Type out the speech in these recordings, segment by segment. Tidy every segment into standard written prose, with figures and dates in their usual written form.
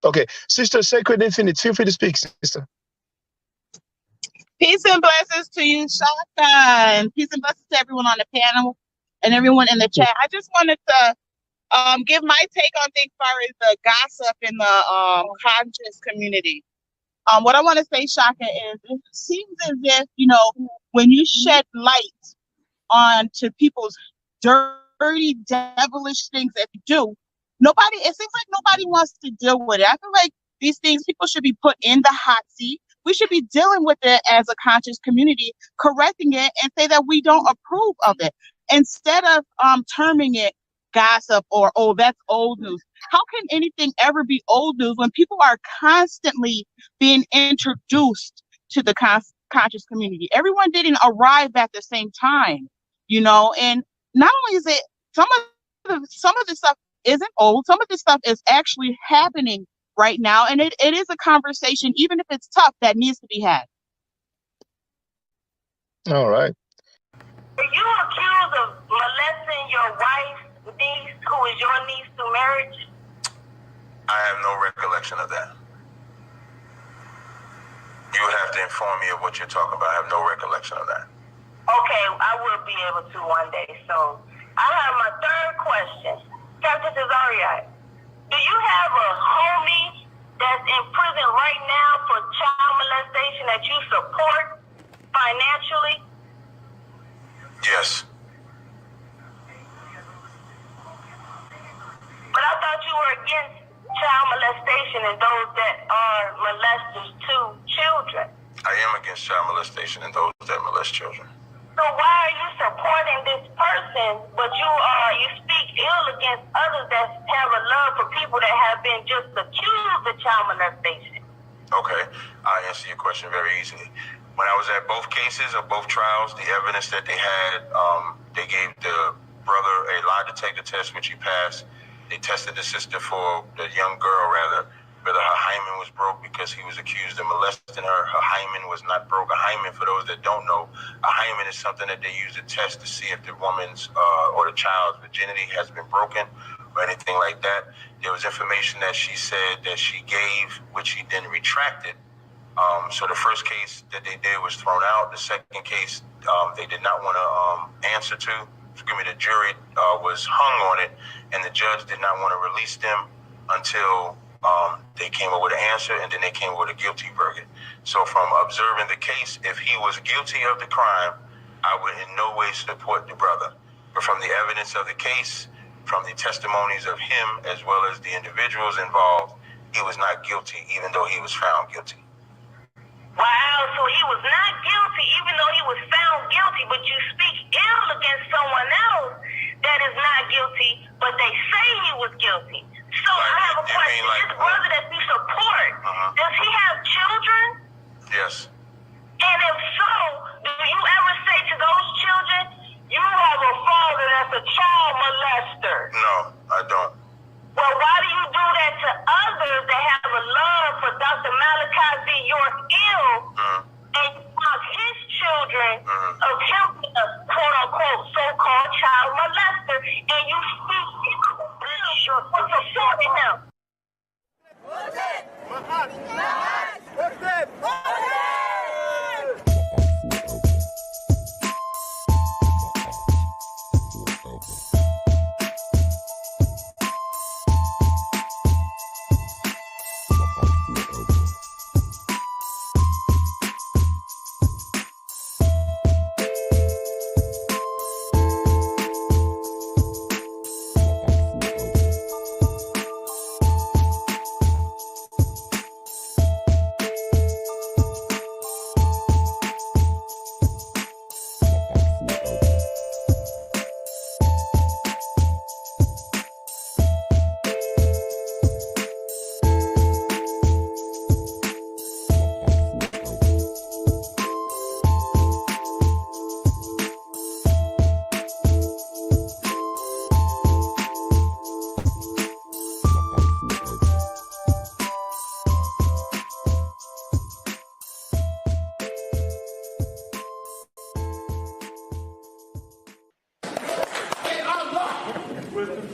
Okay, Sister Sacred Infinite, feel free to speak, sister. Peace and blessings to you, Shaka, and peace and blessings to everyone on the panel and everyone in the chat. I just wanted to give my take on things as far as the gossip in the conscious community. What I want to say, Shaka, is it seems as if, when you shed light onto people's dirty, devilish things that you do, it seems like nobody wants to deal with it. I feel like these things, people should be put in the hot seat. We should be dealing with it as a conscious community, correcting it, and say that we don't approve of it, instead of terming it gossip or, oh, that's old news. How can anything ever be old news when people are constantly being introduced to the conscious community? Everyone didn't arrive at the same time, and not only is it some of the stuff isn't old, some of this stuff is actually happening right now, and it is a conversation, even if it's tough, that needs to be had. All right. Were you accused of molesting your wife's niece, who is your niece through marriage? I have no recollection of that. You would have to inform me of what you're talking about. I have no recollection of that. Okay, I will be able to one day. So I have my third question. Captain Cesario, do you have a homie that's in prison right now for child molestation that you support financially? Yes. But I thought you were against child molestation and those that are molesters to children. I am against child molestation and those that molest children. So why are you supporting this person, but you speak ill against others that have a love for people that have been just accused of child molestation? Okay, I'll answer your question very easily. When I was at both cases of both trials, the evidence that they had, they gave the brother a lie detector test, which he passed. They tested the sister for the young girl, rather, whether her hymen was broke because he was accused of molesting her. Her hymen was not broke. A hymen, for those that don't know, a hymen is something that they use to test to see if the woman's or the child's virginity has been broken or anything like that. There was information that she said that she gave, which she then retracted. So the first case that they did was thrown out. The second case, they did not want to answer to. The jury was hung on it, and the judge did not want to release them until they came up with an answer, and then they came up with a guilty verdict. So from observing the case, if he was guilty of the crime, I would in no way support the brother. But from the evidence of the case, from the testimonies of him as well as the individuals involved, he was not guilty, even though he was found guilty. Wow, so he was not guilty even though he was found guilty, but you speak ill against someone else that is not guilty, but they say he was guilty. So I have a question. This brother that you support, does he have children? Yes. And if so, do you ever say to those children, you have a father that's a child molester? No, I don't. Well, why do you do that to others that have a love for Dr. Malachi B. York Ill and you want his children of him being a quote-unquote so-called child molester, and you speak ill for supporting him?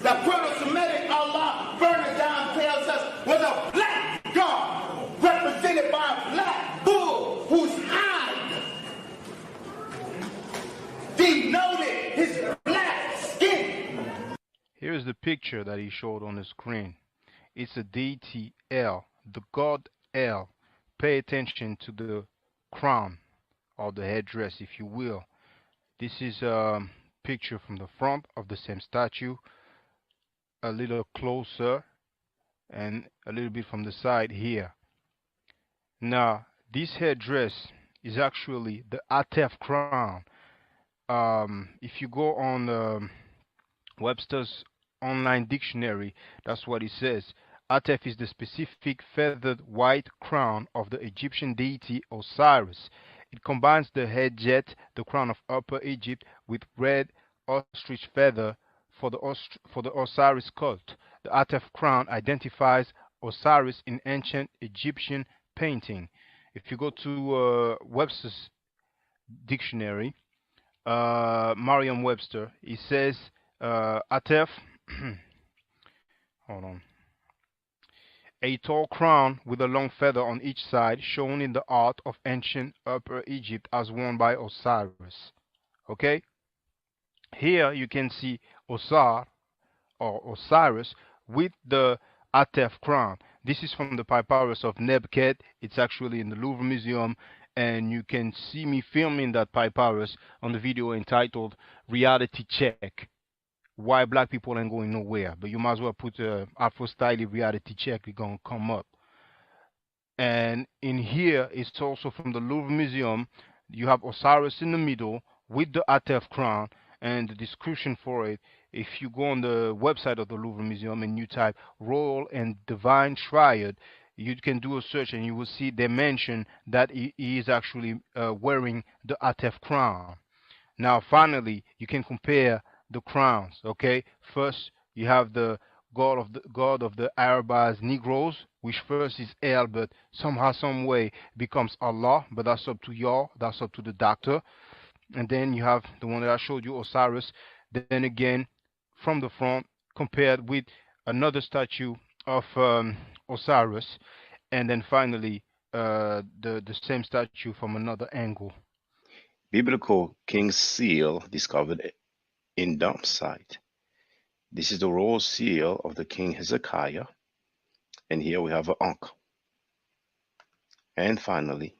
The Proto-Semitic Allah, Bernadine tells us, was a black picture that he showed on the screen. It's a deity El, the god El. Pay attention to the crown or the headdress, if you will. This is a picture from the front of the same statue, a little closer, and a little bit from the side here. Now, this headdress is actually the Atef crown. If you go on Webster's online dictionary, that's what it says. Atef is the specific feathered white crown of the Egyptian deity Osiris. It combines the head jet, the crown of Upper Egypt, with red ostrich feather for the Osiris cult. The Atef crown identifies Osiris in ancient Egyptian painting. If you go to Webster's dictionary, Merriam-Webster, it says Atef, hold on, a tall crown with a long feather on each side, shown in the art of ancient Upper Egypt as worn by Osiris. Okay? Here you can see Osar or Osiris with the Atef crown. This is from the papyrus of Nebket. It's actually in the Louvre Museum, and you can see me filming that papyrus on the video entitled Reality Check. Why black people ain't going nowhere, but you might as well put Afro Style Reality Check, it's gonna come up. And in here, it's also from the Louvre Museum. You have Osiris in the middle with the Atef crown, and the description for it, if you go on the website of the Louvre Museum and you type Royal and Divine Triad, you can do a search and you will see they mention that he is actually wearing the Atef crown. Now, finally, you can compare the crowns. Okay, first you have the god of the Arabized Negroes, which first is El, but somehow, some way becomes Allah. But that's up to y'all. That's up to the doctor. And then you have the one that I showed you, Osiris. Then again, from the front, compared with another statue of Osiris, and then finally the same statue from another angle. Biblical King's Seal discovered in dump site. This is the royal seal of the King Hezekiah, and here we have an HOK. And finally,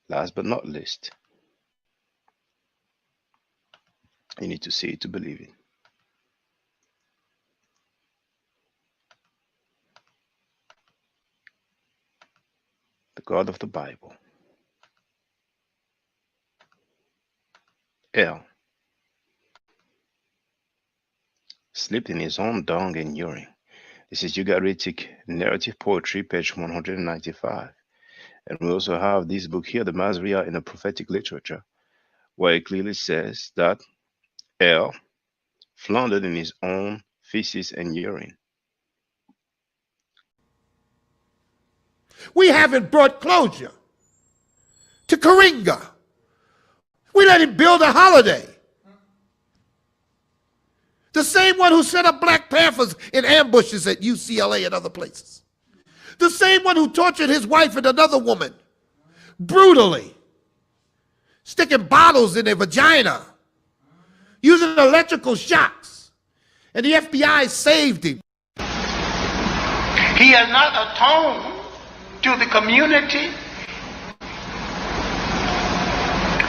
last but not least, you need to see it to believe it. The God of the Bible, El, slept in his own dung and urine. This is Ugaritic narrative poetry, page 195. And we also have this book here, the Masria in the prophetic literature, where it clearly says that El floundered in his own feces and urine. We haven't brought closure to Karinga. We let him build a holiday. The same one who set up Black Panthers in ambushes at UCLA and other places. The same one who tortured his wife and another woman brutally, sticking bottles in their vagina, using electrical shocks, and the FBI saved him. He has not atoned to the community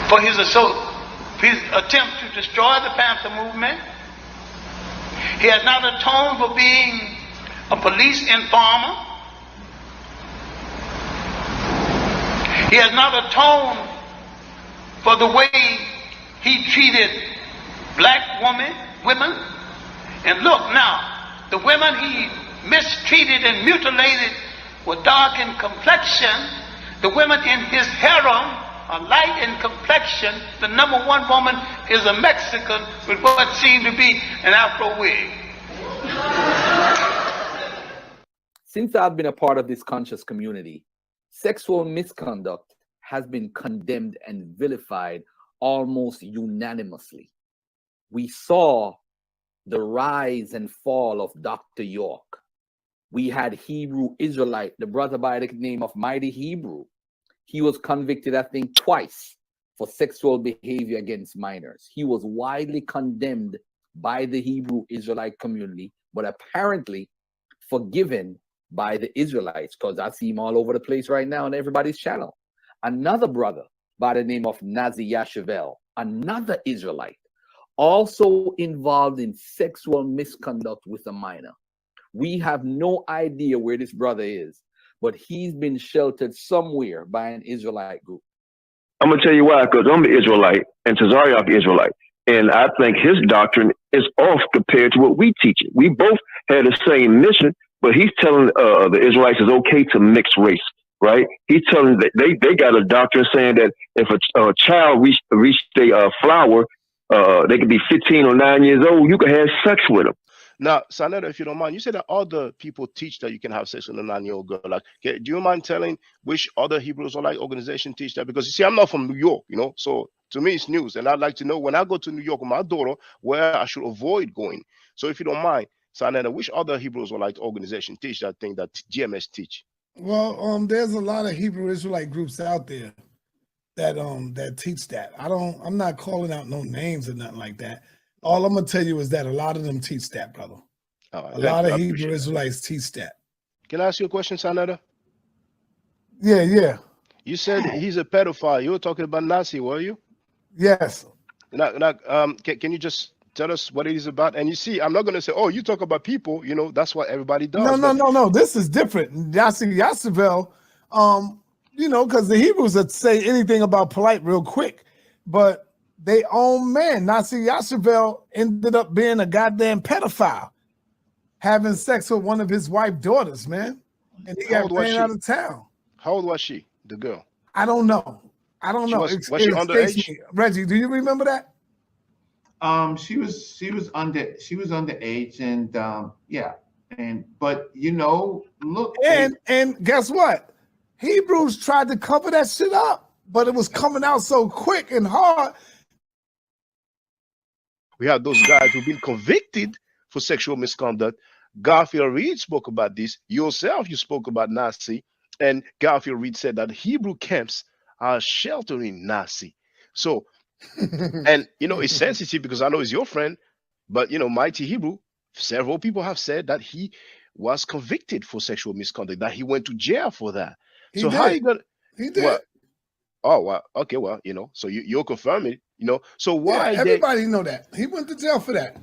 for his attempt to destroy the Panther movement. He has not atoned for being a police informer. He has not atoned for the way he treated black women. And look now, the women he mistreated and mutilated were dark in complexion. The women in his harem are light in complexion. The number one woman is a Mexican with what seemed to be an Afro wig. Since I've been a part of this conscious community, sexual misconduct has been condemned and vilified almost unanimously. We saw the rise and fall of Dr. York. We had Hebrew Israelite, the brother by the name of Mighty Hebrew. He was convicted, I think, twice for sexual behavior against minors. He was widely condemned by the Hebrew Israelite community, but apparently forgiven by the Israelites, because I see him all over the place right now on everybody's channel. Another brother by the name of Nazi Yashavel, another Israelite, also involved in sexual misconduct with a minor. We have no idea where this brother is, but he's been sheltered somewhere by an Israelite group. I'm going to tell you why, because I'm an Israelite and Tazariak Israelite. And I think his doctrine is off compared to what we teach it. We both had the same mission, but he's telling the Israelites it's okay to mix race, right? He's telling that they got a doctrine saying that if a child reached a flower, they could be 15 or 9 years old, you could have sex with them. Now, Sanetta, if you don't mind, you said that other people teach that you can have sex with a 9-year-old girl. Like, do you mind telling which other Hebrew Israelite organization teach that? Because you see, I'm not from New York, you know, so to me it's news, and I'd like to know when I go to New York with my daughter where I should avoid going. So, if you don't mind, Sanetta, which other Hebrew Israelite organization teach that thing that GMS teach? Well, there's a lot of Hebrew Israelite groups out there that teach that. I'm not calling out no names or nothing like that. All I'm gonna tell you is that a lot of them teach that, brother. Right, a lot of Hebrew Israelites teach that. Can I ask you a question, Sanetta? Yeah. You said he's a pedophile. You were talking about Nazi, were you? Yes. Can you just tell us what it is about? And you see, I'm not gonna say, oh, you talk about people. You know, that's what everybody does. No. This is different. Yassavel, you know, because the Hebrews would say anything about polite real quick, but they own man. Nasi Yashavel ended up being a goddamn pedophile, having sex with one of his wife's daughters, man. And he got ran out of town. How old was she, the girl? I don't know. Was she underage? Reggie, do you remember that? She was underage, and yeah. But you know, look. And guess what? Hebrews tried to cover that shit up, but it was coming out so quick and hard. We have those guys who've been convicted for sexual misconduct. Garfield Reed spoke about this. Yourself, you spoke about Nazi. And Garfield Reed said that Hebrew camps are sheltering Nazi. So, and, you know, it's sensitive because I know he's your friend. But, you know, Mighty Hebrew, several people have said that he was convicted for sexual misconduct, that he went to jail for that. He did. How are you going to... He did. Well, oh, well, okay, well, you know, so you're confirming it. You know, so why? Yeah, everybody know that he went to jail for that.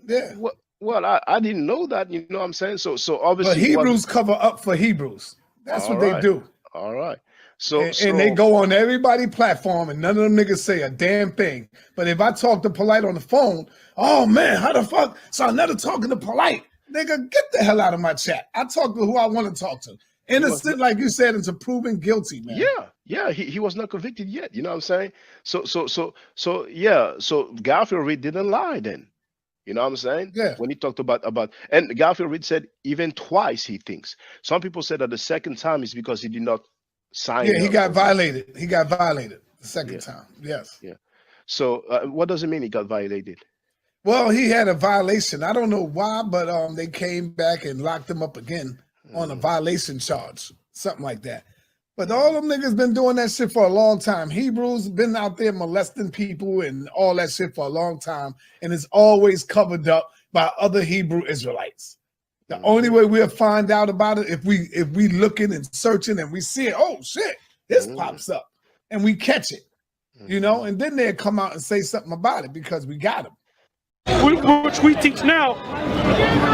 Yeah. Well, I didn't know that. You know what I'm saying? So obviously, but Hebrews cover up for Hebrews. That's what they do. All right. So and they go on everybody's platform, and none of them niggas say a damn thing. But if I talk to Polite on the phone, oh man, how the fuck? So I'm never talking to Polite. Nigga, get the hell out of my chat. I talk to who I want to talk to. Innocent, like you said, into proven guilty, man. Yeah, he was not convicted yet. You know what I'm saying? So yeah. So Garfield Reed didn't lie then. You know what I'm saying? Yeah. When he talked about and Garfield Reed said even twice he thinks. Some people said that the second time is because he did not sign. Yeah, he got violated. He got violated the second time. Yes. Yeah. So what does it mean he got violated? Well, he had a violation. I don't know why, but they came back and locked him up again on a violation charge, something like that. But all them niggas been doing that shit for a long time. Hebrews been out there molesting people and all that shit for a long time, and it's always covered up by other Hebrew Israelites. The only way we'll find out about it if we looking and searching and we see it. Oh shit, this pops up, and we catch it, you know. And then they'll come out and say something about it because we got them. Which we teach now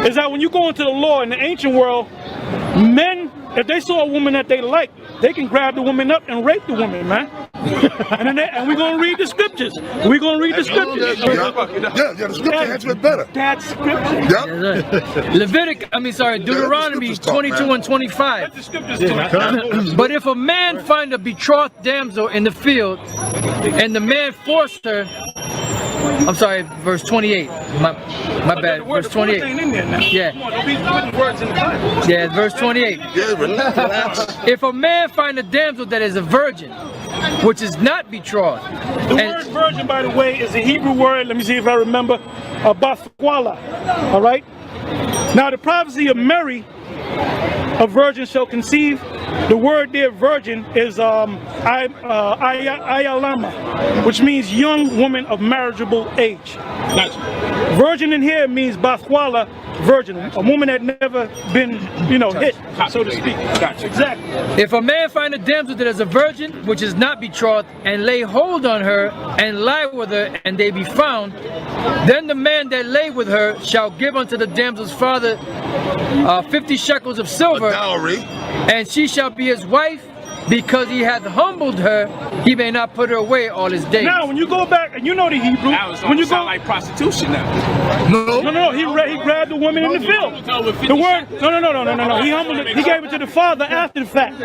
is that when you go into the law in the ancient world, men, if they saw a woman that they like, they can grab the woman up and rape the woman, man. and we're going to read the scriptures. We're going to read the scriptures. Yeah, the scripture answers it better. That's scripture. Deuteronomy 22 and 25. But if a man find a betrothed damsel in the field, and the man forced her, I'm sorry, verse 28. My bad. Verse 28. Yeah. Yeah, verse 28. If a man find a damsel that is a virgin, which is not betrothed. The word virgin, by the way, is a Hebrew word. Let me see if I remember. Basquala. All right. Now, the prophecy of Mary, a virgin shall conceive the word there, virgin, is ayalama, which means young woman of marriageable age. Gotcha. Virgin in here means bathwala, virgin, a woman that never been, hit, so to speak. Gotcha. Exactly. If a man find a damsel that is a virgin, which is not betrothed, and lay hold on her, and lie with her, and they be found, then the man that lay with her shall give unto the damsel's father 50 shekels of silver, A dowry. and she shall be his wife, because he hath humbled her, he may not put her away all his days. Now, when you go back, and you know the Hebrew, when you go like prostitution now. No, he grabbed the woman in the field. The word, no. He humbled it. He gave it to the father after the fact.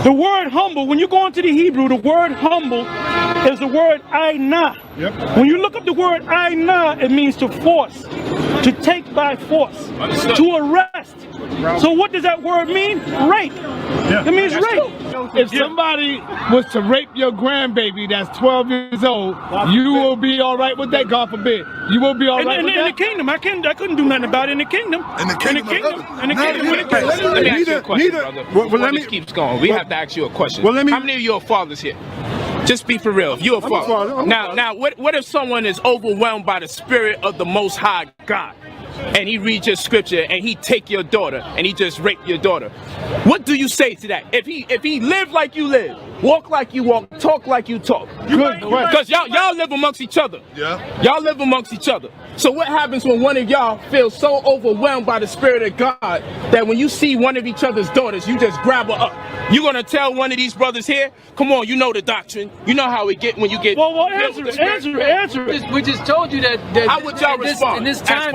The word humble, when you go into the Hebrew, the word humble is the word aina. Yep. When you look up the word aina, it means to force, to take by force, to arrest. So what does that word mean? Rape. It means rape. If somebody was to rape your grandbaby that's 12 years old, you will be all right with that, God forbid. You will be all right with that? In the kingdom, I couldn't do nothing about it in the kingdom. In the kingdom. Let me ask you a question, brother. Before this keeps going, we have to ask you a question. How many of you are fathers here? Just be for real. If you're a father. Now, what if someone is overwhelmed by the spirit of the Most High God, and he reads your scripture and he take your daughter and he just rape your daughter? What do you say to that? If he live like you live, walk like you walk, talk like you talk, because y'all live amongst each other. Yeah. Y'all live amongst each other. So what happens when one of y'all feels so overwhelmed by the spirit of God that when you see one of each other's daughters, you just grab her up? You gonna tell one of these brothers here, come on, you know the doctrine, you know how it get when you get. Well, answer it. We just told you that. How would y'all respond? In this time,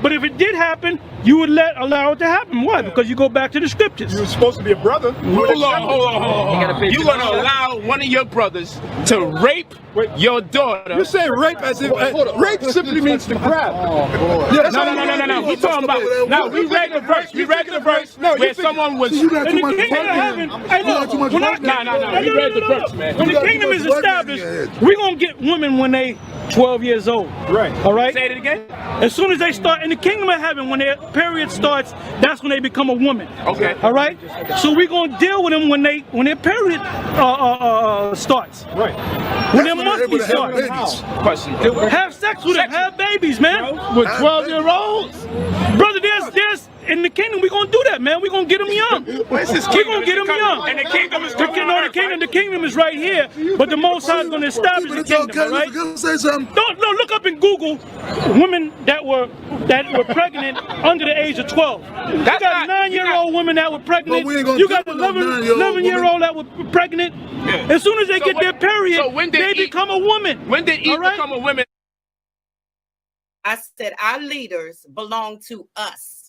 But if it did happen, you would allow it to happen. Why? Because you go back to the scriptures. You're supposed to be a brother. Hold on. You gonna allow one of your brothers to rape your daughter? You say rape as if rape simply means to grab. No. We talking about now. We read the verse. Where someone was in the kingdom of heaven. We read the verse, man. When the kingdom is established, we're gonna get women when they 12 years old. Right. All right. Say it again. As soon as they start in the kingdom of heaven, when their period starts, that's when they become a woman. Okay. All right. So we're gonna deal with them when their period starts. Right. When their monthly starts. Question. Have sex with them. Have babies, man. With 12-year-olds? Brother, there's in the kingdom, we're gonna do that, man. We're gonna get them young. We're gonna get them young. And the kingdom is the kingdom is right here, but the Most High is gonna establish the kingdom, right? Don't look up in Google women that were pregnant under the age of 12. You got 9-year-old women that were pregnant. You got 11-year-old that were pregnant. Yeah. As soon as they get their period, they become a woman. When did Eve become a woman? I said our leaders belong to us.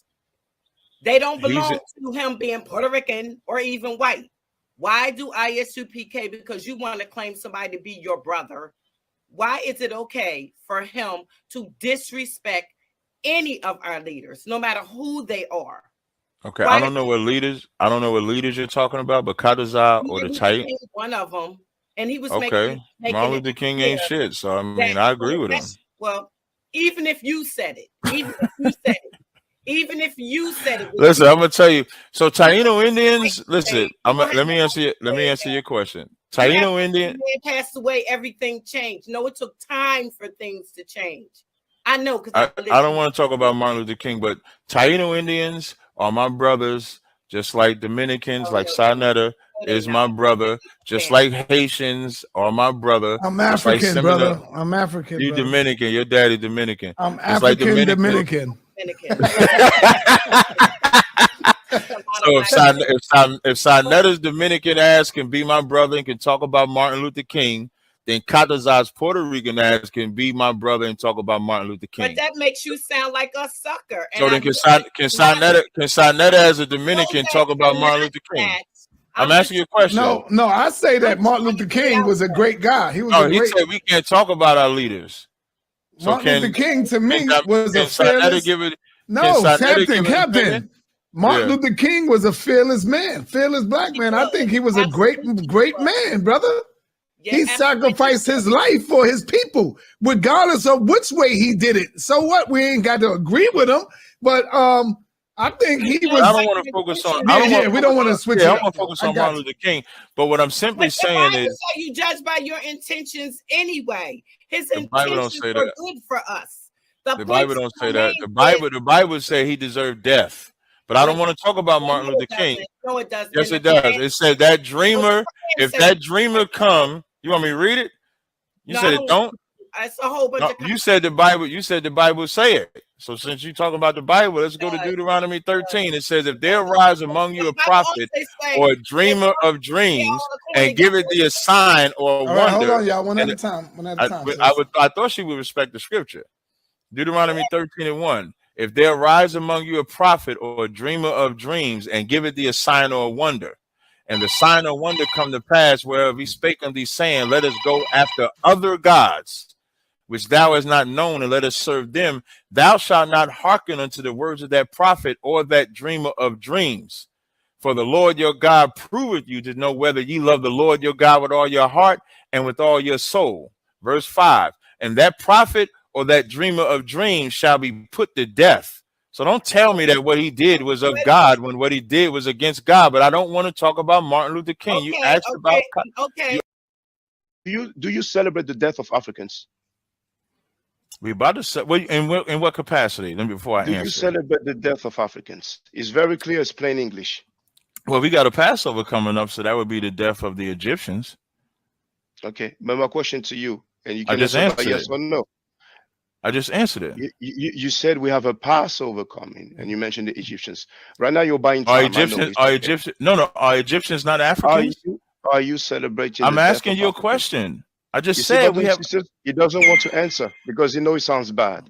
They don't belong to him being Puerto Rican or even white. Why do ISUPK? Because you want to claim somebody to be your brother. Why is it okay for him to disrespect any of our leaders, no matter who they are? Okay, I don't know what leaders you're talking about, but Kadazar or the Titan. One of them, and he was making Martin Luther King ain't shit. So I mean, I agree with him. Well, even if you said it, even if you said it. Listen, I'm gonna tell you. So Taino Indians, listen. Let me answer your question. Taino Indian passed away. Everything changed. No, it took time for things to change. I know because I don't want to talk about Martin Luther King, but Taino Indians are my brothers, just like Dominicans, like Sarnetta is my brother, just like Haitians are my brother. I'm African, brother. I'm African. You Dominican, your daddy Dominican. I'm African Dominican. So if Sarnetta's Dominican ass can be my brother and can talk about Martin Luther King, then Kadazar's Puerto Rican ass can be my brother and talk about Martin Luther King. But that makes you sound like a sucker. So then can Sarnetta as a Dominican talk about Martin Luther King? I'm asking you a question. No, I say that Martin Luther King was a great guy. He said we can't talk about our leaders. So Martin Luther King to me was a fearless. Captain. Martin Luther King was a fearless man, fearless black man. I think he was a great man, brother. He sacrificed his life for his people, regardless of which way he did it. So what? We ain't got to agree with him, but I think he But I was. don't want to focus on. We don't want to switch Yeah, it I up. want to focus I on got Martin you. Luther King. But what I'm simply But the saying Bible is, say you judge by your intentions anyway. His the Bible don't intentions say were that. good for us. The The point Bible don't say still that. remains is The Bible say he deserved death. But I when don't want to talk about well, Martin no, Luther it King. doesn't. No, it doesn't. Yes, In the it does. Quran, It said that no, the dreamer. Quran If says that dreamer come, you want me to read it? You no, I said don't it want don't. to. It's a whole bunch No, of you said the Bible. You said the Bible say it. So since you talking about the Bible, let's go to Deuteronomy 13. It says, "If there arise among you a Bible also prophet say or a they dreamer of all dreams, according and give it thee a sign or a All right, hold wonder," on, y'all. One at and a time. One at a time. Sis. I thought she would respect the scripture. Deuteronomy 13:1. If there arise among you a prophet or a dreamer of dreams, and give it thee a sign or a wonder, and the sign or wonder come to pass, whereof he spake unto thee, saying, Let us go after other gods, which thou hast not known, and let us serve them, thou shalt not hearken unto the words of that prophet or that dreamer of dreams. For the Lord your God proveth you to know whether ye love the Lord your God with all your heart and with all your soul. Verse 5. And that prophet or that dreamer of dreams shall be put to death. So don't tell me that what he did was of God when what he did was against God. But I don't want to talk about Martin Luther King. You asked about. okay. Do you celebrate the death of Africans? We about to say, in what capacity? Let me before I Do you answer. celebrate the death of Africans? It's very clear. It's plain English. Well, we got a Passover coming up, so that would be the death of the Egyptians. Okay, but my question to you, and you I can just answer by answered yes it. or no. I just answered it. You said we have a Passover coming, and you mentioned the Egyptians. Right now, you're buying Are time. Egyptians? I know. Are Egyptians? No. Are Egyptians not Africans? Are you celebrating? I'm the death asking of you a Africans? question. I just You see, said brothers we and have. sisters, he doesn't want to answer because he knows it sounds bad.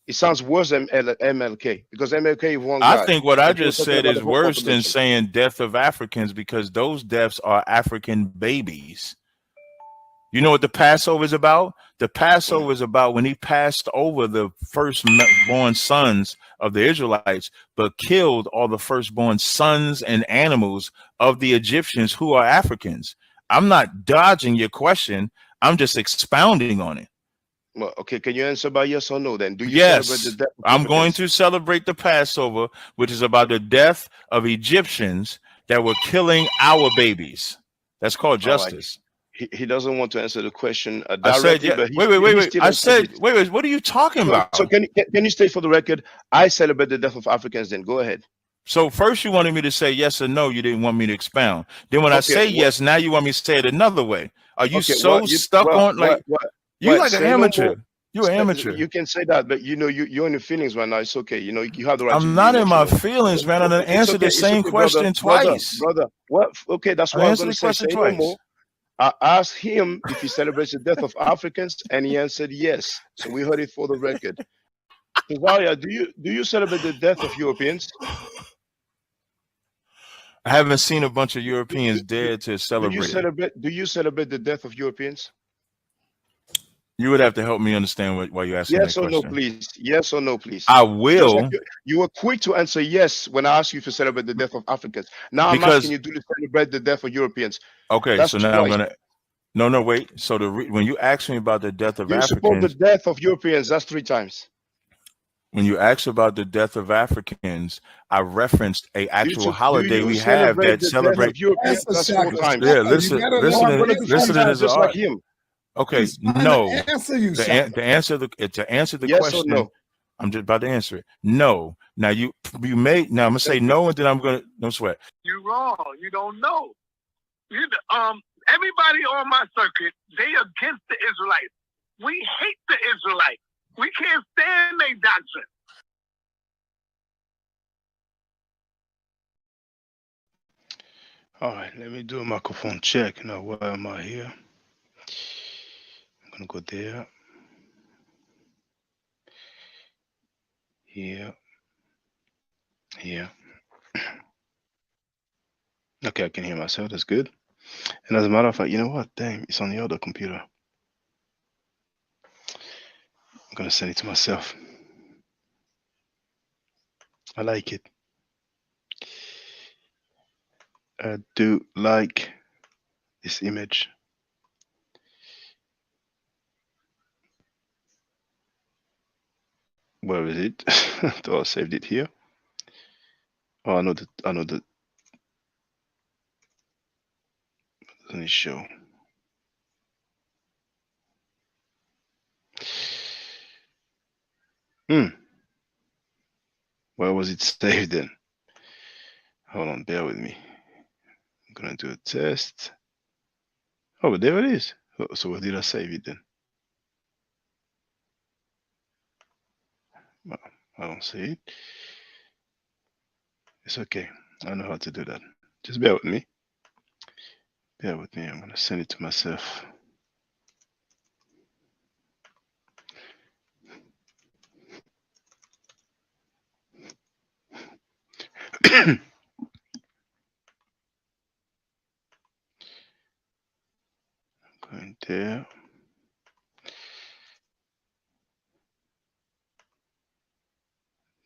It sounds worse than MLK because MLK is one I guy. think what I and he was just talking said about is the whole worse than population. saying death of Africans, because those deaths are African babies. You know what the Passover is about? The Passover is about when he passed over the firstborn sons of the Israelites, but killed all the firstborn sons and animals of the Egyptians who are Africans. I'm not dodging your question. I'm just expounding on it. Well, okay, can you answer by yes or no then? Do you celebrate the Yes, death of I'm going Africans? to celebrate the Passover, which is about the death of Egyptians that were killing our babies. That's called All right. justice. He doesn't want to answer the question I said, directly, yeah. but he Wait. still I answered said, it. wait. What are you talking about? So can you state for the record, I celebrate the death of Africans then? Go ahead. So first you wanted me to say yes or no. You didn't want me to expound. Then when I say yes, now you want me to say it another way. Are you so stuck on like you like an amateur? You're an amateur. You can say that, but you're in your feelings right now. It's okay. You have the right to I'm be not in my emotional. feelings, man. I done answered the same question twice. Brother. What? Okay, that's what I was going to say. Say no more. I asked him if he celebrates the death of Africans, and he answered yes. So we heard it for the record. Cesaria, do you celebrate the death of Europeans? I haven't seen a bunch of Europeans dead to celebrate. Do you celebrate the death of Europeans? You would have to help me understand why you're asking that question. Yes or no, please. Yes or no, please. I will. Like you were quick to answer yes when I asked you to celebrate the death of Africans. Now I'm asking you, do you celebrate the death of Europeans? Okay, that's so now I'm twice. gonna. No, wait. So when you ask me about the death of you support Africans, the death of Europeans. That's 3 times. When you ask about the death of Africans, I referenced a actual holiday we have that celebrates. Yeah, listen to this. Just like him. Okay, no. To answer the yes question, or no? I'm just about to answer it. No. Now you may. Now I'm gonna say no, and then I'm gonna no sweat. You're wrong. You don't know. Everybody on my circuit, they against the Israelites. We hate the Israelites. We can't stand their doctrine. All right, let me do a microphone check. Now, where am I here? I'm gonna go there. Here. Okay, I can hear myself. That's good. And as a matter of fact, you know what? Dang, it's on the other computer. I'm gonna send it to myself. I like it. I do like this image. Where is it? Oh, I saved it here. Oh, I know the let me show. Where was it saved then? Hold on, bear with me. I'm gonna do a test. Oh, there it is. So where did I save it then? Well, I don't see it. It's okay. I know how to do that. Just bear with me. Bear with me. I'm gonna send it to myself. Going there.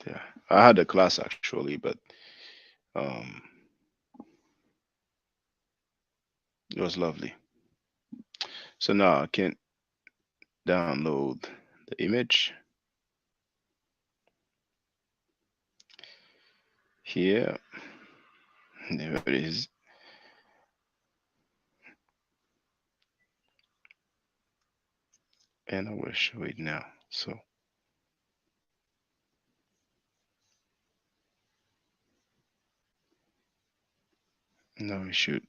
Yeah, I had a class actually, but it was lovely. So now I can download the image here. There it is. And I will show it now. So now we should.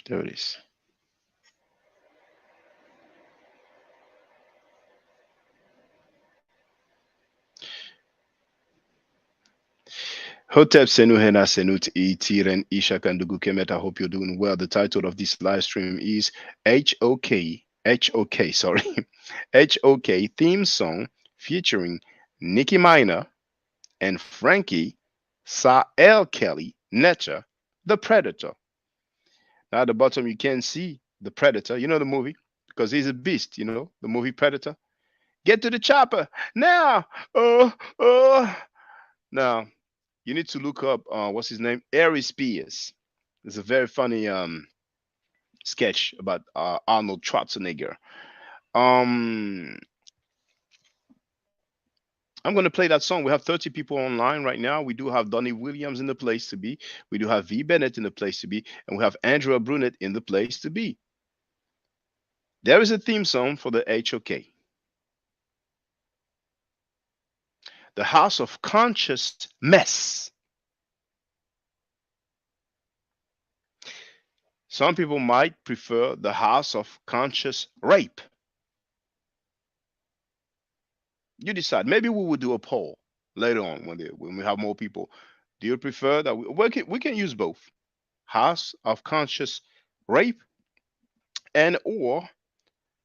There it is. Hotep Senu Hena Senut E Tiren Isha Kandugu Kemet. I hope you're doing well. The title of this live stream is HOK, sorry, HOK theme song featuring Nicky Minor and Franky Sa Kelly Netcher, the Predator. Now at the bottom you can see the Predator. You know the movie because he's a beast. You know the movie Predator. Get to the chopper now. Now. You need to look up what's his name, Ari Spears. It's a very funny sketch about Arnold Schwarzenegger. I'm going to play that song. We have 30 people online right now. We do have Donnie Williams in the place to be. We do have V. Bennett in the place to be. And we have Andrea Brunet in the place to be. There is a theme song for the HOK. The House of Conscious Mess. Some people might prefer the House of Conscious Rape. You decide. Maybe we will do a poll later on when we have more people. Do you prefer that we can use both? House of Conscious Rape and or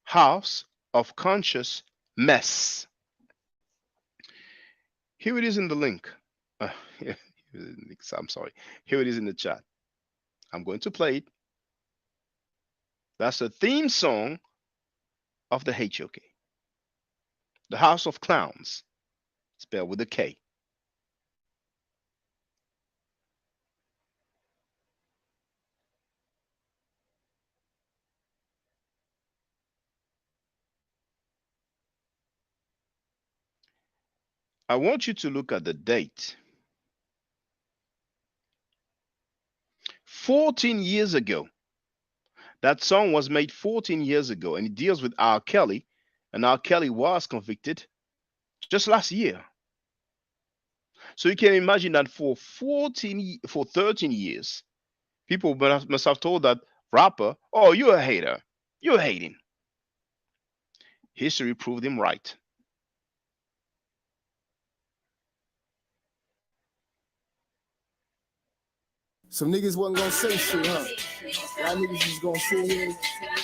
House of Conscious Mess. Here it is in the link. I'm sorry. Here it is in the chat. I'm going to play it. That's the theme song of the HOK. The House of Clowns, spelled with a K. I want you to look at the date. 14 years ago. That song was made 14 years ago, and it deals with R. Kelly, and R. Kelly was convicted just last year. So you can imagine that for 13 years, people must have told that rapper, oh, you're a hater. You're hating. History proved him right. Some niggas wasn't gonna say shit, huh? Y'all niggas just gonna sit here,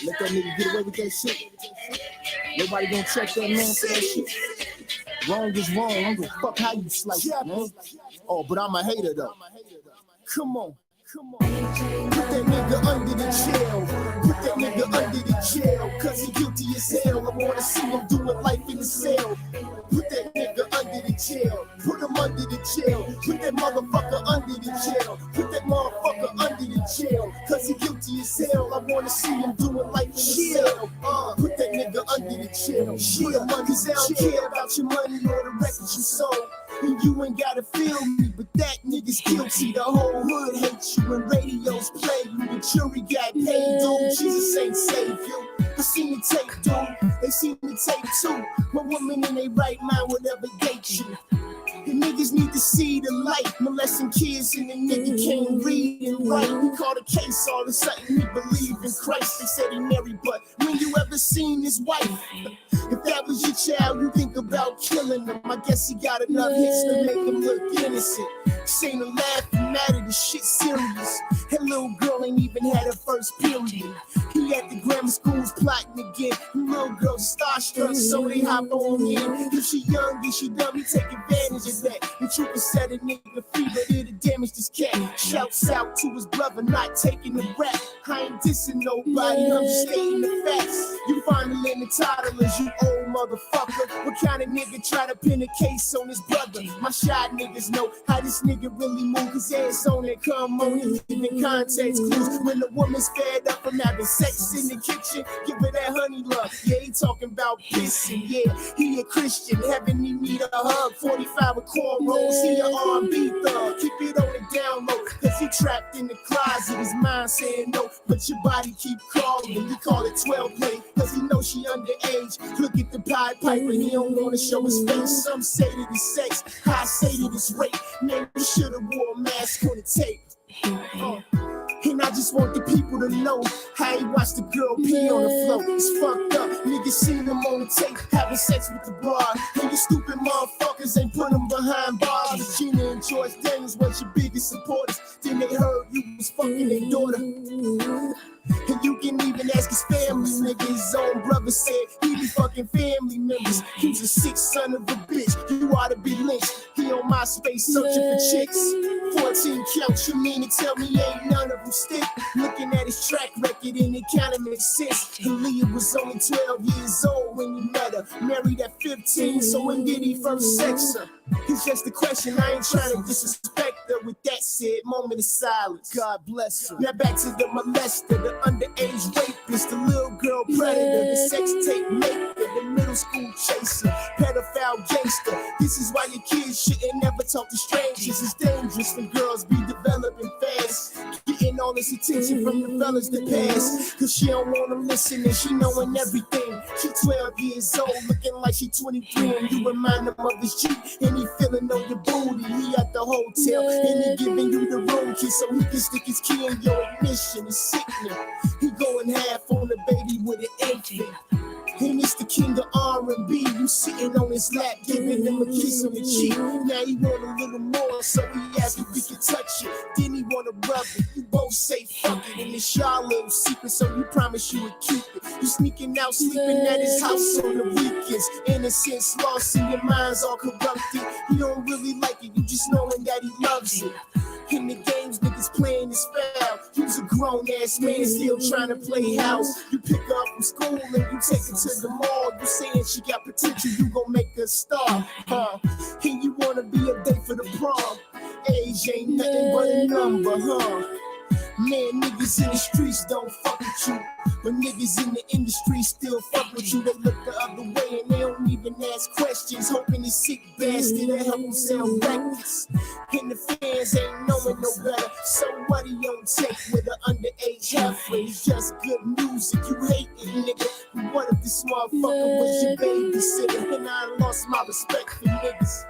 let that nigga get away with that shit. Nobody gonna check that man for that shit. Wrong is wrong. I don't give a fuck how you slice it, man. Oh, but I'm a hater though. Come on. Put that nigga under the jail. Put that nigga under the jail. Cause he guilty as hell. I wanna see him doing life in the cell. Put that nigga under the jail. Put him under the jail. Put that motherfucker under the jail. Put that motherfucker under the jail. Cause he guilty as hell. I wanna see him doing life in the cell. Put that nigga under the jail. Put him under the jail. I don't care about your money or the records you sold. And you ain't gotta feel me, but that nigga's guilty. The whole hood hates you when radios play you. The jury got paid, dude. Jesus ain't save you. I seen the tape, dude. They seen the tape too. My woman in their right mind would ever date you. The niggas need to see the light. Molesting kids and the nigga can't read and write. We caught a case all of a sudden. He believed in Christ. They said he married, but when you ever seen his wife? If that was your child, you think about killing him. I guess he got enough hits to make him look innocent. This ain't a laughing matter, the shit serious. That little girl ain't even had her first period. He at the grammar schools plotting again. The little girl starstruck, so they hop on in. If she young, then she dumb, he take advantage of that. But you can set a nigga free, but it'll damage this cat. Shouts out to his brother, not taking the rap. I ain't dissing nobody, I'm just stating the facts. You finally in the toddlers, you old motherfucker. What kind of nigga try to pin a case on his brother? My shy niggas know how this nigga really move his ass on and come on. He giving context clues. When the woman's fed up from having sex in the kitchen, give her that honey love. Yeah, he talking about pissing. Yeah, he a Christian, having me need a hug. 45 with cornrows, he a R&B thug. Keep it on the down low, cause he trapped in the closet. His mind saying no, but your body keep calling. He call it 12 play, cause he know she underage. Look at the Pied Piper, he don't wanna show his face. Some say that it's sex, I say that it's rape. Man, you should've wore a mask on the tape. And I just want the people to know how he watched the girl pee on the floor. It's fucked up. Niggas seen him on the tape having sex with the broad. And you stupid motherfuckers ain't put him behind bars. Regina and George Daniels was your biggest supporters. Then they heard you was fucking their daughter. And you can even ask his family, nigga. His own brother said he be fucking family members. He's a sick son of a bitch. You ought to be lynched. He on MySpace searching for chicks. 14 counts, you mean to tell me ain't none of them stick? Looking at his track record and it kinda makes sense. And Leah was only 12 years old when you met her. Married at 15, so when did he first sex her? It's just a question, I ain't trying to disrespect her. With that said, moment of silence. God bless her. Now back to the molester, the underage rapist, the little girl predator, the sex tape maker, the middle school chaser, pedophile gangster. This is why your kids shouldn't never talk to strangers. It's dangerous when girls be developing fast, getting all this attention from the fellas that pass. Cause she don't wanna listen and she knowing everything. She 12 years old, looking like she 23, and you remind him of his Jeep, and he feeling on your booty. He at the hotel, and he giving you the room key so he can stick his key in your ignition. It's sickening. He going half on the baby with an infant. And it's the king of R&B. You sitting on his lap, giving him a kiss on the cheek. Now he want a little more, so he asked if we could touch it. Then he want to rub it. You both say fuck it, and it's y'all little secret, so you promise you would keep it. You sneaking out, sleeping at his house on the weekends. Innocence lost and your mind's all corrupted. You don't really like it, you just knowing that he loves it. In the games, niggas playing his foul. You's a grown-ass man still trying to play house. You pick her up from school and you take her to the mall. You saying she got potential, you gon' make her star. And you wanna be a date for the prom. Age ain't nothing but a number, Man, niggas in the streets don't fuck with you, but niggas in the industry still fuck with you. They look the other way and they don't even ask questions, hoping this sick bastard will help them sound reckless. And the fans ain't knowing no better, so what he on tape with an underage heifer? It's just good music, you hate it, nigga. But what if this motherfucker was your babysitter? And I lost my respect for niggas.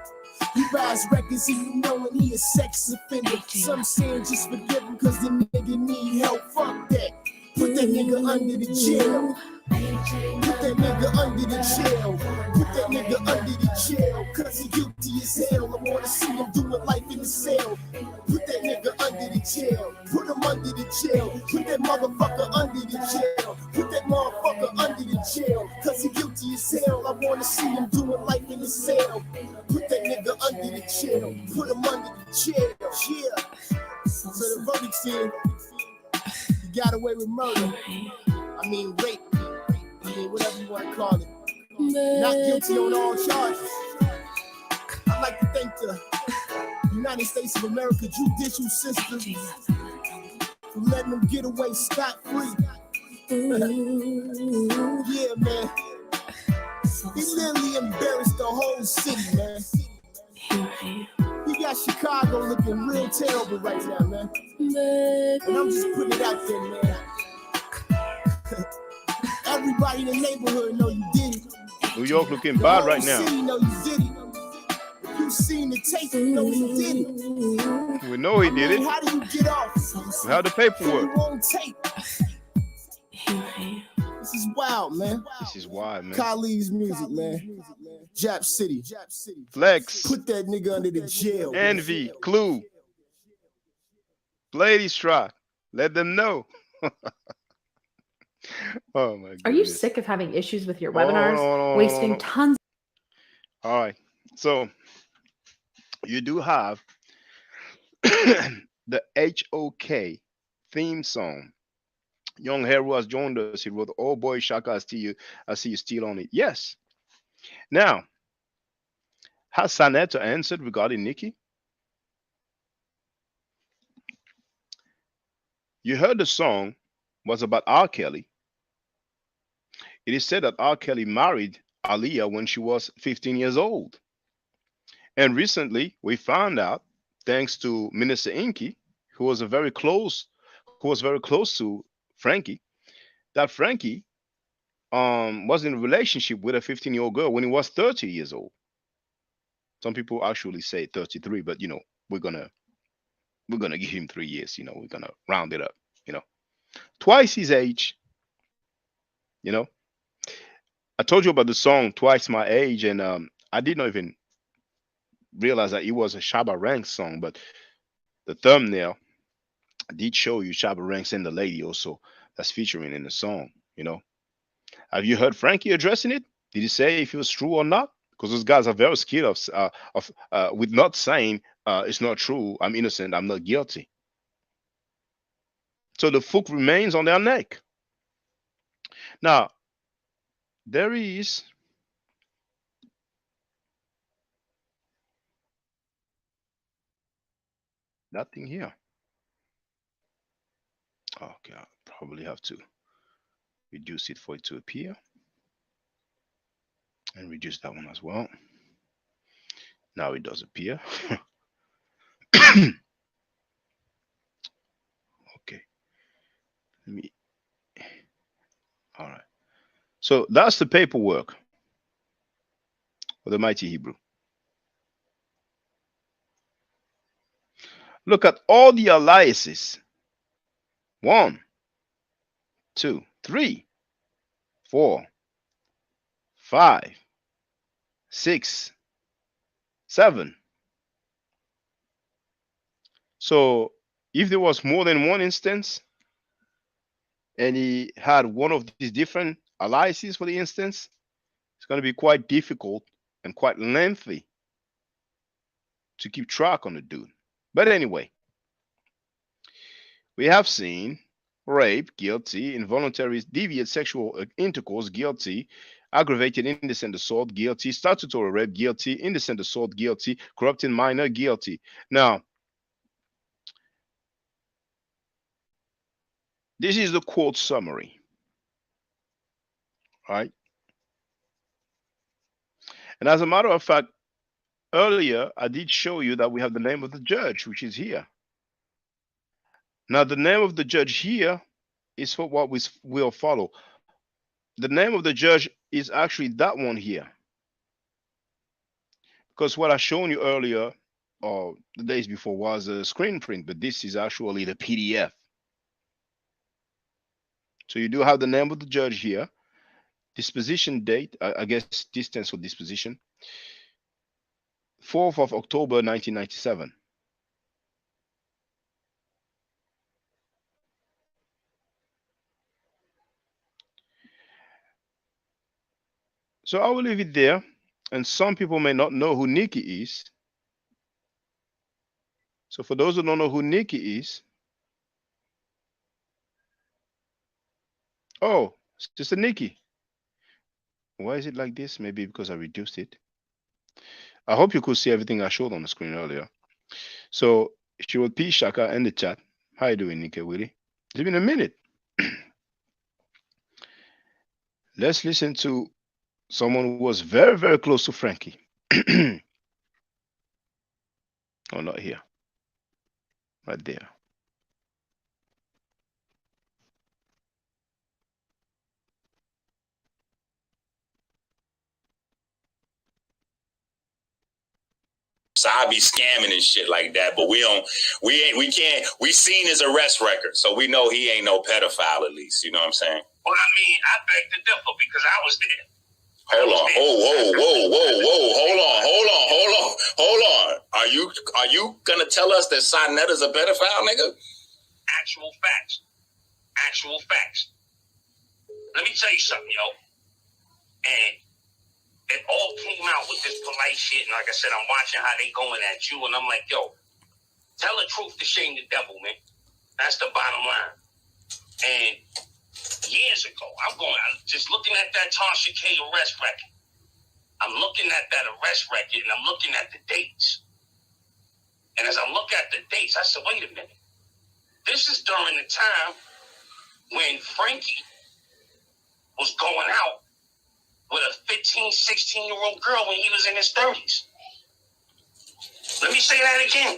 You rise records and you knowin' he a sex offender. Some saying just forgive him cause the nigga need help. Fuck that. Put that nigga under the jail. Put that nigga under the jail. Put that nigga under the jail. Cause he guilty as hell. I wanna see him doing life in the cell. Put that nigga under the jail. Put him under the jail. Put that motherfucker under the jail. Put that motherfucker under the jail. Cause he guilty as hell. I wanna see him doing life in the cell. Put that nigga under the jail. Put him under the jail. Yeah. So the verdict's in. He got away with murder. I mean rape. I mean whatever you want to call it. Not guilty on all charges. I'd like to thank the United States of America judicial system for letting them get away scot-free. Yeah, man. He literally embarrassed the whole city, man. He got Chicago looking real terrible right now, man. And I'm just putting it out there, man. Everybody in the neighborhood know you did it. New York looking bad right now. City know you did it. You seen the tape, you know you did it. We know he did it. How do you get off? We have the paperwork. You won't tape. This is wild, man. This is wild, man. Khalid's music, man. Jap City. Flex. Put that nigga under the jail. Envy. Clue. Play this track. Let them know. Oh my God. Are you sick of having issues with your webinars? Wasting tons. All right. So you do have the HOK theme song. Young Hero has joined us. He wrote, "Oh boy, Shaka, I see you still on it." Yes. Now, has Saneto answered regarding Nicky? You heard the song was about R. Kelly. It is said that R. Kelly married Aaliyah when she was 15 years old. And recently, we found out, thanks to Minister Inky, who was very close to Frankie, that Frankie was in a relationship with a 15-year-old girl when he was 30 years old. Some people actually say 33, but you know, we're gonna give him 3 years. You know, we're gonna round it up. You know, twice his age. You know, I told you about the song "Twice My Age," and I did not even realize that it was a Shabba Ranks song, but the thumbnail did show you Shabba Ranks and the lady also that's featuring in the song. You know, have you heard Frankie addressing it? Did he say if it was true or not? Because those guys are very skilled with not saying it's not true, I'm innocent, I'm not guilty. So the hook remains on their neck. Now, there is nothing here. Okay, I'll probably have to reduce it for it to appear. And reduce that one as well. Now it does appear. Okay. Let me. All right. So that's the paperwork for the Mighty Hebrew. Look at all the aliases. 1, 2, 3, 4, 5, 6, 7. So if there was more than one instance and he had one of these different aliases for the instance, it's going to be quite difficult and quite lengthy to keep track on the dude. But anyway, we have seen rape, guilty; involuntary deviant sexual intercourse, guilty; aggravated indecent assault, guilty; statutory rape, guilty; indecent assault, guilty; corrupting minor, guilty. Now, this is the quote summary, right? And as a matter of fact, earlier I did show you that we have the name of the judge, which is here. Now, the name of the judge here is for what we will follow. The name of the judge is actually that one here. Because what I shown you earlier, or the days before, was a screen print, but this is actually the PDF. So you do have the name of the judge here. Disposition date, I guess distance for disposition, 4th of October 1997. So I will leave it there. And some people may not know who Nicky is. So for those who don't know who Nicky is, oh, Sister Nicky. Why is it like this? Maybe because I reduced it. I hope you could see everything I showed on the screen earlier. So she will P Shaka in the chat. How you doing, Nicky Willie? Give me a minute. Let's listen to someone who was very, very close to Frankie. Oh, not here. Right there. So I be scamming and shit like that, but we seen his arrest record, so we know he ain't no pedophile at least. You know what I'm saying? Well, I mean, I beg to differ because I was there. Hold on. Hold on. Are you gonna tell us that Sinetta's a pedophile, nigga? Actual facts. Let me tell you something, yo. And it all came out with this polite shit. And like I said, I'm watching how they going at you. And I'm like, yo, tell the truth to shame the devil, man. That's the bottom line. And years ago, I'm just looking at that Tasha K arrest record. I'm looking at that arrest record and I'm looking at the dates. And as I look at the dates, I said, wait a minute. This is during the time when Frankie was going out with a 15, 16-year-old girl when he was in his 30s. Let me say that again.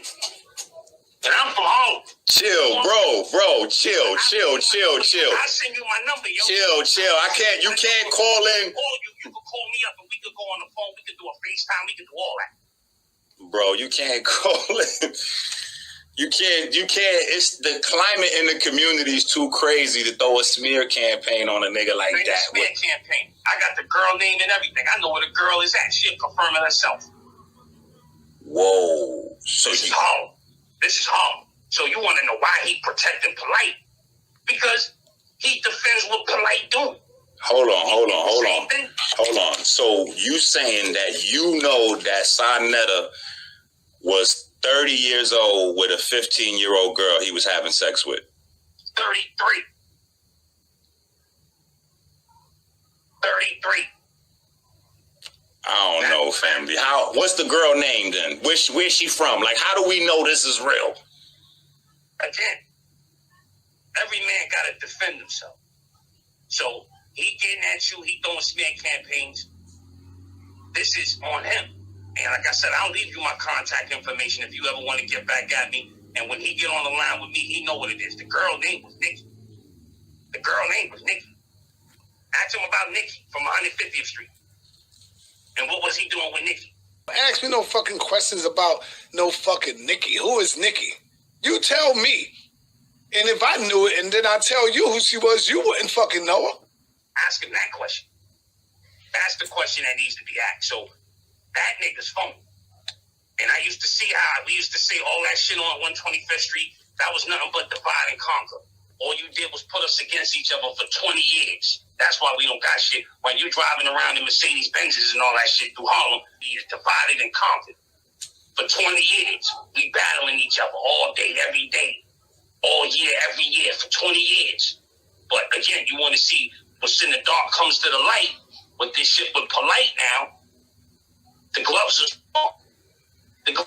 And I'm from home. Chill, bro. Chill. I send you my number, yo. Chill. You can't call in. You could call me up and we could go on the phone. We could do a FaceTime. We could do all that. Bro, you can't call in. You can't. It's the climate in the community is too crazy to throw a smear campaign on a nigga like that. Smear campaign. I got the girl name and everything. I know where the girl is at. She'll confirm it herself. Whoa. This is home. So you want to know why he protecting Polite? Because he defends what Polite doing. Hold on. So you saying that you know that Sinetta was 30 years old with a 15-year-old girl he was having sex with? 33. I don't know, family. What's the girl name then? Where's she from? Like, how do we know this is real? Again, every man got to defend himself. So he getting at you, he throwing smear campaigns. This is on him. And like I said, I'll leave you my contact information if you ever want to get back at me. And when he get on the line with me, he know what it is. The girl name was Nicky. Ask him about Nicky from 150th Street. And what was he doing with Nicky? Ask me no fucking questions about no fucking Nicky. Who is Nicky? You tell me. And if I knew it and then I tell you who she was, you wouldn't fucking know her. Ask him that question. That's the question that needs to be asked. So that nigga's phone. And I used to see how we used to say all that shit on 125th Street. That was nothing but divide and conquer. All you did was put us against each other for 20 years. That's why we don't got shit. When you driving around in Mercedes Benzes and all that shit through Harlem, we divided and conquered. For 20 years, we battling each other all day, every day, all year, every year, for 20 years. But again, you want to see what's in the dark comes to the light. With this shit with Polite now, the gloves are off. Because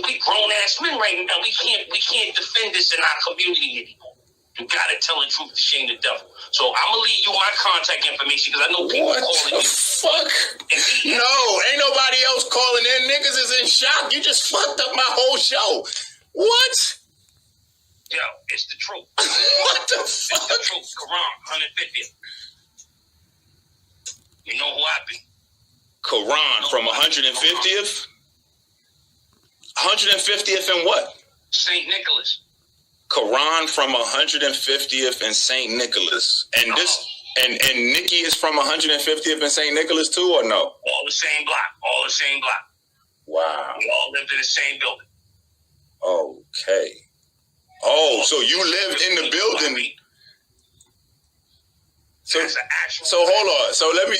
we grown-ass men right now. We can't defend this in our community anymore. You gotta tell the truth to shame the devil. So I'm gonna leave you my contact information because I know people calling you. Fuck? No, ain't nobody else calling in. Niggas is in shock. You just fucked up my whole show. What? Yo, it's the truth. What the fuck? It's the truth. Quran, 150th. You know who I be? Quran from 150th? 150th and what? St. Nicholas. Quran from 150th and St. Nicholas. And this and Nicky is from 150th and St. Nicholas too, or no? All the same block. Wow. We all lived in the same building. Okay. Oh, so you lived in the building. So hold on. So let me,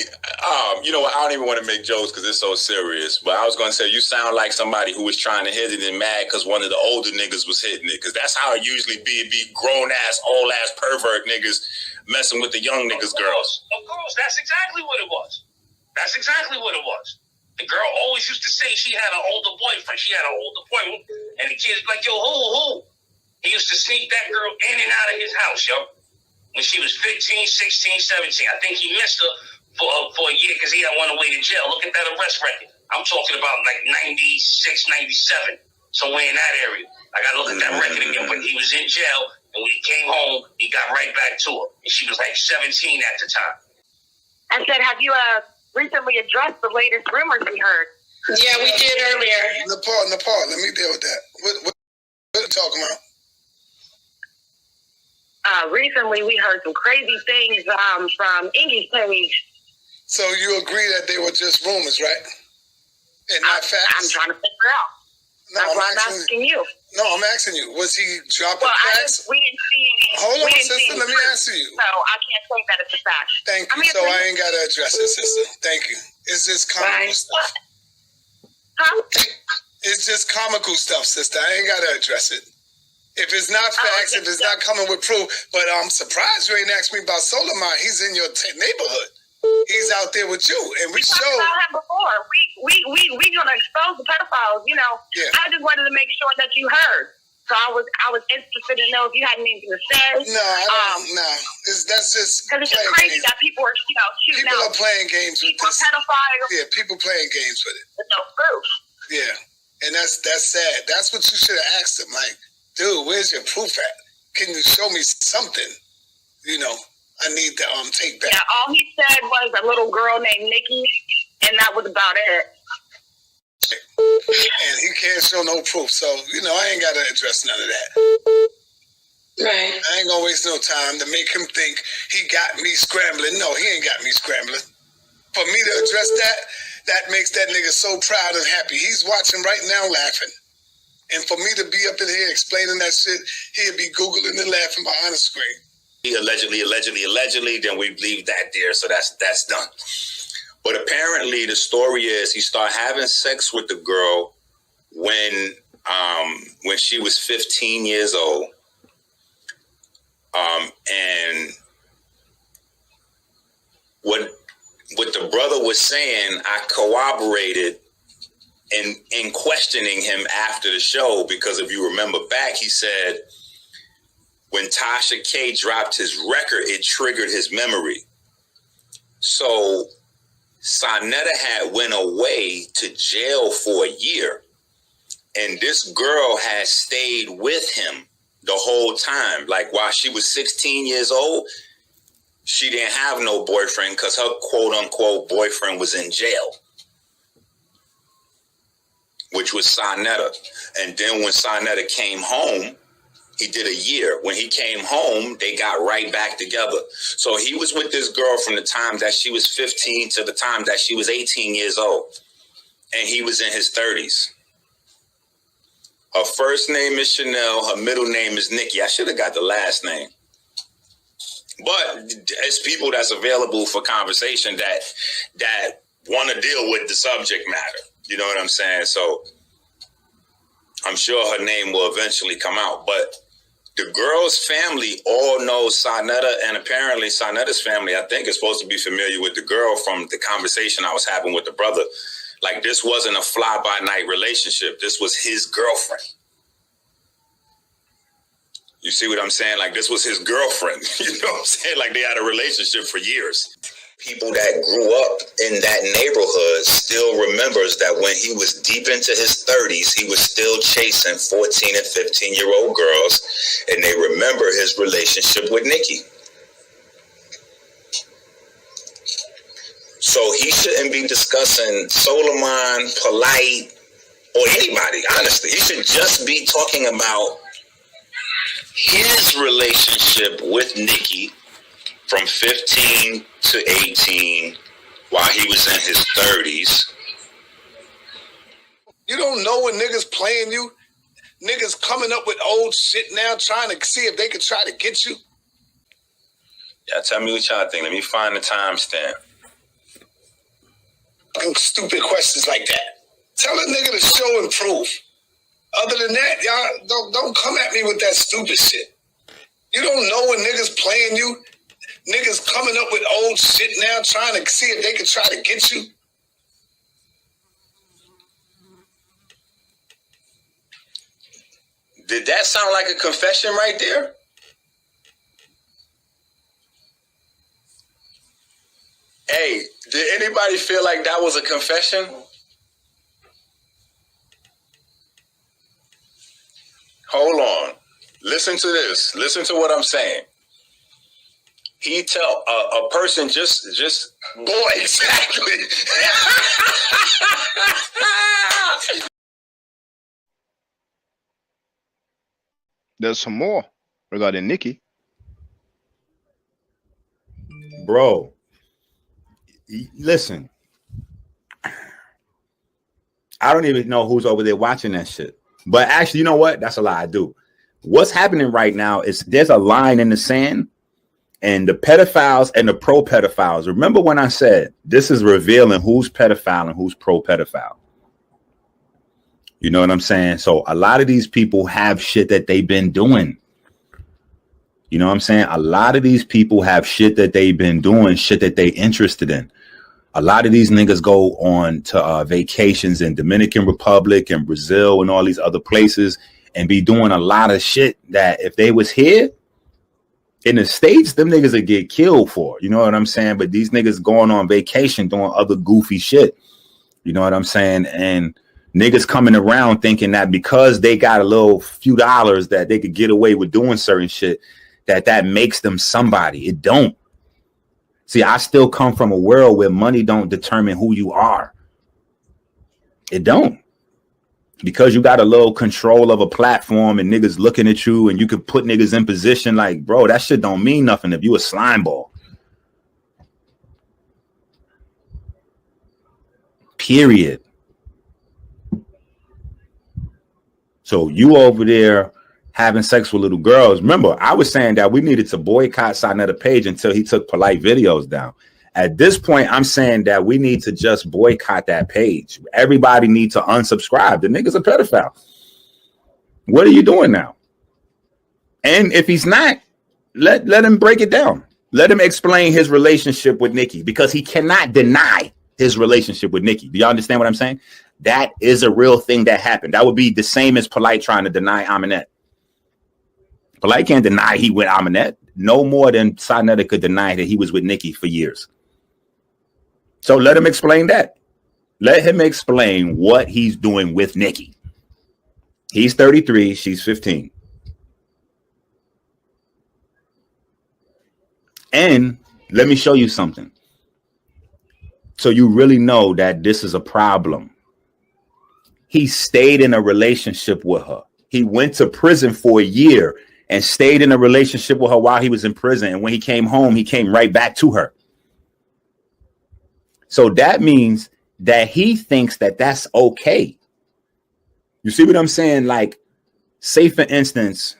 you know what? I don't even want to make jokes because it's so serious. But I was going to say, you sound like somebody who was trying to hit it and mad because one of the older niggas was hitting it. Because that's how it usually be. It be grown-ass, old-ass pervert niggas messing with the young niggas' girls. Of course. That's exactly what it was. The girl always used to say she had an older boyfriend. And the kid's like, yo, who? He used to sneak that girl in and out of his house, yo. When she was 15, 16, 17. I think he missed her for a year because he had one away to jail. Look at that arrest record. I'm talking about like 96, 97, somewhere in that area. I got to look at that record again. But he was in jail, and when he came home, he got right back to her. And she was like 17 at the time. I said, have you recently addressed the latest rumors we heard? Yeah, we did earlier. Nepal, let me deal with that. What are you talking about? Recently, we heard some crazy things from Ingy's page. So you agree that they were just rumors, right? And not facts? I'm trying to figure out. That's why I'm asking you. No, I'm asking you. Was he dropping facts? We didn't see any. Hold on, sister. Let me answer you. So I can't say that it's a fact. Thank you. So I ain't got to address it, sister. Thank you. It's just comical stuff. Huh? It's just comical stuff, sister. I ain't got to address it. If it's not facts, if it's not coming with proof, but I'm surprised you ain't asked me about Solomon. He's in your neighborhood. He's out there with you, and we talked about him before. We gonna expose the pedophiles. You know, Yeah. I just wanted to make sure that you heard. So I was interested to know if you had anything to say. No, I don't. No, that's just because it's just crazy that people are shooting people out. are playing games with this. Pedophiles. Yeah, people playing games with it. With no proof. Yeah, and that's sad. That's what you should have asked him. Like, dude, where's your proof at? Can you show me something? You know, I need the take back. Yeah, all he said was a little girl named Nicky, and that was about it. And he can't show no proof, so you know I ain't gotta address none of that. Right. I ain't gonna waste no time to make him think he got me scrambling. No, he ain't got me scrambling. For me to address that makes that nigga so proud and happy. He's watching right now laughing. And for me to be up in here explaining that shit, he'll be Googling and laughing behind the screen. Allegedly, then we leave that there, so that's done. But apparently the story is he started having sex with the girl when she was 15 years old. And what the brother was saying, I corroborated in questioning him after the show, because if you remember back, he said when Tasha K dropped his record, it triggered his memory. So Sonetta had went away to jail for a year, and this girl had stayed with him the whole time. Like while she was 16 years old, she didn't have no boyfriend because her quote unquote boyfriend was in jail, which was Sonetta. And then when Sonetta came home, he did a year. When he came home, they got right back together. So he was with this girl from the time that she was 15 to the time that she was 18 years old. And he was in his 30s. Her first name is Chanel. Her middle name is Nikki. I should have got the last name. But it's people that's available for conversation that want to deal with the subject matter. You know what I'm saying? So I'm sure her name will eventually come out. But the girl's family all knows Sonetta, and apparently Sonetta's family, I think, is supposed to be familiar with the girl from the conversation I was having with the brother. Like, this wasn't a fly-by-night relationship. This was his girlfriend. You see what I'm saying? Like, this was his girlfriend. You know what I'm saying? Like, they had a relationship for years. People that grew up in that neighborhood still remembers that when he was deep into his 30s, he was still chasing 14 and 15-year-old girls, and they remember his relationship with Nikki. So he shouldn't be discussing Solomon, Polite, or anybody, honestly. He should just be talking about his relationship with Nikki from 15 to 18 while he was in his 30s. You don't know when niggas playing you? Niggas coming up with old shit now trying to see if they could try to get you? Yeah, tell me what y'all think. Let me find the timestamp. Stupid questions like that. Tell a nigga to show and prove. Other than that, y'all don't come at me with that stupid shit. You don't know when niggas playing you? Niggas coming up with old shit now trying to see if they can try to get you? Did that sound like a confession right there? Hey, did anybody feel like that was a confession? Hold on. Listen to this. Listen to what I'm saying. He tell a person just boy, exactly. There's some more regarding Nicky. Bro, listen. I don't even know who's over there watching that shit. But actually, you know what? That's a lie. I do. What's happening right now is there's a line in the sand, and the pedophiles and the pro-pedophiles. Remember when I said this is revealing who's pedophile and who's pro-pedophile? You know what I'm saying? So a lot of these people have shit that they've been doing. You know what I'm saying? A lot of these people have shit that they've been doing, shit that they interested in. A lot of these niggas go on to vacations in Dominican Republic and Brazil and all these other places and be doing a lot of shit that if they was here in the States, them niggas would get killed for. You know what I'm saying? But these niggas going on vacation doing other goofy shit. You know what I'm saying? And niggas coming around thinking that because they got a little few dollars that they could get away with doing certain shit, that makes them somebody. It don't. See, I still come from a world where money don't determine who you are. It don't. Because you got a little control of a platform and niggas looking at you and you could put niggas in position like, bro, that shit don't mean nothing if you a slime ball. Period. So you over there having sex with little girls. Remember, I was saying that we needed to boycott Sarnetta Page until he took polite videos down. At this point, I'm saying that we need to just boycott that page. Everybody needs to unsubscribe. The nigga's a pedophile. What are you doing now? And if he's not, let him break it down. Let him explain his relationship with Nicky, because he cannot deny his relationship with Nicky. Do you understand what I'm saying? That is a real thing that happened. That would be the same as Polite trying to deny Aminette. Polite can't deny he with Aminette no more than Sarnetta could deny that he was with Nicky for years. So let him explain that. Let him explain what he's doing with Nicky. He's 33, she's 15. And let me show you something. So you really know that this is a problem. He stayed in a relationship with her. He went to prison for a year and stayed in a relationship with her while he was in prison. And when he came home, he came right back to her. So that means that he thinks that that's okay. You see what I'm saying? Like, say for instance,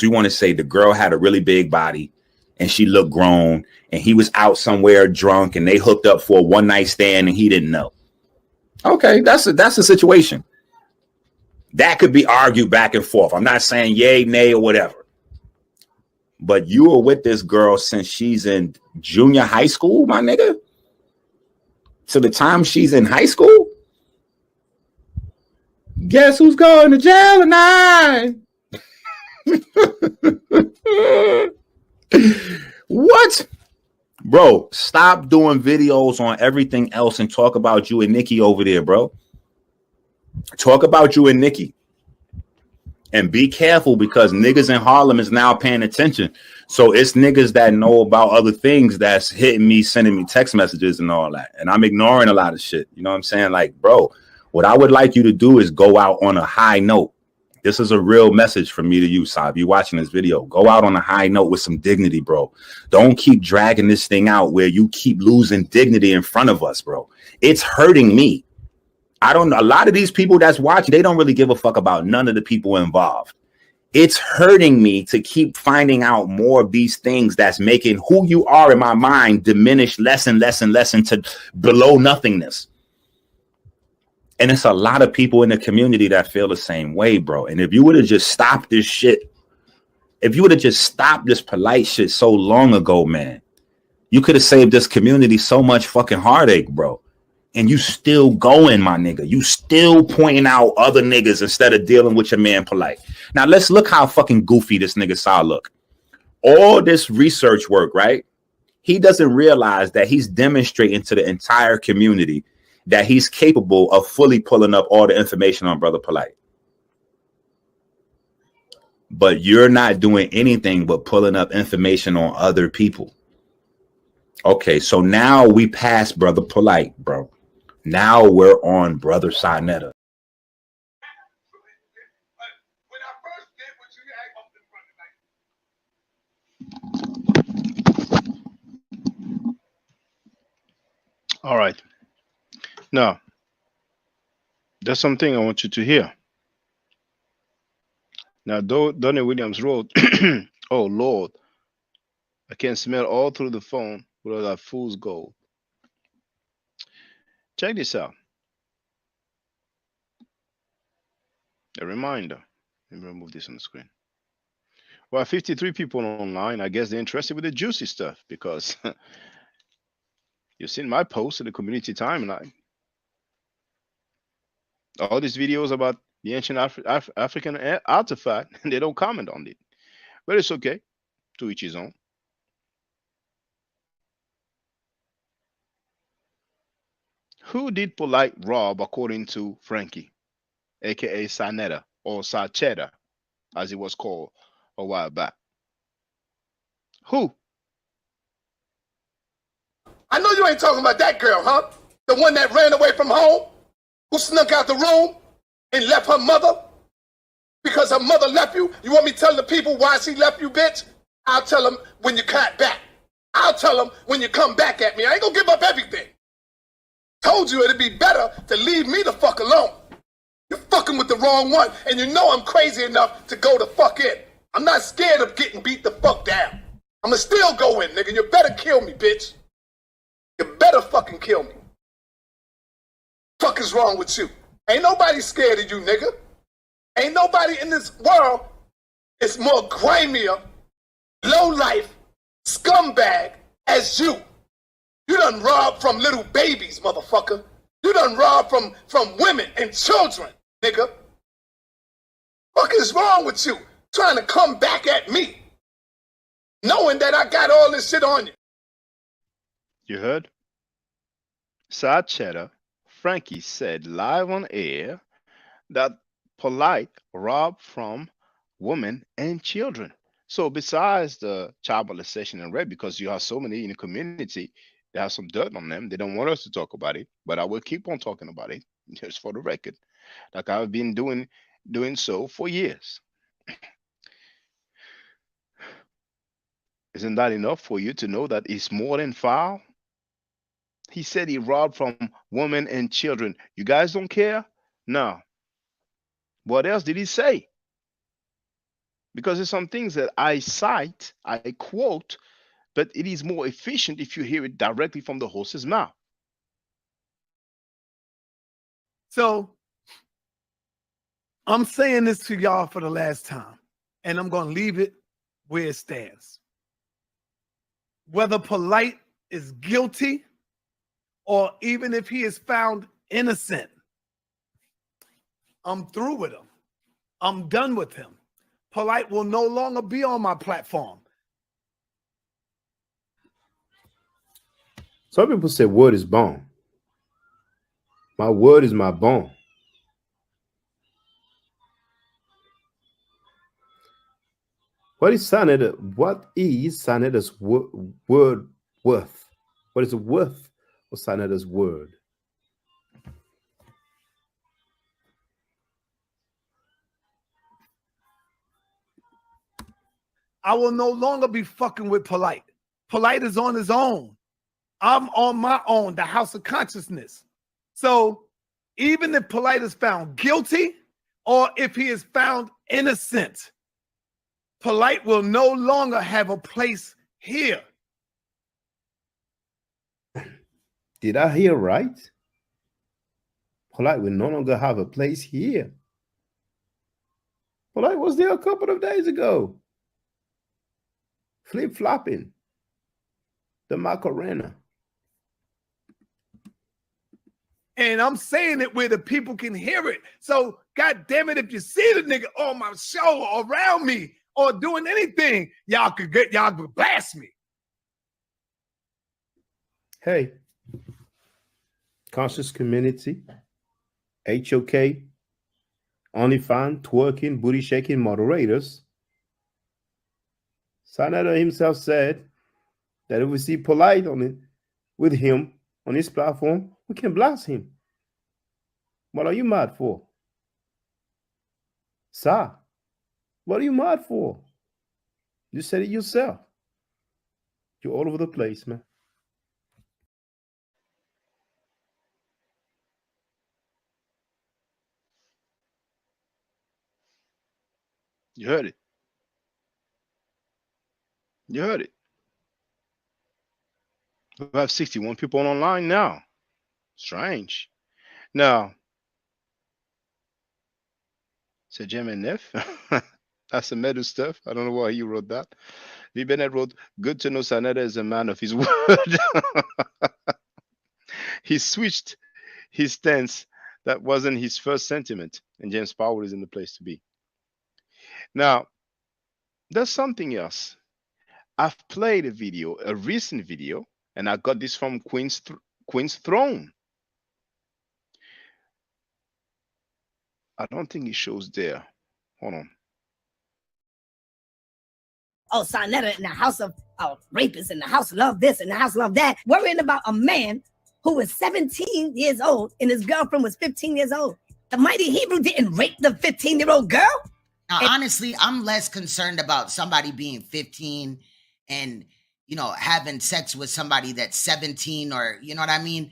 we want to say the girl had a really big body and she looked grown and he was out somewhere drunk and they hooked up for a one night stand and he didn't know. Okay, that's a situation. That could be argued back and forth. I'm not saying yay, nay, or whatever. But you were with this girl since she's in junior high school, my nigga. So the time she's in high school, guess who's going to jail tonight? What? Bro, stop doing videos on everything else and talk about you and Nicky over there, bro. Talk about you and Nicky. And be careful, because niggas in Harlem is now paying attention. So it's niggas that know about other things that's hitting me, sending me text messages and all that. And I'm ignoring a lot of shit. You know what I'm saying? Like, bro, what I would like you to do is go out on a high note. This is a real message from me to you, Saab. You watching this video. Go out on a high note with some dignity, bro. Don't keep dragging this thing out where you keep losing dignity in front of us, bro. It's hurting me. A lot of these people that's watching, they don't really give a fuck about none of the people involved. It's hurting me to keep finding out more of these things that's making who you are in my mind diminish less and less and less into below nothingness. And it's a lot of people in the community that feel the same way, bro. And if you would have just stopped this shit, if you would have just stopped this polite shit so long ago, man, you could have saved this community so much fucking heartache, bro. And you still going, my nigga. You still pointing out other niggas instead of dealing with your man Polite. Now let's look how fucking goofy this nigga Sa look. All this research work, right? He doesn't realize that he's demonstrating to the entire community that he's capable of fully pulling up all the information on Brother Polite. But you're not doing anything but pulling up information on other people. Okay, so now we pass Brother Polite, bro. Now we're on Brother Sinetta. All right. Now, there's something I want you to hear. Now, Donnie Williams wrote, "Oh Lord, I can smell all through the phone with all that fool's gold." Check this out. A reminder. Let me remove this on the screen. Well, 53 people online. I guess they're interested with the juicy stuff because you've seen my post in the community timeline. All these videos about the ancient African artifact, and they don't comment on it. But it's okay. To each his own. Who did Polite rob according to Frankie, aka Sinetta or Sachetta, as it was called a while back? Who? I know you ain't talking about that girl, huh? The one that ran away from home, who snuck out the room and left her mother because her mother left you. You want me to tell the people why she left you, bitch? I'll tell them when you cut back. I'll tell them when you come back at me. I ain't gonna give up everything. Told you it'd be better to leave me the fuck alone. You're fucking with the wrong one, and you know I'm crazy enough to go the fuck in. I'm not scared of getting beat the fuck down. I'ma still go in, nigga. You better kill me, bitch. You better fucking kill me. Fuck is wrong with you? Ain't nobody scared of you, nigga. Ain't nobody in this world is more grimier, low life, scumbag as you. You done robbed from little babies, motherfucker. You done robbed from women and children, nigga. Fuck is wrong with you? Trying to come back at me, knowing that I got all this shit on you. You heard? Sachetta Frankie said live on air that Polite robbed from women and children. So besides the child molestation and rape, because you have so many in the community, they have some dirt on them. They don't want us to talk about it, but I will keep on talking about it just for the record, like I've been doing so for years. Isn't that enough for you to know that it's more than foul? He said he robbed from women and children. You guys don't care? No. What else did he say? Because there's some things that I cite, I quote, but it is more efficient if you hear it directly from the horse's mouth. So I'm saying this to y'all for the last time, and I'm going to leave it where it stands. Whether Polite is guilty or even if he is found innocent, I'm through with him. I'm done with him. Polite will no longer be on my platform. Some people say word is bone. My word is my bone. What is Sinetta's word worth? What is the worth of Sinetta's word? I will no longer be fucking with Polite. Polite is on his own. I'm on my own, the house of consciousness. So even if Polite is found guilty or if he is found innocent, Polite will no longer have a place here. Did I hear right? Polite will no longer have a place here. Polite was there a couple of days ago. Flip-flopping. The Macarena. And I'm saying it where the people can hear it. So, God damn it, if you see the nigga on my show or around me or doing anything, y'all could blast me. Hey, conscious community, HOK, OnlyFans, twerking, booty shaking moderators. Sanada himself said that if we see polite on it with him on his platform, we can blast him. What are you mad for? Sa, what are you mad for? You said it yourself. You're all over the place, man. You heard it. You heard it. We have 61 people online now. Strange. Now, c'est jamais neuf. That's some metal stuff. I don't know why you wrote that. V. Bennett wrote, good to know Sanada is a man of his word. He switched his stance. That wasn't his first sentiment. And James Powell is in the place to be. Now, there's something else. I've played a video, a recent video, and I got this from Queen's Throne. I don't think it shows there. Hold on. Oh, Sonetta in the house of rapists, in the house love this, in the house love that, worrying about a man who was 17 years old and his girlfriend was 15 years old. The mighty Hebrew didn't rape the 15-year-old girl? Now, honestly, I'm less concerned about somebody being 15 and, you know, having sex with somebody that's 17 or, you know what I mean?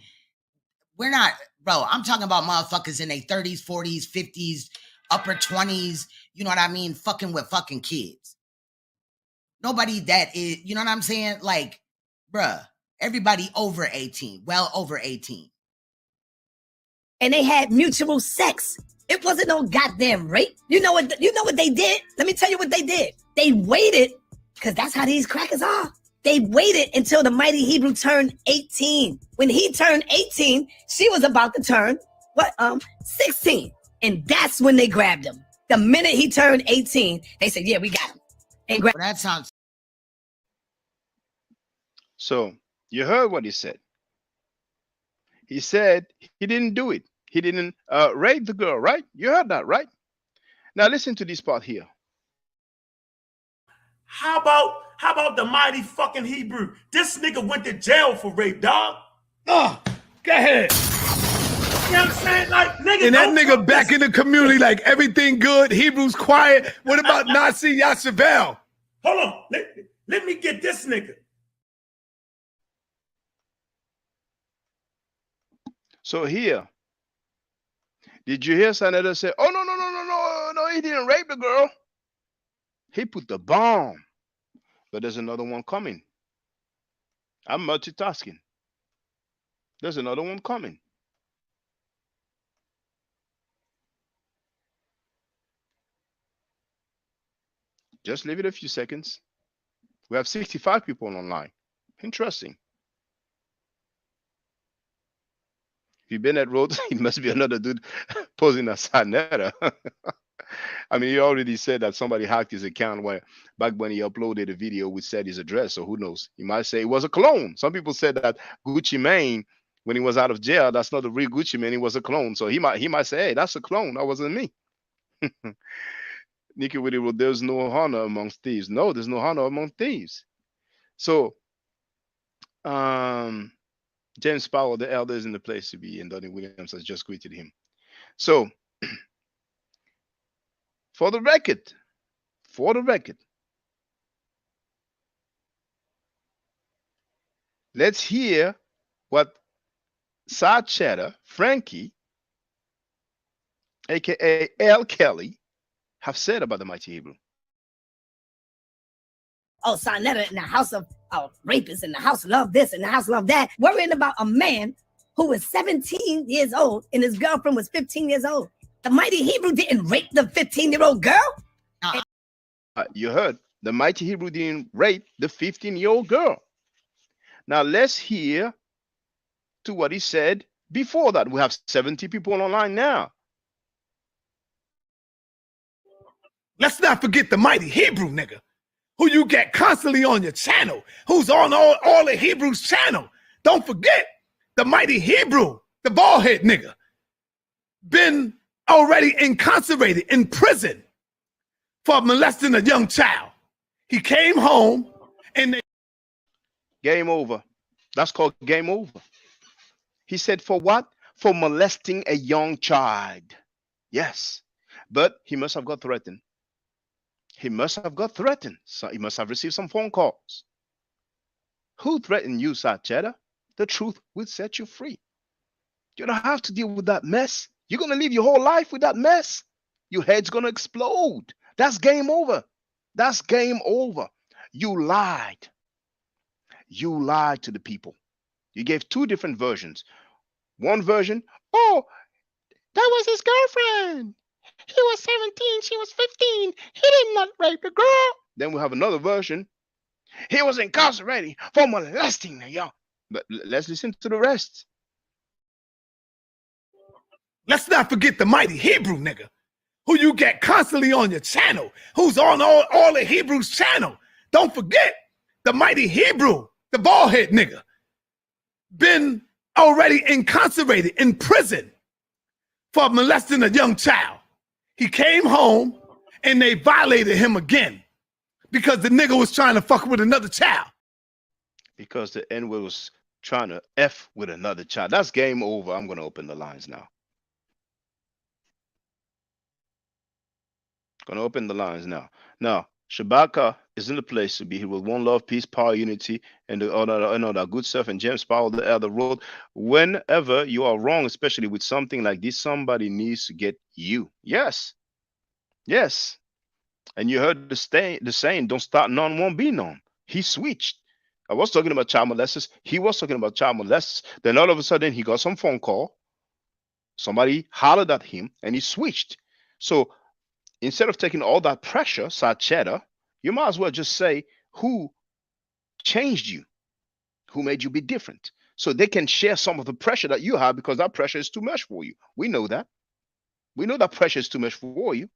We're not, bro, I'm talking about motherfuckers in their 30s, 40s, 50s, upper 20s, you know what I mean? Fucking with fucking kids. Nobody that is, you know what I'm saying? Like, bruh, everybody over 18, well over 18. And they had mutual sex. It wasn't no goddamn rape. You know what they did? Let me tell you what they did. They waited, because that's how these crackers are. They waited until the mighty Hebrew turned 18. When he turned 18, she was about to turn, 16. And that's when they grabbed him. The minute he turned 18, they said, yeah, we got him. And that sounds. So you heard what he said. He said he didn't do it. He didn't rape the girl, right? You heard that, right? Now listen to this part here. How about the mighty fucking Hebrew? This nigga went to jail for rape, dog. Oh, go ahead. You know what I'm saying? Like, nigga, and that nigga back in the community, like everything good. Hebrew's quiet. What about Nazi Yashavel? Hold on. Let me get this nigga. So here, did you hear Sanada say, oh, no, he didn't rape the girl. He put the bomb. But there's another one coming. I'm multitasking. There's another one coming. Just leave it a few seconds. We have 65 people online. Interesting. V. Bennett wrote, it must be another dude posing as Sanetta. I mean, he already said that somebody hacked his account back when he uploaded a video which said his address. So who knows? He might say it was a clone. Some people said that Gucci Mane, when he was out of jail, that's not the real Gucci Mane. He was a clone. So he might say, hey, that's a clone. That wasn't me. Nicky Minor wrote, there's no honor amongst thieves. No, there's no honor among thieves. So, James Powell, the elder, is in the place to be, and Donnie Williams has just greeted him. So, for the record, let's hear what Side Chatter, Frankie, aka L. Kelly, have said about the mighty Hebrew. Oh, Sonetta in the house of rapists, in the house love this, in the house love that, worrying about a man who was 17 years old and his girlfriend was 15 years old. The mighty Hebrew didn't rape the 15-year-old girl? You heard. The mighty Hebrew didn't rape the 15-year-old girl. Now let's hear to what he said Before that, we have 70 people online now. Let's not forget the mighty Hebrew nigga, who you get constantly on your channel, who's on all the Hebrews channel. Don't forget the mighty Hebrew, the bald head nigga, been already incarcerated in prison for molesting a young child. He came home and they... Game over. That's called game over. He said for what? For molesting a young child. Yes. But he must have got threatened. He must have got threatened. So he must have received some phone calls. Who threatened you, Sachetta? The truth will set you free. You don't have to deal with that mess. You're going to live your whole life with that mess. Your head's going to explode. That's game over. That's game over. You lied. You lied to the people. You gave two different versions. One version, oh, that was his girlfriend. He was 17, she was 15. He did not rape the girl. Then we have another version. He was incarcerated for molesting the young. But let's listen to the rest. Let's not forget the mighty Hebrew nigga, who you get constantly on your channel, who's on all the Hebrews channel. Don't forget the mighty Hebrew, the bald head nigga, been already incarcerated in prison for molesting a young child. He came home and they violated him again because the nigga was trying to fuck with another child. Because the N-word was trying to F with another child. That's game over. I'm going to open the lines now. Going to open the lines now. Now, Shabaka is in the place to be here with one love, peace, power, unity, and all that good stuff. And James Powell, the other road. Whenever you are wrong, especially with something like this, somebody needs to get you. Yes. Yes. And you heard the saying, don't start none, won't be none. He switched. I was talking about child molesters. He was talking about child molesters. Then all of a sudden, he got some phone call. Somebody hollered at him, and he switched. So instead of taking all that pressure, Sachetta, you might as well just say who changed you, who made you be different. So they can share some of the pressure that you have because that pressure is too much for you. We know that. We know that pressure is too much for you.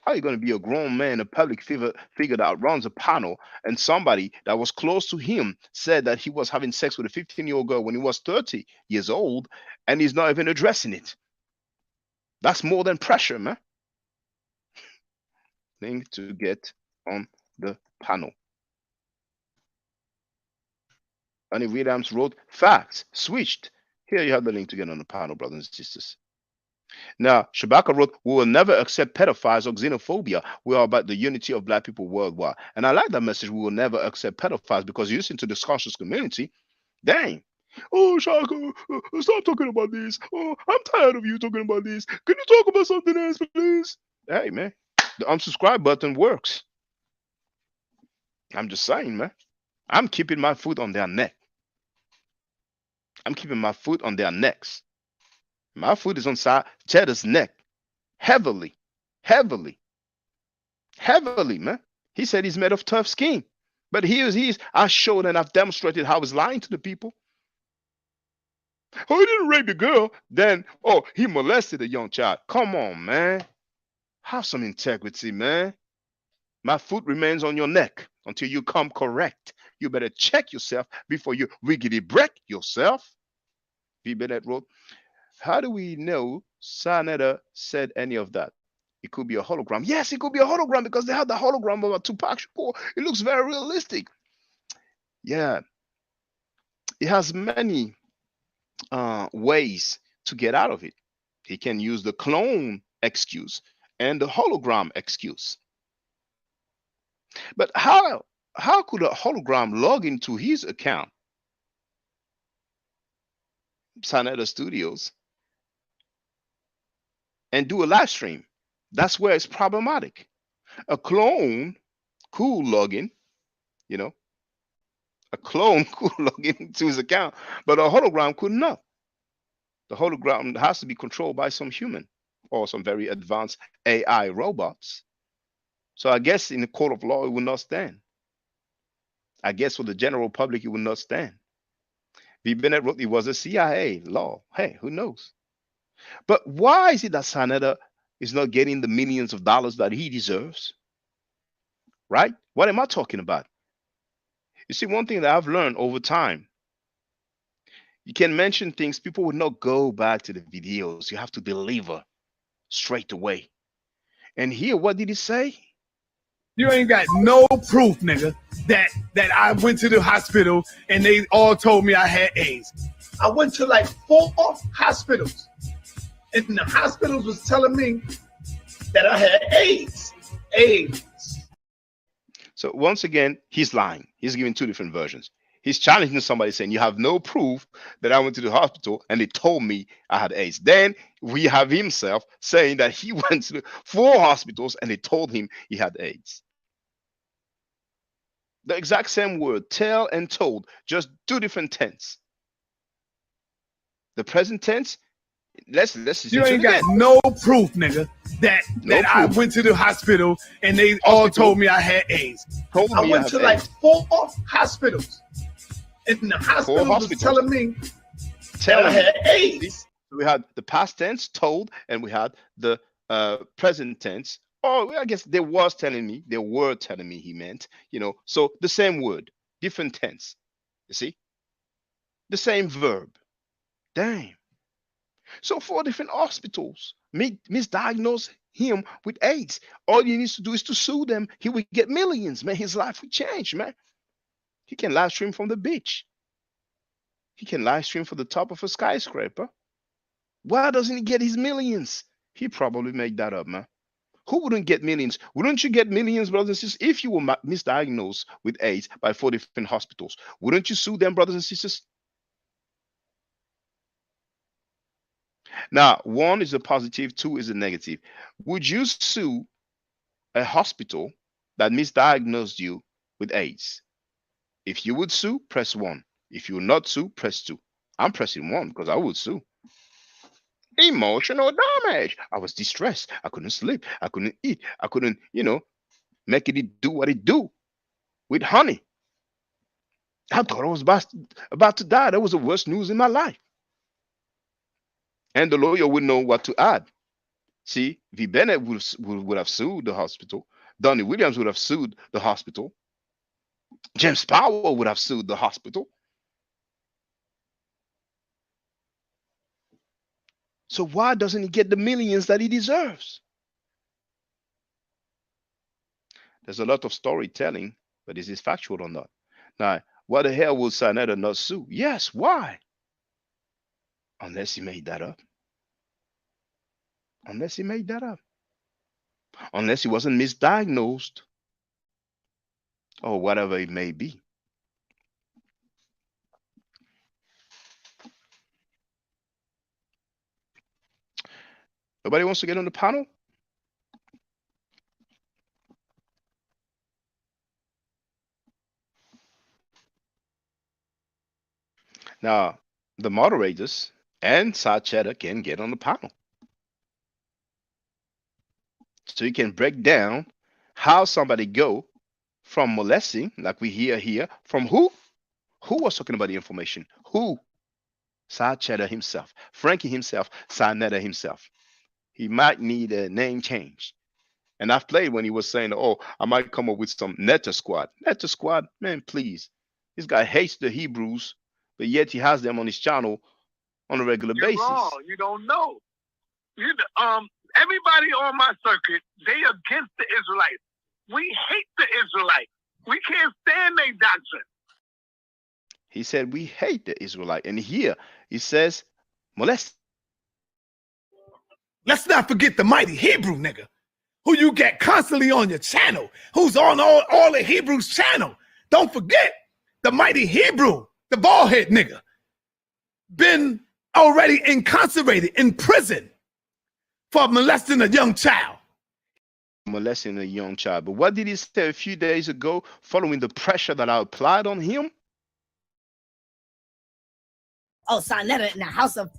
How are you going to be a grown man, a public figure that runs a panel, and somebody that was close to him said that he was having sex with a 15-year-old girl when he was 30 years old, and he's not even addressing it? That's more than pressure, man. Thing to get on the panel. Annie Williams wrote, facts, switched. Here you have the link to get on the panel, brothers and sisters. Now, Shabaka wrote, we will never accept pedophiles or xenophobia. We are about the unity of black people worldwide. And I like that message, we will never accept pedophiles, because you listen to this conscious community, dang. Oh, Shaka, stop talking about this. Oh, I'm tired of you talking about this. Can you talk about something else, please? Hey, man, the unsubscribe button works. I'm just saying, man. I'm keeping my foot on their neck. I'm keeping my foot on their necks. My foot is on Cheddar's neck. Heavily, heavily, heavily, man. He said he's made of tough skin. But I showed and I've demonstrated how he's lying to the people. Oh, he didn't rape the girl. Then, oh, he molested a young child. Come on, man. Have some integrity, man. My foot remains on your neck until you come correct. You better check yourself before you wiggity break yourself. V. Bennett wrote, how do we know Sarnetta said any of that? It could be a hologram. Yes, it could be a hologram because they have the hologram of a Tupac Shakur. It looks very realistic. Yeah. It has many ways to get out of it. He can use the clone excuse and the hologram excuse. But how could a hologram log into his account, Sarnetta Studios, and do a live stream? That's where it's problematic. A clone could log in, a clone could log into his account, but a hologram could not. The hologram has to be controlled by some human or some very advanced AI robots. So I guess in the court of law, it will not stand. I guess for the general public, it will not stand. V. Bennett wrote it was a CIA law. Hey, who knows? But why is it that Sanetta is not getting the millions of dollars that he deserves? Right? What am I talking about? You see, one thing that I've learned over time, you can mention things, people will not go back to the videos. You have to deliver straight away. And here, what did he say? You ain't got no proof, nigga, that I went to the hospital and they all told me I had AIDS. I went to like 4 hospitals, and the hospitals was telling me that I had AIDS. AIDS. So once again, he's lying. He's giving 2 different versions. He's challenging somebody saying, you have no proof that I went to the hospital and they told me I had AIDS. Then we have himself saying that he went to 4 hospitals and they told him he had AIDS. The exact same word, tell and told, just 2 different tense. The present tense, let's you ain't got no proof, nigga, that I went to the hospital and they all told me I had AIDS. I went to like 4 hospitals, and the hospital was telling me that I had AIDS. We had the past tense, told, and we had the present tense. Oh, I guess they were telling me he meant, so the same word, different tense. You see? The same verb. Damn. So 4 different hospitals misdiagnosed him with AIDS. All he needs to do is to sue them. He will get millions, man. His life will change, man. He can live stream from the beach. He can live stream from the top of a skyscraper. Why doesn't he get his millions? He probably made that up, man. Who wouldn't get millions? Wouldn't you get millions, brothers and sisters, if you were misdiagnosed with AIDS by 4 different hospitals? Wouldn't you sue them, brothers and sisters? Now, 1 is a positive, 2 is a negative. Would you sue a hospital that misdiagnosed you with AIDS? If you would sue, press 1. If you will not sue, press 2. I'm pressing 1 because I would sue. Emotional damage. I was distressed. I couldn't sleep. I couldn't eat. I couldn't, make it do what it do with honey. I thought I was about to die. That was the worst news in my life. And the lawyer would know what to add. See, V. Bennett would have sued the hospital. Donnie Williams would have sued the hospital. James Powell would have sued the hospital. So why doesn't he get the millions that he deserves? There's a lot of storytelling, but is this factual or not? Now, why the hell will Sanetta not sue? Yes, why? Unless he made that up. Unless he made that up. Unless he wasn't misdiagnosed. Or whatever it may be. Nobody wants to get on the panel? Now, the moderators and Sachetta can get on the panel. So you can break down how somebody go from molesting, like we hear here, from who? Who was talking about the information? Who? Sachetta himself, Frankie himself, Sanetta himself. He might need a name change. And I've played when he was saying, oh, I might come up with some Netta Squad. Netta Squad, man, please. This guy hates the Hebrews, but yet he has them on his channel on a regular basis. Wrong. You don't know. Everybody on my circuit, they against the Israelites. We hate the Israelites. We can't stand their doctrine. He said, we hate the Israelite. And here he says, molest. Let's not forget the mighty Hebrew nigga, who you get constantly on your channel, who's on all the Hebrews channel. Don't forget the mighty Hebrew, the bald head nigga, been already incarcerated in prison for molesting a young child. Molesting a young child. But what did he say a few days ago following the pressure that I applied on him? Oh, Sanetta in the house of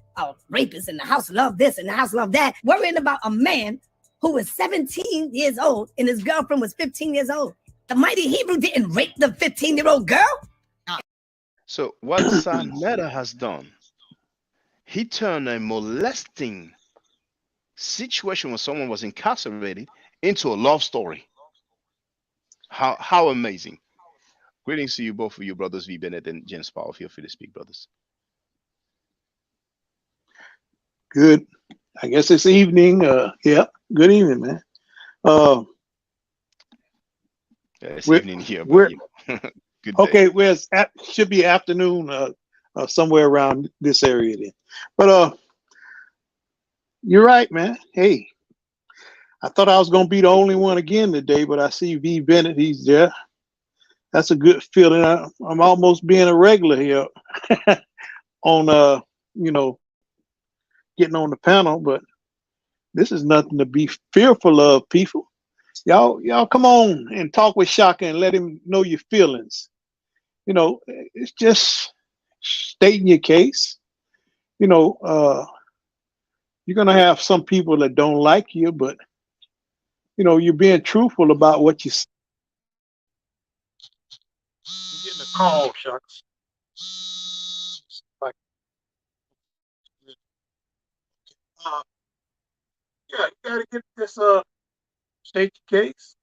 rapists, in the house love this, in the house love that, worrying about a man who was 17 years old and his girlfriend was 15 years old. The mighty Hebrew didn't rape the 15-year-old girl. So what Sanetta has done, he turned a molesting situation when someone was incarcerated into a love story. How amazing. Greetings to you both of you, brothers V. Bennett and James Powell. Feel free to speak, brothers. Good. I guess it's evening. Yeah. Good evening, man. Yeah, it's We're, evening here, but we're you know, good day. okay. Well, should be afternoon, somewhere around this area then. But you're right, man. Hey, I thought I was gonna be the only one again today, but I see V. Bennett. He's there. That's a good feeling. I'm almost being a regular here on you know, getting on the panel, but this is nothing to be fearful of, people. Y'all come on and talk with Shaka and let him know your feelings. You know, it's just stating your case. You know, you're gonna have some people that don't like you, but you know, you're being truthful about what you. I'm getting a call, Shucks. Like, yeah, you gotta get this. State your case.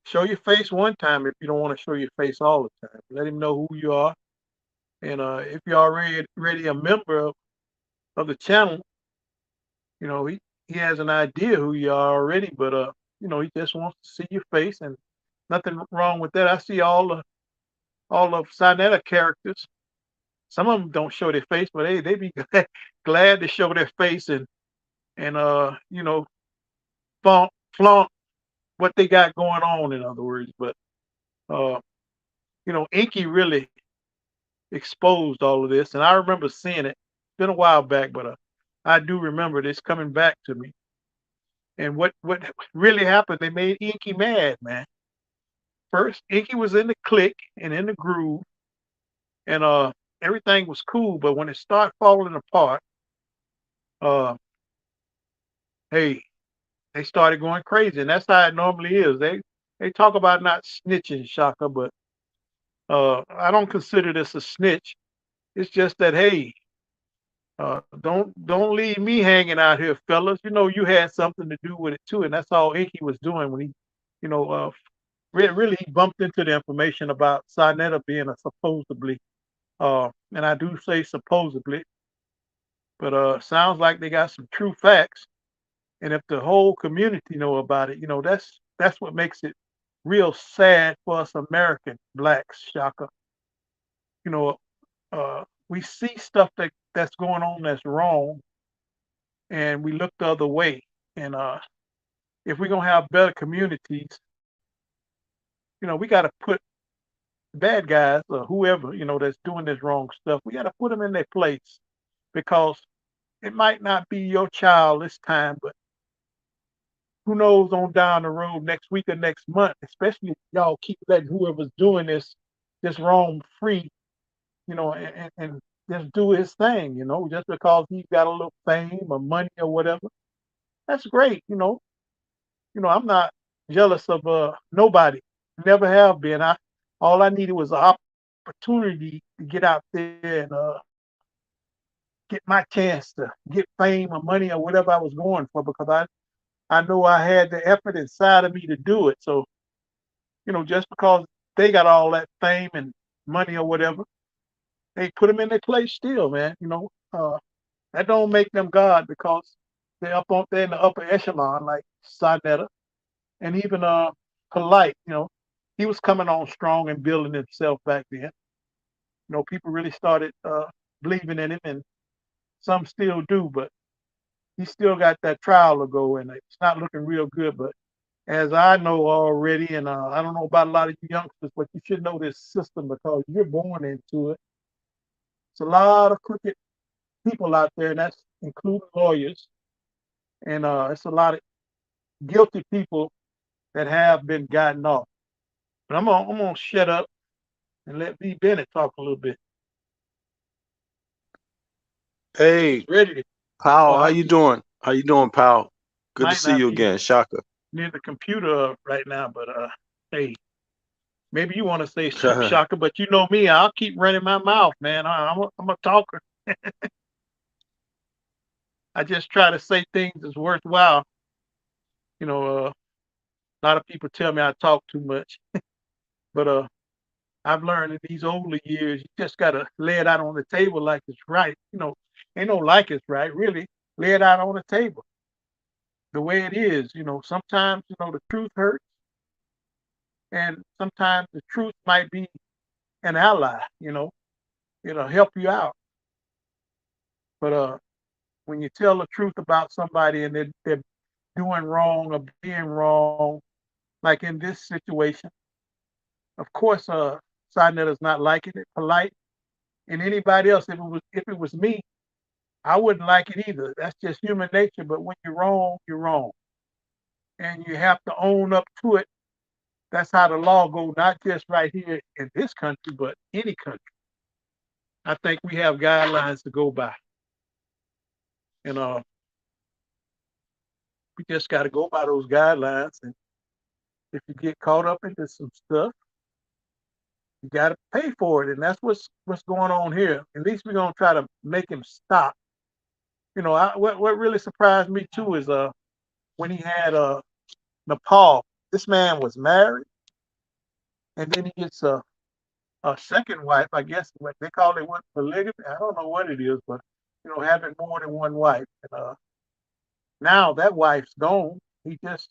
Show your face one time if you don't want to show your face all the time. Let him know who you are, and if you're already a member of the channel, you know he has an idea who you are already, but you know he just wants to see your face, and nothing wrong with that. I see all of Sinetta characters. Some of them don't show their face, but they be glad to show their face and you know flaunt what they got going on. In other words, but you know, Inky really exposed all of this, and I remember seeing it. It's been a while back, but I do remember this coming back to me. And what really happened? They made Inky mad, man. First, Inky was in the clique and in the groove, and everything was cool. But when it started falling apart, uh, hey, they started going crazy, and that's how it normally is. They talk about not snitching, Shaka, but I don't consider this a snitch. It's just that, hey, don't leave me hanging out here, fellas. You know you had something to do with it too, and that's all Inky was doing when he, you know, really he bumped into the information about Sinetta being a supposedly, and I do say supposedly, but sounds like they got some true facts, and if the whole community know about it, you know that's what makes it real sad for us American blacks, Shaka. You know, we see stuff that's going on that's wrong, and we look the other way. And if we're gonna have better communities, you know, we got to put bad guys or whoever you know that's doing this wrong stuff. We got to put them in their place, because it might not be your child this time, but who knows on down the road next week or next month. Especially if y'all keep letting whoever's doing this wrong free, you know, and just do his thing, you know, just because he's got a little fame or money or whatever. That's great, you know. You know, I'm not jealous of nobody. Never have been. All I needed was an opportunity to get out there and get my chance to get fame or money or whatever I was going for, because I know I had the effort inside of me to do it. So, you know, just because they got all that fame and money or whatever, they put them in their place still, man. You know, that don't make them God, because they're up on there in the upper echelon like Sinetta. And even Polite, you know, he was coming on strong and building himself back then. You know, people really started believing in him, and some still do, but he still got that trial to go, and it's not looking real good. But as I know already, and I don't know about a lot of you youngsters, but you should know this system because you're born into it. It's a lot of crooked people out there, and that's including lawyers, and it's a lot of guilty people that have been gotten off. But I'm gonna shut up and let V. Bennett talk a little bit. Hey, Ready to Powell, how you doing? How you doing, Powell? Good to might see not you be again, Shaka. near the computer right now, but hey, Maybe you want to say something, Shaka, but you know me, I'll keep running my mouth, man. I'm a talker. I just try to say things that's worthwhile. You know, a lot of people tell me I talk too much, but I've learned in these older years, you just gotta lay it out on the table like it's right. You know, ain't no like it's right, really. Lay it out on the table the way it is. You know, sometimes the truth hurts, and sometimes the truth might be an ally. It'll help you out. But when you tell the truth about somebody and they're doing wrong or being wrong, like in this situation, of course, Sidnet is not liking it, polite, and anybody else, if it was me, I wouldn't like it either. That's just human nature. But when you're wrong, and you have to own up to it. That's how the law goes, not just right here in this country, but any country. I think we have guidelines to go by. And we just got to go by those guidelines. And if you get caught up into some stuff, you got to pay for it. And that's what's going on here. At least we're going to try to make him stop. What really surprised me too is when he had Nepal. This man was married, and then he gets a second wife. I guess what they call it, what, polygamy. I don't know what it is, but having more than one wife. And now that wife's gone. They just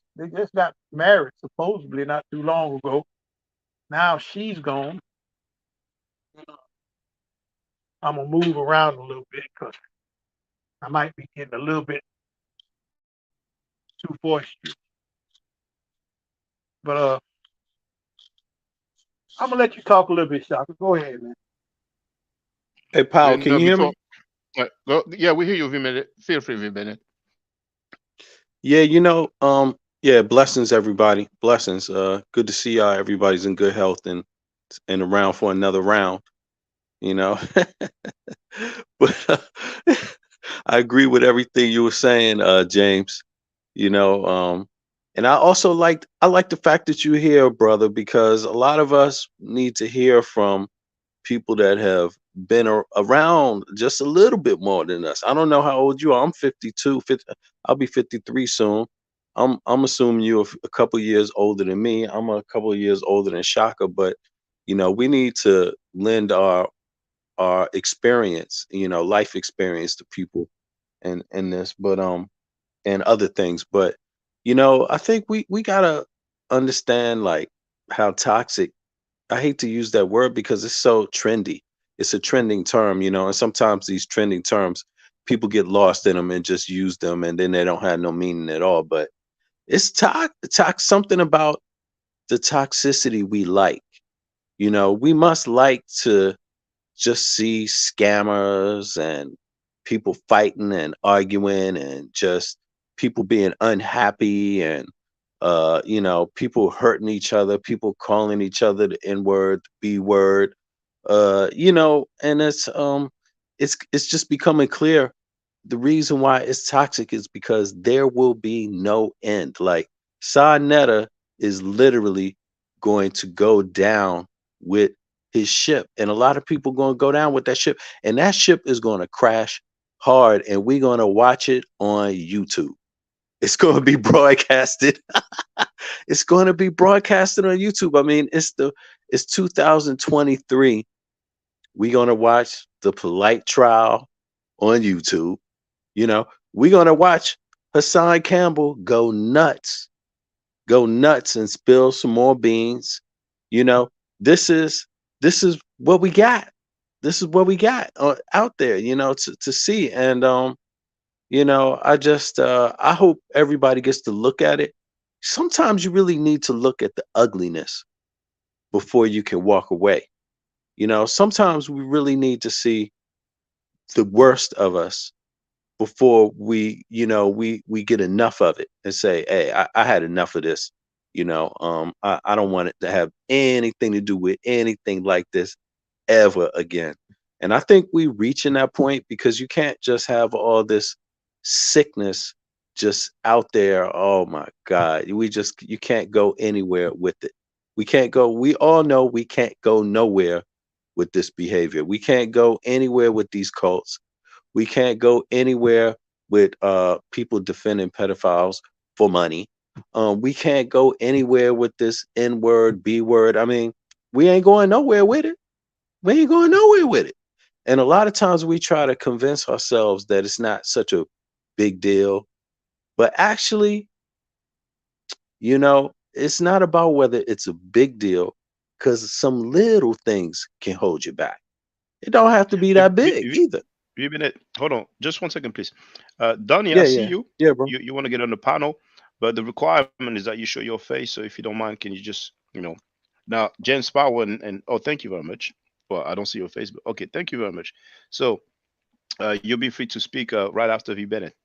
got married supposedly not too long ago. Now she's gone. I'm gonna move around a little bit because I might be getting a little bit too boisterous. But I'm gonna let you talk a little bit, Shaka. Go ahead, man. Hey, Powell, can you hear me? Yeah, we hear you, V-Minute. Feel free, V-Minute. Yeah, yeah, blessings, everybody. Blessings. Good to see y'all. Everybody's in good health and around for another round, But I agree with everything you were saying, James. And I also like the fact that you're here, brother, because a lot of us need to hear from people that have been around just a little bit more than us. I don't know how old you are. I'm 52. I'll be 53 soon. I'm assuming you're a couple years older than me. I'm a couple of years older than Shaka, but we need to lend our experience, life experience to people and this, but and other things. But I think we gotta understand like how toxic. I hate to use that word because it's so trendy. It's a trending term, and sometimes these trending terms, people get lost in them and just use them, and then they don't have no meaning at all. But it's something about the toxicity we like. We must like to just see scammers and people fighting and arguing and just people being unhappy and people hurting each other, people calling each other the N-word, the B-word, and it's just becoming clear. The reason why it's toxic is because there will be no end. Like Sa Neter is literally going to go down with his ship, and a lot of people going to go down with that ship, and that ship is going to crash hard, and we're going to watch it on YouTube. It's going to be broadcasted. It's going to be broadcasted on YouTube. I mean, it's 2023. We're going to watch the polite trial on YouTube. We're going to watch Hassan Campbell go nuts and spill some more beans. This is what we got. This is what we got out there, to see. And I just I hope everybody gets to look at it. Sometimes you really need to look at the ugliness before you can walk away. Sometimes we really need to see the worst of us before we get enough of it and say, hey, I had enough of this. I don't want it to have anything to do with anything like this ever again. And I think we reaching that point because you can't just have all this sickness just out there. Oh my God. You can't go anywhere with it. We can't go. We all know we can't go nowhere with this behavior. We can't go anywhere with these cults. We can't go anywhere with people defending pedophiles for money. We can't go anywhere with this N word, B word. I mean, we ain't going nowhere with it. We ain't going nowhere with it. And a lot of times we try to convince ourselves that it's not such a big deal. But actually, you know, it's not about whether it's a big deal, because some little things can hold you back. It don't have to be that big either. Hold on, just 1 second, please. Donnie, I Yeah, see yeah. you. Yeah, bro. You want to get on the panel, but the requirement is that you show your face. So if you don't mind, can you just, now James Power and oh, thank you very much. Well, I don't see your face, but okay, thank you very much. So you'll be free to speak right after V Bennett.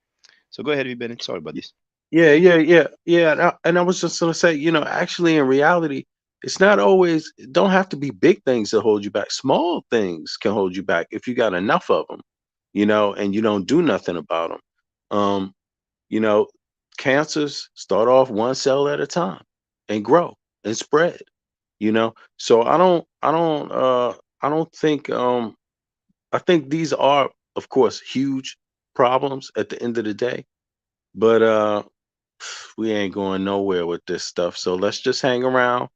So go ahead, V Bennett. Sorry about this. Yeah. And I was just gonna say, actually, in reality, it's not always. It don't have to be big things that hold you back. Small things can hold you back if you got enough of them, and you don't do nothing about them. You know, cancers start off one cell at a time and grow and spread. So I don't think. I think these are, of course, huge problems at the end of the day, but we ain't going nowhere with this stuff. So let's just hang around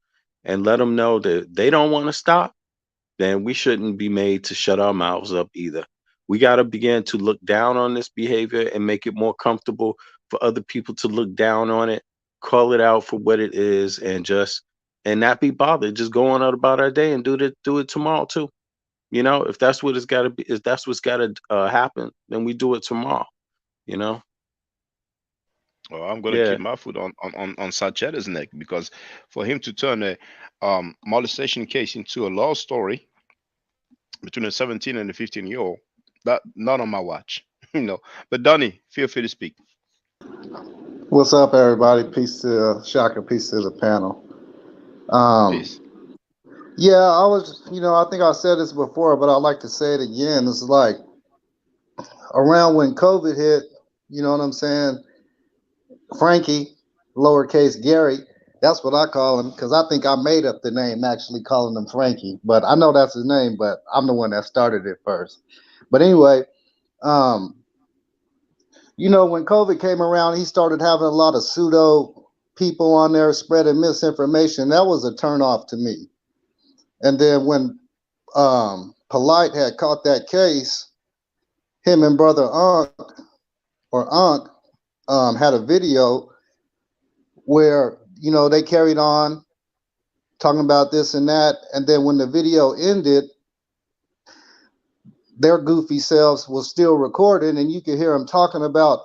and let them know that they don't want to stop. Then we shouldn't be made to shut our mouths up either. We got to begin to look down on this behavior and make it more comfortable for other people to look down on it, call it out for what it is, and not be bothered. Just go on about our day and do it tomorrow too. If that's what it's got to be, if that's what's got to happen, then we do it tomorrow. You know. Well, I'm gonna Yeah. keep my foot on Sachetta's neck, because for him to turn a molestation case into a law story between a 17 and a 15-year-old, that not on my watch. But Donnie, feel free to speak. What's up, everybody? Peace to Shaka. Peace to the panel. Peace. Yeah, I think I said this before, but I'd like to say it again. It's like around when COVID hit, you know what I'm saying? Frankie, lowercase Gary, that's what I call him, because I think I made up the name actually calling him Frankie. But I know that's his name, but I'm the one that started it first. But anyway, when COVID came around, he started having a lot of pseudo people on there spreading misinformation. That was a turnoff to me. And then when Polite had caught that case, him and brother Unc had a video where they carried on talking about this and that, and then when the video ended, their goofy selves was still recording, and you could hear them talking about,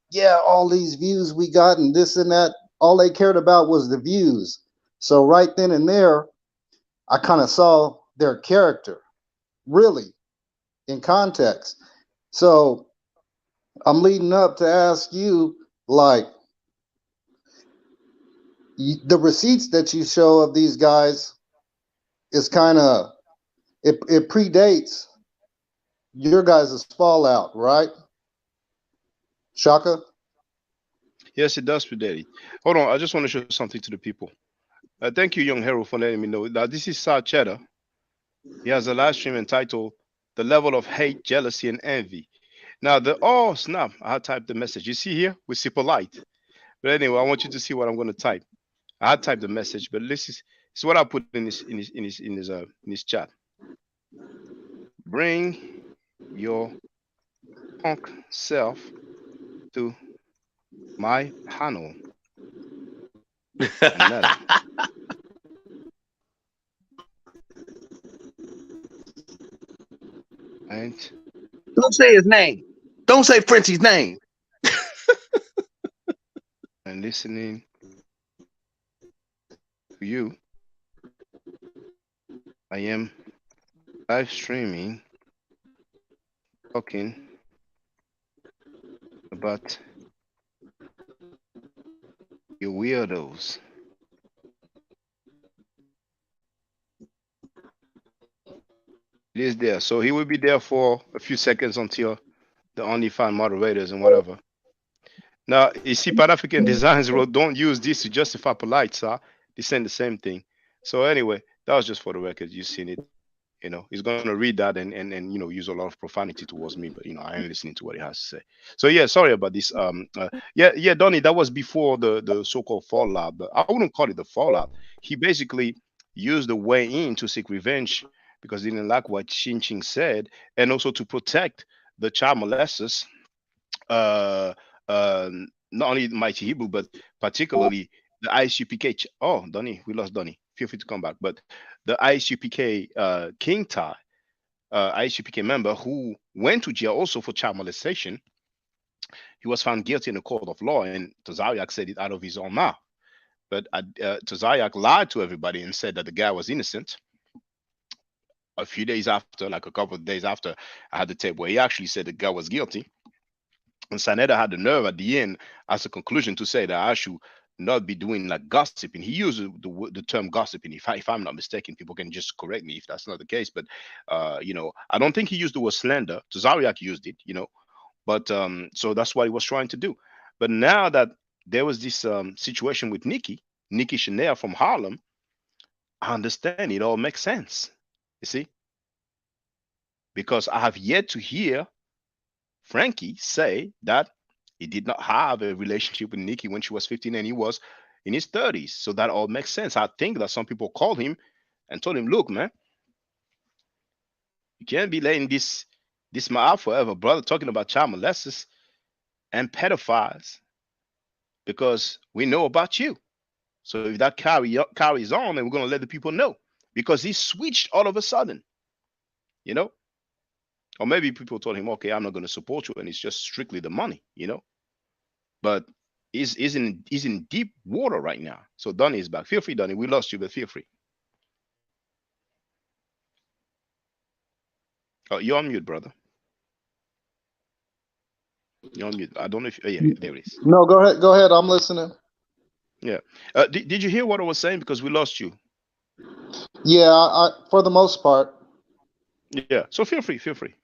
yeah, all these views we got and this and that. All they cared about was the views. So right then and there, I kind of saw their character really in context. So I'm leading up to ask you, like, the receipts that you show of these guys is kind of, it predates your guys' fallout, right? Shaka? Yes, it does predate it. Hold on, I just want to show something to the people. Thank you, Young Hero, for letting me know. Now, this is Sachetta. He has a live stream entitled "The Level of Hate, Jealousy, and Envy." Now, oh snap! I typed the message. You see here, we see polite. But anyway, I want you to see what I'm going to type. I typed the message, but this is what I put in his chat. Bring your punk self to my panel. And don't say his name. Don't say Frenchie's name. And listening to you, I am live streaming, talking about you weirdos. It is there. So he will be there for a few seconds until the OnlyFans moderators and whatever. Now, you see, Pan African Designs wrote, don't use this to justify polite, sir. They saying the same thing. So anyway, that was just for the record. You've seen it. You know, he's gonna read that and you know use a lot of profanity towards me, but you know I ain't listening to what he has to say. So yeah, sorry about this. Yeah, Donnie, that was before the so-called fallout, but I wouldn't call it the fallout. He basically used the way in to seek revenge because he didn't like what Shin Ching said, and also to protect the child molesters. Uh, uh, Not only Mighty Hebrew, but particularly the ISUPK. Oh, Donnie, we lost Donnie. Feel free to come back, but the ISUPK King Tai, ISUPK member who went to jail also for child molestation. He was found guilty in the court of law, and Tazariak said it out of his own mouth. But Tazariak lied to everybody and said that the guy was innocent. A few days after, like a couple of days after, I had the tape where he actually said the guy was guilty. And Saneda had the nerve at the end, as a conclusion, to say that I should not be doing like gossiping. He used the term gossiping. If I'm not mistaken, people can just correct me if that's not the case. But you know, I don't think he used the word slander. Tazariak used it, you know. But so that's what he was trying to do. But now that there was this situation with Nicky Chanel from Harlem, I understand it all makes sense. You see, because I have yet to hear Frankie say that he did not have a relationship with Nicky when she was 15 and he was in his 30s. So that all makes sense. I think that some people called him and told him, look, man, you can't be letting this man out forever, brother, talking about child molesters and pedophiles because we know about you. So if that carries on, then we're going to let the people know because he switched all of a sudden, you know? Or maybe people told him, okay, I'm not going to support you, and it's just strictly the money, you know. But he's in deep water right now. So Donnie is back. Feel free, Donnie. We lost you, but feel free. Oh, you're on mute, brother. You're on mute. I don't know if. Oh, yeah, there it is. No, go ahead. Go ahead. I'm listening. Yeah. Did you hear what I was saying? Because we lost you. Yeah, I for the most part. Yeah. So feel free. Feel free.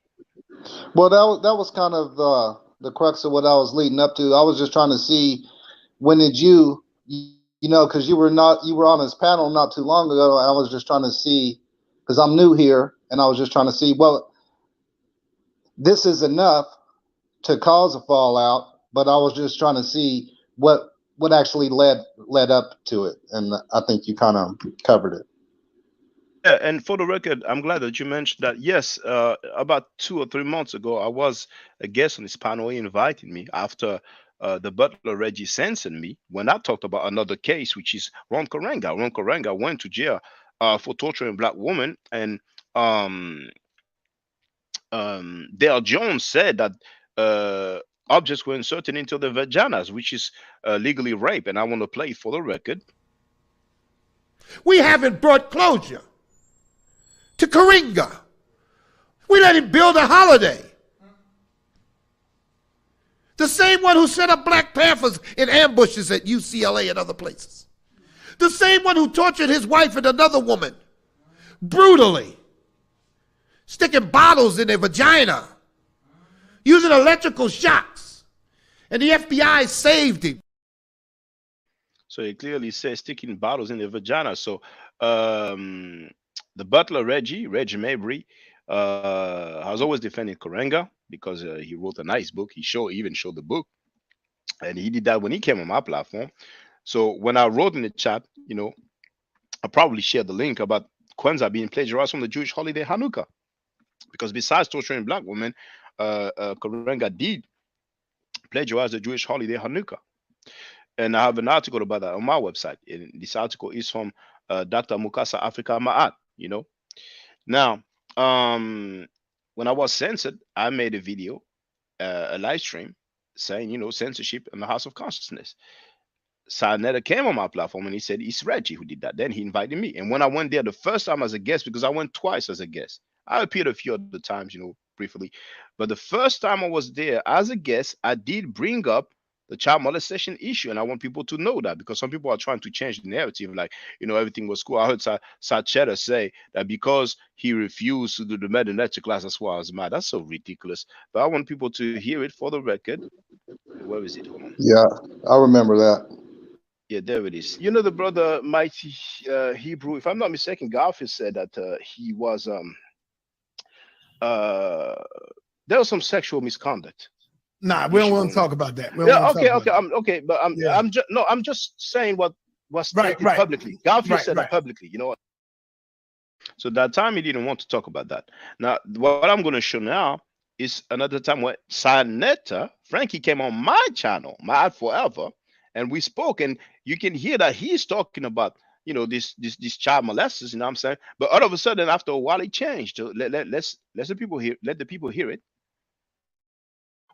Well, that was kind of the crux of what I was leading up to. I was just trying to see when did you know, because you were on this panel not too long ago. I was just trying to see, because I'm new here, and I was just trying to see, well, this is enough to cause a fallout, but I was just trying to see what actually led up to it, and I think you kind of covered it. Yeah, and for the record, I'm glad that you mentioned that. Yes, about 2 or 3 months ago, I was a guest on this panel. He invited me after the butler Reggie censored me when I talked about another case, which is Ron Karenga. Ron Karenga went to jail for torturing black women, and Dale Jones said that objects were inserted into the vaginas, which is legally rape. And I want to play for the record. We haven't brought closure to Karenga. We let him build a holiday. The same one who set up Black Panthers in ambushes at UCLA and other places. The same one who tortured his wife and another woman brutally, sticking bottles in their vagina, using electrical shocks, and the FBI saved him. So it clearly says sticking bottles in the vagina. So the butler Reggie Mabry has always defended Karenga because he wrote a nice book. He even showed the book, and he did that when he came on my platform. So when I wrote in the chat, you know, I probably shared the link about Kwanzaa being plagiarized from the Jewish holiday Hanukkah, because besides torturing black women, Karenga did plagiarize the Jewish holiday Hanukkah. And I have an article about that on my website. And this article is from Dr. Mukasa Africa Ma'at, you know. Now, when I was censored, I made a video, a live stream, saying, you know, censorship in the House of Consciousness. Sarnetta came on my platform and he said, it's Reggie who did that. Then he invited me. And when I went there the first time as a guest, because I went twice as a guest, I appeared a few other times, you know, briefly. But the first time I was there as a guest, I did bring up the child molestation issue. And I want people to know that, because some people are trying to change the narrative, like, you know, everything was cool. I heard Sachetta say that because he refused to do the med and lecture class, that's why I was mad. That's so ridiculous. But I want people to hear it for the record. Where is it? Hold on. Yeah, I remember that. Yeah, there it is. You know the brother Mighty Hebrew. If I'm not mistaken, Garfield said that he was uh there was some sexual misconduct Nah, we don't issue want to going on. talk about that. We don't Yeah, want to talk okay, about okay, that. okay, but Yeah. I'm just saying what was Right, stated right, publicly. Garfield said that right. publicly. You know what? So that time he didn't want to talk about that. Now, what I'm going to show now is another time where Sanetta Frankie came on my channel, Mad Forever, and we spoke, and you can hear that he's talking about this child molesters. You know what I'm saying? But all of a sudden, after a while, it changed. So let the people hear. Let the people hear it.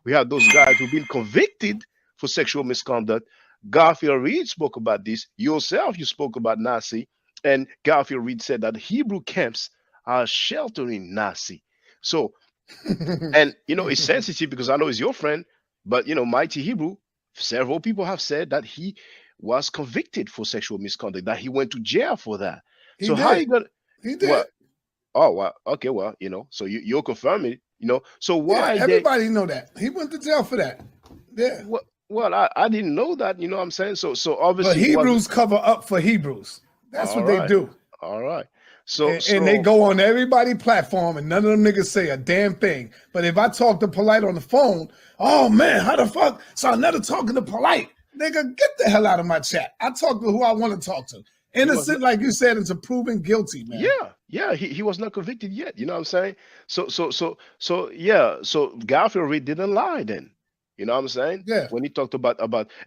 We have those guys who've been convicted for sexual misconduct. Garfield Reed spoke about this. Yourself, you spoke about Nazi. And Garfield Reed said that Hebrew camps are sheltering Nazi. So, and it's sensitive because I know he's your friend, but Mighty Hebrew, several people have said that he was convicted for sexual misconduct, that he went to jail for that. He So how did. you gonna He did. well, oh well, okay, well, so you'll confirm it, so Yeah, why they everybody know that. He went to jail for that. Yeah. well, I didn't know that, you know what I'm saying? So But obviously it wasn't. Hebrews cover up for Hebrews. That's All what they right. do. All right. So And they go on everybody platform and none of them niggas say a damn thing. But if I talk to Polite on the phone, oh man, how the fuck? So I'm never talking to Polite. Nigga, get the hell out of my chat. I talk to who I want to talk to. Innocent, like you said, until proven guilty, man. Yeah, he was not convicted yet, you know what I'm saying? So yeah, so Garfield Reed didn't lie then. You know what I'm saying? Yeah. When he talked about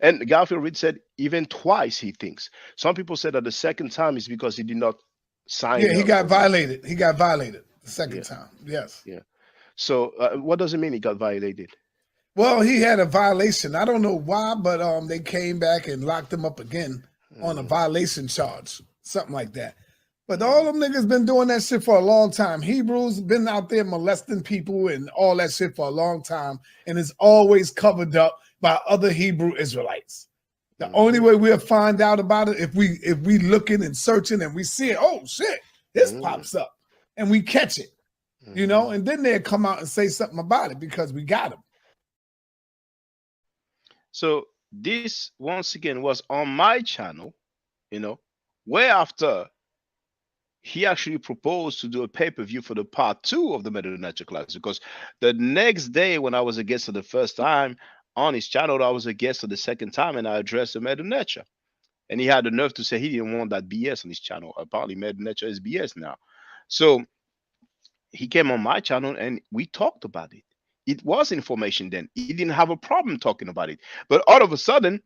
and Garfield Reed said even twice he thinks. Some people said that the second time is because he did not sign Yeah, he up got for the- violated. He got violated the second time. Yes. Yeah. So what does it mean he got violated? Well, he had a violation. I don't know why, but they came back and locked him up again on a violation charge, something like that. But all them niggas been doing that shit for a long time. Hebrews been out there molesting people and all that shit for a long time, and it's always covered up by other Hebrew Israelites. The only way we'll find out about it if we looking and searching and we see it. Oh shit, this pops up, and we catch it, and then they'll come out and say something about it because we got them. So this once again was on my channel, where after he actually proposed to do a pay-per-view for the part 2 of the Meta class, because the next day when I was a guest for the first time on his channel, I was a guest for the second time and I addressed the Meta, and he had the nerve to say he didn't want that BS on his channel. Apparently Meta is BS now. So he came on my channel and we talked about it. It was information then. He didn't have a problem talking about it. But all of a sudden,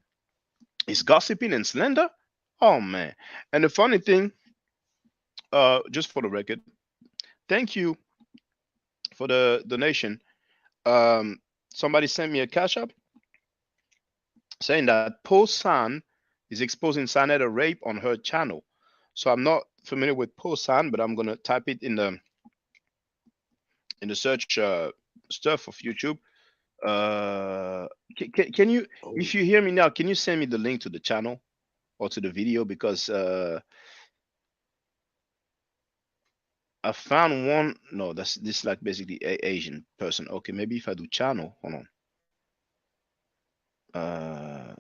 he's gossiping and slander. Oh man. And the funny thing, just for the record, thank you for the donation. Somebody sent me a cash app saying that Po-San is exposing Sanetta rape on her channel. So I'm not familiar with Po-San, but I'm gonna type it in the search stuff of YouTube. Can you, if you hear me now, can you send me the link to the channel or to the video? Because I found one. No, this is like basically a Asian person. Okay, maybe if I do channel, hold on.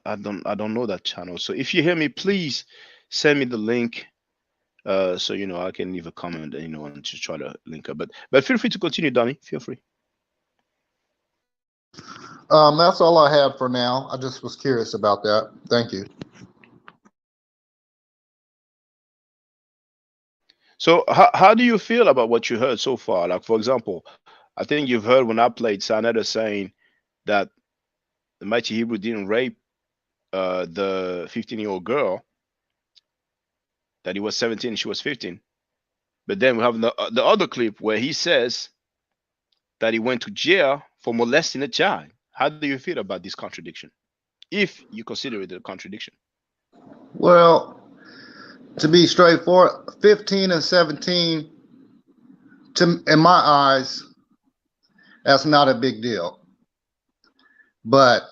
I don't know that channel. So if you hear me, please send me the link. So I can leave a comment, and to try to link up. But feel free to continue, Donnie. Feel free. That's all I have for now. I just was curious about that. Thank you. So how do you feel about what you heard so far? Like, for example, I think you've heard when I played Sanetta saying that the Mighty Hebrew didn't rape the 15-year-old girl, that he was 17 and she was 15. But then we have the other clip where he says that he went to jail for molesting a child. How do you feel about this contradiction, if you consider it a contradiction? Well, to be straightforward, 15 and 17, in my eyes, that's not a big deal. But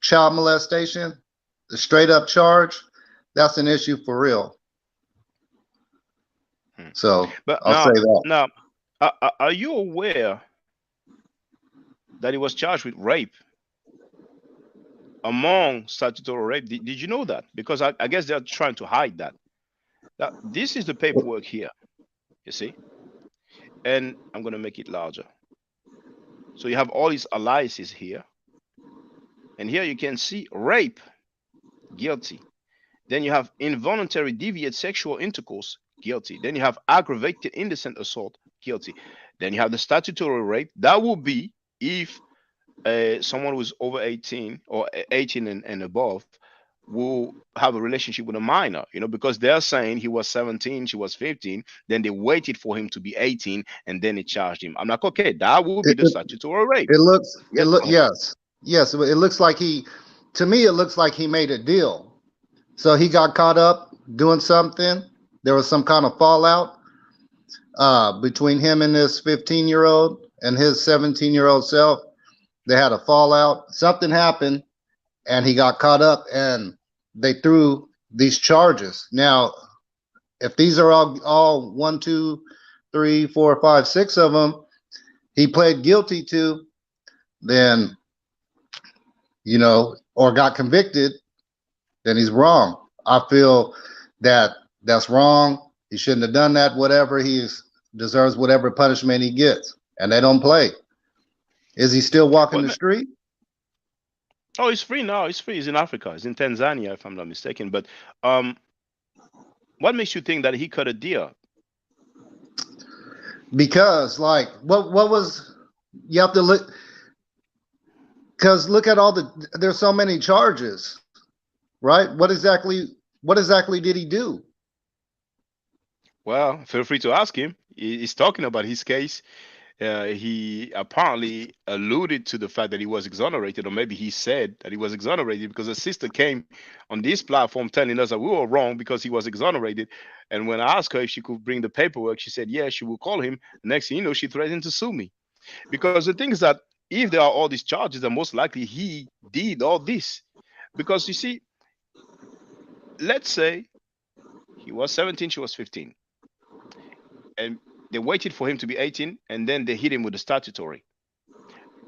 child molestation, the straight up charge, that's an issue for real. So I'll say that. Now, are you aware that he was charged with rape? among statutory rape. Did you know that? Because I guess they're trying to hide that. Now, this is the paperwork here, you see? And I'm going to make it larger. So you have all these aliases here. And here you can see rape, guilty. Then you have involuntary deviant sexual intercourse, guilty. Then you have aggravated indecent assault, guilty. Then you have the statutory rape. That will be if someone who's over 18 or 18 and above will have a relationship with a minor, because they're saying he was 17, she was 15, then they waited for him to be 18 and then they charged him. I'm like, okay, that will be the statutory rape. Yes, it looks like to me, it looks like he made a deal. So he got caught up doing something. There was some kind of fallout between him and this 15-year-old and his 17-year-old self. They had a fallout. Something happened, and he got caught up, and they threw these charges. Now, if these are all 1, 2, 3, 4, 5, 6 of them, he pled guilty to, then, or got convicted, then he's wrong. I feel that that's wrong. He shouldn't have done that. Whatever, he deserves whatever punishment he gets, and they don't play. Is he still walking the street? Oh, he's free now. He's free. He's in Africa. He's in Tanzania, if I'm not mistaken. But what makes you think that he cut a deal? Because, like, what was, you have to look, because look at there's so many charges, right? What exactly did he do? Well, feel free to ask him. He's talking about his case. He apparently alluded to the fact that he was exonerated, or maybe he said that he was exonerated because a sister came on this platform telling us that we were wrong because he was exonerated. And when I asked her if she could bring the paperwork, she said, yeah, she will call him. Next thing you know, she threatened to sue me. Because the thing is that if there are all these charges, then most likely he did all this. Because you see, let's say he was 17, she was 15. And they waited for him to be 18, and then they hit him with the statutory.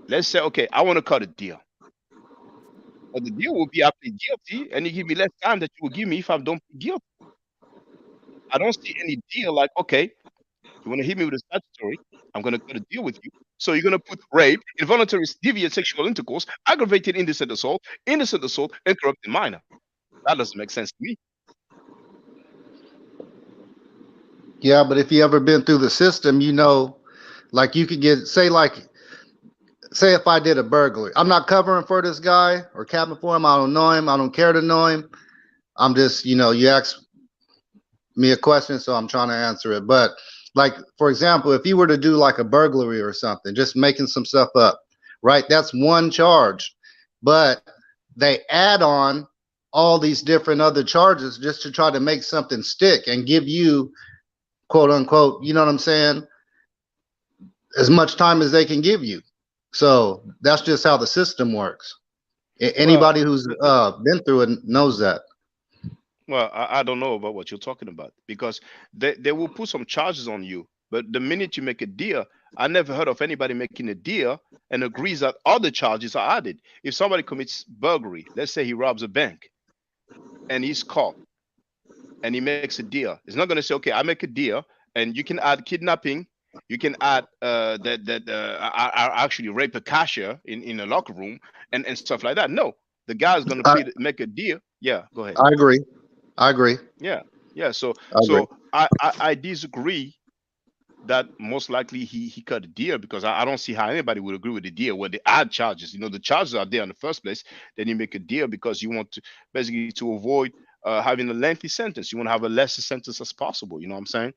Let's say, okay, I want to cut a deal. But the deal will be I plead guilty, and you give me less time that you will give me if I don't plead guilty. I don't see any deal like, okay, you want to hit me with a statutory, I'm going to cut a deal with you. So you're going to put rape, involuntary deviant sexual intercourse, aggravated indecent assault, and corrupted minor. That doesn't make sense to me. Yeah, but if you ever been through the system, like you could get, say if I did a burglary, I'm not covering for this guy or capping for him. I don't know him. I don't care to know him. I'm just, you asked me a question, so I'm trying to answer it. But like, for example, if you were to do like a burglary or something, just making some stuff up, right? That's one charge, but they add on all these different other charges just to try to make something stick and give you, quote unquote, you know what I'm saying, as much time as they can give you. So that's just how the system works. Anybody who's been through it knows that. Well, I don't know about what you're talking about, because they will put some charges on you. But the minute you make a deal, I never heard of anybody making a deal and agrees that other charges are added. If somebody commits burglary, let's say he robs a bank and he's caught and he makes a deal, he's not going to say, okay, I make a deal and you can add kidnapping, you can add I actually rape a cashier in a locker room and stuff like that. No, the guy's going to make a deal. Yeah, go ahead. I agree. Yeah. So I disagree that most likely he cut a deal, because I don't see how anybody would agree with the deal where they add charges. The charges are there in the first place. Then you make a deal because you want to basically to avoid having a lengthy sentence. You want to have a lesser sentence as possible. You know what I'm saying?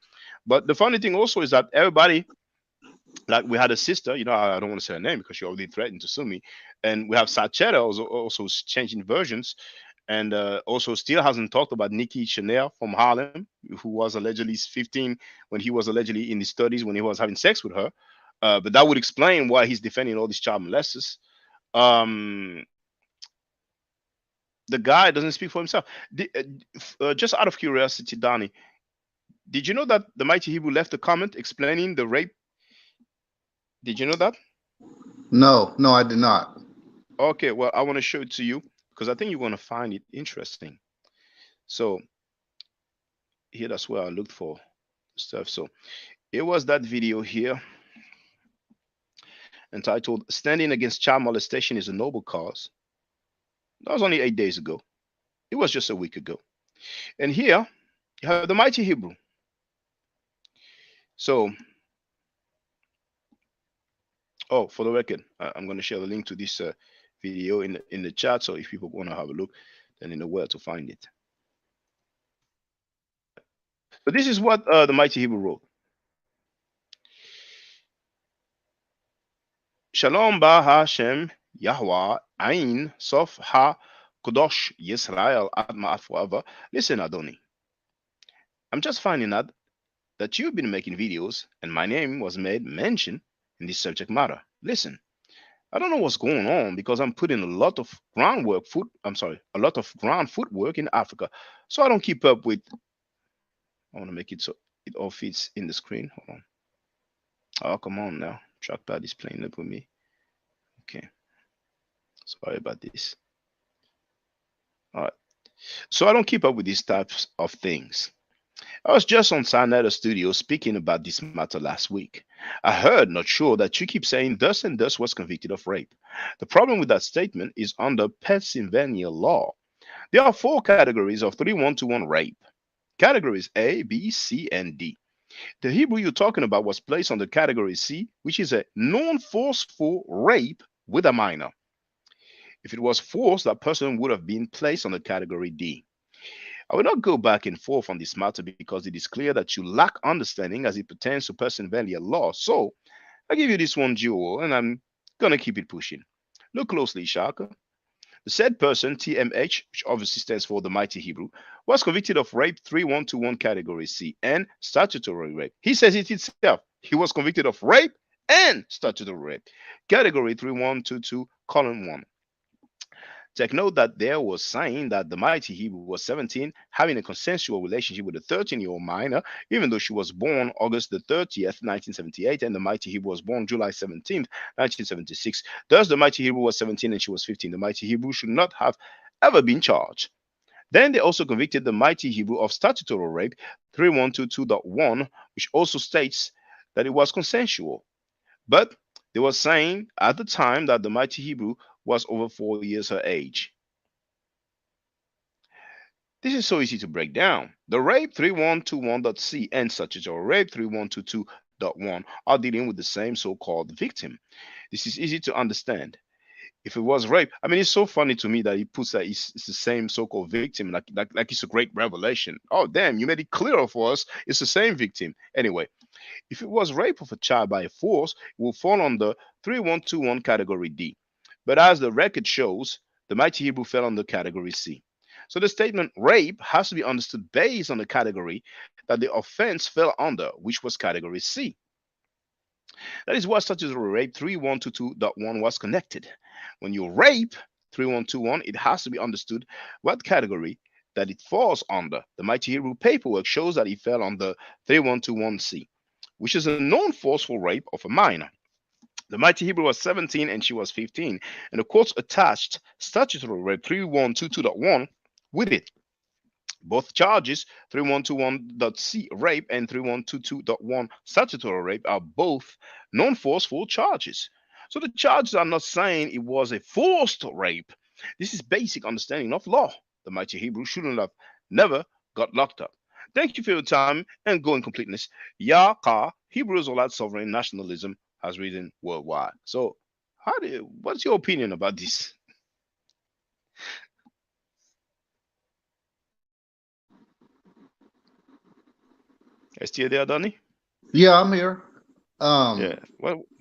But the funny thing also is that everybody, like we had a sister, I don't want to say her name because she already threatened to sue me. And we have Sachetta also changing versions. And also still hasn't talked about Nicky Minor from Harlem, who was allegedly 15 when he was allegedly in his studies when he was having sex with her. But that would explain why he's defending all these child molesters. The guy doesn't speak for himself. Just out of curiosity, Donnie, did you know that the Mighty Hebrew left a comment explaining the rape? Did you know that? No, I did not. Okay, well, I want to show it to you, because I think you're going to find it interesting. So here, that's where I looked for stuff. So it was that video here entitled "Standing Against Child Molestation is a Noble Cause." That was only 8 days ago. It was just a week ago. And here you have the Mighty Hebrew. So, oh, for the record, I'm going to share the link to this video in the chat. So if people want to have a look, then they know where to find it. But this is what the Mighty Hebrew wrote. Shalom ba Hashem Yahweh Ain Sof Ha Kodosh Yisrael Atma forever. Listen, Adoni. I'm just finding out that you've been making videos and my name was made mention in this subject matter. Listen, I don't know what's going on because I'm putting a lot of groundwork a lot of ground footwork in Africa. So I don't keep up with. I want to make it so it all fits in the screen. Hold on. Oh, come on now. Trackpad is playing up with me. Okay. Sorry about this. All right. So I don't keep up with these types of things. I was just on Sinetta Studio speaking about this matter last week. I heard, not sure, that you keep saying thus and thus was convicted of rape. The problem with that statement is under Pennsylvania law. There are 4 categories of 3121 rape. Categories A, B, C, and D. The Hebrew you're talking about was placed under category C, which is a non-forceful rape with a minor. If it was forced, that person would have been placed on the category D. I will not go back and forth on this matter because it is clear that you lack understanding as it pertains to Pennsylvania law. So I give you this one jewel and I'm going to keep it pushing. Look closely, Shaka. The said person, TMH, which obviously stands for the Mighty Hebrew, was convicted of rape 3121 category C and statutory rape. He says it himself. He was convicted of rape and statutory rape. Category 3122:1. Take note that there was saying that the Mighty Hebrew was 17, having a consensual relationship with a 13-year-old minor, even though she was born August the 30th, 1978, and the Mighty Hebrew was born July 17th, 1976. Thus, the Mighty Hebrew was 17 and she was 15. The Mighty Hebrew should not have ever been charged. Then they also convicted the Mighty Hebrew of statutory rape 3122.1, which also states that it was consensual. But they were saying at the time that the Mighty Hebrew was over 4 years her age. This is so easy to break down. The rape 3121.c and statutory rape 3122.1 are dealing with the same so-called victim. This is easy to understand. If it was rape, I mean, it's so funny to me that he puts that it's the same so-called victim, like it's a great revelation. Oh, damn, you made it clearer for us. It's the same victim. Anyway, if it was rape of a child by force, it will fall under 3121 category D. But as the record shows, the Mighty Hebrew fell under category C. So the statement rape has to be understood based on the category that the offense fell under, which was category C. That is why statutory rape 3122.1 was connected. When you rape 3121, it has to be understood what category that it falls under. The Mighty Hebrew paperwork shows that it fell under 3121C, which is a non-forceful rape of a minor. The Mighty Hebrew was 17 and she was 15, and the courts attached statutory rape 3122.1 with it. Both charges, 3121.c rape and 3122.1 statutory rape, are both non-forceful charges. So the charges are not saying it was a forced rape. This is basic understanding of law. The Mighty Hebrew shouldn't have never got locked up. Thank you for your time and go in completeness. HOK, Hebrew Israelite sovereign nationalism, has risen worldwide. So what's your opinion about this? Are you still there, Donnie? Yeah, I'm here. Yeah.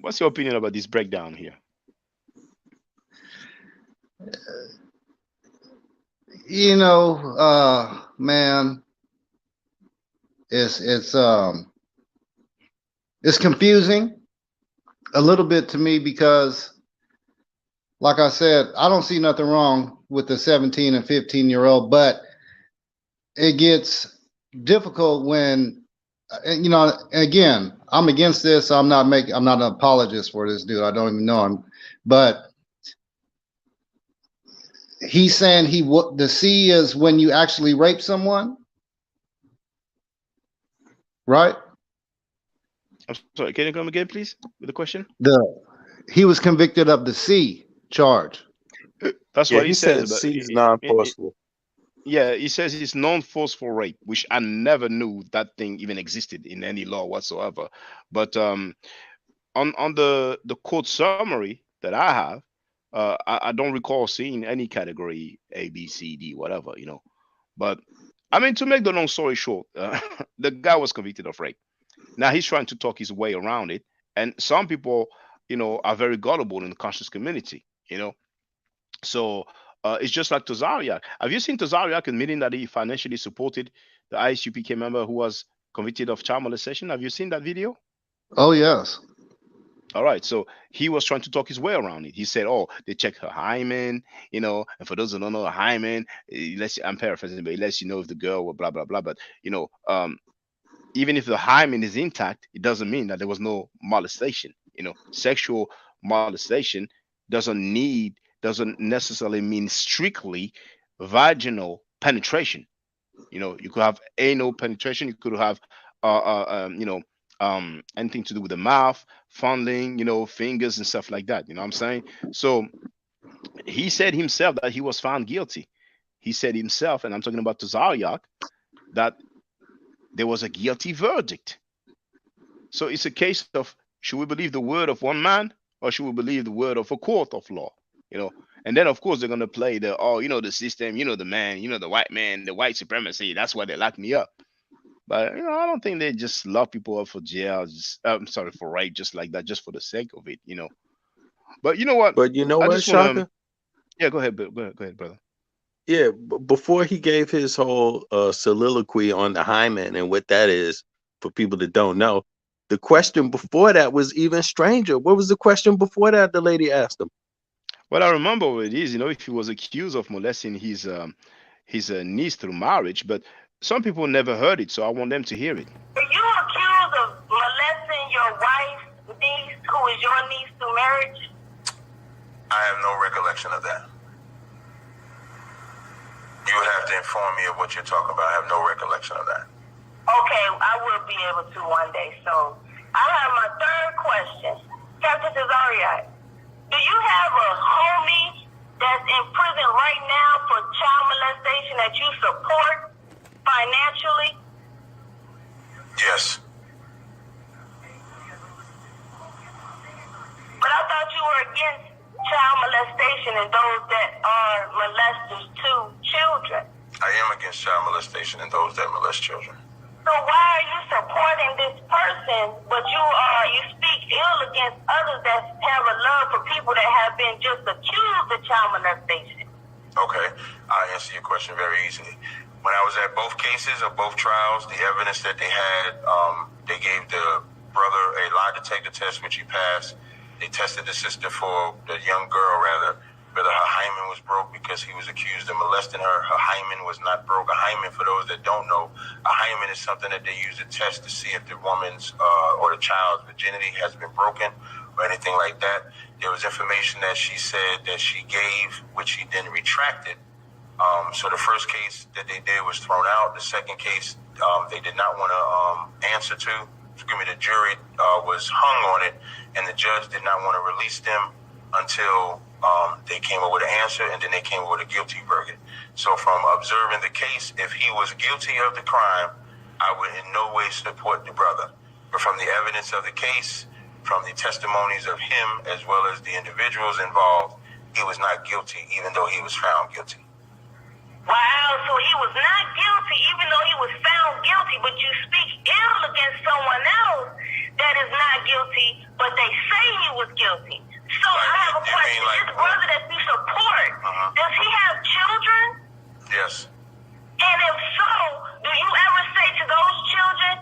What's your opinion about this breakdown here? You know, man, it's confusing a little bit to me because, like I said, I don't see nothing wrong with the 17 and 15-year-old, but it gets difficult when, you know, again, I'm against this. I'm not an apologist for this dude. I don't even know him, but he's saying the C is when you actually rape someone, right? I'm sorry, can you come again, please, with the question? He was convicted of the C charge. That's Yeah, what he he says. said But C is non-forceful. yeah, he says it's non-forceful rape, which I never knew that thing even existed in any law whatsoever. But on the court summary that I have, I don't recall seeing any category A, B, C, D, whatever, you know. But I mean, to make the long story short, the guy was convicted of rape. Now he's trying to talk his way around it, and some people, you know, are very gullible in the conscious community, you know. So it's just like Tazariak. Have you seen Tazariak admitting that he financially supported the ISUPK member who was convicted of child molestation? Have you seen that video? Oh yes. All right, so he was trying to talk his way around it. He said, "Oh, they checked her hymen, you know." And for those who don't know, a hymen, I'm paraphrasing, but it lets you know if the girl were blah blah blah. But you know, even if the hymen is intact, it doesn't mean that there was no molestation. You know, sexual molestation doesn't necessarily mean strictly vaginal penetration. You know, you could have anal penetration. You could have, you know, anything to do with the mouth, fondling, you know, fingers and stuff like that. You know what I'm saying? So he said himself that he was found guilty. He said himself, and I'm talking about Tazariak, that there was a guilty verdict. So it's a case of, should we believe the word of one man or should we believe the word of a court of law? You know, and then of course they're gonna play the, oh, you know, the system, you know, the man, you know, the white man, the white supremacy. That's why they locked me up. But you know, I don't think they just lock people up for jail. Just I'm sorry, for rape, just like that, just for the sake of it. You know. But you know what? But you know I what, just want to. Shaka? Yeah, go ahead, go ahead, brother. Yeah, before he gave his whole soliloquy on the hymen and what that is, for people that don't know, the question before that was even stranger. What was the question before that the lady asked him? Well, I remember what it is. You know, if he was accused of molesting his niece through marriage, but some people never heard it, so I want them to hear it. Are you accused of molesting your wife's niece, who is your niece through marriage? I have no recollection of that. You would have to inform me of what you're talking about. I have no recollection of that. Okay, I will be able to one day. So I have my third question. Captain Tazariak, do you have a homie that's in prison right now for child molestation that you support financially? Yes. But I thought you were against child molestation and those that are molesters to children. I am against child molestation and those that molest children. So why are you supporting this person, but you speak ill against others that have a love for people that have been just accused of child molestation? Okay, I'll answer your question very easily. When I was at both cases of both trials, the evidence that they had, they gave the brother a lie detector test, which he passed. They tested the sister for, the young girl rather, whether her hymen was broke because he was accused of molesting her. Her hymen was not broke. A hymen, for those that don't know, a hymen is something that they use to test to see if the woman's or the child's virginity has been broken or anything like that. There was information that she said that she gave, which she then retracted. So the first case that they did was thrown out. The second case, they did not want to answer to. The jury was hung on it, and the judge did not want to release them until they came up with an answer, and then they came up with a guilty verdict. So from observing the case, if he was guilty of the crime, I would in no way support the brother. But from the evidence of the case, from the testimonies of him as well as the individuals involved, he was not guilty, even though he was found guilty. Wow, so he was not guilty, even though he was found guilty, but you speak ill against someone else that is not guilty, but they say he was guilty. So I have a question. This brother that you support, does he have children? Yes. And if so, do you ever say to those children,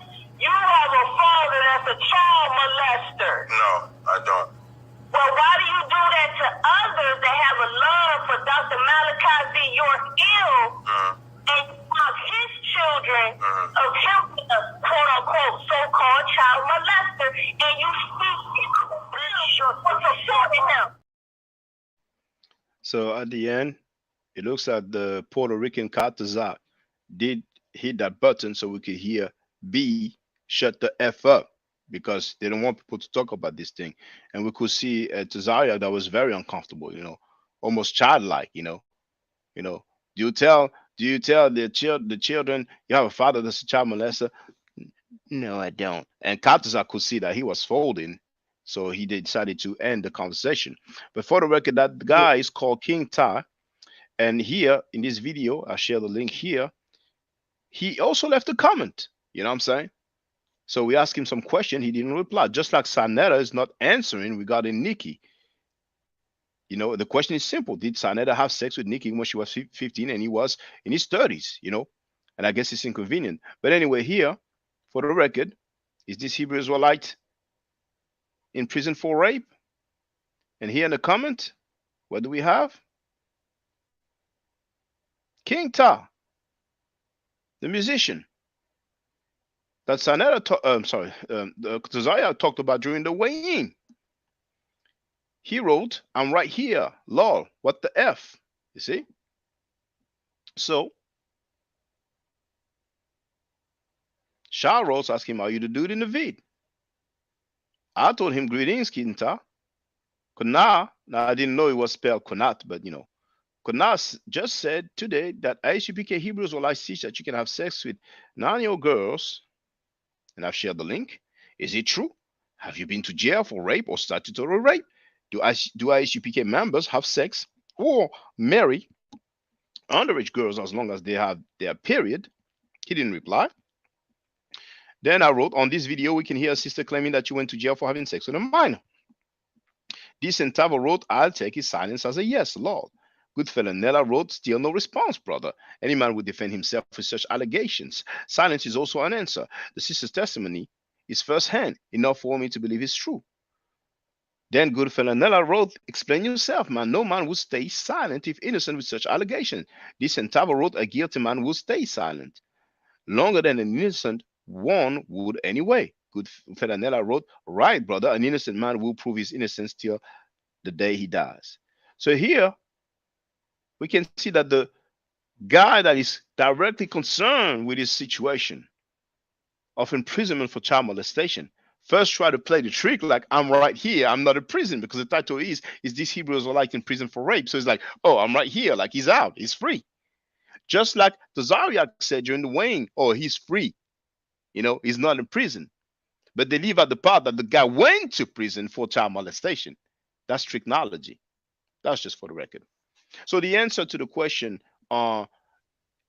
you have a father that's a child molester? No, I don't. Well, why do you do that to others that have a love for Dr. Malachi Z. York ill and mock his children of him being a quote-unquote so-called child molester, and you speak for supporting him? So at the end, It looks like the Puerto Rican Cartazar did hit that button so we could hear B shut the F up because they don't want people to talk about this thing. And we could see Tazaria that was very uncomfortable, almost childlike, you know. Do you tell the children you have a father that's a child molester? No, I don't. And Cartazar could see that he was folding, so he decided to end the conversation. But for the record, that guy is called King Ty. And here in this video, I share the link here. He also left a comment. You know what I'm saying? So we asked him some question. He didn't reply. Just like Sanetta is not answering regarding Nikki. The question is simple. Did Sanetta have sex with Nikki when she was 15 and he was in his 30s? And I guess it's inconvenient. But anyway, here, for the record, is this Hebrew Israelite in prison for rape? And here in the comment, what do we have? King Ta, the musician that Sanetta, Tazaya talked about during the weighing. He wrote, "I'm right here, lol, what the F?" You see? So, Shah wrote, asked him, "Are you the dude in the vid?" I told him, "Greetings, Kinta. Kuna," now I didn't know it was spelled Kunat, but Kunas just said today that ISUPK Hebrews will teach that you can have sex with 9-year-old girls, and I've shared the link. Is it true? Have you been to jail for rape or statutory rape? Do ISUPK members have sex or marry underage girls as long as they have their period? He didn't reply. Then I wrote, on this video, we can hear a sister claiming that you went to jail for having sex with a minor. This Centavo wrote, I'll take his silence as a yes, Lord. Goodfellow Nella wrote, still no response, brother. Any man would defend himself with such allegations. Silence is also an answer. The sister's testimony is firsthand, enough for me to believe it's true. Then Goodfellow Nella wrote, explain yourself, man. No man would stay silent if innocent with such allegations. This Centavo wrote, a guilty man would stay silent longer than an innocent one would anyway. Goodfellow Nella wrote, right, brother, an innocent man will prove his innocence till the day he dies. So here, we can see that the guy that is directly concerned with his situation of imprisonment for child molestation first try to play the trick like, I'm right here, I'm not in prison, because the title is this Hebrew Israelite in prison for rape? So it's like, oh, I'm right here, like he's out, he's free. Just like the Zariak said during the weighing, oh, he's free, he's not in prison. But they leave out the part that the guy went to prison for child molestation. That's tricknology. That's just for the record. So the answer to the question,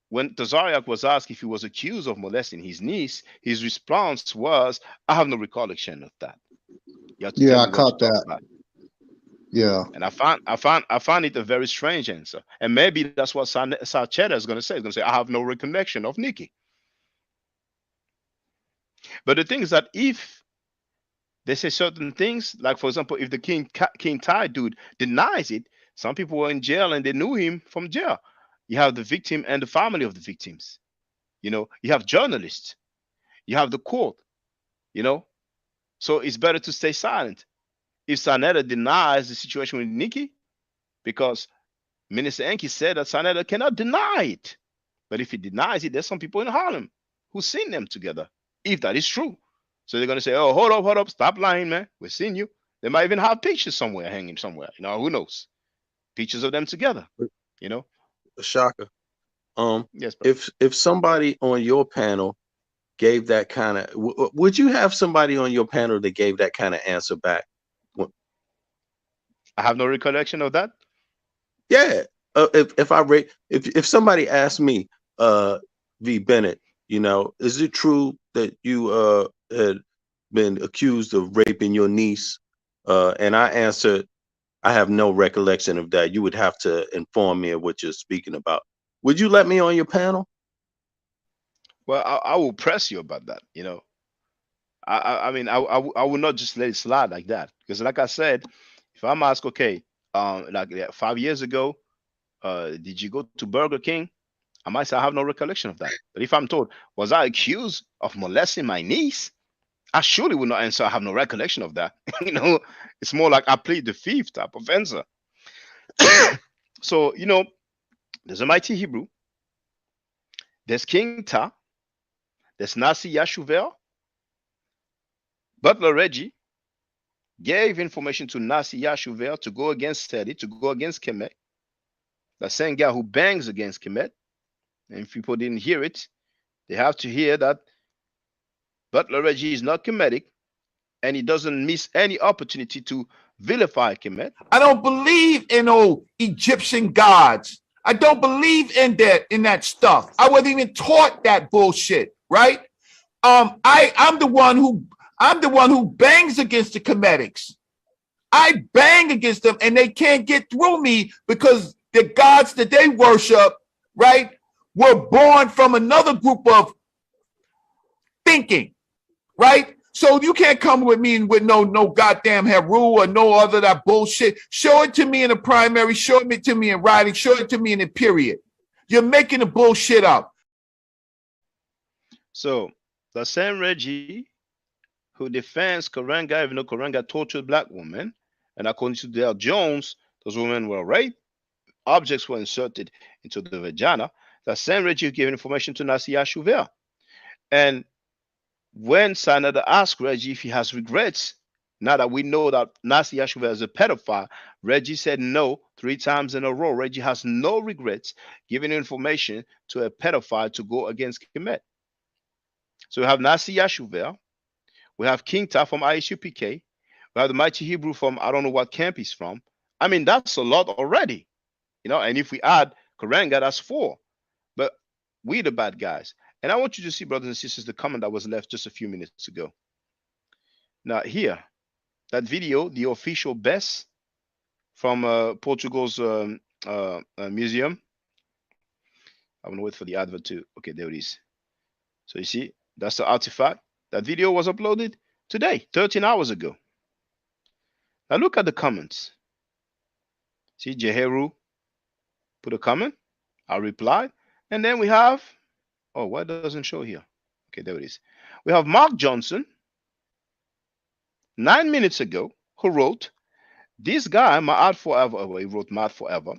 when Tazariak was asked if he was accused of molesting his niece, his response was, I have no recollection of that. Yeah, I caught that. Yeah. And I found it a very strange answer. And maybe that's what Sacheta is going to say. He's going to say, I have no recollection of Nikki. But the thing is that if they say certain things, like for example, if the King Ty dude denies it, some people were in jail and they knew him from jail. You have the victim and the family of the victims. You have journalists. You have the court. So it's better to stay silent. If Sanetta denies the situation with Nikki, because Minister Enki said that Sanetta cannot deny it. But if he denies it, there's some people in Harlem who've seen them together, if that is true. So they're going to say, oh, hold up, stop lying, man. We've seen you. They might even have pictures somewhere hanging somewhere. Who knows? Pictures of them together, Shaka. Yes, bro. If somebody on your panel gave that kind of, would you have somebody on your panel that gave that kind of answer back? I have no recollection of that. Yeah. If somebody asked me, V. Bennett, is it true that you had been accused of raping your niece? And I answered, I have no recollection of that. You would have to inform me of what you're speaking about. Would you let me on your panel? Well, I will press you about that. I mean, I will not just let it slide like that, because like I said, if I'm asked, okay, like 5 years ago, did you go to Burger King? I might say I have no recollection of that. But if I'm told, was I accused of molesting my niece? I surely would not answer, I have no recollection of that. It's more like I plead the fifth type of answer. So, There's a Mighty Hebrew. There's King Ta. There's Nasi Yashuvel. Butler Reggie gave information to Nasi Yashuvel to go against Teddy, to go against Kemet. The same guy who bangs against Kemet. And if people didn't hear it, they have to hear that Butler Reggie is not Kemetic, and he doesn't miss any opportunity to vilify Kemet. I don't believe in old Egyptian gods. I don't believe in that stuff. I wasn't even taught that bullshit, right? I'm the one who bangs against the Kemetics. I bang against them, and they can't get through me because the gods that they worship, right, were born from another group of thinking, right? So you can't come with me with no goddamn Heru or no other that bullshit. Show it to me in the primary, show it to me in writing, show it to me in the period. You're making the bullshit up. So the same Reggie who defends Karanga, even though Karanga tortured black women, and according to Dale Jones, those women were raped, objects were inserted into the vagina. The same Reggie who gave information to Nasi Yashuvel. And when Sanada asked Reggie if he has regrets, now that we know that Nasi Yashuvel is a pedophile, Reggie said no 3 times in a row. Reggie has no regrets giving information to a pedophile to go against Kemet. So we have Nasi Yashuvel, we have King Ta from ISUPK, we have the Mighty Hebrew from I don't know what camp he's from. I mean, that's a lot already, you know. And if we add Karanga, that's 4. But we the bad guys. And I want you to see, brothers and sisters, the comment that was left just a few minutes ago. Now here, that video, the official best from Portugal's museum. I'm gonna wait for the advert too. Okay, there it is. So you see, that's the artifact. That video was uploaded today, 13 hours ago. Now look at the comments. See, Jeheru put a comment. I replied. And then we have, oh, why doesn't show here? Okay, there it is. We have Mark Johnson, 9 minutes ago, who wrote, this guy, Ma'at Forever, he wrote Ma'at Forever,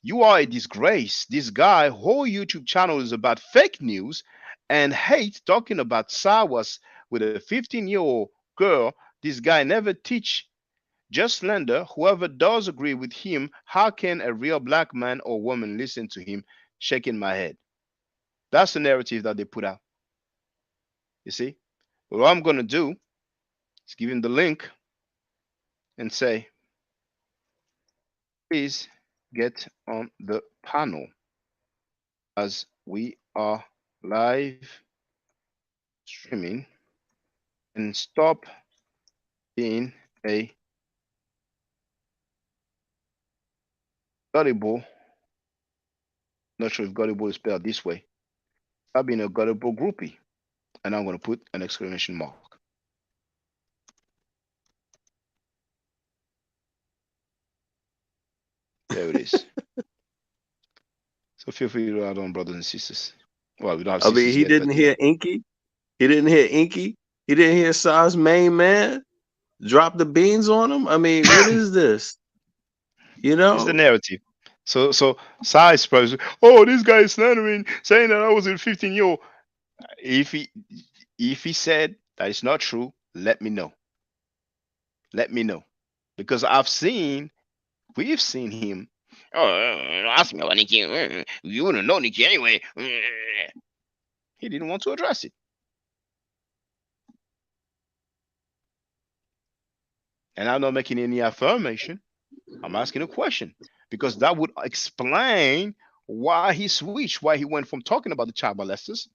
you are a disgrace. This guy, whole YouTube channel is about fake news and hate, talking about Sawas with a 15-year-old girl. This guy never teach, just slander. Whoever does agree with him, how can a real black man or woman listen to him? Shaking my head. That's the narrative that they put out. You see? But what I'm going to do is give him the link and say, please get on the panel as we are live streaming and stop being a gullible. Not sure if gullible is spelled this way. Stop being a gullible groupie. And I'm going to put an exclamation mark. There it is. So feel free to add on, brothers and sisters. Well, we don't have sisters. I mean, he yet, didn't hear Inky. He didn't hear Inky. He didn't hear Sa's main man drop the beans on him. I mean, what is this? You know, it's the narrative. So Sa is probably, oh, this guy is slandering, saying that I was a 15-year-old. If he said that it's not true, let me know. Let me know, because we've seen him. Oh, ask me about Nicky. You wouldn't know Nicky anyway. He didn't want to address it. And I'm not making any affirmation. I'm asking a question, because that would explain why he switched, why he went from talking about the child molesters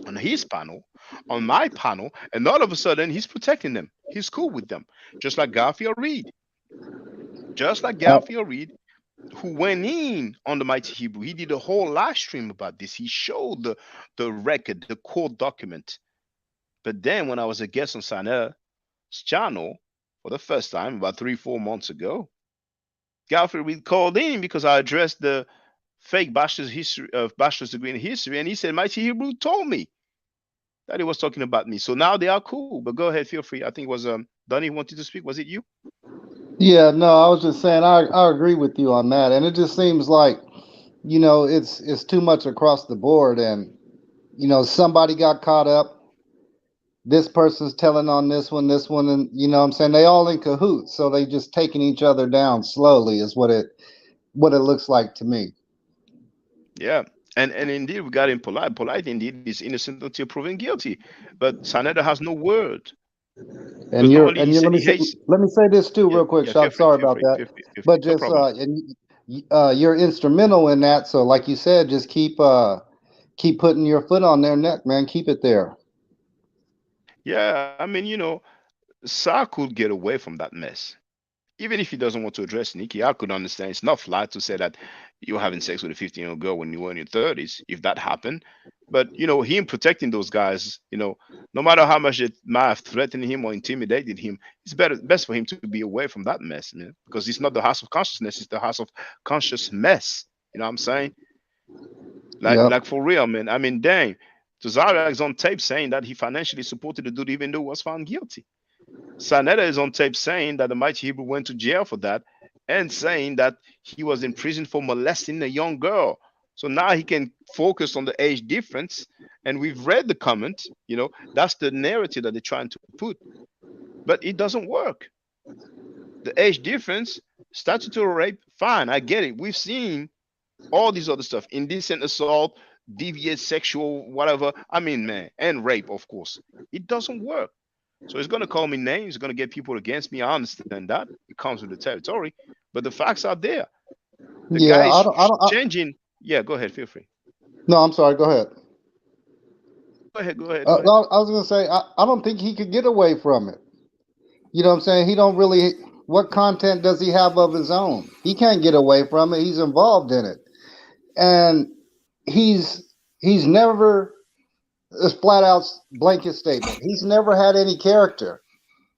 on his panel, on my panel, and all of a sudden he's protecting them. He's cool with them. Just like Garfield Reed. Just like Garfield Reed, who went in on the Mighty Hebrew. He did a whole live stream about this. He showed the record, the court document. But then when I was a guest on Saner's channel for the first time about 3-4 months ago, Garfield Reed called in because I addressed the fake bachelor's degree in history, and he said Mighty Hebrew told me that he was talking about me. So now they are cool. But go ahead, feel free. I think it was Donnie who wanted to speak. Was it you? Yeah, no, I was just saying I agree with you on that, and it just seems like you know, it's too much across the board, and you know, somebody got caught up. This person's telling on this one, and you know what I'm saying, they all in cahoots, so they just taking each other down slowly is what it looks like to me. Yeah. And indeed, we got him polite. Polite indeed is innocent until proven guilty. But Saneda has no word. And Because normally he let said me he say, hates. let me say this too Yeah, real quick, yeah, feel Shock. free, Sorry feel about free, that, feel free, feel free. but No just problem. you're instrumental in that. So like you said, just keep putting your foot on their neck, man. Keep it there. Yeah, I mean, Sa could get away from that mess. Even if he doesn't want to address Nikki, I could understand. It's not flat to say that you're having sex with a 15-year-old girl when you were in your 30s, if that happened. But, him protecting those guys, no matter how much it might have threatened him or intimidated him, it's best for him to be away from that mess, man, because it's not the house of consciousness, it's the house of conscious mess. You know what I'm saying? Yep. Like for real, man. I mean, dang. Tazariak's on tape saying that he financially supported the dude even though he was found guilty. Sanetta is on tape saying that the Mighty Hebrew went to jail for that and saying that he was in prison for molesting a young girl. So now he can focus on the age difference. And we've read the comment, that's the narrative that they're trying to put. But it doesn't work. The age difference, statutory rape, fine, I get it. We've seen all these other stuff, indecent assault, deviant sexual, whatever. I mean, man, and rape, of course. It doesn't work. So it's going to call me names. It's going to get people against me. I understand that. It comes with the territory. But the facts are there. The Yeah, guy I is don't, I don't. changing. Yeah, go ahead. Feel free. No, I'm sorry. Go ahead. Go ahead. Go ahead. Go ahead. No, I was gonna say I don't think he could get away from it. You know what I'm saying? He don't really. What content does he have of his own? He can't get away from it. He's involved in it, and he's never a flat out blanket statement. He's never had any character.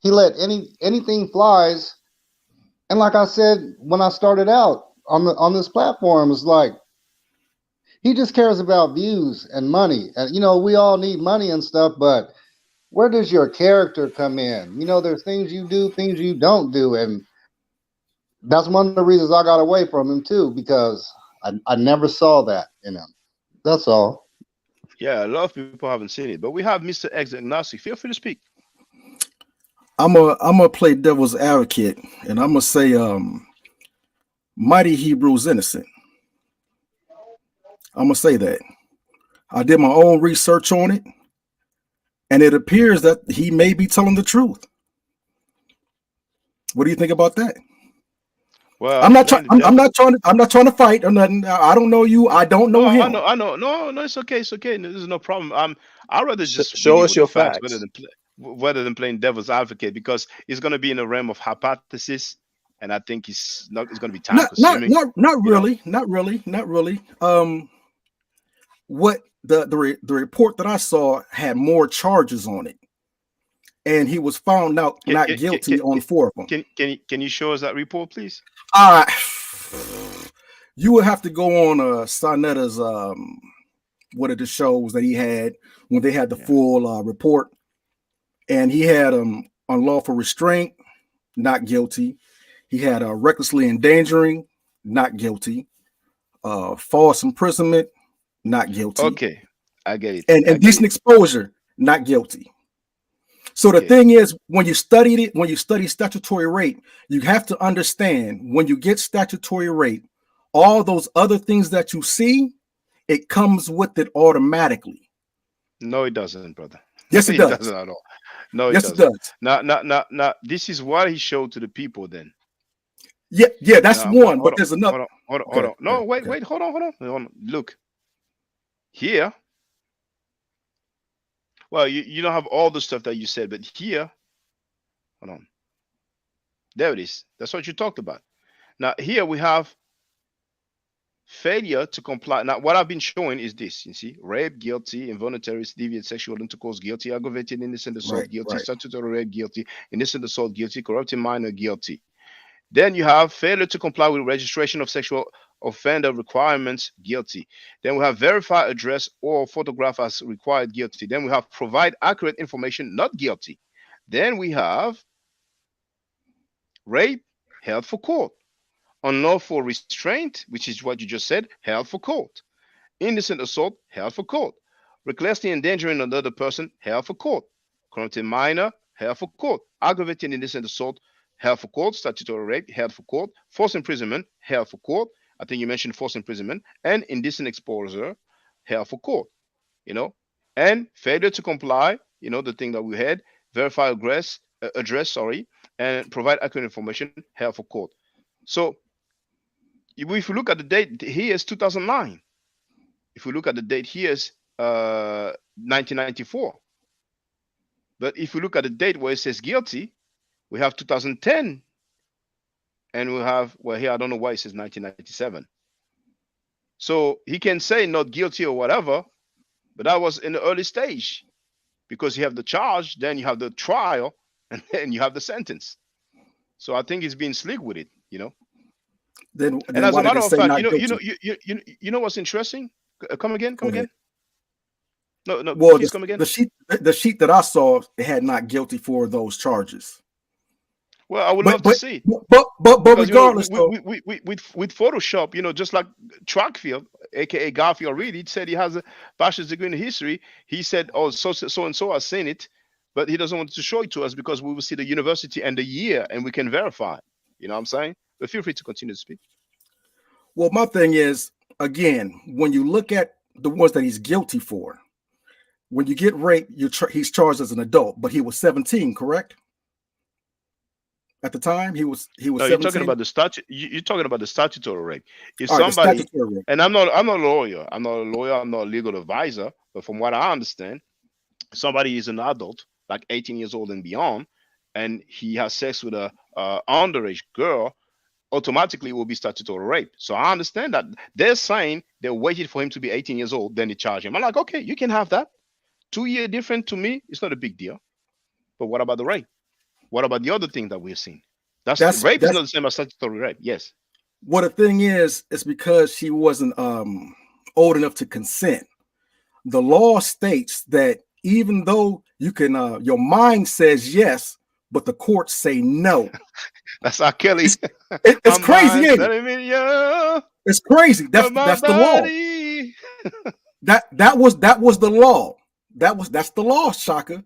He let anything flies. And like I said when I started out on this platform, it's like he just cares about views and money. And you know, we all need money and stuff, but where does your character come in? You know, there's things you do, things you don't do, and that's one of the reasons I got away from him too, because I never saw that in him. That's all. Yeah, a lot of people haven't seen it. But we have Mr. X Agnostic. Feel free to speak. I'm gonna play devil's advocate, and I'm gonna say, Mighty Hebrew's innocent. I'm gonna say that. I did my own research on it, and it appears that he may be telling the truth. What do you think about that? Well, I'm not trying. playing the I'm devil. not trying. I'm not trying to fight or nothing. I don't know you. I don't know No, him. I know. No, no, it's okay. It's okay. There's no problem. I'd rather just Show believe us with the your facts facts. rather than playing devil's advocate, because it's going to be in the realm of hypothesis, and I think it's going to be time consuming. Not You know. really. Not really. Not really. What the report that I saw had more charges on it, and he was found out Can not can can guilty can, on 4 of them. can you show us that report, please? Uh you would have to go on Sonetta's one of the shows that he had when they had the full report, and he had unlawful restraint, not guilty. He had recklessly endangering, not guilty. False imprisonment, not guilty. Okay, I get it. And I get indecent it. exposure, not guilty. So the Okay. thing is, when you study statutory rape, you have to understand when you get statutory rape, all those other things that you see, it comes with it automatically. No, it doesn't, brother. Yes, it It does. doesn't at all. No, it Yes, it doesn't. does. Now. This is what he showed to the people. Then. Yeah, that's Now, hold, one. hold But on, there's another. hold Okay, on. No, wait, okay. hold on, hold on. Look here. Well, you don't have all the stuff that you said, but here, hold on. There it is. That's what you talked about. Now here we have failure to comply. Now what I've been showing is this. You see, rape guilty, involuntary deviant sexual intercourse guilty, aggravated innocent assault guilty, Right. statutory rape guilty, innocent assault guilty, corrupting minor guilty. Then you have failure to comply with registration of sexual offender requirements, guilty. Then we have verify address or photograph as required, guilty. Then we have provide accurate information, not guilty. Then we have rape, held for court. Unlawful restraint, which is what you just said, held for court. Indecent assault, held for court. Recklessly endangering another person, held for court. Corrupting minor, held for court. Aggravated indecent assault, held for court. Statutory rape, held for court. Forced imprisonment, held for court. I think you mentioned forced imprisonment. And indecent exposure, held for court. You know, and failure to comply, you know, the thing that we had, verify address, sorry, and provide accurate information, held for court. So if you look at the date, here is 2009. If we look at the date, here is 1994. But if you look at the date where it says guilty, we have 2010, and we have, well, here I don't know why it says 1997. So he can say not guilty or whatever, but that was in the early stage, because you have the charge, then you have the trial, and then you have the sentence. So I think he's being slick with it, you know. Then And as why a did matter they of say fact, not you know what's interesting? Come again, come Go ahead. again. No, Well, please come again. the sheet that I saw, it had not guilty for those charges. Well, I would love to see. But Because, regardless, with Photoshop, you know, just like Trackfield, aka Garfield Reed, he said he has a bachelor's degree in history. He said, "Oh, so and so has seen it," but he doesn't want to show it to us because we will see the university and the year, and we can verify. You know what I'm saying? But feel free to continue to speak. well, my thing is, again, when you look at the ones that he's guilty for, when you get raped, he's charged as an adult, but he was 17, correct? At the time, he was No, 17. you're talking about the statute. You're talking about the statutory rape. If All right, the somebody, statutory rape. and I'm not a lawyer. I'm not a lawyer. I'm not a legal advisor. But from what I understand, somebody is an adult, like 18 years old and beyond, and he has sex with a underage girl, automatically it will be statutory rape. So I understand that they're saying they waited for him to be 18 years old, then they charge him. I'm like, okay, you can have that. 2 year difference to me, it's not a big deal. But what about the rape? What about the other thing that we've seen? Rape is not the same as statutory rape. Yes. Well, the thing is, it's because she wasn't old enough to consent. The law states that even though you can, your mind says yes, but the courts say no. That's R. Kelly. It's crazy, ain't it? Yeah. It's crazy. That's the law. that was the law. That's the law, Shaka.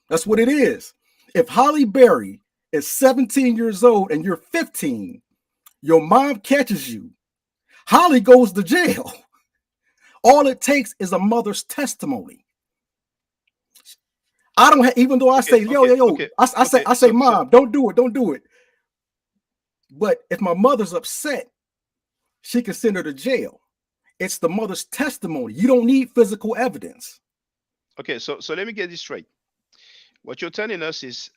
That's what it is. If Holly Berry is 17 years old and you're 15, your mom catches you, Holly goes to jail. All it takes is a mother's testimony. I don't have, even though I say, I say, Mom, don't do it. But if my mother's upset, she can send her to jail. It's the mother's testimony. You don't need physical evidence. Okay, so let me get this straight. What you're telling us is,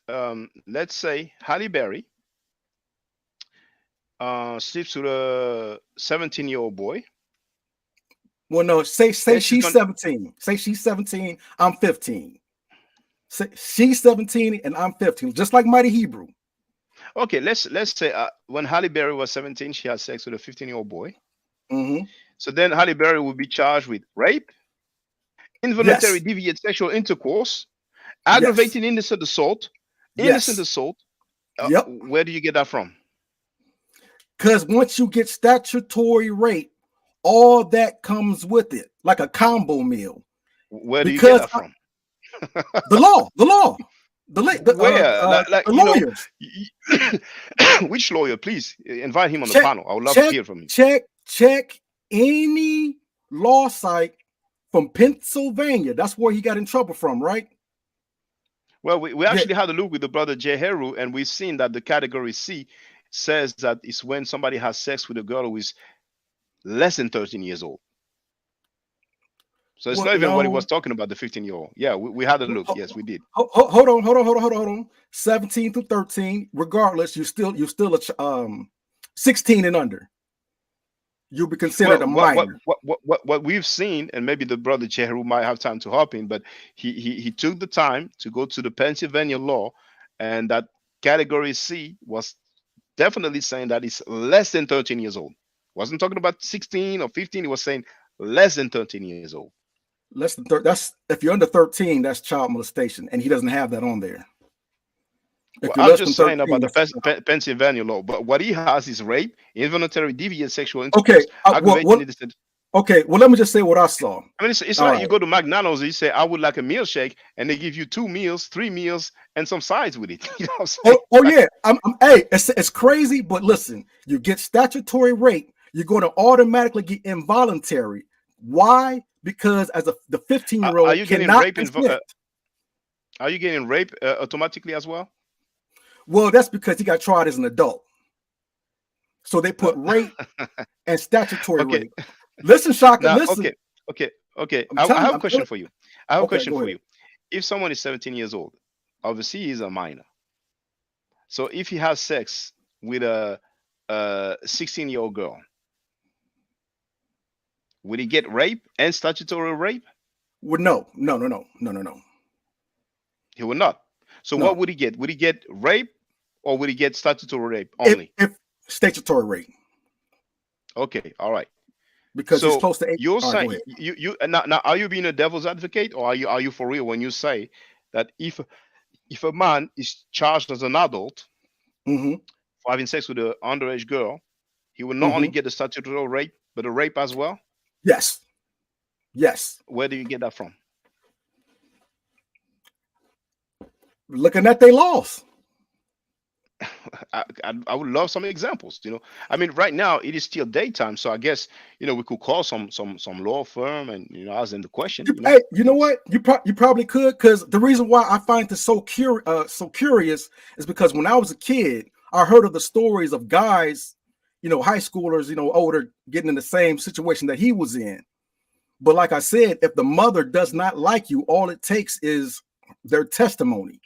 let's say Halle Berry sleeps with a 17-year-old boy. Well, no, say she's 17. Say she's 17, I'm 15. Say she's 17 and I'm 15, just like Mighty Hebrew. Okay, let's say when Halle Berry was 17, she had sex with a 15-year-old boy. Mm-hmm. So then Halle Berry will be charged with rape, involuntary deviant sexual intercourse, aggravating innocent assault, assault. Where do you get that from? Because once you get statutory rape, all that comes with it, like a combo meal. Where do you get that from? The law. Where? The lawyers. Which lawyer? Please invite him on the panel. I would love to hear from him. Check any law site from Pennsylvania. That's where he got in trouble from, right? Well, we actually had a look with the brother Jeheru, and we've seen that the category C says that it's when somebody has sex with a girl who is less than 13 years old. So it's not even what he was talking about, the 15-year-old. Yeah, we had a look. Yes, we did. Hold on. 17 to 13, regardless, you're still 16 and under. You'll be considered a minor. What we've seen, and maybe the brother Jeheru might have time to hop in, but he took the time to go to the Pennsylvania law, and that category C was definitely saying that it's less than 13 years old. Wasn't talking about 16 or 15. He was saying less than 13 years old. Less than 13. That's if you're under 13, that's child molestation, and he doesn't have that on there. If Well, you're I'm less than just saying 13, about the that's Pennsylvania law. But what he has is rape, involuntary deviant sexual okay. intercourse, aggravating indecent. Okay. Well, let me just say what I saw. I mean, it's All like right. you go to McDonald's and you say, I would like a milkshake, and they give you 2 meals, 3 meals, and some sides with it. You know what I'm saying? Oh yeah. Hey, it's crazy, but listen, you get statutory rape, you're going to automatically get involuntary. Why? Because as the Are 15-year-old you getting cannot rape? consent. Are you getting rape automatically as well? Well, that's because he got tried as an adult. So they put rape and statutory Okay. rape. Listen, Shaka, Now, listen. okay. I'm I telling have you, a question for you. I have a okay, question go for ahead. you. If someone is 17 years old, obviously he's a minor. So if he has sex with a 16-year-old girl, would he get rape and statutory rape? Well, no. He would not. So No. what would he get? Would he get rape or would he get statutory rape only? If statutory rape. Okay, all right. Because he's So close to 8. you're All right, go saying ahead. you now are you being a devil's advocate or are you for real when you say that if a man is charged as an adult Mm-hmm. for having sex with an underage girl, he will not only Mm-hmm. get the statutory rape but a rape as well? Yes. Yes. Where do you get that from? Looking at their laws. I would love some examples. I mean, right now it is still daytime, so I guess we could call some law firm and ask them the question. Hey, you know what? You probably could, because the reason why I find this so curious is because when I was a kid, I heard of the stories of guys, high schoolers, older, getting in the same situation that he was in. But like I said, if the mother does not like you, all it takes is their testimony.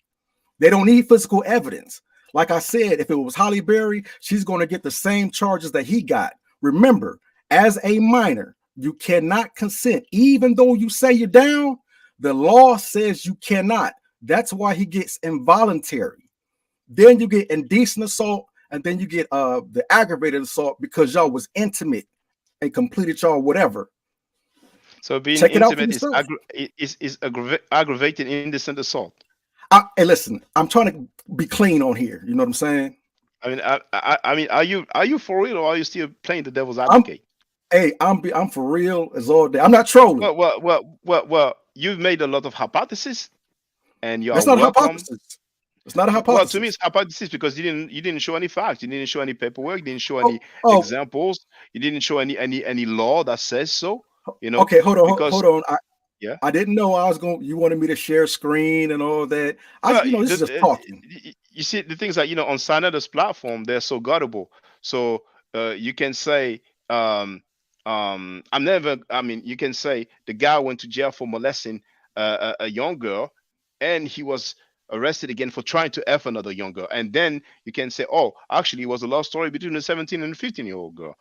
They don't need physical evidence. Like I said, if it was Holly Berry, she's going to get the same charges that he got. Remember, as a minor, you cannot consent. Even though you say you're down, the law says you cannot. That's why he gets involuntary. Then you get indecent assault, and then you get the aggravated assault because y'all was intimate and completed y'all whatever. So being Check it out for intimate yourself. is aggravated indecent assault. Hey, listen, I'm trying to be clean on here. You know what I'm saying? I mean, are you for real or are you still playing the devil's advocate? I'm for real as all day. I'm not trolling. Well. You've made a lot of hypotheses, and you are That's not a welcome. hypothesis. It's not a hypothesis. Well, to me, it's hypothesis because you didn't show any facts, you didn't show any paperwork, you didn't show any examples, you didn't show any law that says so. Okay, hold because, on. Yeah. I didn't know you wanted me to share screen and all that. This is just talking. You see, the things that on Sanada's platform, they're so gullible. So you can say, you can say the guy went to jail for molesting a young girl, and he was arrested again for trying to F another young girl. And then you can say, oh, actually, it was a love story between a 17 and a 15-year-old girl.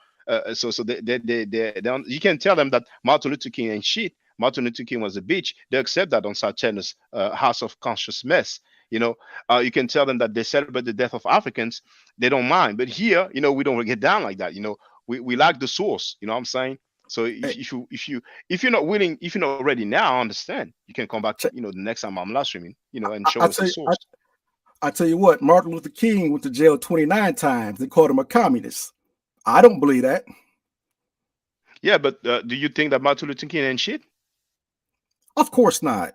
So you can tell them that Martin Luther King ain't shit. Martin Luther King was a bitch. They accept that on Satchana's House of Conscious Mess. You can tell them that they celebrate the death of Africans. They don't mind. But here, we don't get down like that. We like the source. You know what I'm saying? So if you're not willing, if you're not ready now, I understand. You can come back, the next time I'm live streaming, and show us the source. I tell you what, Martin Luther King went to jail 29 times. They called him a communist. I don't believe that. Yeah, but do you think that Martin Luther King ain't shit? Of course not.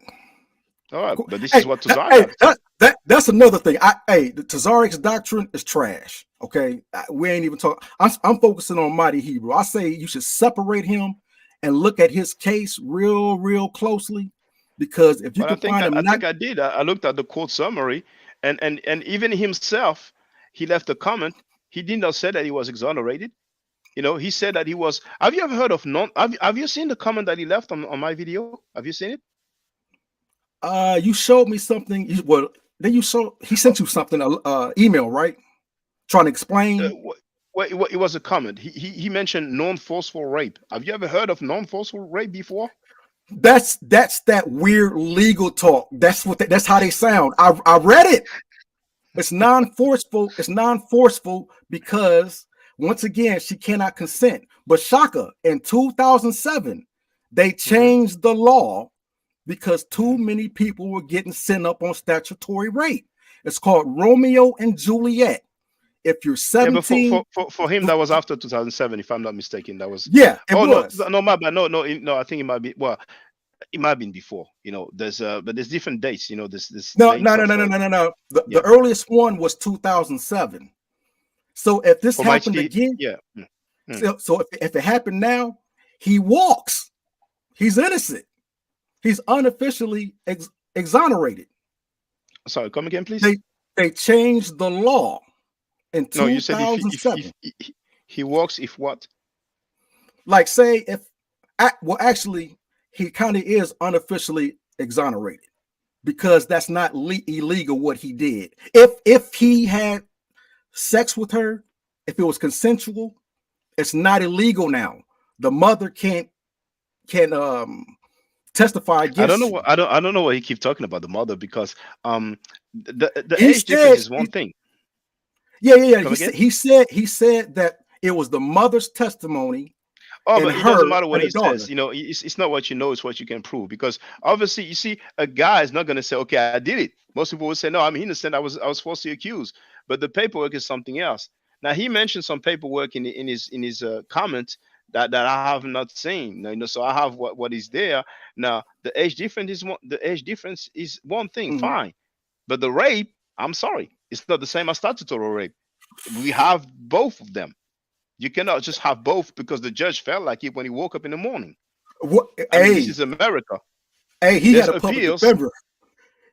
All right, but this is what Tazariak. That's another thing. The Tazariak's doctrine is trash. Okay, we ain't even talking. I'm focusing on Mighty Hebrew. I say you should separate him and look at his case real closely, because if you can find him, I think I did. I looked at the court summary, and even himself, he left a comment. He did not say that he was exonerated. He said that he was. Have you ever heard of Have you seen the comment that he left on my video? Have you seen it? You showed me something. He sent you something, email, right? Trying to explain. It was a comment. He mentioned non-forceful rape. Have you ever heard of non-forceful rape before? That's that weird legal talk. That's how they sound. I read it. It's non-forceful. It's non-forceful because, once again, she cannot consent. But Shaka, in 2007, they changed the law because too many people were getting sent up on statutory rape. It's called Romeo and Juliet. If you're Yeah, but 17, for him that was after 2007, if I'm not mistaken. That was yeah, it oh no was. no my bad no I think it might be well it might have been before. There's but there's different dates. This No, dates no, no, of no, no, no, no, no. The yeah earliest one was 2007. So if this for happened Mikey again, yeah. so if it happened now, he walks. He's innocent. He's unofficially exonerated. Sorry, come again, please. They changed the law in No, you said if 2007. he walks, if what? Like say well actually he kind of is unofficially exonerated because that's not illegal what he did. If he had sex with her, if it was consensual, it's not illegal now. The mother can't testify against I don't know you. what I don't know why he keep talking about the mother because the He age difference said is one thing. yeah. Come again? He said that it was the mother's testimony Oh, and but it doesn't her matter what and he the daughter. says. It's not what you know, it's what you can prove. Because obviously, you see, a guy is not going to say, "Okay, I did it." Most people would say, "No, I'm innocent. I was falsely accused." But the paperwork is something else. Now he mentioned some paperwork in his comment that I have not seen. So I have what is there. Now the age difference is one thing, Mhm. fine. But the rape, I'm sorry, it's not the same as statutory rape. We have both of them. You cannot just have both because the judge felt like it when he woke up in the morning. What, I mean, this is America. he There's had a public appeals. defender.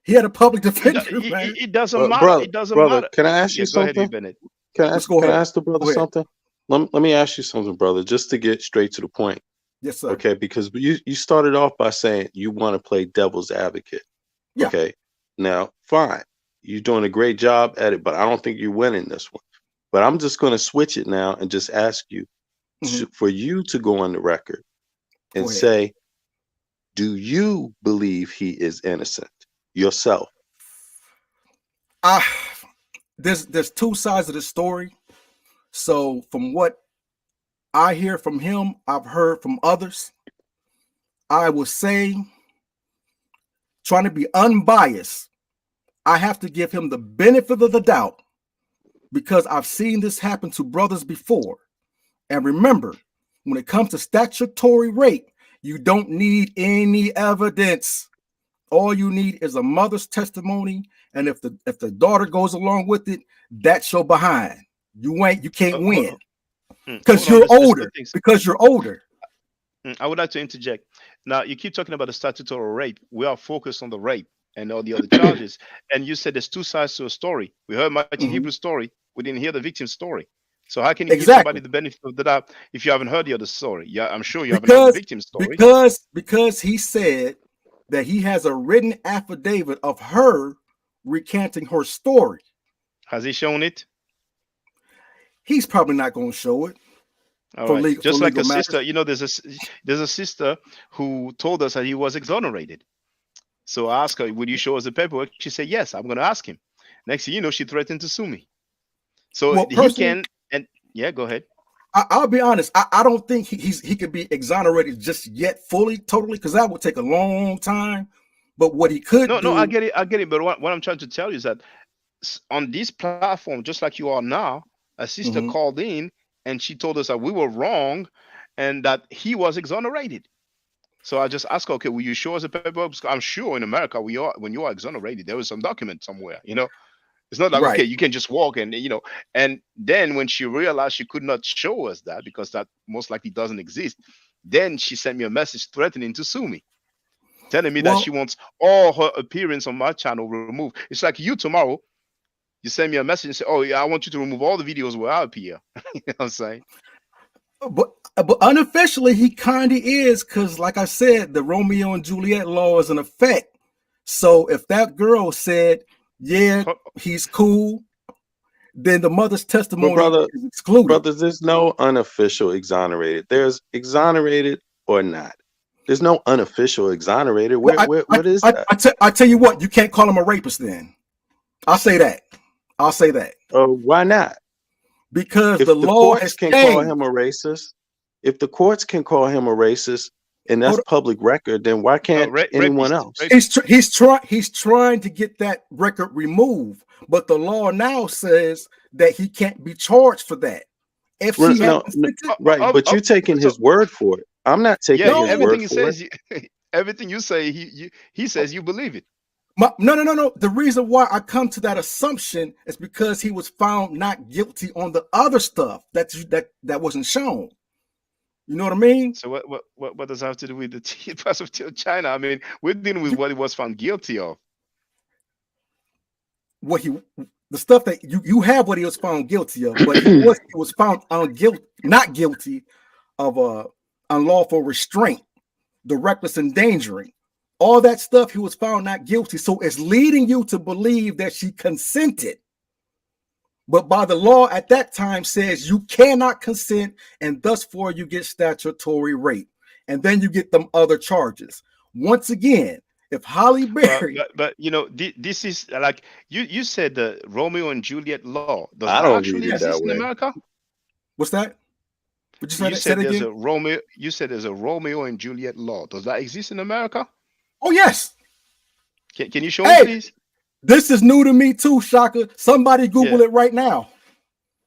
He had a public It, defender, it, man. it doesn't matter. Brother, It doesn't brother, matter. can I ask Yeah, you go ahead, something? Bennett. Let's go Can I ahead. ask the brother Go ahead. something? Let me ask you something, brother, just to get straight to the point. Yes, sir. Okay, because you started off by saying you want to play devil's advocate. Yeah. Okay. Now, fine. You're doing a great job at it, but I don't think you're winning this one. But I'm just going to switch it now and just ask you for you to go on the record and Go ahead. say, do you believe he is innocent yourself? There's two sides of the story. So from what I hear from him, I've heard from others. I will say, trying to be unbiased, I have to give him the benefit of the doubt because I've seen this happen to brothers before. And remember, when it comes to statutory rape, you don't need any evidence. All you need is a mother's testimony, and if the daughter goes along with it, that's your behind. You can't win because you're older. Because you're older. I would like to interject. Now, you keep talking about the statutory rape. We are focused on the rape and all the other charges. And you said there's two sides to a story. We heard Mighty Hebrew story. We didn't hear the victim's story. So how can you give somebody the benefit of the doubt if you haven't heard the other story? Yeah, I'm sure you haven't heard the victim's story. Because he said that he has a written affidavit of her recanting her story. Has he shown it? He's probably not going to show it. All right. Just like a sister, there's a sister who told us that he was exonerated. So I asked her, would you show us the paperwork? She said, yes, I'm going to ask him. Next thing you know, she threatened to sue me. So he can, and yeah, go ahead. I'll be honest. I don't think he could be exonerated just yet fully, totally, because that would take a long time. But what he could do. No, I get it. But what I'm trying to tell you is that on this platform, just like you are now, a sister called in and she told us that we were wrong and that he was exonerated. So I just asked her, okay, will you show us the paperwork? I'm sure in America, when you are exonerated, there was some document somewhere, It's not like, okay, you can just walk and then when she realized she could not show us that because that most likely doesn't exist, then she sent me a message threatening to sue me, telling me that she wants all her appearance on my channel removed. It's like you tomorrow, you send me a message and say, oh, yeah, I want you to remove all the videos where I appear. You know what I'm saying? But unofficially, he kind of is because, like I said, the Romeo and Juliet law is in effect. So if that girl said, yeah, he's cool, then the mother's testimony is excluded. Brother, there's no unofficial exonerated. There's exonerated or not. There's no unofficial exonerated. What is that? I tell you what, you can't call him a rapist then. I'll say that. Why not? Because if the law courts has can changed. call him a racist, if the courts can call him a racist, and that's public record, then why can't anyone else? He's trying to get that record removed, but the law now says that he can't be charged for that. If Well, she no, right, but you're taking his word for it. I'm not taking his everything word he for says, it. everything you say, he says you believe it. No. The reason why I come to that assumption is because he was found not guilty on the other stuff that wasn't shown. You know what I mean? So what does that have to do with the pass of China? I mean, we're dealing with what he was found guilty of. The stuff that you have what he was found guilty of, but he was found not guilty of unlawful restraint, the reckless endangering, all that stuff. He was found not guilty, so it's leading you to believe that she consented. But by the law at that time says you cannot consent, and thus for you get statutory rape, and then you get them other charges. Once again, if Holly Berry, but you know, this is like you said the Romeo and Juliet law. Does I that don't actually read it exist that in way. America? What's that? What You said there's a Romeo. You said there's a Romeo and Juliet law. Does that exist in America? Oh yes. Can you show me, please? This is new to me too, Shaka. Somebody Google it right now.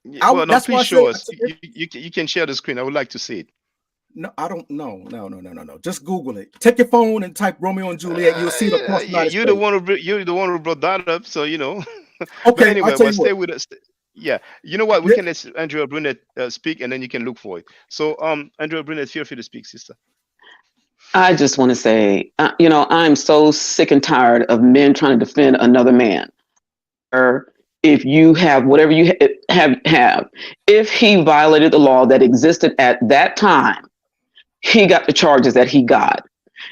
Well, no, please show us. You can share the screen. I would like to see it. No, I don't know. No. Just Google it. Take your phone and type Romeo and Juliet. You'll see the cross. You're the one who brought that up. So you know. Okay. But anyway, I'll tell you stay what. with us. Yeah. You know what? We can let Andrea Brunet speak, and then you can look for it. So, Andrea Brunet, feel free to speak, sister. I just want to say, I'm so sick and tired of men trying to defend another man. Or if you have whatever you have, if he violated the law that existed at that time, he got the charges that he got.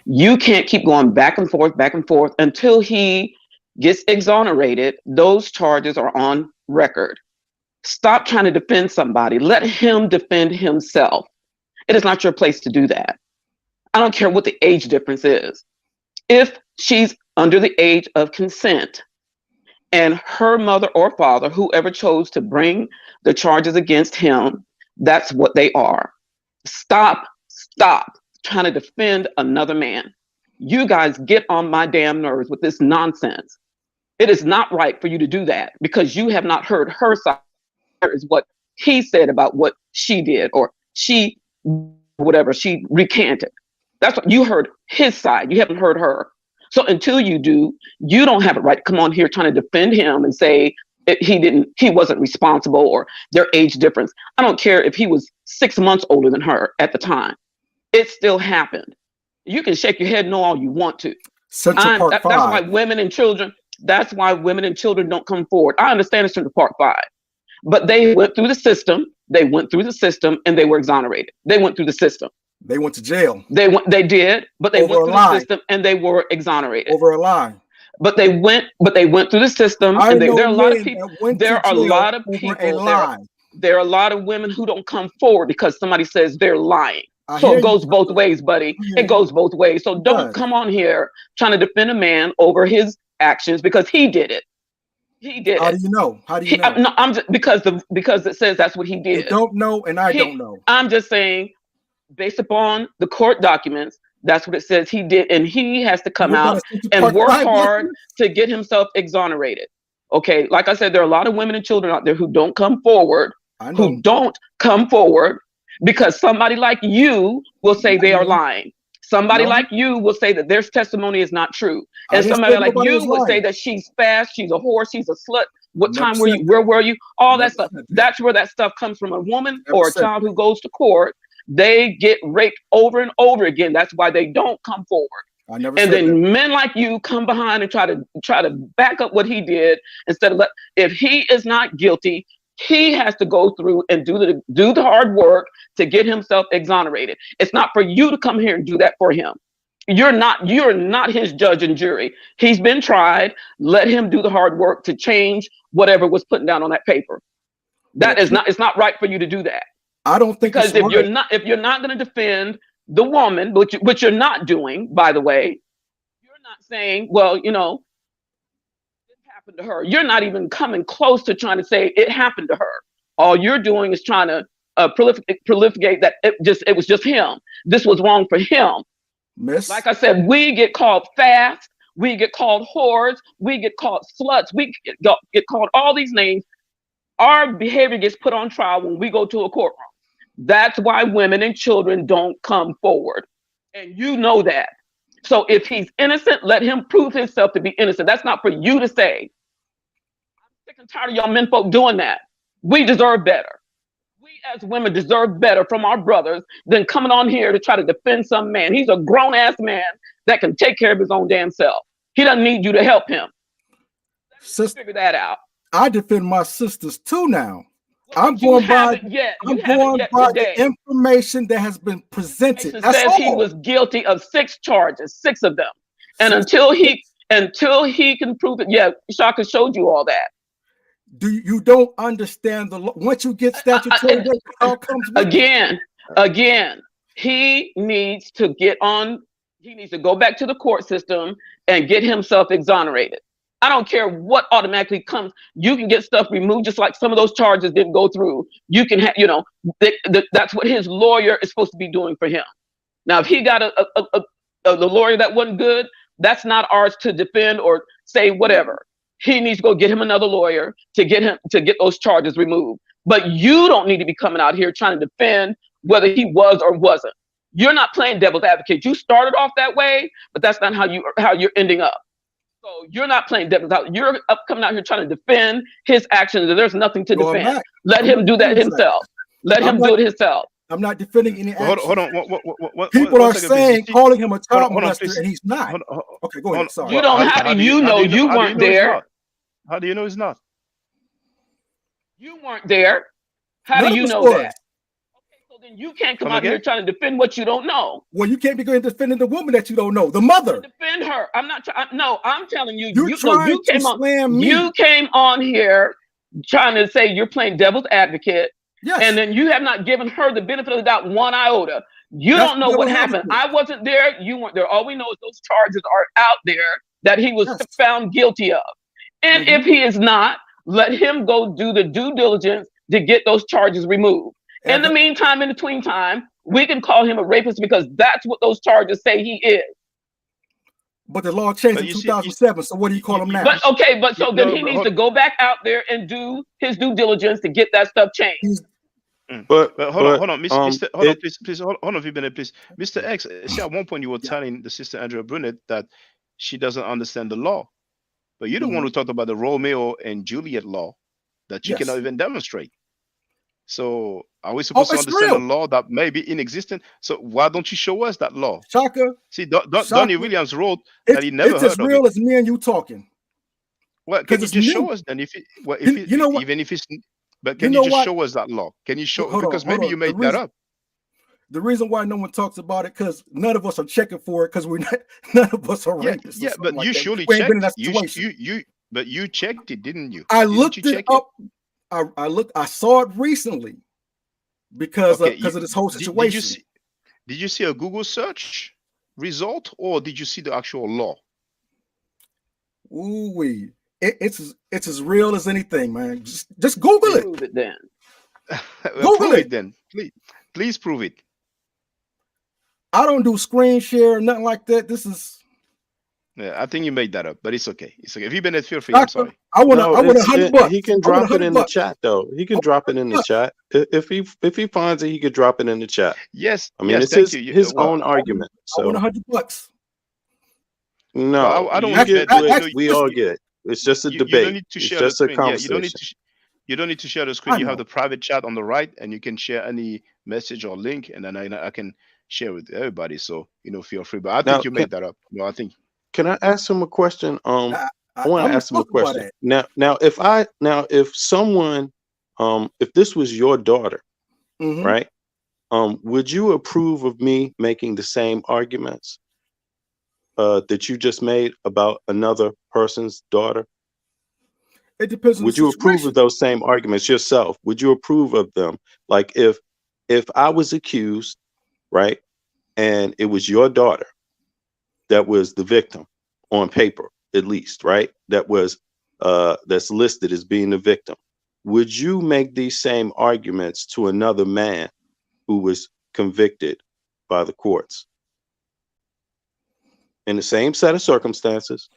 You can't keep going back and forth until he gets exonerated. Those charges are on record. Stop trying to defend somebody. Let him defend himself. It is not your place to do that. I don't care what the age difference is. If she's under the age of consent and her mother or father, whoever chose to bring the charges against him, that's what they are. Stop trying to defend another man. You guys get on my damn nerves with this nonsense. It is not right for you to do that because you have not heard her side. Is what he said about what she did or she recanted. That's what you heard, his side. You haven't heard her. So until you do, you don't have a right to come on here trying to defend him and say he wasn't responsible or their age difference. I don't care if he was 6 months older than her at the time. It still happened. You can shake your head no all you want to. That's why women and children don't come forward. I understand it's Central Park 5. But they went through the system. And they were exonerated. They went through the system. They went to jail. They did, but they went through the system and they were exonerated. Over a lie. But they went through the system and there are a lot of people. There are a lot of people. There are a lot of women who don't come forward because somebody says they're lying. So it goes both ways, buddy. It goes both ways. So don't come on here trying to defend a man over his actions because he did it. He did. How do you know? I'm just because it says that's what he did. You don't know, and I don't know. I'm just saying, based upon the court documents, that's what it says he did, and he has to come out and work hard to get himself exonerated. Okay, like I said, there are a lot of women and children out there who don't come forward, because somebody like you will say they are lying. Somebody like you will say that their testimony is not true. And somebody like you will say that she's fast, she's a whore, she's a slut. What time were you? Where were you? All that stuff. That's where that stuff comes from. A woman or a child who goes to court, they get raped over and over again. That's why they don't come forward. Then men like you come behind and try to back up what he did instead of if he is not guilty, he has to go through and do the hard work to get himself exonerated. It's not for you to come here and do that for him. You're not his judge and jury. He's been tried. Let him do the hard work to change whatever was put down on that paper. It's not right for you to do that. I don't think because if you're not going to defend the woman, which you're not doing, by the way, you're not saying, well, happened to her. You're not even coming close to trying to say it happened to her. All you're doing is trying to proliferate that it was just him. This was wrong for him. Miss. Like I said, we get called fast, we get called whores, we get called sluts, we get called all these names. Our behavior gets put on trial when we go to a courtroom. That's why women and children don't come forward. And you know that. So if he's innocent, let him prove himself to be innocent. That's not for you to say. I'm sick and tired of y'all men folk doing that. We deserve better. We as women deserve better from our brothers than coming on here to try to defend some man. He's a grown-ass man that can take care of his own damn self. He doesn't need you to help him. Let's figure that out. I defend my sisters too now. Well, I'm going by the information that has been presented. It That's says he all. was guilty of 6 charges, 6 of them. And until he can prove it, yeah, Shaka showed you all that. You don't understand the law. Once you get statutory, it all comes with again, he needs to go back to the court system and get himself exonerated. I don't care what automatically comes. You can get stuff removed, just like some of those charges didn't go through. You can have, that's what his lawyer is supposed to be doing for him. Now, if he got the lawyer that wasn't good, that's not ours to defend or say whatever. He needs to go get him another lawyer to get those charges removed. But you don't need to be coming out here trying to defend whether he was or wasn't. You're not playing devil's advocate. You started off that way, but that's not how you're ending up. So you're not playing devil's advocate. You're coming out here trying to defend his actions, and there's nothing to defend. Let him do that himself. Let him do it himself. I'm not defending any action. Hold on. What, people are saying, calling him a child molester, and he's not. Okay, go ahead. Sorry. You don't have to. You weren't there. How do you know he's not? You weren't there. How do you know that? Okay, so then you can't come out here trying to defend what you don't know. Well, you can't be going defending the woman that you don't know, the mother. Defend her. I'm not. No, I'm telling you. You came on here trying to say you're playing devil's advocate. Yes. And then you have not given her the benefit of the doubt one iota. You don't know what happened. I wasn't there. You weren't there. All we know is those charges are out there that he was found guilty of. And if he is not, let him go do the due diligence to get those charges removed. In the meantime, in between time, we can call him a rapist because that's what those charges say he is. But the law changed in 2007, so what do you call him now? So then he needs to go back out there and do his due diligence to get that stuff changed. But hold on, Mr. Hold on, please, hold on, Vibene, please. Mr. X, see, at one point you were telling the sister Andrea Brunet that she doesn't understand the law. But you're the one who talked about the Romeo and Juliet law that you cannot even demonstrate. So are we supposed to understand the law that may be inexistent? So why don't you show us that law? Shaka. See, Donnie Williams wrote that he never heard of it. It's as real as me and you talking. Well, can you just show us then? But can you just show us that law? Can you show? Because maybe you made that up. The reason why no one talks about it because none of us are checking for it because we're not. None of us are rapists. Yeah, but you surely checked. But you checked it, didn't you? I looked it up. I saw it recently because of this whole situation. Did you see a Google search result or did you see the actual law? Ooh-wee. It's as real as anything, man. Just Google it. Prove it then. Google it then. Please prove it. I don't do screen share or nothing like that. This is. Yeah, I think you made that up, but it's okay. It's okay. If you've been feel free, I'm sorry. I want $100. He can drop it in the chat, though. He can drop it in the chat. If he finds it, he could drop it in the chat. Yes. I mean, it's his own argument. So I want $100. No, I don't get what we all get. It's just a debate. You don't need to it's share just the a screen. conversation. You don't need to share the screen. You have the private chat on the right, and you can share any message or link, and then I can share with everybody. So feel free. But I think you made that up. No, I think. Can I ask him a question? I want to ask him a question. Now, if this was your daughter, right? Would you approve of me making the same arguments that you just made about another person's daughter? It depends on Would you approve of those same arguments yourself? Would you approve of them? Like if I was accused, right, and it was your daughter that was the victim on paper, at least, right? That was that's listed as being the victim. Would you make these same arguments to another man who was convicted by the courts? in the same set of circumstances,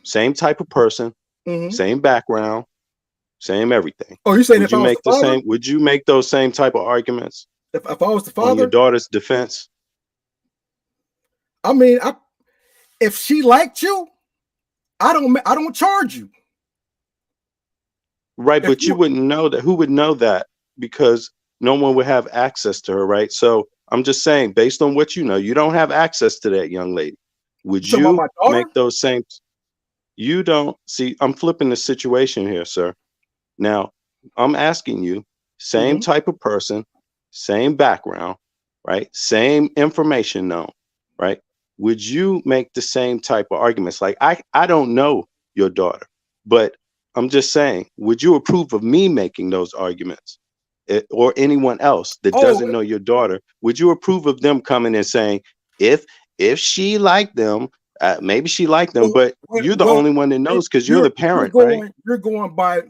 same type of person, same background, same everything. Oh, you saying Would if you I was make the father? would you make those same type of arguments If I was the on your father? daughter's defense? I mean, if she liked you, I don't charge you. Right, If but you wouldn't know that. Who would know that? Because no one would have access to her, right? So I'm just saying, based on what you know, you don't have access to that young lady. Would You talking about you my daughter? make those same? You don't see. I'm flipping the situation here, sir. Now, I'm asking you, same type of person, same background, right? Same information known, right? Would you make the same type of arguments? Like, I don't know your daughter, but I'm just saying, would you approve of me making those arguments? Or anyone else that doesn't know your daughter? Would you approve of them coming and saying, if she liked them, maybe she liked them, but you're the only one that knows because you're the parent, right? You're going by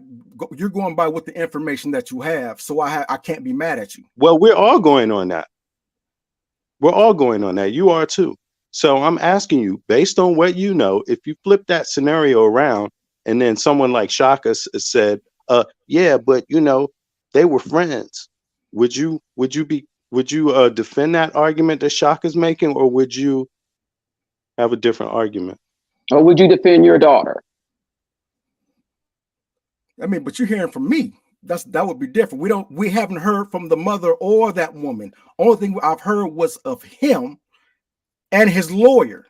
what the information that you have. So I can't be mad at you. Well, we're all going on that. We're all going on that. You are too. So I'm asking you, based on what you know, if you flip that scenario around, and then someone like Shaka said, yeah, but you know, they were friends. Would you defend that argument that Shaka's making, or would you have a different argument? Or would you defend your daughter? I mean, but you're hearing from me. That would be different. We haven't heard from the mother or that woman. Only thing I've heard was of him and his lawyer.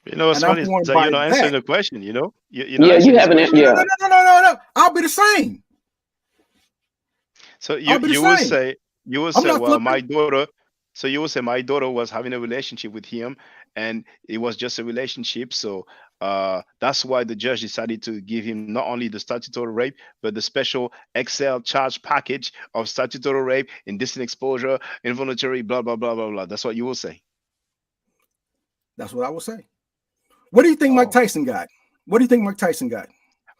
You know what's funny is that you're not answering the question, you know? You're not answering this question. No. I'll be the same. So you will say, well, my daughter. So you will say my daughter was having a relationship with him, and it was just a relationship. So that's why the judge decided to give him not only the statutory rape, but the special Excel charge package of statutory rape, indecent exposure, involuntary, blah blah blah blah blah. That's what you will say. That's what I will say. What do you think Mike Tyson got? What do you think Mike Tyson got?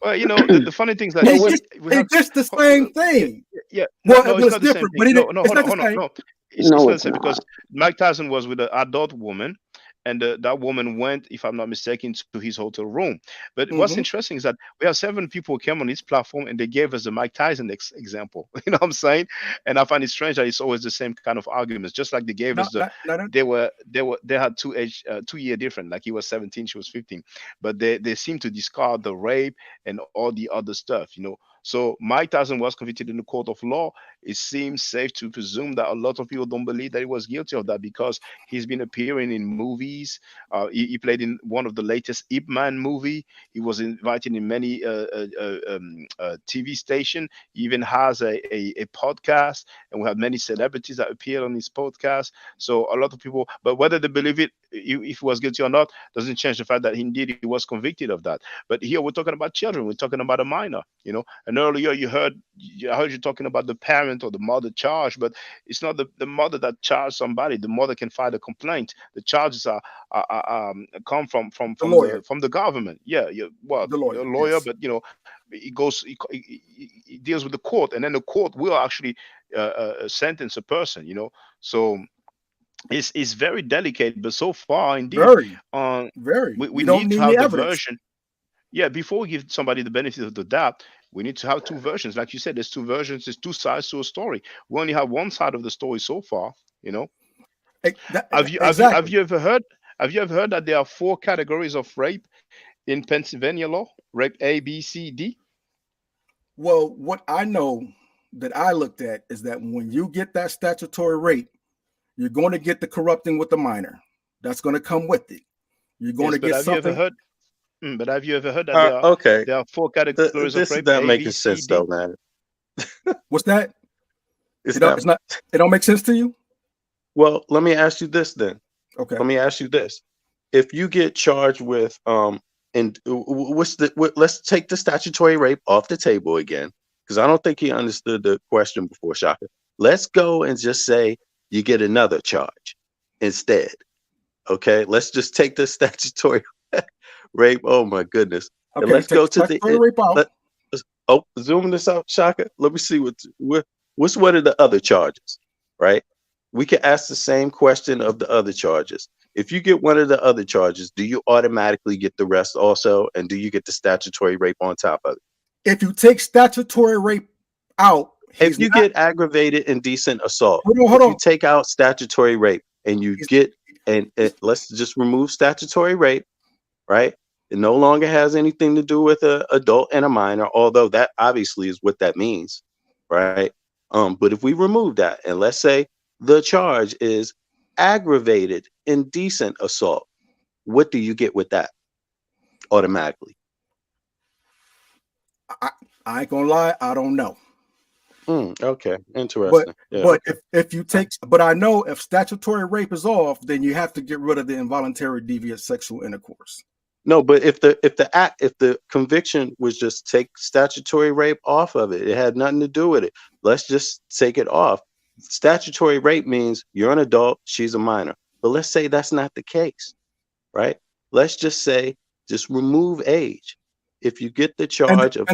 Well, you know, the funny thing is that it's just the same thing. Yeah. Well, no, it's not different, but it's not the same. It's not the same because Mike Tyson was with an adult woman, and that woman went, if I'm not mistaken, to his hotel room. But what's interesting is that we have 7 people who came on this platform and they gave us the Mike Tyson example. You know what I'm saying? And I find it strange that it's always the same kind of arguments. Just like they gave us they had 2 year different. Like he was 17, she was 15, but they seem to discard the rape and all the other stuff. You know. So Mike Tyson was convicted in the court of law. It seems safe to presume that a lot of people don't believe that he was guilty of that because he's been appearing in movies. He played in one of the latest Ip Man movie. He was invited in many TV station. He even has a podcast, and we have many celebrities that appeared on his podcast. So a lot of people, but whether they believe it, if he was guilty or not, doesn't change the fact that indeed he was convicted of that. But here we're talking about children. We're talking about a minor, you know. And earlier I heard you talking about the parent or the mother charged, but it's not the mother that charged somebody. The mother can file a complaint. The charges come from the government. Yeah, well, the lawyer, yes. But you know, it deals with the court, and then the court will actually sentence a person. You know, so. It's very delicate, but so far, indeed, we need to have the version. Yeah, before we give somebody the benefit of the doubt, we need to have 2 versions. Like you said, there's 2 versions, there's 2 sides to a story. We only have one side of the story so far, you know. Have you ever heard that there are 4 categories of rape in Pennsylvania law? Rape A, B, C, D? Well, what I know that I looked at is that when you get that statutory rape, you're going to get the corrupting with the minor. That's going to come with it. You're going to get something. But have you ever heard that there are 4 categories of rape? This is making sense, though, man. What's that? It don't make sense to you? Well, let me ask you this then. Okay. Let me ask you this: if you get charged with let's take the statutory rape off the table again, because I don't think he understood the question before, Shaka. Let's go and just say you get another charge instead. Okay, let's just take the statutory rape. Oh my goodness. Okay, and let's go to the rape out. Zoom this out, Shaka. Let me see what's one of the other charges, right? We can ask the same question of the other charges. If you get one of the other charges, do you automatically get the rest also? And do you get the statutory rape on top of it? If you take statutory rape out, If you get aggravated indecent assault, hold if you on. take out statutory rape and you get, and let's just remove statutory rape, right? It no longer has anything to do with an adult and a minor, although that obviously is what that means, right? But if we remove that and let's say the charge is aggravated indecent assault, what do you get with that automatically? I ain't gonna lie, I don't know. Okay, interesting. But if you take, but I know if statutory rape is off, then you have to get rid of the involuntary deviant sexual intercourse. No, but if the conviction was just take statutory rape off of it, it had nothing to do with it. Let's just take it off. Statutory rape means you're an adult, she's a minor. But let's say that's not the case, right? Let's just say just remove age. If you get the charge of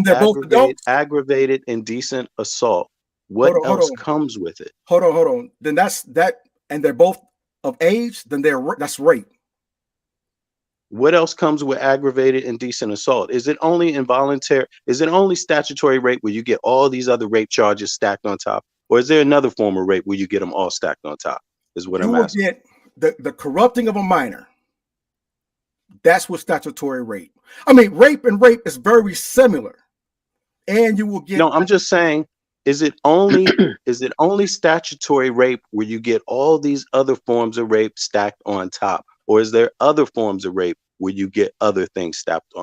aggravated indecent assault, what else comes with it? Hold on. Then that's that, and they're both of age. Then that's rape. What else comes with aggravated indecent assault? Is it only involuntary? Is it only statutory rape where you get all these other rape charges stacked on top? Or is there another form of rape where you get them all stacked on top? Is what I'm asking. You will get the corrupting of a minor. That's what statutory rape. I mean, rape is very similar. And you will get. No, I'm just saying, is it only statutory rape where you get all these other forms of rape stacked on top? Or is there other forms of rape where you get other things stacked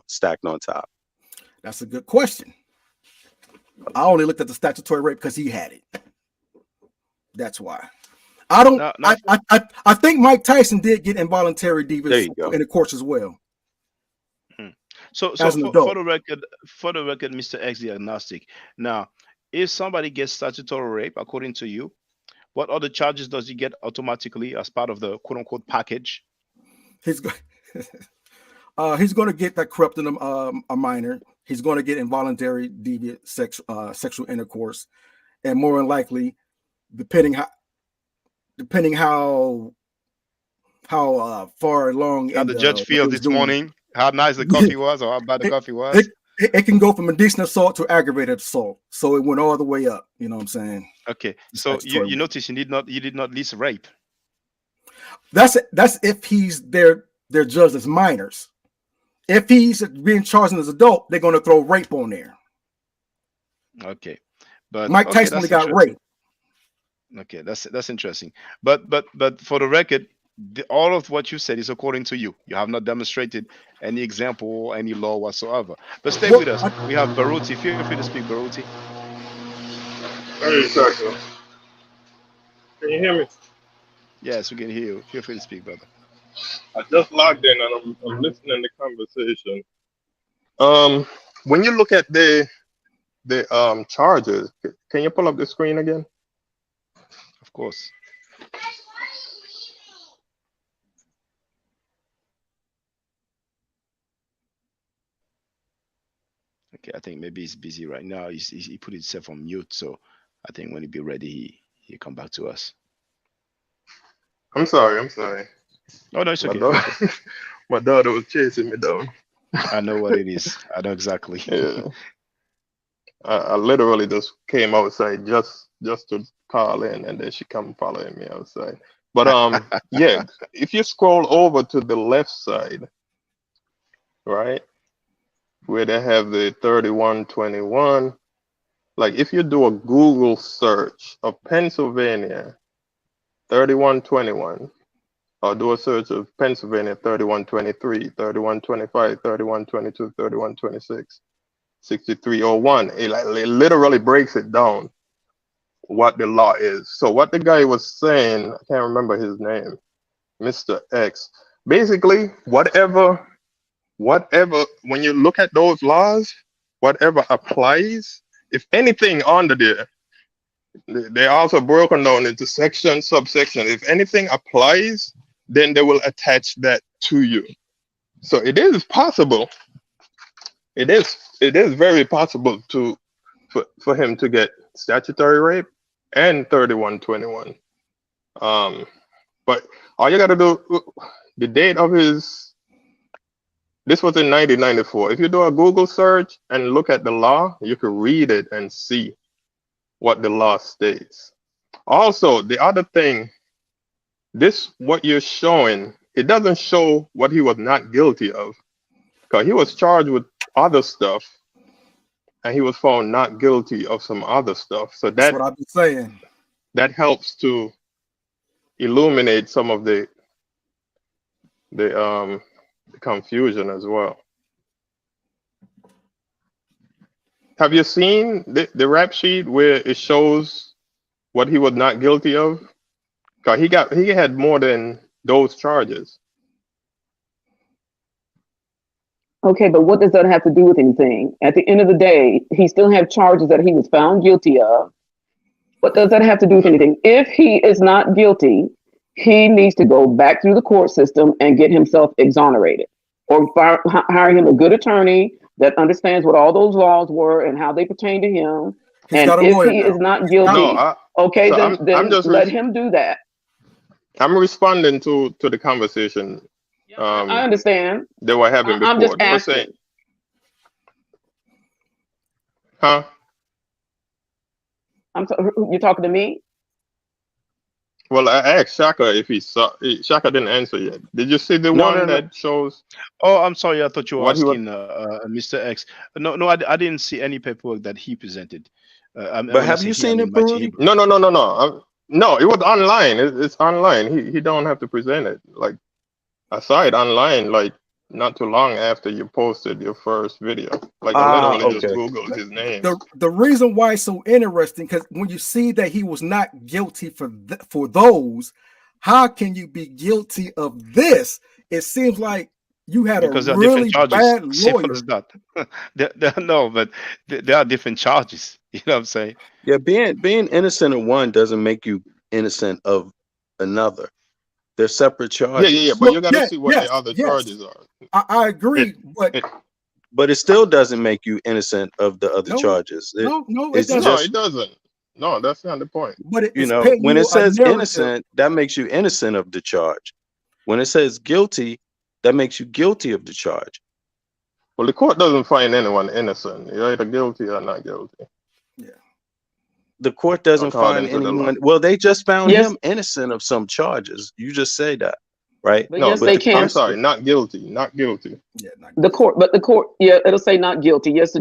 on top? That's a good question. I only looked at the statutory rape because he had it. That's why. I don't. I think Mike Tyson did get involuntary deviant in the course as well. So for the record, Mr. X the agnostic. Now, if somebody gets statutory rape, according to you, what other charges does he get automatically as part of the quote unquote package? He's going to get that corrupting a minor. He's going to get involuntary deviant sexual intercourse, and more than likely, depending how far along. How the judge feels this morning, how nice the coffee was, or how bad the coffee was. It can go from indecent assault to aggravated assault, so it went all the way up. You know what I'm saying? Okay, so you notice you did not list rape. That's if they're judged as minors. If he's being charged as an adult, they're going to throw rape on there. Okay, but Mike Tyson only got rape. Okay, that's interesting. But for the record, all of what you said is according to you. You have not demonstrated any example or any law whatsoever. But stay with us. We have Baruti. Feel free to speak, Baruti. Hey, Doctor. Can you hear me? Yes, we can hear you. Feel free to speak, brother. I just logged in and I'm listening to the conversation. When you look at the charges, can you pull up the screen again? Of course. Okay, I think maybe he's busy right now. He put himself on mute, so I think when he be ready, he'll come back to us. I'm sorry. Oh, no, it's okay. My daughter was chasing me down. I know what it is. I know exactly. Yeah. I literally just came outside just to call in, and then she come following me outside. But yeah, if you scroll over to the left side, right, where they have the 3121, like if you do a Google search of Pennsylvania 3121, or do a search of Pennsylvania 3123, 3125, 3122, 3126, 6301, it literally breaks it down what the law is. So what the guy was saying, I can't remember his name, Mr. X. Basically, whatever, when you look at those laws, whatever applies, if anything under there, they're also broken down into section, subsection. If anything applies, then they will attach that to you. So it is possible. It is very possible for him to get statutory rape and 3121. But all you gotta do, the date of his, this was in 1994. If you do a Google search and look at the law, you can read it and see what the law states. Also, the other thing, this, what you're showing, it doesn't show what he was not guilty of. Because he was charged with other stuff and he was found not guilty of some other stuff. So That's what I've been saying. that helps to illuminate some of the confusion as well. Have you seen the rap sheet where it shows what he was not guilty of? Because he had more than those charges. Okay, but what does that have to do with anything? At the end of the day, he still have charges that he was found guilty of. What does that have to do with anything? If he is not guilty, he needs to go back through the court system and get himself exonerated, or hire him a good attorney that understands what all those laws were and how they pertain to him. He's and got a if lawyer he now. is not guilty, No, okay, so then I'm just let him do that. I'm responding to the conversation I understand. they were having before. I'm just They were asking. saying, huh? You're talking to me? Well, I asked Shaka if he saw. Shaka didn't answer yet. Did you see the No, one no, no. that shows Oh, I'm sorry. I thought you were what he was? asking Mr. X. No, I didn't see any paperwork that he presented. But when I have say you he, I seen mean it, Mighty Brody? Hebrew. No. No, it was online. It's online. He don't have to present it. Like, I saw it online like not too long after you posted your first video. Like, I literally just Okay. Googled his name. The reason why it's so interesting, because when you see that he was not guilty for those, how can you be guilty of this? It seems like you had Because a there are really different bad charges. Simple lawyer. as that. No, but there are different charges. You know what I'm saying? Yeah, being innocent of one doesn't make you innocent of another. They're separate charges. Yeah. But you got to see what the other Yes. charges are. I agree, But it still doesn't make you innocent of the other No, charges. no, It's it doesn't. No, just, it doesn't. No, that's not the point. But you it's know, painting when you it a says narrative. innocent, that makes you innocent of the charge. When it says guilty, that makes you guilty of the charge. Well, the court doesn't find anyone innocent. You're either guilty or not guilty. The court doesn't find According to the law. anyone. Well, they just found Yes. him innocent of some charges. You just say that, right? But No, yes, they the can. I'm sorry, not guilty. Not guilty. The court, yeah, it'll say not guilty. Yes,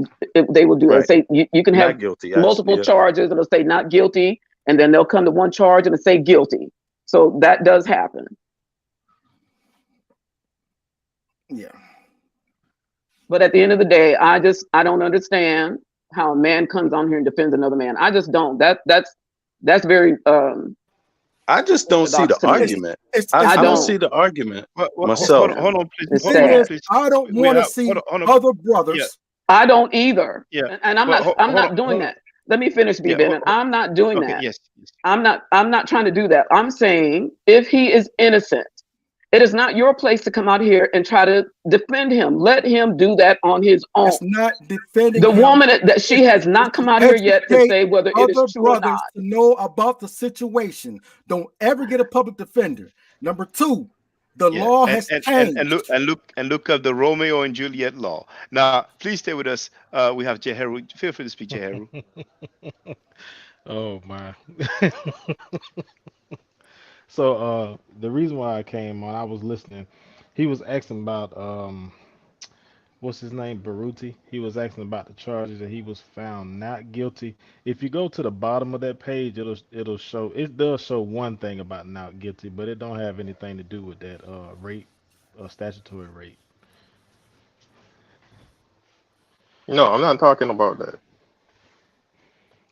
they will do it. Right. Say you can have Not guilty. multiple Actually, yeah. charges. It'll say not guilty, and then they'll come to one charge and it'll say guilty. So that does happen. Yeah. But at the end of the day, I don't understand how a man comes on here and defends another man. I just don't. That's very I just don't see the orthodox to me. argument. I I don't don't. see the argument Well, myself. hold on, please. It's Hold on, sad. please. I don't We want to have- see hold on. other brothers. Yeah. I don't either. Yeah. And I'm But not I'm not doing that. Let me finish, B. Yeah, Bennett. I'm not doing Okay. that. Yes. I'm not trying to do that. I'm saying if he is innocent, it is not your place to come out here and try to defend him. Let him do that on his own. It's not defending The him. woman that she has not come out here yet to Educate say whether it is other true or brothers not. to know about the situation. Don't ever get a public defender. Number two, the Yeah. law has changed. And look up the Romeo and Juliet law. Now, please stay with us. We have Jeheru. Feel free to speak, Jeheru. Oh my. So the reason why I came on, I was listening. He was asking about what's his name, Baruti. He was asking about the charges that he was found not guilty. If you go to the bottom of that page, it'll show, it does show one thing about not guilty, but it don't have anything to do with that rape, statutory rape. No, I'm not talking about that.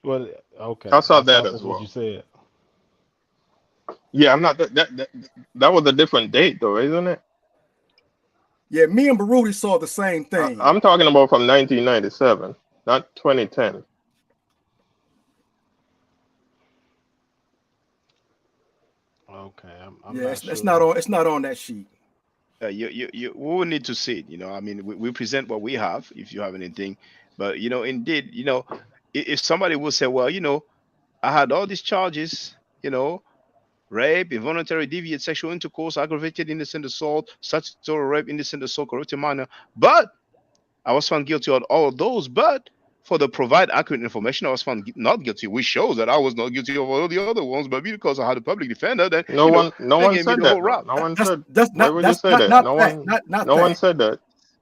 Well, okay. I saw I that thought as that's what well. you said. Yeah, I'm not. That was a different date, though, isn't it? Yeah, me and Baruti saw the same thing. I'm talking about from 1997, not 2010. Okay, I'm Yeah, not it's sure. not on that sheet. We will need to see it. I mean, we present what we have. If you have anything, but indeed, if somebody will say, well, I had all these charges, rape, involuntary deviant sexual intercourse, aggravated indecent assault, statutory rape, indecent assault, corrupted minor. But I was found guilty on all of those. But for the provide accurate information, I was found not guilty, which shows that I was not guilty of all the other ones. But because I had a public defender, then No one, no they one gave me said the whole that though. rap. No one That's said. that's Why not would you that's say not that? not No that one, not no one that. said that.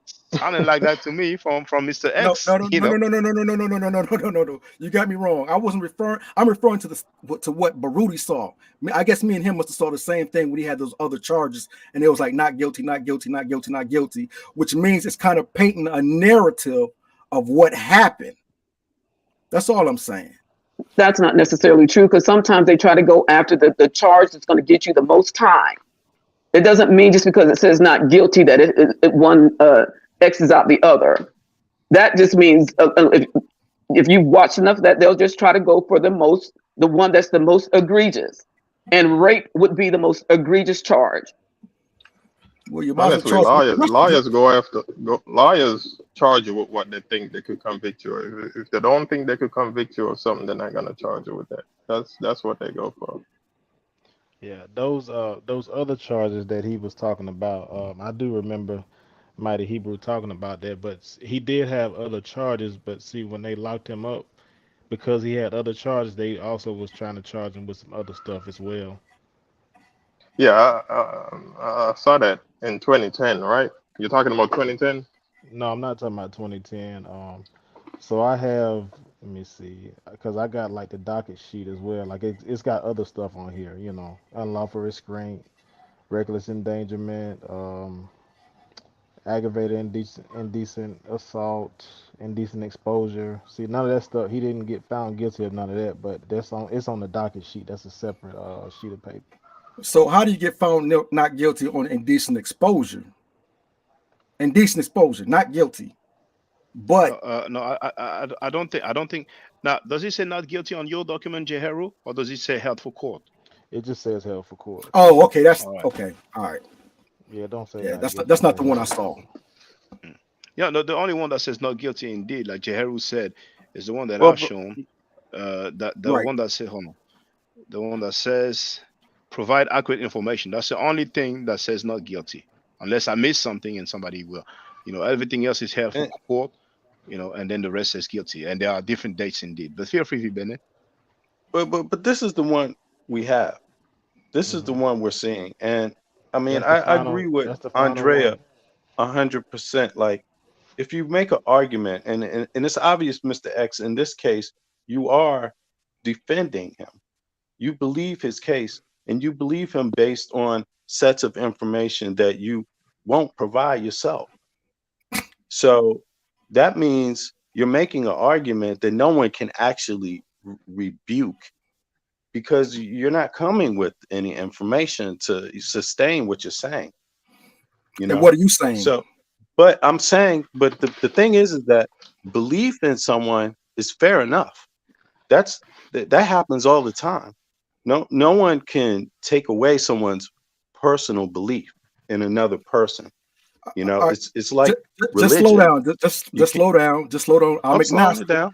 Sounding like that to me from Mr. No, X. no, no, no, no, no, no, no, no, no, no, no, no, no, no, no, no. You got me wrong. I wasn't referring. I'm referring to what Baruti saw. I guess me and him must have saw the same thing when he had those other charges, and it was like not guilty, not guilty, not guilty, not guilty, which means it's kind of painting a narrative of what happened. That's all I'm saying. That's not necessarily true, because sometimes they try to go after the charge that's going to get you the most time. It doesn't mean just because it says not guilty that it one X's out the other. That just means if you watch enough, that they'll just try to go for the one that's the most egregious, and rape would be the most egregious charge. Well, you might as Honestly, well charge. lawyers charge you with what they think they could convict you. If they don't think they could convict you of something, they're not gonna charge you with that. That's what they go for. Yeah, those other charges that he was talking about, I do remember Mighty Hebrew talking about that, but he did have other charges. But see, when they locked him up, because he had other charges, they also was trying to charge him with some other stuff as well. Yeah, I saw that in 2010, right? You're talking about 2010? No, I'm not talking about 2010. So I have, let me see, because I got like the docket sheet as well. Like it's got other stuff on here, unlawful restraint, reckless endangerment, aggravated indecent assault, indecent exposure. See, none of that stuff. He didn't get found guilty of none of that, but it's on the docket sheet. That's a separate sheet of paper. So how do you get found not guilty on indecent exposure? Indecent exposure, not guilty. But no, I don't think. Now, does it say not guilty on your document, Jeheru, or does it say held for court? It just says held for court. Oh, okay, that's All right. okay. All right. Yeah, don't say Yeah, not that's not guilty. the one I saw. Yeah, no, the only one that says not guilty indeed, like Jeheru said, is the one that Well, I've shown. The Right. one that says, hold on, the one that says provide accurate information. That's the only thing that says not guilty, unless I missed something and somebody will. Everything else is held for and, court. And then the rest says guilty, and there are different dates indeed. But feel free, Bennett. but this is the one we have. This is the Mhm. one we're seeing, and I mean, That's the I agree final. with That's the final Andrea one. 100%. Like, if you make an argument, and it's obvious, Mr. X, in this case, you are defending him. You believe his case, and you believe him based on sets of information that you won't provide yourself. So that means you're making an argument that no one can actually rebuke, because you're not coming with any information to sustain what you're saying. And what are you saying? So, but I'm saying, but the thing is that belief in someone is fair enough. That happens all the time. No one can take away someone's personal belief in another person. All right. It's like Just slow religion. down. Just You slow down. Just slow down. I'm I'm slowing it agnostic. down.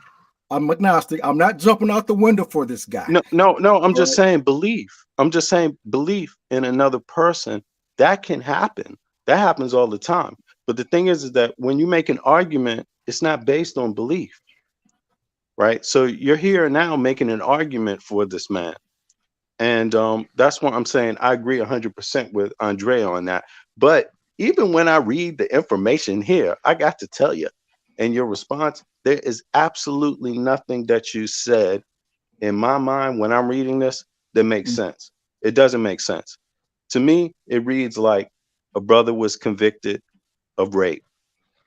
I'm agnostic. I'm not jumping out the window for this guy. No. I'm All just right. saying belief. I'm just saying belief in another person. That can happen. That happens all the time. But the thing is that when you make an argument, it's not based on belief, right? So you're here now making an argument for this man. And that's why I'm saying I agree 100% with Andrea on that. But even when I read the information here, I got to tell you, in your response, there is absolutely nothing that you said in my mind when I'm reading this that makes sense. It doesn't make sense. To me, it reads like a brother was convicted of rape,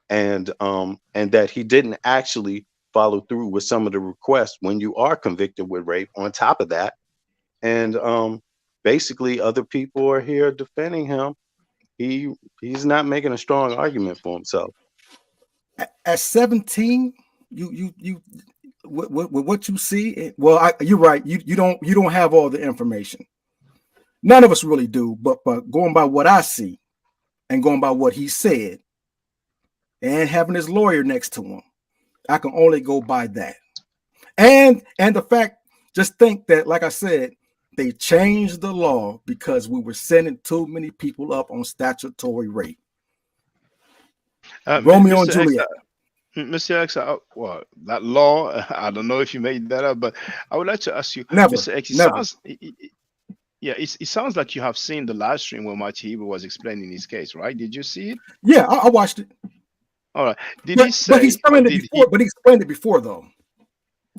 and that he didn't actually follow through with some of the requests when you are convicted with rape on top of that. And basically other people are here defending him. He's not making a strong argument for himself. At 17, you with what you see. Well, you're right. You don't have all the information. None of us really do. But going by what I see, and going by what he said, and having his lawyer next to him, I can only go by that. And the fact, just think that, like I said, They changed the law because we were sending too many people up on statutory rape. Romeo and Mr. X, Juliet. Mr. X, well, that law, I don't know if you made that up, but I would like to ask you, Never, Mr. X, never. Yeah, it sounds like you have seen the live stream where Mighty Hebrew was explaining his case, right? Did you see it? Yeah, I watched it. All right. Did But, he say, he explained it before. But he explained it before, though,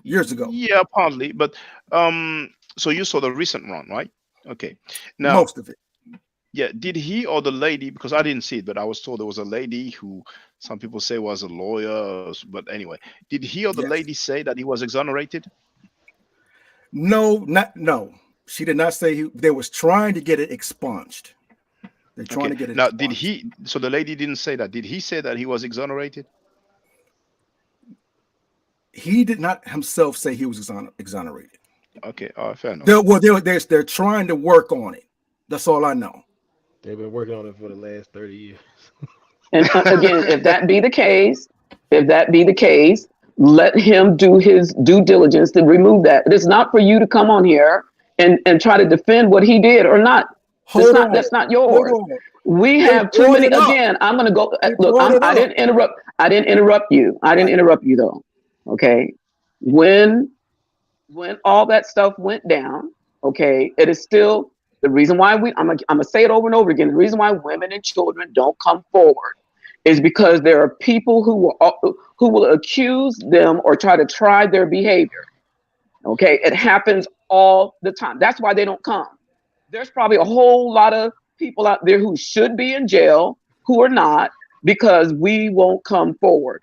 years ago. Yeah, partly. But so you saw the recent one, right? Okay. Now, Most of it. yeah, did he or the lady? Because I didn't see it, but I was told there was a lady who some people say was a lawyer. But anyway, did he or the Yes. lady say that he was exonerated? No. She did not say they was trying to get it expunged. They're trying to get it Now, expunged. did he? So the lady didn't say that. Did he say that he was exonerated? He did not himself say he was exonerated. Okay, fair enough. They're trying to work on it. That's all I know. They've been working on it for the last 30 years. And again, if that be the case, let him do his due diligence to remove that. It is not for you to come on here and try to defend what he did or not. That's not yours. We have too many. Again, I'm going to go. Look, I didn't interrupt. I didn't interrupt you. I didn't interrupt you though. Okay, when all that stuff went down, okay, it is still the reason why I'm gonna say it over and over again. The reason why women and children don't come forward is because there are people who will accuse them or try to try their behavior. Okay, it happens all the time. That's why they don't come. There's probably a whole lot of people out there who should be in jail who are not because we won't come forward.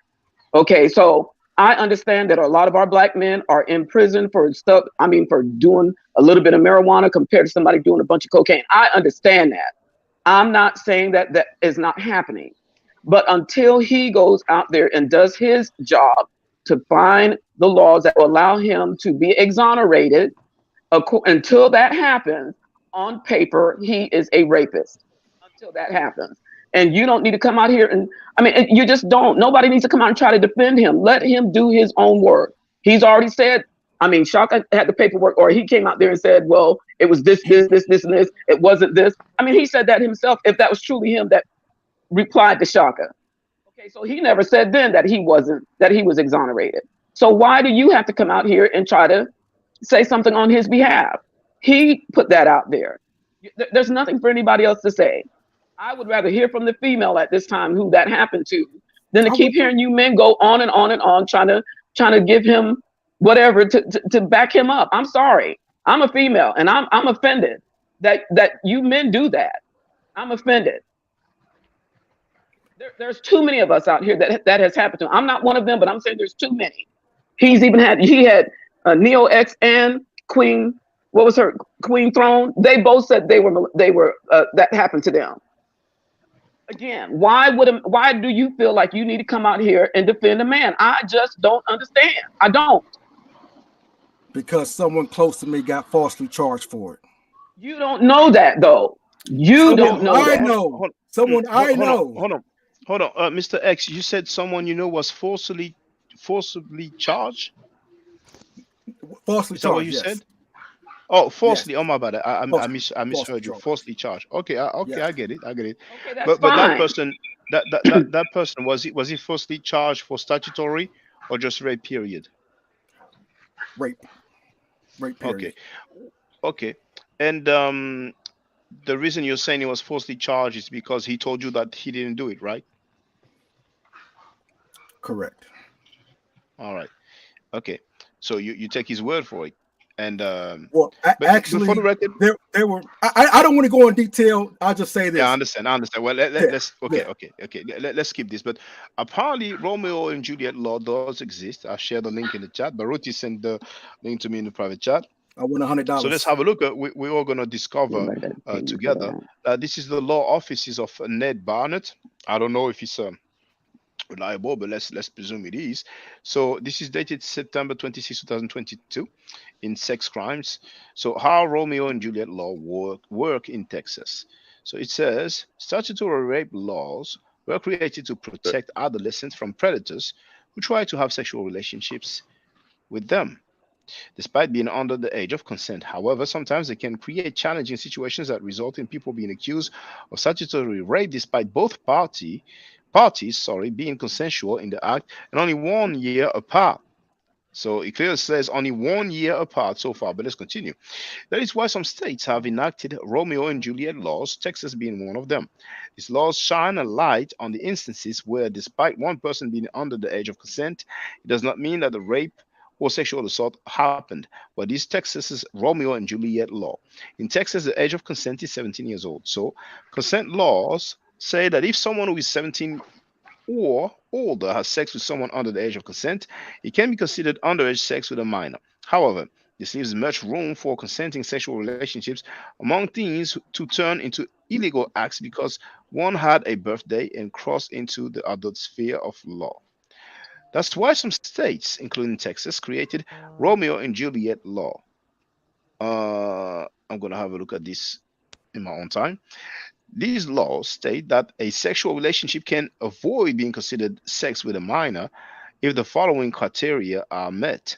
Okay, so I understand that a lot of our black men are in prison for stuff. I mean, for doing a little bit of marijuana compared to somebody doing a bunch of cocaine. I understand that. I'm not saying that that is not happening. But until he goes out there and does his job to find the laws that will allow him to be exonerated, until that happens, on paper, he is a rapist. Until that happens. And you don't need to come out here and, I mean, you just don't. Nobody needs to come out and try to defend him. Let him do his own work. He's already said, I mean, Shaka had the paperwork, or he came out there and said, well, it was this, and this. It wasn't this. I mean, he said that himself, if that was truly him that replied to Shaka. Okay, so he never said then that he was exonerated. So why do you have to come out here and try to say something on his behalf? He put that out there. There's nothing for anybody else to say. I would rather hear from the female at this time who that happened to than to keep hearing you men go on and on and on trying to give him whatever to back him up. I'm sorry. I'm a female and I'm offended that you men do that. I'm offended. There's too many of us out here that has happened to. I'm not one of them, but I'm saying there's too many. He had Neo X and Queen. What was her Queen Throne? They both said they were that happened to them. Again, why do you feel like you need to come out here and defend a man? I just don't understand. I don't. Because someone close to me got falsely charged for it. You don't know that though. Don't know that. Someone I know. Hold on. Mr. X, you said someone you know was forcibly charged? Falsely Is that what charged, you yes. said? Oh, falsely. Yes. Oh my bad. I misheard you. charged. Falsely charged. Okay. Okay. Yes. I get it. Okay, that's But fine. that person, that person was he falsely charged for statutory or just rape? Period. Rape period. Okay. And the reason you're saying he was falsely charged is because he told you that he didn't do it, right? Correct. All right. Okay. So you take his word for it. And well, actually, for the record, there were. I don't want to go in detail. I'll just say this. Yeah, I understand. Well, let's okay. Let's skip this. But apparently, Romeo and Juliet law does exist. I shared the link in the chat. Baruti sent the link to me in the private chat. I won $100. So let's have a look. We're all going to discover together. This is the law offices of Ned Barnett. I don't know if it's reliable, but let's presume it is. So this is dated September 26, 2022 in sex crimes. So how Romeo and Juliet law work in Texas. So it says statutory rape laws were created to protect adolescents from predators who try to have sexual relationships with them. despite being under the age of consent. However, sometimes they can create challenging situations that result in people being accused of statutory rape despite both parties being consensual in the act and only 1 year apart. So it clearly says only 1 year apart so far, but let's continue. That is why some states have enacted Romeo and Juliet laws, Texas being one of them. These laws shine a light on the instances where, despite one person being under the age of consent, it does not mean that the rape or sexual assault happened. But this Texas's Romeo and Juliet law. In Texas, the age of consent is 17 years old. So consent laws say that if someone who is 17 or older has sex with someone under the age of consent, it can be considered underage sex with a minor. However, this leaves much room for consenting sexual relationships among teens to turn into illegal acts because one had a birthday and crossed into the adult sphere of law. That's why some states, including Texas, created Romeo and Juliet law. I'm going to have a look at this in my own time. These laws state that a sexual relationship can avoid being considered sex with a minor if the following criteria are met.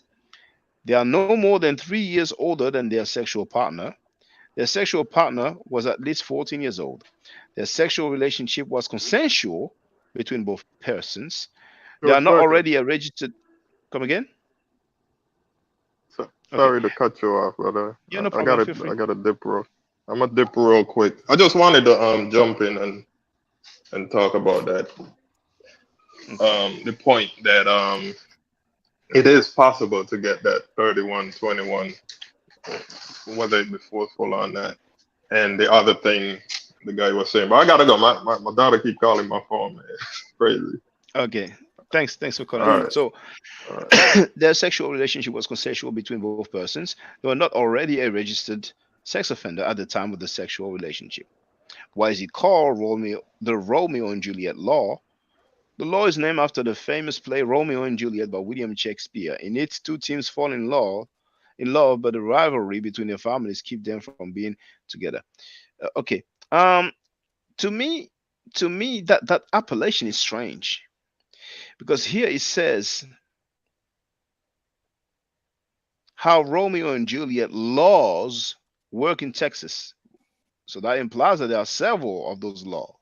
They are no more than 3 years older than their sexual partner. Their sexual partner was at least 14 years old. Their sexual relationship was consensual between both persons. They George are not Burton. already a registered. Come again? So, Okay. sorry to cut you off, brother. Yeah, no I problem. gotta Feel free. I gotta dip real. I'm gonna dip real quick. I just wanted to jump in and talk about that. The point that it is possible to get that 31-21, whether it be forceful or not. And the other thing the guy was saying, but I gotta go. My daughter keep calling my phone, man. It's crazy. Okay. Thanks for calling All in. right. So, All right. their sexual relationship was consensual between both persons. They were not already a registered sex offender at the time of the sexual relationship. Why is it called the Romeo and Juliet law? The law is named after the famous play Romeo and Juliet by William Shakespeare. In it, two teams fall in love, but the rivalry between their families keep them from being together. Okay. Um, to me, that appellation is strange because here it says how Romeo and Juliet laws work in Texas. So that implies that there are several of those laws.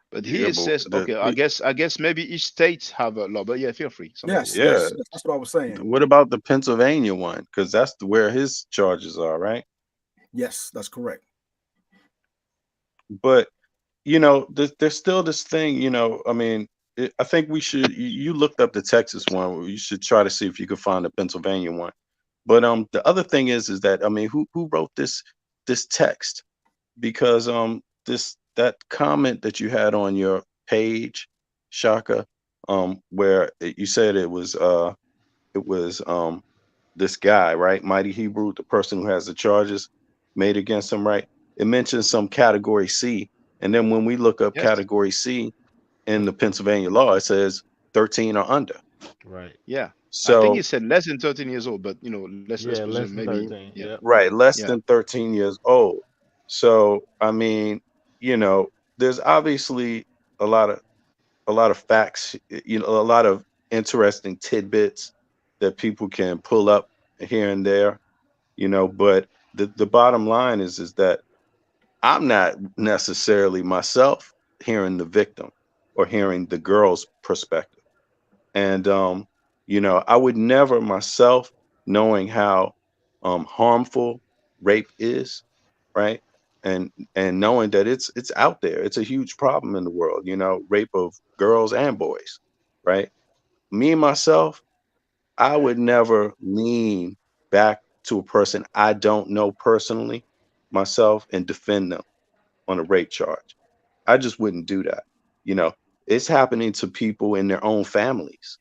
But here Yeah, it but says, okay, I guess maybe each state have a law. But yeah, feel free. Somebody Yes, will. yeah. that's what I was saying. What about the Pennsylvania one? Because that's where his charges are, right? Yes, that's correct. But there's still this thing. I mean, I think we should. You looked up the Texas one. You should try to see if you could find the Pennsylvania one. But the other thing is that I mean, who wrote this text? Because that comment that you had on your page, Shaka, where you said it was this guy, right? Mighty Hebrew, the person who has the charges made against him, right? It mentions some category C. And then when we look up Yes. category C in the Pennsylvania law, it says 13 or under. Right. Yeah. I think he So, said less than 13 years old, but let's Yeah, presume less than maybe. 13. Yeah. Yep. right, less Yeah. than 13 years old. So, I mean, there's obviously a lot of facts, a lot of interesting tidbits that people can pull up here and there, but the bottom line is that I'm not necessarily myself hearing the victim or hearing the girl's perspective. And I would never myself, knowing how harmful rape is, right? And knowing that it's out there, it's a huge problem in the world, rape of girls and boys, right? Me myself, I would never lean back to a person I don't know personally myself and defend them on a rape charge. I just wouldn't do that. You know, it's happening to people in their own families,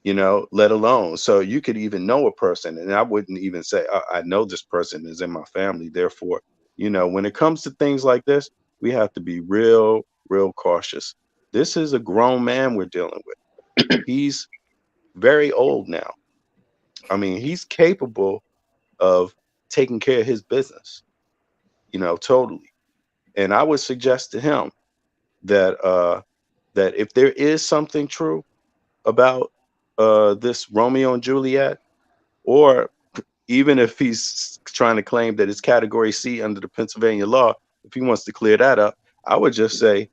let alone. So you could even know a person, and I wouldn't even say, I know this person is in my family. Therefore, when it comes to things like this, we have to be real, real cautious. This is a grown man we're dealing with. He's very old now. I mean, he's capable of taking care of his business, totally. And I would suggest to him that if there is something true about this Romeo and Juliet, or even if he's trying to claim that it's category C under the Pennsylvania law, if he wants to clear that up, I would just say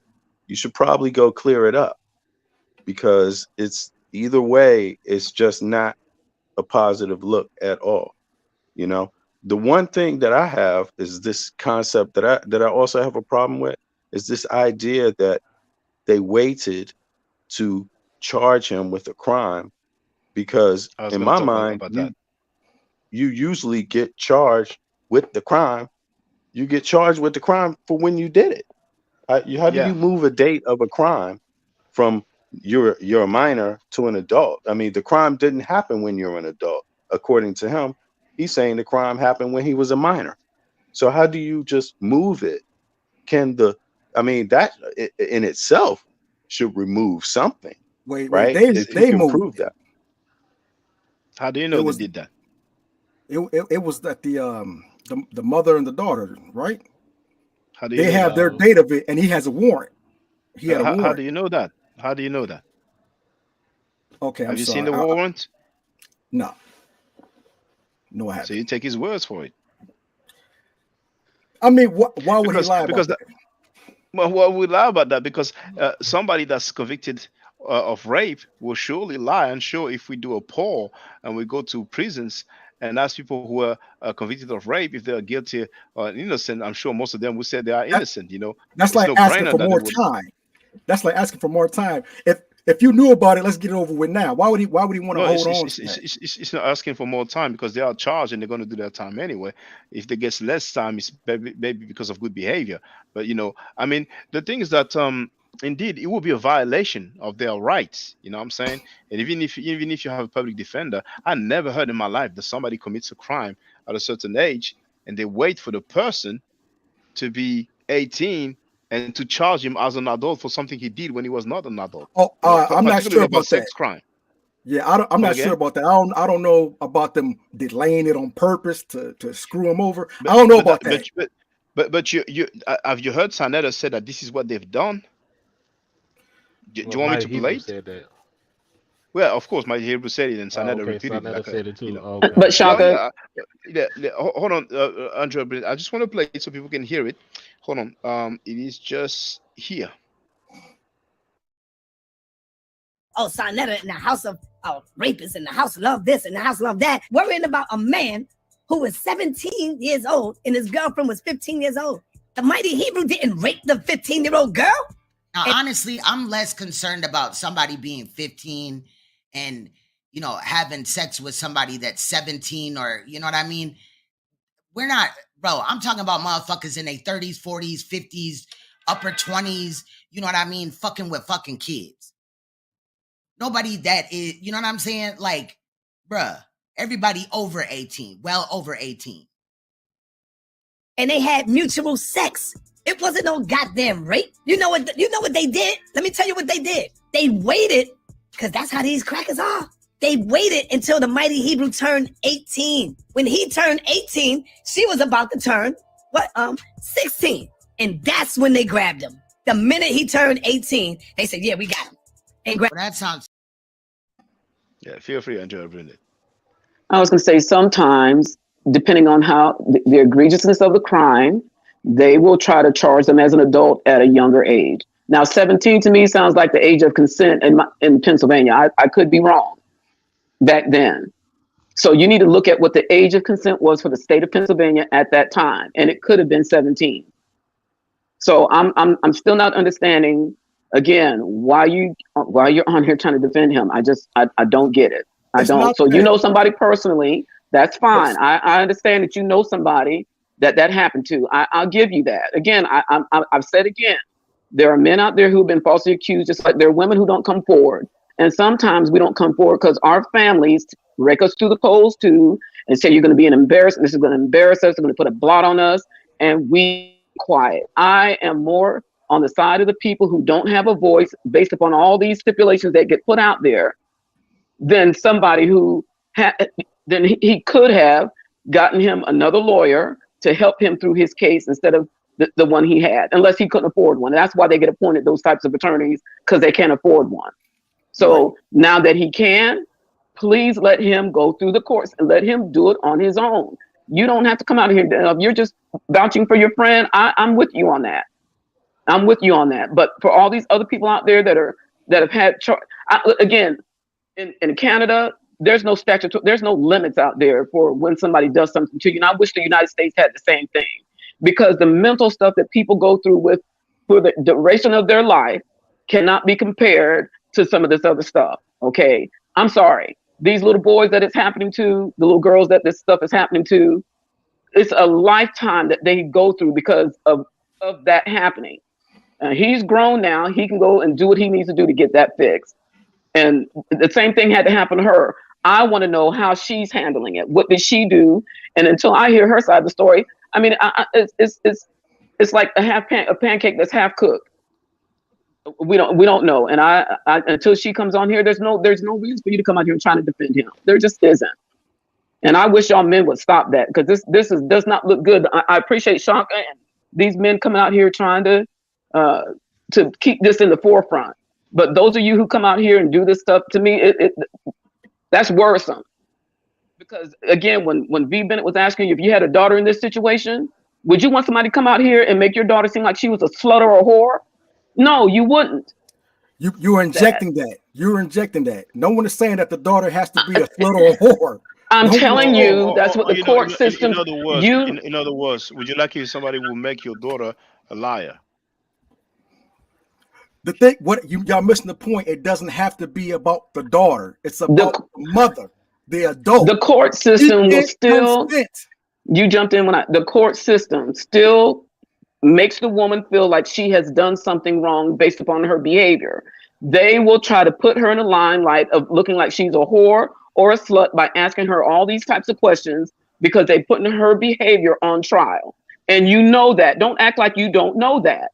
you should probably go clear it up, because it's either way, it's just not a positive look at all. You know, the one thing that I have is this concept that I also have a problem with, is this idea that they waited to charge him with a crime, because I was in going to my talk mind, about that. you usually get charged with the crime. You get charged with the crime for when you did it. How do Yeah. you move a date of a crime from you're a minor to an adult? I mean, the crime didn't happen when you're an adult, according to him. He's saying the crime happened when he was a minor. So how do you just move it? I mean, that in itself should remove something, Wait, right? If you they can moved prove it. that. How do you It know they was did that? it was that the mother and the daughter, right? How do you They know have that? their date of it, and he has a warrant. He had a How warrant. do you know that? How do you know that? Okay, I'm Have you seen sorry. the warrant? No, I So haven't. you take his words for it. I mean, why would he lie about Because that? well, we lie about that because somebody that's convicted of rape will surely lie and show if we do a poll and we go to prisons and ask people who are convicted of rape if they are guilty or innocent. I'm sure most of them will say they are innocent. You know, That's it's like no asking brainer for that they more would. time. That's like asking for more time. If you knew about it, let's get it over with now. Why would he want to No, hold on to that? it's not asking for more time because they are charged and they're going to do their time anyway. If they get less time, it's maybe because of good behavior. But you know, I mean, the thing is that indeed it will be a violation of their rights. You know what I'm saying? And even if you have a public defender, I never heard in my life that somebody commits a crime at a certain age and they wait for the person to be 18 and to charge him as an adult for something he did when he was not an adult. Oh, You know, I'm not sure particularly about about that. sex crime. Yeah, I'm Come not sure again? about that. I don't know about them delaying it on purpose to screw him over. But I don't know but about that, that. but you have you heard Sanetta say that this is what they've done? Do Well, you want me Mighty to play Hebrew it? said that. Well, of course, my Hebrew said it, and Oh, Sanetta okay. repeated it Sonetta like a, said it you too. know. Okay, But Yeah, okay. Shaka, hold on, Andrea. I just want to play it so people can hear it. Hold on. It is just here. Oh, Sonetta in the house of rapists, in the house love this, in the house love that, worrying about a man who was 17 years old and his girlfriend was 15 years old. The mighty Hebrew didn't rape the 15-year-old girl. Now, honestly, I'm less concerned about somebody being 15 and, you know, having sex with somebody that's 17 or, you know what I mean? We're not, bro, I'm talking about motherfuckers in their 30s, 40s, 50s, upper 20s, you know what I mean? Fucking with fucking kids. Nobody that is, you know what I'm saying? Like, bruh, everybody over 18, well over 18. And they had mutual sex. It wasn't no goddamn rape. You know what they did? Let me tell you what they did. They waited, because that's how these crackers are. They waited until the mighty Hebrew turned 18. When he turned 18, she was about to turn 16. And that's when they grabbed him. The minute he turned 18, they said, yeah, we got him. And that sounds. Yeah, feel free, Andrea, bring it. I was going to say sometimes, depending on how the egregiousness of the crime, they will try to charge them as an adult at a younger age. Now, 17 to me sounds like the age of consent in Pennsylvania. I could be wrong back then. So you need to look at what the age of consent was for the state of Pennsylvania at that time, and it could have been 17. So I'm still not understanding again why you're on here trying to defend him. I don't get it. I It's don't. not So you that. know somebody personally, that's fine. Yes. I understand that you know somebody that happened to. I'll give you that. Again, I've said again, there are men out there who've been falsely accused, just like there are women who don't come forward. And sometimes we don't come forward because our families rake us through the polls too and say you're going to be an embarrassment. This is going to embarrass us. They're going to put a blot on us, and we quiet. I am more on the side of the people who don't have a voice based upon all these stipulations that get put out there than somebody who then he could have gotten him another lawyer to help him through his case instead of the one he had, unless he couldn't afford one. And that's why they get appointed those types of attorneys, because they can't afford one. So now that he can, Please let him go through the courts and let him do it on his own. You don't have to come out here. If you're just vouching for your friend, I'm with you on that. I'm with you on that. But for all these other people out there that have had again, in Canada, there's no statute, there's no limits out there for when somebody does something to you. And I wish the United States had the same thing, because the mental stuff that people go through with for the duration of their life cannot be compared to some of this other stuff. Okay, I'm sorry. These little boys that it's happening to, the little girls that this stuff is happening to, it's a lifetime that they go through because of that happening. He's grown now. He can go and do what he needs to do to get that fixed. And the same thing had to happen to her. I want to know how she's handling it. What did she do? And until I hear her side of the story, I mean, it's like a pancake that's half cooked. We don't know. And I until she comes on here, there's no reason for you to come out here and try to defend him. There just isn't. And I wish y'all men would stop that, because this does not look good. I appreciate Shaka and these men coming out here trying to keep this in the forefront. But those of you who come out here and do this stuff, to me, that's worrisome. Because again, when V. Bennett was asking you if you had a daughter in this situation, would you want somebody to come out here and make your daughter seem like she was a slut or a whore? No, you wouldn't. You're injecting that. You're injecting that. No one is saying that the daughter has to be a slut or a whore. I'm telling you, that's what the court system. In other words, would you like if somebody will make your daughter a liar? The thing, y'all missing the point. It doesn't have to be about the daughter. It's about the mother, the adult. The court system will still. You jumped in the court system still makes the woman feel like she has done something wrong based upon her behavior. They will try to put her in the limelight of looking like she's a whore or a slut by asking her all these types of questions, because they're putting her behavior on trial. And you know that. Don't act like you don't know that.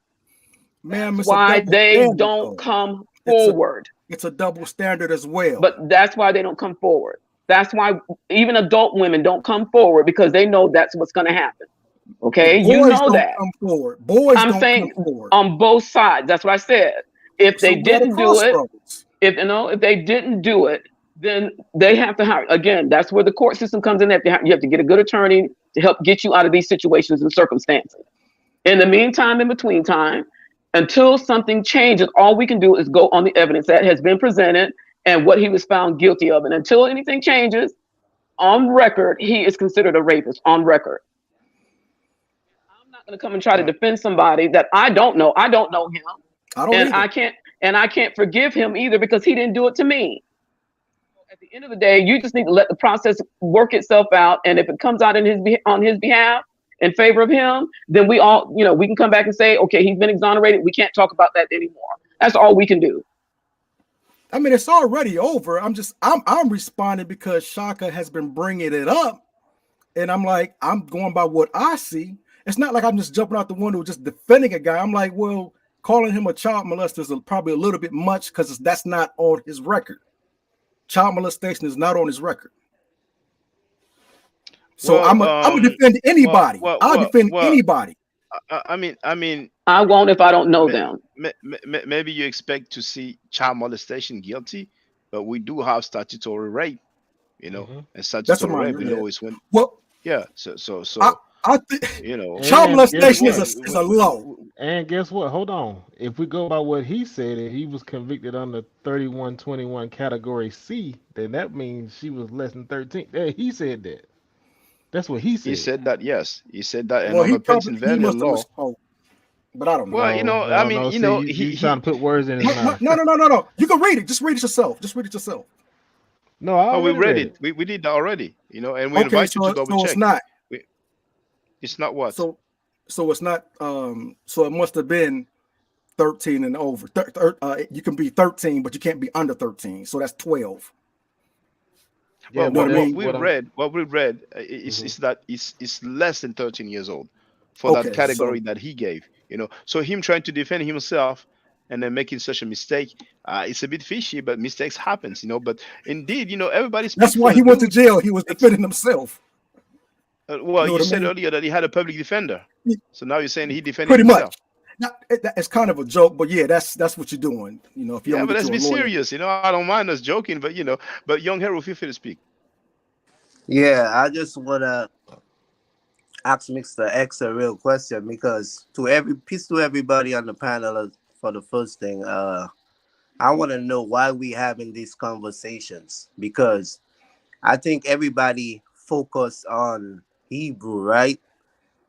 Ma'am, that's why they don't come forward. It's a double standard as well. But that's why they don't come forward. That's why even adult women don't come forward, because they know that's what's going to happen. Okay, you know that. Come forward. Boys I'm don't saying come forward. On both sides. That's what I said. If they didn't do it, if they didn't do it, then they have to hire. Again, that's where the court system comes in. You have to get a good attorney to help get you out of these situations and circumstances. In the meantime, in between time, until something changes, all we can do is go on the evidence that has been presented and what he was found guilty of. And until anything changes, on record, he is considered a rapist on record. I'm not going to come and try to defend somebody that I don't know. I don't know him. I can't forgive him either, because he didn't do it to me. At the end of the day, you just need to let the process work itself out. And if it comes out on his behalf, in favor of him, then we all, we can come back and say, okay, he's been exonerated. We can't talk about that anymore. That's all we can do. I mean, it's already over. I'm responding because Shaka has been bringing it up, and I'm like, I'm going by what I see. It's not like I'm just jumping out the window just defending a guy. I'm like, well, calling him a child molester is probably a little bit much, because that's not on his record. Child molestation is not on his record. So I'm gonna defend anybody. I'll defend anybody. I mean, I won't if I don't know them. Maybe you expect to see child molestation guilty, but we do have statutory rape, and statutory rape, is when. Well, yeah. So. I think child molestation is a law. And guess what? Hold on. If we go by what he said, and he was convicted under 3121 category C, then that means she was less than 13. He said that. That's what he said. He said that, yes. He said that, and well, on the Pennsylvania law. But I don't know. Well, he's trying to put words in his mouth. No. You can read it. Just read it yourself. No, we read it. We did that already. And we invite you to double check. It's not. It's not what? So it's not. So it must have been 13 and over. You can be 13, but you can't be under 13. So that's 12. Well, what we read is that it's less than 13 years old for that category that he gave. So him trying to defend himself and then making such a mistake, it's a bit fishy, but mistakes happens. But indeed, everybody's. That's why he went to jail. He was defending himself. Well, you said earlier that he had a public defender, so now you're saying he defended pretty himself. much. It's kind of a joke, but yeah, that's what you're doing. You know, if you Yeah, don't but get let's you a be lawyer. serious. I don't mind us joking, but but young hero, feel free to speak. Yeah, I just wanna ask Mr. X a real question because to everybody on the panel for the first thing, I want to know why we having these conversations because I think everybody focus on Hebrew, right?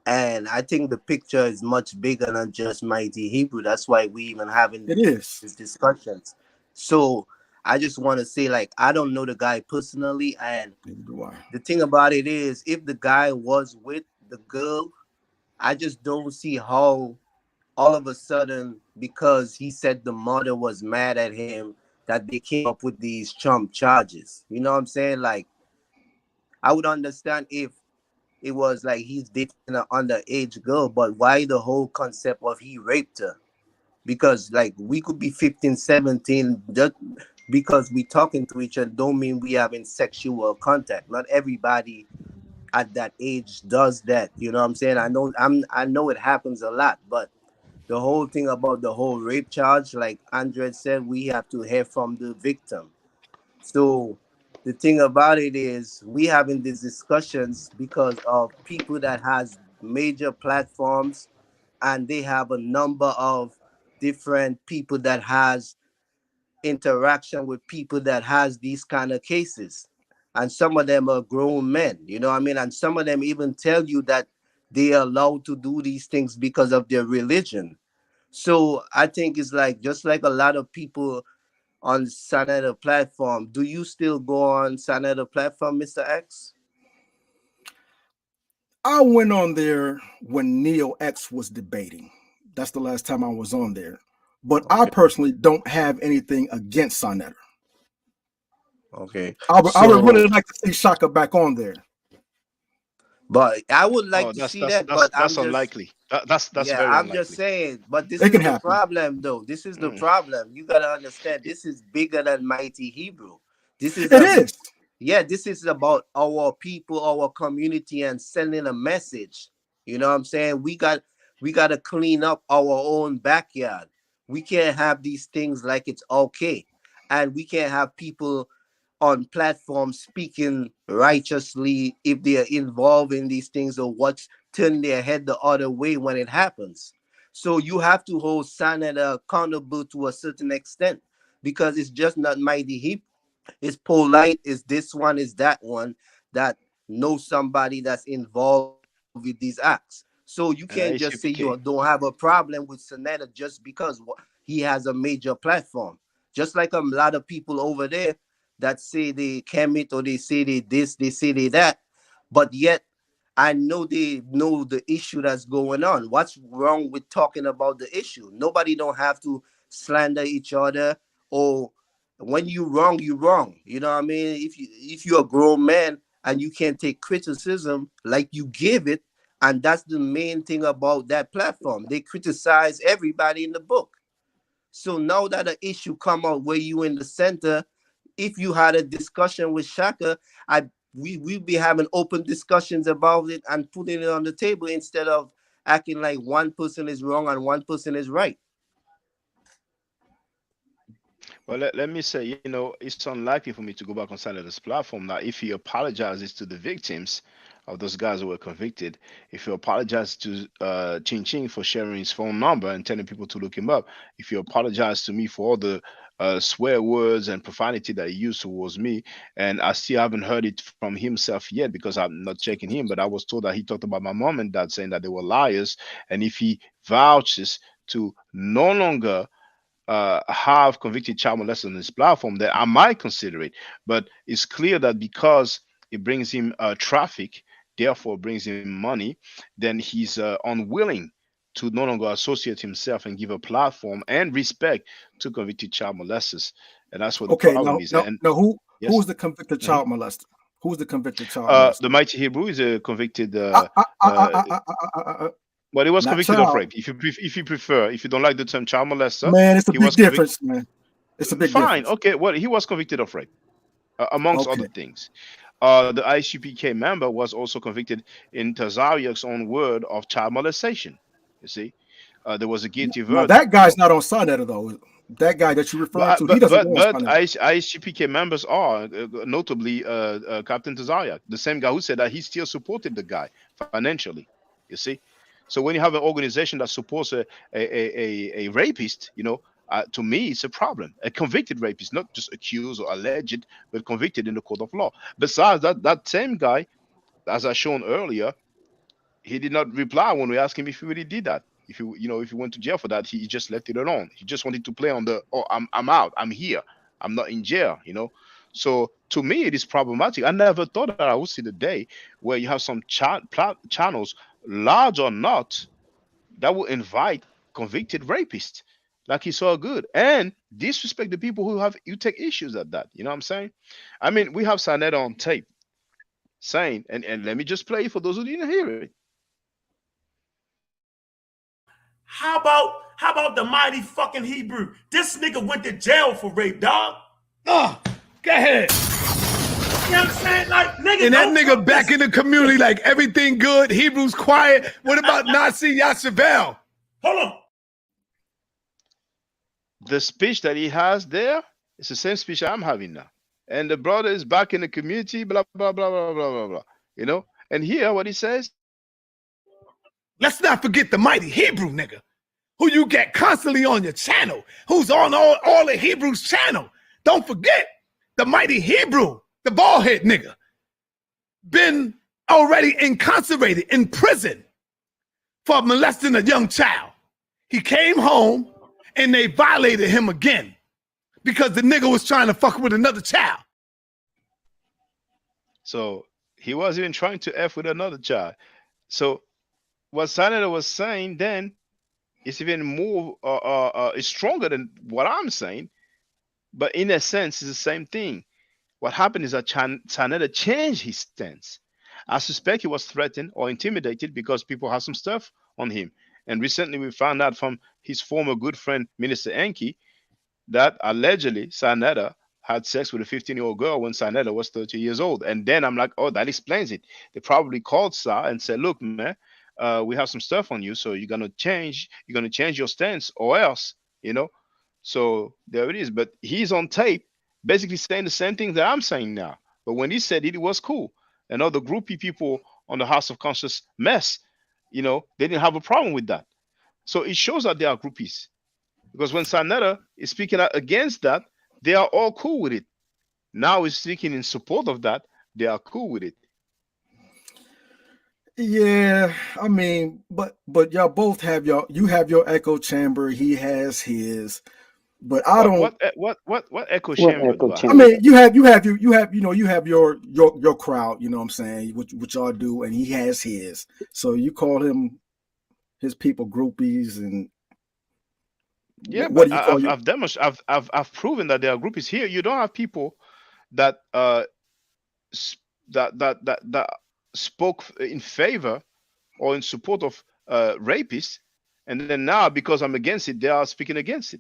And I think the picture is much bigger than just Mighty Hebrew. That's why we even having It is. these discussions. So I just want to say, like, I don't know the guy personally, and the thing about it is, if the guy was with the girl, I just don't see how all of a sudden, because he said the mother was mad at him, that they came up with these Trump charges. You know what I'm saying? Like, I would understand if it was like he's dating an underage girl, but why the whole concept of he raped her? Because like we could be 15, 17, just because we talking to each other don't mean we having sexual contact. Not everybody at that age does that. You know what I'm saying? I know it happens a lot, but the whole thing about the whole rape charge, like Andre said, we have to hear from the victim. So the thing about it is we having these discussions because of people that has major platforms and they have a number of different people that has interaction with people that has these kind of cases. And some of them are grown men, you know what I mean? And some of them even tell you that they are allowed to do these things because of their religion. So I think it's like just like a lot of people on Senator platform. Do you still go on Senator platform, Mr. X? I went on there when Neo X was debating. That's the last time I was on there. But I personally don't have anything against Sonetta. Okay. I would So really like to see Shaka back on there. but I would like Oh, to that's see that's that, that's but that's I'm just unlikely. That's yeah, very I'm just unlikely. saying, but this It can is the happen. problem though. This is the Mm. problem. You gotta understand this is bigger than Mighty Hebrew. This is It a is. yeah, this is about our people, our community, and sending a message. You know what I'm saying? We got to clean up our own backyard. We can't have these things like it's okay, and we can't have people on platforms speaking righteously if they are involved in these things or what's turning their head the other way when it happens. So you have to hold Senator accountable to a certain extent because it's just not Mighty Heap. It's polite, is this one, is that one that knows somebody that's involved with these acts. So you can't just say you don't have a problem with Senator just because he has a major platform. Just like a lot of people over there that say they commit or they say they this, they say they that, but yet I know they know the issue that's going on. What's wrong with talking about the issue? Nobody don't have to slander each other or when you wrong, you wrong. You know what I mean? If you're a grown man and you can take criticism like you give it, and that's the main thing about that platform. They criticize everybody in the book. So now that an issue come out where you in the center, if you had a discussion with Shaka, we be having open discussions about it and putting it on the table instead of acting like one person is wrong and one person is right. Well, let me say, it's unlikely for me to go back on Senator's platform. Now, if he apologizes to the victims of those guys who were convicted, if he apologizes to Ching Ching for sharing his phone number and telling people to look him up, if he apologized to me for all the swear words and profanity that he used towards me, and I still haven't heard it from himself yet because I'm not checking him, but I was told that he talked about my mom and dad saying that they were liars, and if he vouches to no longer have convicted child molesters on his platform, that I might consider it. But it's clear that because it brings him traffic, therefore brings him money, then he's unwilling to no longer associate himself and give a platform and respect to convicted child molesters. And that's what the Okay, problem is. And yes. who's the convicted Mhm. child molester? Who's the convicted child molester? The Mighty Hebrew is a convicted. Well, he was Not convicted of child. rape. If you prefer, if you don't like the term child molester, Man, it's a he big was convicted. difference, man. It's a big Fine. difference. Okay. Well, he was convicted of rape, amongst Okay. other things. The ICPK member was also convicted, in Tazariak's own word, of child molestation. You see, there was a guilty Now verdict. that guy's not on Sonetta though. That guy that you referring to, he doesn't go on But Sonetta. ISGPK members are, notably Captain Tazariak, the same guy who said that he still supported the guy financially. You see, so when you have an organization that supports a rapist, to me it's a problem. A convicted rapist, not just accused or alleged, but convicted in the court of law. Besides that same guy, as I shown earlier, he did not reply when we asked him if he really did that. If if he went to jail for that, he just left it alone. He just wanted to play on the, oh, I'm out, I'm here, I'm not in jail. So to me, it is problematic. I never thought that I would see the day where you have some channels, large or not, that will invite convicted rapists like he saw good and disrespect the people who take issues at that. You know what I'm saying? I mean, we have Sanetta on tape saying, and let me just play it for those who didn't hear it. How about the mighty fucking Hebrew? This nigga went to jail for rape, dog. Oh, go ahead. You know what I'm saying? Like, nigga, And that don't nigga fuck back this. in the community, like everything good. Hebrew's quiet. What about Nazi Yashavel? Hold on. The speech that he has there is the same speech I'm having now. And the brother is back in the community, blah, blah, blah, blah, blah, blah, blah. And here what he says. Let's not forget the mighty Hebrew nigga, who you get constantly on your channel, who's on all the Hebrews channel. Don't forget the mighty Hebrew, the baldhead nigga, been already incarcerated in prison for molesting a young child. He came home and they violated him again because the nigga was trying to fuck with another child. So he was even trying to F with another child. So what Senator was saying then is even more, is stronger than what I'm saying. But in a sense, it's the same thing. What happened is that Senator changed his stance. I suspect he was threatened or intimidated because people have some stuff on him. And recently we found out from his former good friend, Minister Enki, that allegedly Sanetta had sex with a 15-year-old girl when Sanetta was 30 years old. And then I'm like, oh, that explains it. They probably called Sa and said, look, man, we have some stuff on you, so you're gonna change your stance or else, So there it is. But he's on tape basically saying the same thing that I'm saying now. But when he said it, it was cool. And all the groupie people on the House of Conscious mess, they didn't have a problem with that. So it shows that they are groupies. Because when Sanetta is speaking out against that, they are all cool with it. Now he's speaking in support of that, they are cool with it. Yeah, I mean, but y'all both have you have your echo chamber, he has his, but I don't. What echo chamber? I mean, you have your crowd, you know what I'm saying, which y'all do, and he has his. So you call him his people groupies, and yeah, what but do you call I've demonstrated, I've proven that there are groupies here. You don't have people that that spoke in favor or in support of rapists, and then now because I'm against it, they are speaking against it.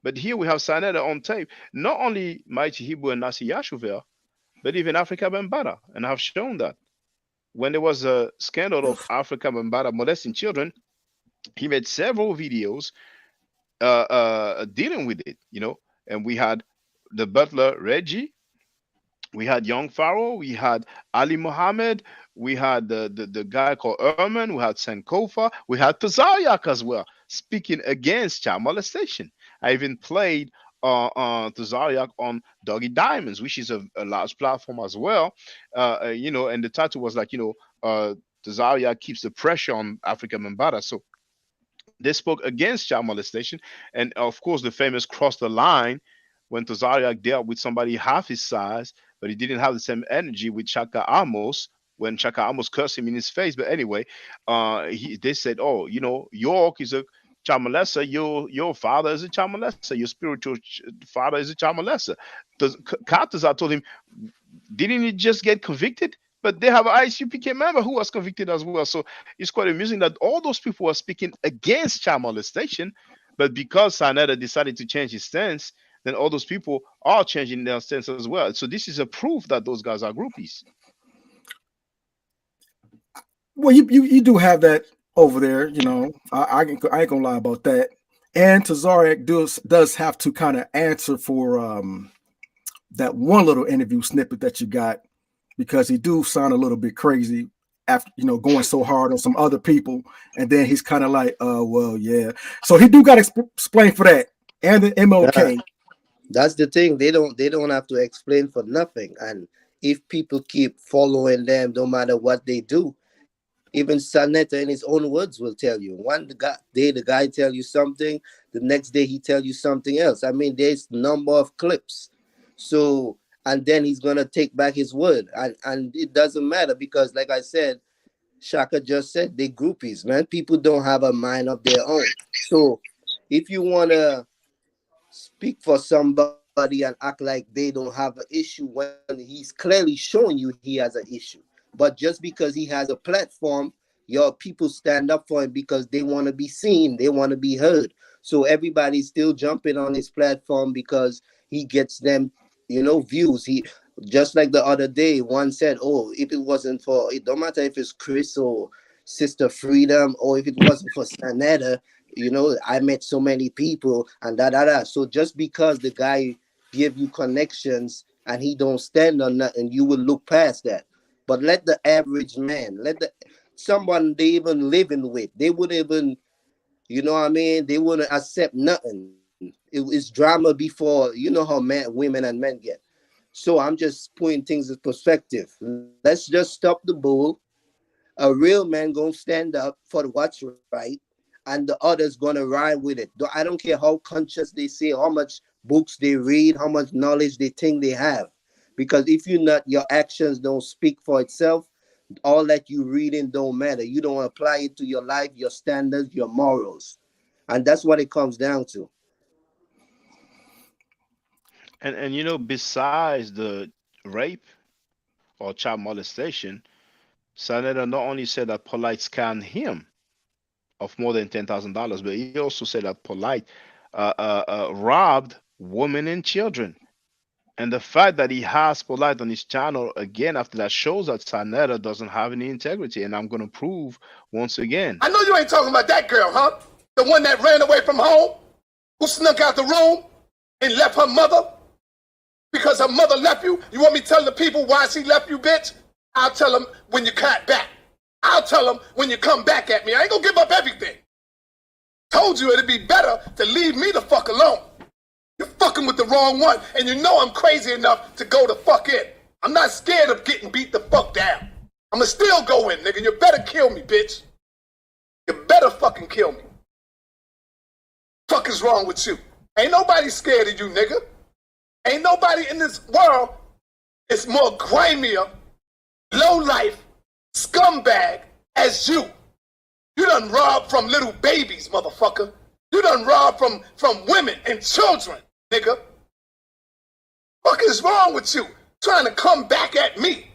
But here we have Sanetta on tape, not only Mighty Hebrew and Nasi Yashuvel, but even Africa Bambara, and I've shown that when there was a scandal of Africa Bambara molesting children, he made several videos dealing with it, and we had the butler Reggie, we had Young Pharaoh, we had Ali Muhammad, we had the guy called Erman, we had Sankofa, we had Tazayak as well, speaking against child molestation. I even played Tazayak on Doggy Diamonds, which is a large platform as well, and the title was like, Tazayak keeps the pressure on Africa Mambata. So they spoke against child molestation, and of course the famous cross the line when Tazayak dealt with somebody half his size, but he didn't have the same energy with Chaka Amos when Chaka Amos cursed him in his face. But anyway, they said, oh, York is a child molester, your father is a child molester, your spiritual father is a child molester. Katazar told him, didn't he just get convicted? But they have an ICPK member who was convicted as well. So it's quite amusing that all those people were speaking against child molestation, but because Sanetta decided to change his stance, then all those people are changing their stance as well. So this is a proof that those guys are groupies. Well, you do have that over there. You know, I ain't gonna lie about that. And Tazariak does have to kind of answer for that one little interview snippet that you got, because he do sound a little bit crazy after, you know, going so hard on some other people, and then he's kind of like, well, yeah. So he do got to explain for that, and the MLK. That's the thing. They don't have to explain for nothing. And if people keep following them, no matter what they do, even Sanetta in his own words will tell you. One day the guy tell you something, the next day he tell you something else. I mean, there's number of clips. So, and then he's gonna take back his word. And it doesn't matter, because like I said, Shaka just said, they groupies, man. People don't have a mind of their own. So if you wanna speak for somebody and act like they don't have an issue when he's clearly showing you he has an issue. But just because he has a platform, your people stand up for him because they want to be seen, they want to be heard. So everybody's still jumping on his platform because he gets them, you know, views. He just like the other day, one said, "Oh, if it wasn't for, it don't matter if it's Chris or Sister Freedom, or if it wasn't for Sanetta, you know, I met so many people and da da da." So just because the guy give you connections and he don't stand on nothing, you will look past that. But let the average man, let the someone they even living with, they wouldn't even, you know what I mean? They wouldn't accept nothing. It's drama before, you know how women and men get. So I'm just putting things in perspective. Let's just stop the bull. A real man gonna stand up for what's right, and the others gonna ride with it. I don't care how conscious they say, how much books they read, how much knowledge they think they have. Because if you not, your actions don't speak for itself. All that you reading don't matter. You don't apply it to your life, your standards, your morals, and that's what it comes down to. And you know, besides the rape or child molestation, Senator not only said that Polite scammed him of more than $10,000, but he also said that Polite robbed women and children. And the fact that he has Polite on his channel again after that shows that Sanetta doesn't have any integrity. And I'm going to prove once again. I know you ain't talking about that girl, huh? The one that ran away from home, who snuck out the room and left her mother because her mother left you. You want me to tell the people why she left you, bitch? I'll tell them when you cut back. I'll tell them when you come back at me. I ain't gonna give up everything. Told you it'd be better to leave me the fuck alone. You're fucking with the wrong one, and you know I'm crazy enough to go the fuck in. I'm not scared of getting beat the fuck down. I'ma still go in, nigga. You better kill me, bitch. You better fucking kill me. Fuck is wrong with you? Ain't nobody scared of you, nigga. Ain't nobody in this world is more grimier, low life, scumbag as you. You done robbed from little babies, motherfucker. You done robbed from women and children, nigga. Fuck is wrong with you? Trying to come back at me.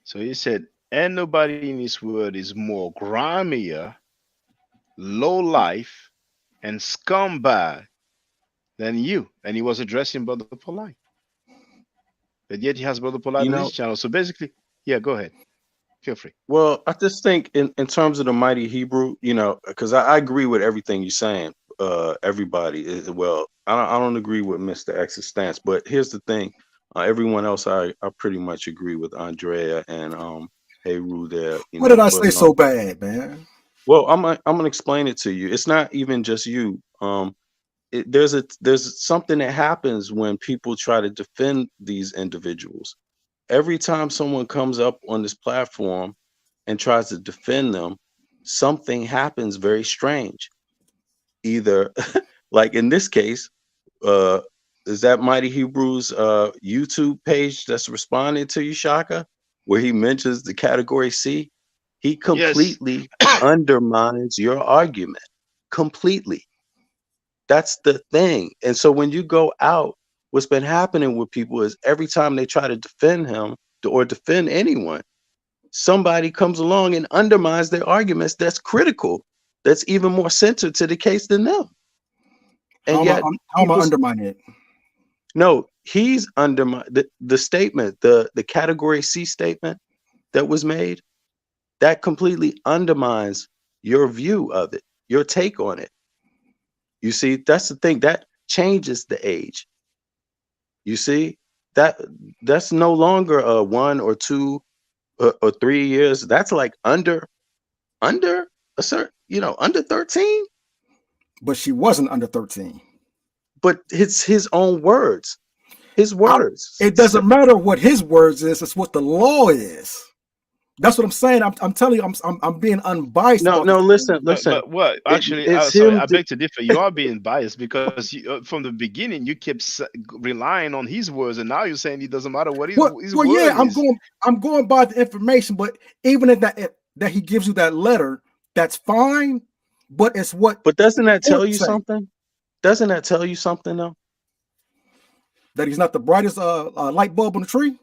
So he said, ain't nobody in this world is more grimier, low life, and scumbag than you. And he was addressing Brother Polite. But yet he has Brother Polite You on know, his channel. So basically, yeah, go ahead. Feel free. well, I just think in terms of the mighty Hebrew, you know, because I agree with everything you're saying. Everybody is, well, I don't agree with Mr. X's stance, but here's the thing. Everyone else, I pretty much agree with Andrea and Heru there. You What know, did I say putting so on. bad, man? Well, I'm gonna explain it to you. It's not even just you. There's something that happens when people try to defend these individuals. Every time someone comes up on this platform and tries to defend them, something happens very strange. Either, like in this case, uh, is that Mighty Hebrews YouTube page that's responding to you, Shaka, where he mentions the category C? He Yes. completely undermines your argument. Completely. That's the thing. And so when you go out, what's been happening with people is every time they try to defend him or defend anyone, somebody comes along and undermines their arguments that's critical, that's even more centered to the case than them. And yet How am I people undermining it? no, he's undermined the statement, the category C statement that was made. that completely undermines your view of it, your take on it. You see, that's the thing that changes the age. You see, that's no longer a 1 or 2 or 3 years. That's like under a certain, under 13. But she wasn't under 13. But it's his own words. His words. It doesn't matter what his words is. It's what the law is. That's what I'm saying. I'm telling you, I'm being unbiased. No, listen. But what? Actually, sorry, I beg to differ. You are being biased because from the beginning you kept relying on his words, and now you're saying it doesn't matter what his word is. I'm going by the information, but even if that he gives you that letter, that's fine. But it's what. But doesn't that tell you something? Doesn't that tell you something though? That he's not the brightest light bulb on the tree?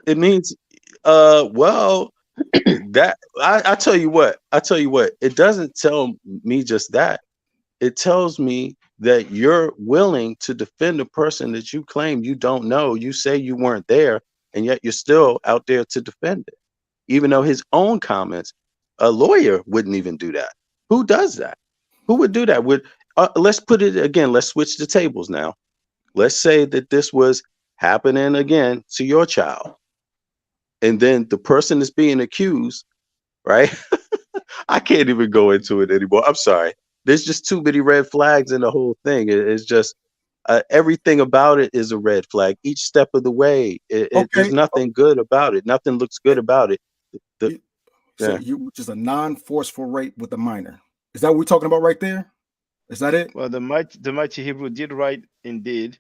It means, well, that I tell you what, it doesn't tell me just that. It tells me that you're willing to defend a person that you claim you don't know. You say you weren't there, and yet you're still out there to defend it. Even though his own comments, a lawyer wouldn't even do that. Who does that? Who would do that? Let's put it again. Let's switch the tables now. Let's say that this was happening again to your child. And then the person is being accused, right? I can't even go into it anymore. I'm sorry. There's just too many red flags in the whole thing. It's just everything about it is a red flag. Each step of the way, there's nothing good about it. Nothing looks good about it. Which is a non-forceful rape with a minor. Is that what we're talking about right there? Is that it? Well, the mighty Hebrew did write indeed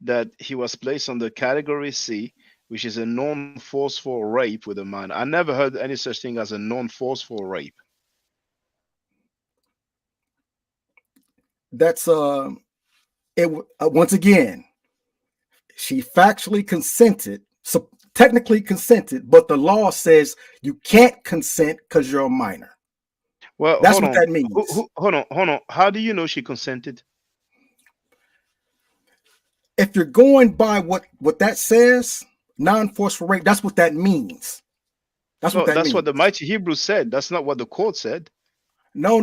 that he was placed on the category C, which is a non-forceful rape with a minor. I never heard any such thing as a non-forceful rape. That's once again, she factually consented, so technically consented, but the law says you can't consent because you're a minor. Well, that's what that means. Hold on. How do you know she consented? If you're going by what that says, non-forceful rape, that's what that means. That's what the mighty Hebrew said. That's not what the court said. No.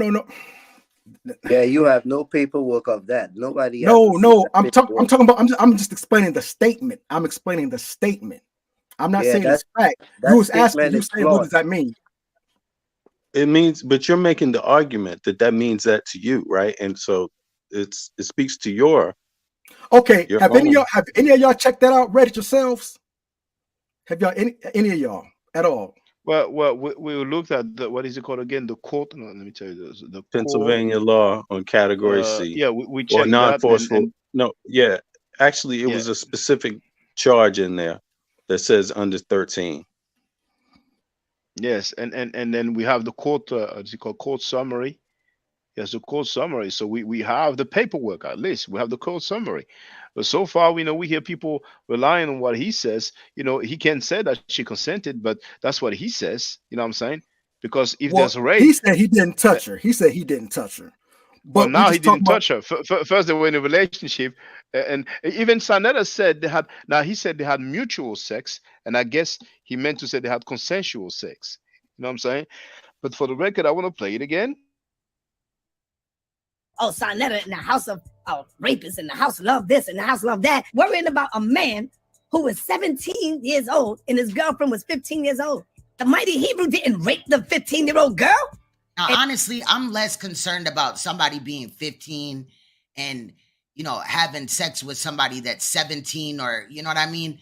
Yeah, you have no paperwork of that. Nobody. No. I'm talking about. I'm just explaining the statement. I'm explaining the statement. I'm not saying it's fact. You was asking. You saying, what does that mean? It means, but you're making the argument that means that to you, right? And so it speaks to your. Okay. Have any of y'all checked that out? Read it yourselves? Have y'all any of y'all at all? Well, we looked at what is it called again? The court. No, let me tell you this. The Pennsylvania law on category C. Yeah, we checked or non-forceful. that. No, yeah. Actually, it was a specific charge in there that says under 13. Yes, and then we have the court. What's it called? Court summary. Yes, the court summary. So we have the paperwork at least. We have the court summary. But so far, we hear people relying on what he says. He can't say that she consented, but that's what he says. You know what I'm saying? Because if there's rape, he said he didn't touch her. He said he didn't touch her. But now he didn't touch her. First, they were in a relationship, and even Sanetta said they had. Now he said they had mutual sex, and I guess he meant to say they had consensual sex. You know what I'm saying? But for the record, I want to play it again. Oh, Sanetta in the house of rapists, in the house love this, in the house love that, worrying about a man who was 17 years old and his girlfriend was 15 years old. The mighty Hebrew didn't rape the 15-year-old girl. Now, honestly, I'm less concerned about somebody being 15 and, having sex with somebody that's 17 or, you know what I mean?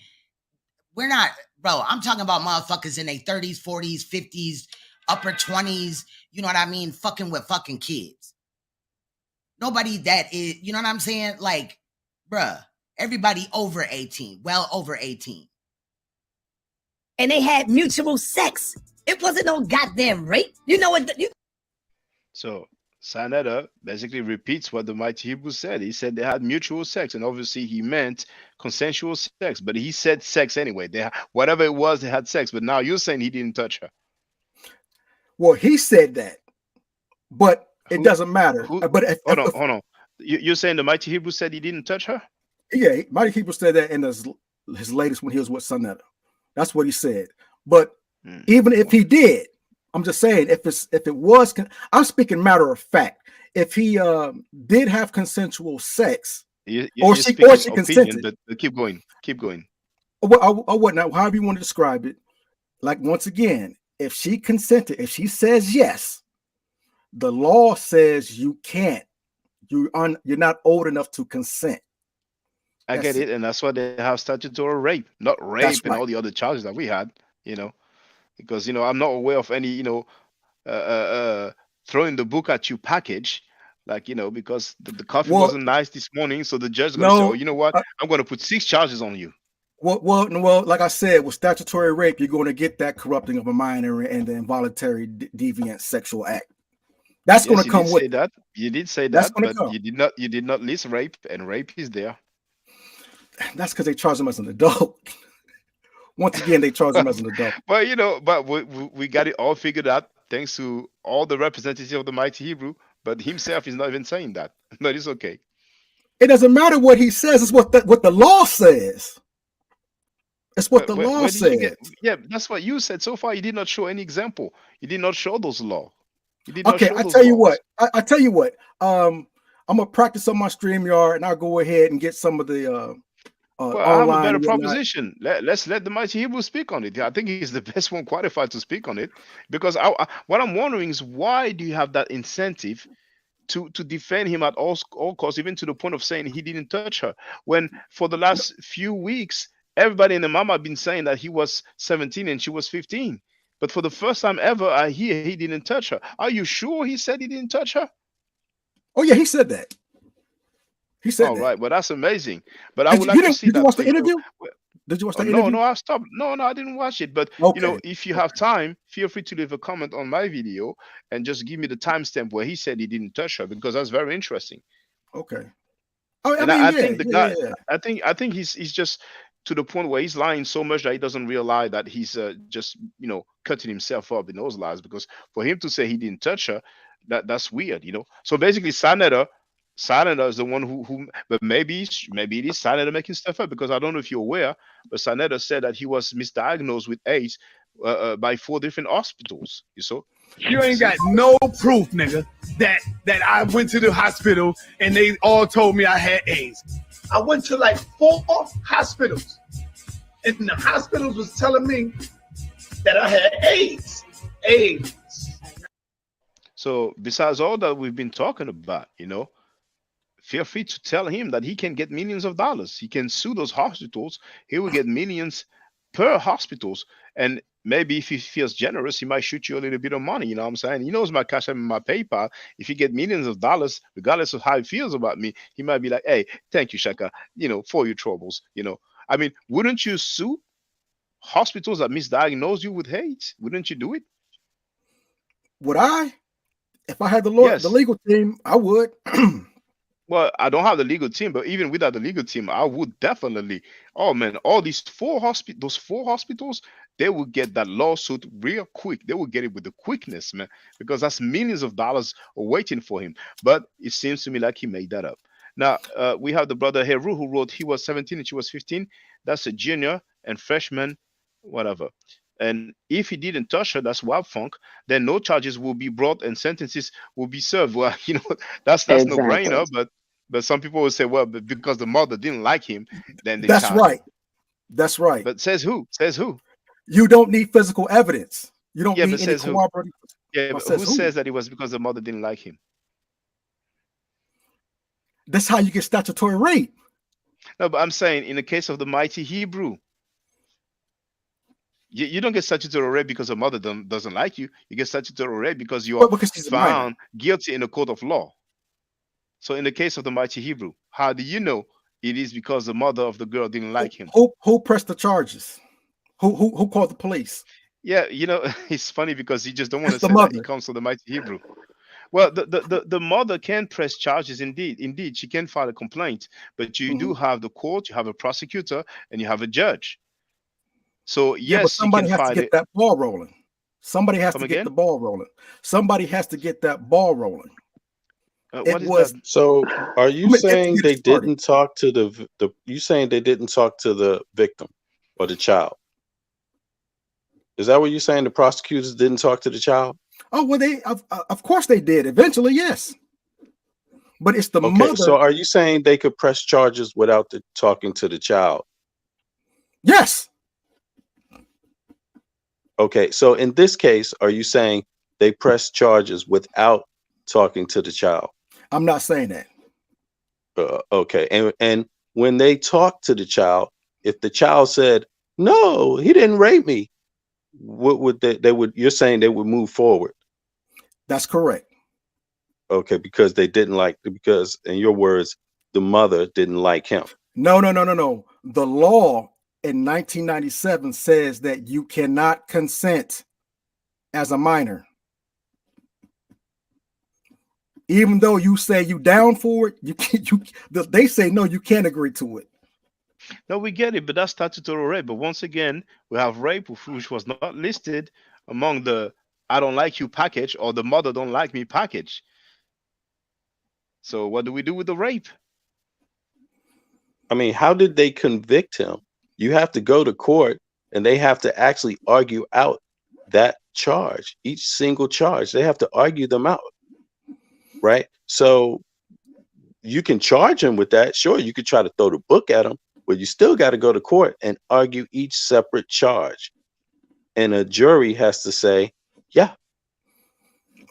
We're not, bro, I'm talking about motherfuckers in their 30s, 40s, 50s, upper 20s, you know what I mean? Fucking with fucking kids. Nobody that is, you know what I'm saying? Like, bruh, everybody over 18, well over 18. And they had mutual sex. It wasn't no goddamn rape. You know what? So Sanetta basically repeats what the mighty Hebrew said. He said they had mutual sex, and obviously he meant consensual sex, but he said sex anyway. Whatever it was, they had sex. But now you're saying he didn't touch her. Well, he said that, but it doesn't matter. But hold on. You're saying the mighty Hebrew said he didn't touch her? Yeah, mighty Hebrew said that in his latest when he was with Sanetta. That's what he said. But even if he did, I'm just saying, if it was, I'm speaking matter of fact. If he did have consensual sex, or she consented, but keep going, or whatnot, however you want to describe it. Like, once again, if she consented, if she says yes, the law says you can't. You're not old enough to consent. I get it, and that's why they have statutory rape, not rape and all the other charges that we had. Because I'm not aware of any throwing the book at you package, like because the coffee wasn't nice this morning, so the judge is going to say, oh, you know what, I'm going to put 6 charges on you. Well, like I said, with statutory rape, you're going to get that corrupting of a minor and the involuntary deviant sexual act. That's going to come with that. You did say that, but you did not list rape, and rape is there. That's because they charge them as an adult. Once again, they charge them as an adult. But we got it all figured out thanks to all the representatives of the Mighty Hebrew. But himself is not even saying that. But it's okay. It doesn't matter what he says. It's what the law says. It's what the law says. Yeah, that's what you said. So far, you did not show any example. You did not show those laws. Okay, I tell you what. I tell you what. I'm gonna practice on my StreamYard, and I'll go ahead and get some of the. I have a better proposition. Let's let the Mighty Hebrew speak on it. I think he's the best one qualified to speak on it, because what I'm wondering is, why do you have that incentive to defend him at all costs, even to the point of saying he didn't touch her, when for the last few weeks everybody in the mama have been saying that he was 17 and she was 15, but for the first time ever I hear he didn't touch her. Are you sure he said he didn't touch her? Oh yeah, he said that. He said that. Right, well, that's amazing. But I would like to see that. Did you watch the interview? Did you watch the interview? No, I stopped. No, I didn't watch it. But if you have time, feel free to leave a comment on my video and just give me the timestamp where he said he didn't touch her, because that's very interesting. Okay. I think the guy. I think he's just to the point where he's lying so much that he doesn't realize that he's just cutting himself up in those lies. Because for him to say he didn't touch her, that's weird. So basically, Sanada is the one who but maybe it is Sanada making stuff up, because I don't know if you're aware, but Sanada said that he was misdiagnosed with AIDS by 4 different hospitals. You ain't got no proof, nigga, that I went to the hospital and they all told me I had AIDS. I went to like 4 hospitals, and the hospitals was telling me that I had AIDS. So besides all that we've been talking about, feel free to tell him that he can get millions of dollars. He can sue those hospitals. He will get millions per hospitals. And maybe if he feels generous, he might shoot you a little bit of money. You know what I'm saying? He knows my Cash App and my PayPal. If he get millions of dollars, regardless of how he feels about me, he might be like, hey, thank you, Shaka, for your troubles. I mean, wouldn't you sue hospitals that misdiagnose you with AIDS? Wouldn't you do it? Would I? If I had the legal team, I would. Well, I don't have the legal team, but even without the legal team, I would definitely. Oh man, all these 4 hospitals, they will get that lawsuit real quick. They will get it with the quickness, man, because that's millions of dollars waiting for him. But it seems to me like he made that up. Now, we have the brother Heru who wrote he was 17 and she was 15. That's a junior and freshman, whatever. And if he didn't touch her, that's wild funk, then no charges will be brought and sentences will be served. Well, that's no brainer, but some people will say, well, because the mother didn't like him, then they That's right. That's right. But says who? You don't need physical evidence. You don't need any corroborating. Yeah, but who says that it was because the mother didn't like him? That's how you get statutory rape. No, but I'm saying in the case of the Mighty Hebrew, you don't get statutory rape because the mother doesn't like you. You get statutory rape because you are found guilty in a court of law. So in the case of the Mighty Hebrew, how do you know it is because the mother of the girl didn't like him? Who pressed the charges? Who called the police? Yeah, it's funny because he just don't want to say that he comes from the Mighty Hebrew. Well, the mother can press charges indeed. She can file a complaint, but you do have the court, you have a prosecutor, and you have a judge. So yes, but somebody has to get that ball rolling. Somebody has to get the ball rolling. Somebody has to get that ball rolling. So are you saying they didn't talk to the you saying they didn't talk to the victim or the child? Is that what you're saying? The prosecutors didn't talk to the child? Oh, well, of course they did. Eventually, yes. But it's the Okay, so mother. are you saying they could press charges without talking to the child? Yes. Okay, so in this case, are you saying they press charges without talking to the child? I'm not saying that. Okay, and when they talk to the child, if the child said, "No, he didn't rape me," what would they would? You're saying they would move forward? That's correct. Okay, because they didn't like, because in your words, the mother didn't like him. No. The law in 1997 says that you cannot consent as a minor. Even though you say you down for it, you can't. They say no, you can't agree to it. No, we get it, but that's statutory rape. But once again, we have rape which was not listed among the "I don't like you" package or the "mother don't like me" package. So what do we do with the rape? I mean, how did they convict him? You have to go to court and they have to actually argue out that charge, each single charge. They have to argue them out, right? So you can charge him with that. Sure, you could try to throw the book at him, but you still got to go to court and argue each separate charge. And a jury has to say, yeah,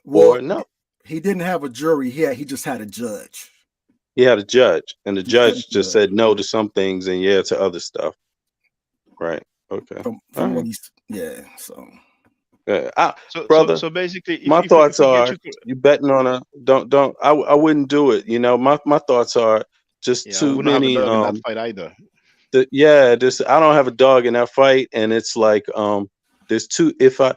or no. He didn't have a jury. He just had a judge. He had a judge, and the judge just said no to some things and yeah to other stuff. Right. Okay. From what he's, yeah. So. Brother, so basically, my thoughts are you betting on a don't. I wouldn't do it. You know, my thoughts are just too we don't many. have a dog in that fight either. I don't have a dog in that fight, and it's like there's two. If I,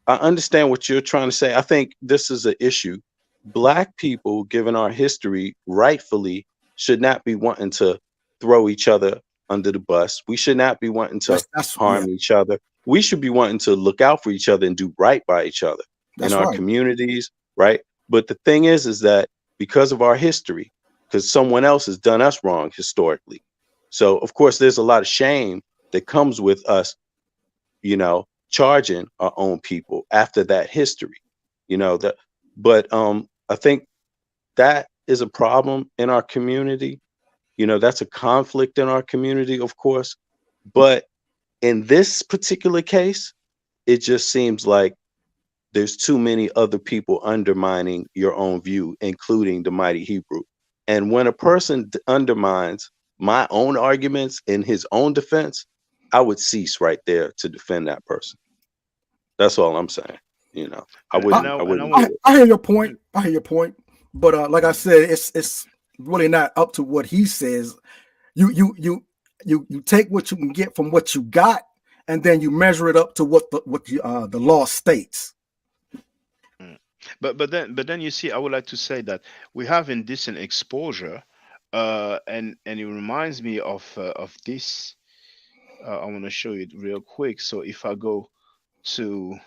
I understand what you're trying to say. I think this is an issue. Black people, given our history, rightfully should not be wanting to throw each other under the bus. We should not be wanting to harm each other. We should be wanting to look out for each other and do right by each other in our communities, right? But the thing is that because of our history, because someone else has done us wrong historically. So, of course, there's a lot of shame that comes with us, charging our own people after that history, but I think that is a problem in our community. That's a conflict in our community, of course. But in this particular case, it just seems like there's too many other people undermining your own view, including the mighty Hebrew. And when a person undermines my own arguments in his own defense, I would cease right there to defend that person. That's all I'm saying. I wouldn't. I hear your point. But like I said, it's really not up to what he says. You take what you can get from what you got, and then you measure it up to what the law states. But then you see, I would like to say that we have indecent exposure, and it reminds me of this. I want to show you it real quick. So if I go to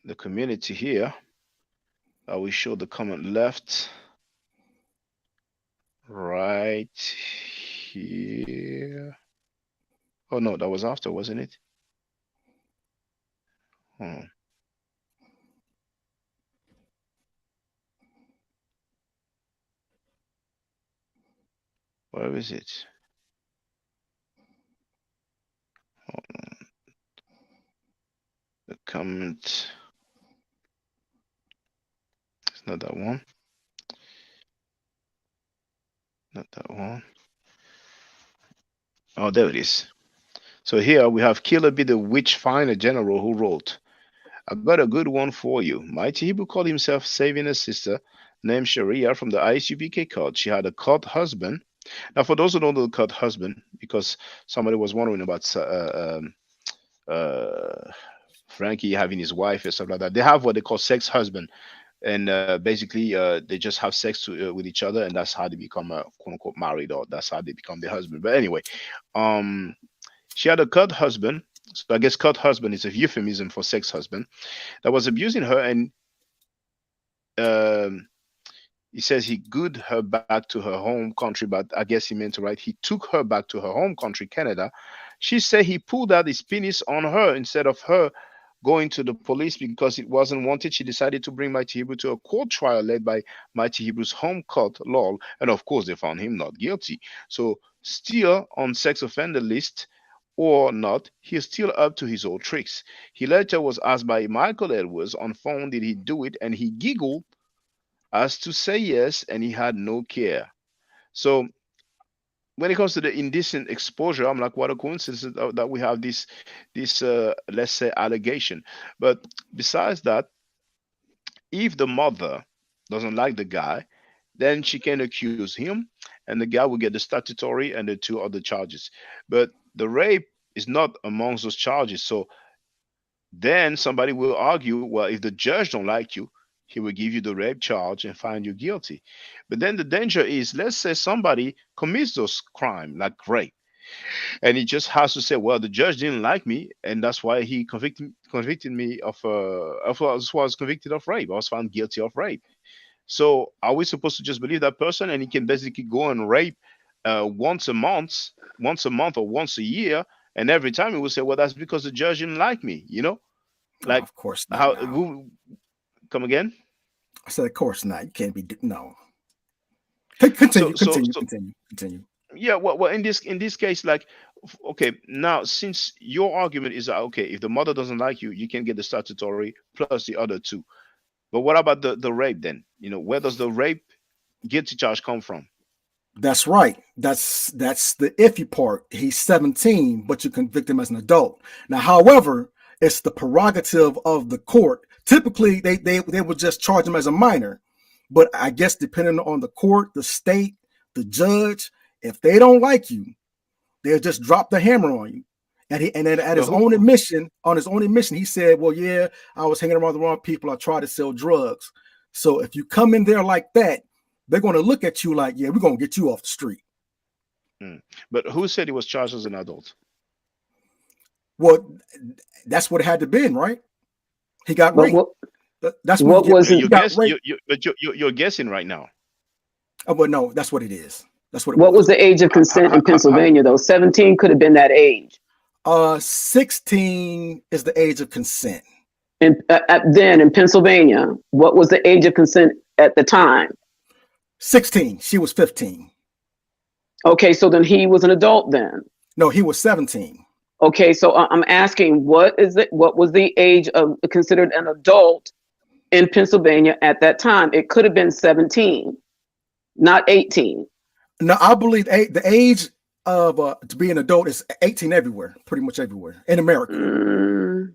the community here, I will show the comment left, right here. Oh no, that was after, wasn't it? Where is it? The comment. It's not that one. Not that one. Oh, there it is. So here we have Killer B, the witch finder general, who wrote, "I got a good one for you. Mighty Hebrew called himself saving a sister named Sharia from the ISUPK cult. She had a cult husband." Now, for those who don't know the cult husband, because somebody was wondering about Frankie having his wife and stuff like that, they have what they call sex husband. And basically, they just have sex with each other, and that's how they become quote unquote married, or that's how they become the husband. But anyway, she had a cult husband. So I guess cult husband is a euphemism for sex husband that was abusing her, and he says he good her back to her home country, but I guess he meant to write he took her back to her home country, Canada. She said he pulled out his penis on her instead of her going to the police because it wasn't wanted. She decided to bring Mighty Hebrew to a court trial led by Mighty Hebrew's home court, lol. And of course, they found him not guilty. So, still on sex offender list or not, he is still up to his old tricks. He later was asked by Michael Edwards on phone, did he do it? And he giggled as to say yes, and he had no care. So, when it comes to the indecent exposure, I'm like, what a coincidence that we have this let's say allegation. But besides that, if the mother doesn't like the guy, then she can accuse him, and the guy will get the statutory and the two other charges. But the rape is not amongst those charges. So then somebody will argue, well, if the judge don't like you, he will give you the rape charge and find you guilty. But then the danger is, let's say somebody commits those crime like rape, and he just has to say, well, the judge didn't like me, and that's why he convicted me of was convicted of rape. I was found guilty of rape. So are we supposed to just believe that person, and he can basically go and rape once a month or once a year, and every time he will say, well, that's because the judge didn't like me, you know? Like, of course not. how No. come again? I said, of course not. You can't be no. Continue. Yeah, well, in this case, like, okay, now since your argument is that, okay, if the mother doesn't like you, you can get the statutory plus the other two. But what about the rape then? You know, where does the rape guilty charge come from? That's right. That's the iffy part. He's 17, but you convict him as an adult. Now, however, it's the prerogative of the court. Typically, they would just charge him as a minor. But I guess depending on the court, the state, the judge, if they don't like you, they'll just drop the hammer on you. And then at his own admission, he said, well, yeah, I was hanging around the wrong people. I tried to sell drugs. So if you come in there like that, they're going to look at you like, yeah, we're going to get you off the street. But who said he was charged as an adult? Well, that's what it had to be, right? He got raped. That's what was it? You're guessing right now. Oh, but no, that's what it is. That's what. What was the age of consent in Pennsylvania, though? 17 could have been that age. 16 is the age of consent. And then in Pennsylvania, what was the age of consent at the time? 16. She was 15. Okay, so then he was an adult then. No, he was 17. Okay, so I'm asking, what was the age of considered an adult in Pennsylvania at that time? It could have been 17, not 18. No, I believe the age of to be an adult is 18 everywhere, pretty much everywhere in America.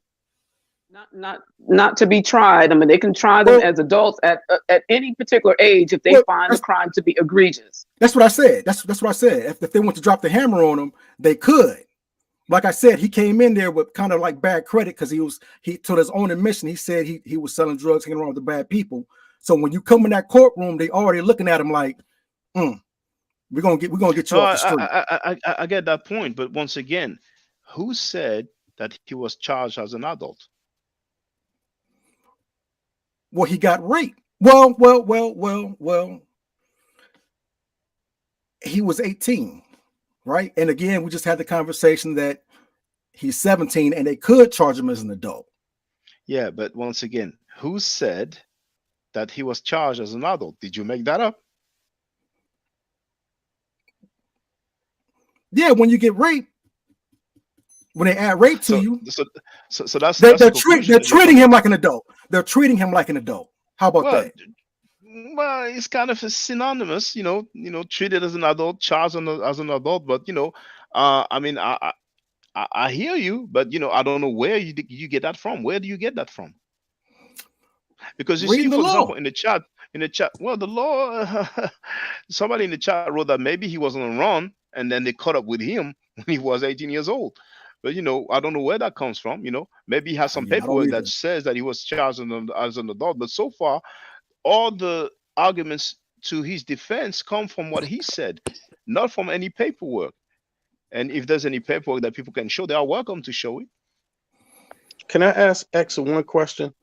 Not to be tried. I mean, they can try them as adults at any particular age if they find the crime to be egregious. That's what I said. That's what I said. If they want to drop the hammer on him, they could. Like I said, he came in there with kind of like bad credit because he to his own admission, he said he was selling drugs, hanging around with the bad people. So when you come in that courtroom, they already looking at him like, we're gonna get you off the street. I get that point, but once again, who said that he was charged as an adult? Well, he got raped. Well. He was 18, right? And again, we just had the conversation that he's 17 and they could charge him as an adult. Yeah, but once again, who said that he was charged as an adult? Did you make that up? Yeah, when you get raped, when they add rape to you, so that's they're treating him like an adult. They're treating him like an adult. How about that? Well, it's kind of synonymous, treated as an adult, charged as an adult. But I mean, I hear you, but I don't know where you get that from. Where do you get that from? Because you see, for example, in the chat, well, the law, somebody in the chat wrote that maybe he was on a run, and then they caught up with him when he was 18 years old. But I don't know where that comes from. Maybe he has some paperwork that says that he was charged as an adult. But so far, all the arguments to his defense come from what he said, not from any paperwork. And if there's any paperwork that people can show, they are welcome to show it. Can I ask X one question?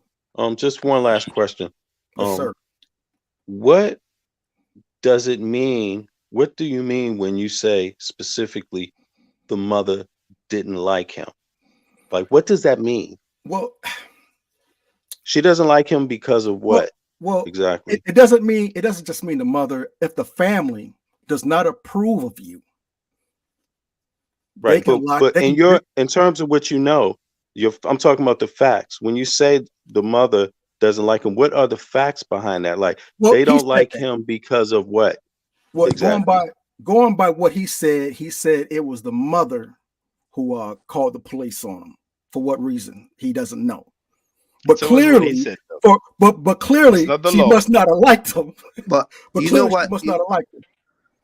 Just one last question. Yes, sir. What does it mean? What do you mean when you say specifically the mother didn't like him. Like, what does that mean? Well, She doesn't like him because of what? Well, exactly. it doesn't just mean the mother. If the family does not approve of you, Right. they can lock. But They in can. in terms of what you know, I'm talking about the facts. When you say the mother doesn't like him, what are the facts behind that? Like, Well, they he don't said like that. him because of what? Well, exactly. going by what he said it was the mother who called the police on him. For what reason, he doesn't know. But So what he clearly, said, though. but It's clearly, not the she law. must not have liked him. But But you know clearly, she what? must not have liked him.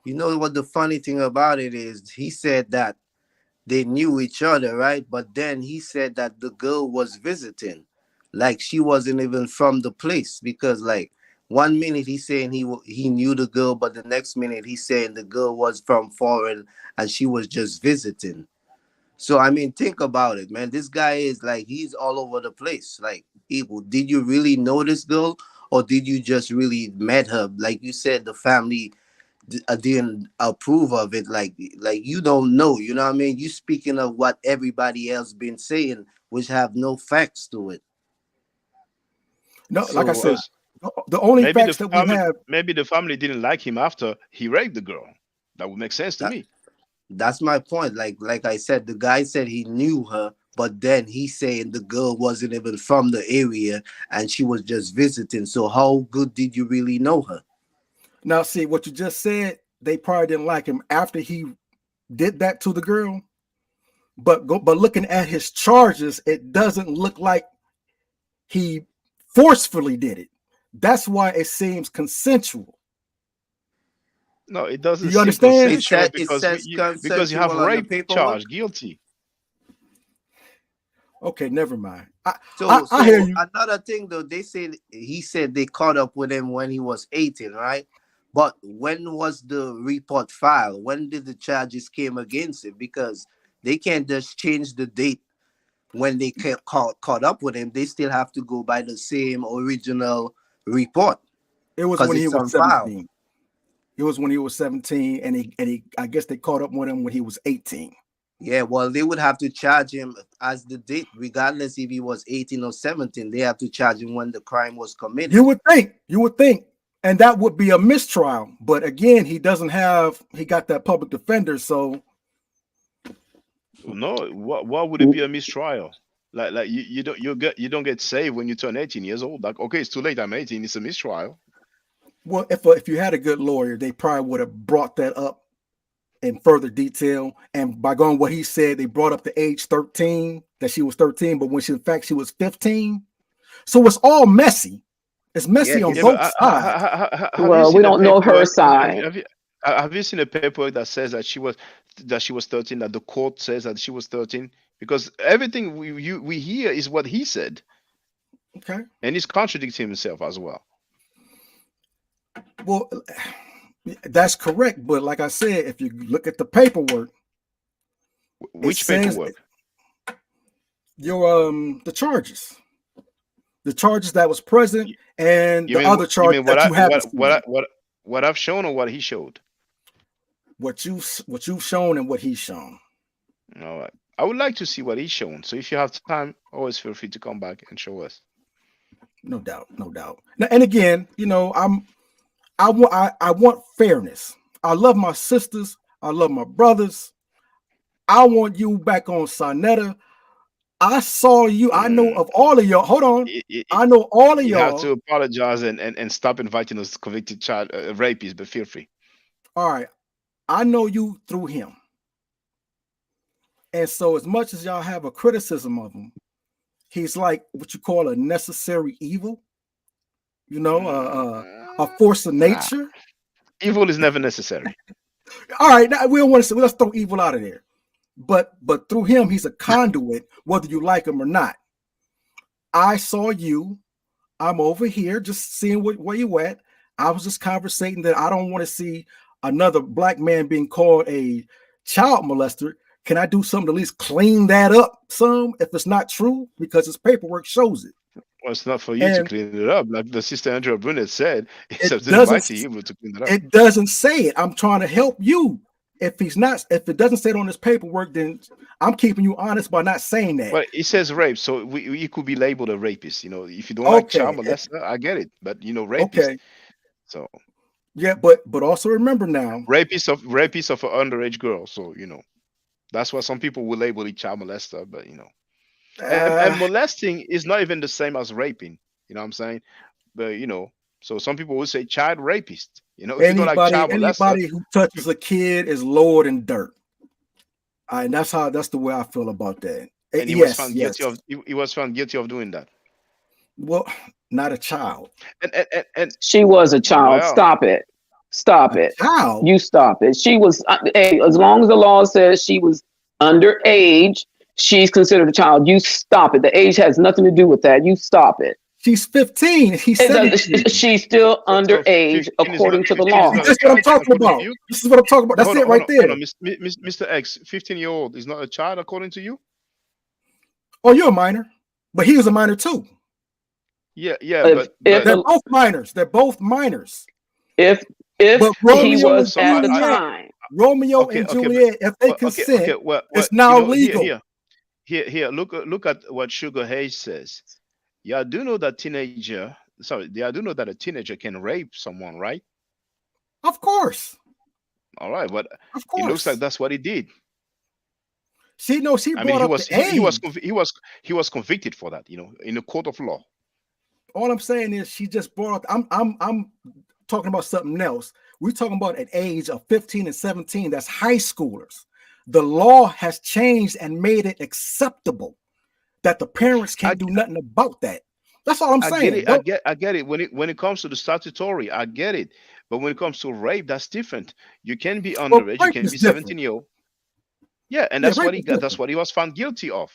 You know what the funny thing about it is? He said that they knew each other, right? But then he said that the girl was visiting, like she wasn't even from the place. Because like 1 minute he's saying he knew the girl, but the next minute he's saying the girl was from foreign and she was just visiting. So I mean, think about it, man. This guy is like he's all over the place. Like, Evil, did you really know this girl, or did you just really met her? Like you said, the family didn't approve of it. Like you don't know. You know what I mean? You speaking of what everybody else been saying, which have no facts to it. No, like I So said, the only Maybe facts that we have. maybe the family didn't like him after he raped the girl. That would make sense to me. that's my point. Like I said, the guy said he knew her, but then he's saying the girl wasn't even from the area and she was just visiting. So how good did you really know her? Now, see what you just said. They probably didn't like him after he did that to the girl. But looking at his charges, it doesn't look like he forcefully did it. That's why it seems consensual. No, it doesn't You seem understand? consensual It because says because you have consensual on the rape paperwork. charge, guilty. Okay, never mind. So I hear you. another thing though, he said they caught up with him when he was 18, right? But when was the report filed? When did the charges came against him? Because they can't just change the date when they caught up with him. They still have to go by the same original report. It was because when he it's was on file. 17. It was when he was 17, and he I guess they caught up with him when he was 18. Yeah, well, they would have to charge him as the date, regardless if he was 18 or 17. They have to charge him when the crime was committed. You would think, and that would be a mistrial. But again, he got that public defender, so No, what would it be a mistrial? Like you don't get saved when you turn 18 years old. Like, okay, it's too late. I'm 18. It's a mistrial. well, if you had a good lawyer, they probably would have brought that up in further detail. And by going what he said, they brought up the age 13, that she was 13, but when she was 15. So it's all messy. It's messy on both sides. Well, we don't know her side. Have you seen a paperwork that says that she was 13? That the court says that she was 13? Because everything we hear is what he said. Okay. And he's contradicting himself as well. Well, that's correct. But like I said, if you look at the paperwork, which paperwork? The charges. The charges that was present and the other charges that you haven't seen. What I've shown or what he showed? What you've shown and what he's shown. All right. I would like to see what he's shown. So if you have time, always feel free to come back and show us. No doubt. Now, and again, I want fairness. I love my sisters. I love my brothers. I want you back on Sonetta. I saw you. I know of all of y'all. Hold on. I know all of y'all. You have to apologize and stop inviting those convicted child rapists, but feel free. All right. I know you through him. And so as much as y'all have a criticism of him, he's like what you call a necessary evil. A force of nature. Evil is never necessary. All right. Now we don't want to say, let's throw evil out of there. But through him, he's a conduit, whether you like him or not. I saw you. I'm over here just seeing where you at. I was just conversating that I don't want to see another black man being called a child molester. Can I do something to at least clean that up some if it's not true? Because his paperwork shows it. Well, it's not for you to clean it up. Like the sister Andrea Brunet said, it's up to doesn't the mighty evil to clean it up. It doesn't say it. I'm trying to help you. if it doesn't say it on his paperwork, then I'm keeping you honest by not saying that. Well, it says rape, so he could be labeled a rapist. If you don't like child molester, I get it, but rapist. Okay. So yeah, but also remember now, rapist of an underage girl. So that's why some people will label it child molester, but and molesting is not even the same as raping. You know what I'm saying? But so some people will say child rapist. If you don't like child molester, anybody who touches a kid is lower than dirt. And that's the way I feel about that. And he was found guilty of he was found guilty of doing that. Well, not a child. And she was a child. Well, Stop it. Stop it. Child. You stop it. She was as long as the law says she was underage, she's considered a child. You stop it. The age has nothing to do with that. You stop it. She's 15. She's still underage according to the law. That's what I'm talking about. This is what I'm talking about. That's it right there. Mr. X, 15-year-old is not a child according to you? Oh, you're a minor. But he was a minor too. Yeah, but they're both minors. They're both minors. If he was at the time. Romeo and Juliet, if they consent, it's now legal. Here, look at what Sugar Hayes says. Yeah, I do know that I do know that a teenager can rape someone, right? Of course. All right, but of course. It looks like that's what he did. She brought up the age. He was convicted for that, in a court of law. All I'm saying is she just brought up. I'm talking about something else. We're talking about an age of 15 and 17. That's high schoolers. The law has changed and made it acceptable that the parents can't do nothing about that. That's all I'm saying. I get it. When it comes to the statutory, I get it. But when it comes to rape, that's different. You can be underage. You can be 17-year-old. Yeah, and that's what he got. That's what he was found guilty of.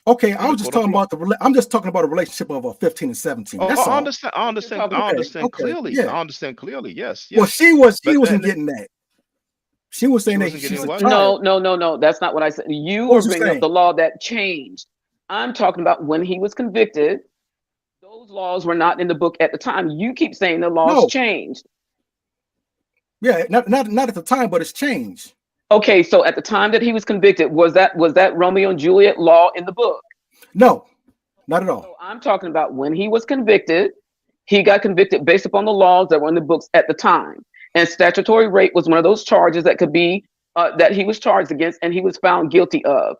Okay, I'm just talking about a relationship of a 15 and 17. That's all. I understand clearly. Yeah. I understand clearly. Yes. Well, she wasn't getting that. She was saying that she's a child. No. That's not what I said. You were bringing up the law that changed. I'm talking about when he was convicted. Those laws were not in the book at the time. You keep saying the laws changed. Yeah, not at the time, but it's changed. Okay, so at the time that he was convicted, was that Romeo and Juliet law in the book? No, not at all. So I'm talking about when he was convicted. He got convicted based upon the laws that were in the books at the time. And statutory rape was one of those charges that could be that he was charged against and he was found guilty of.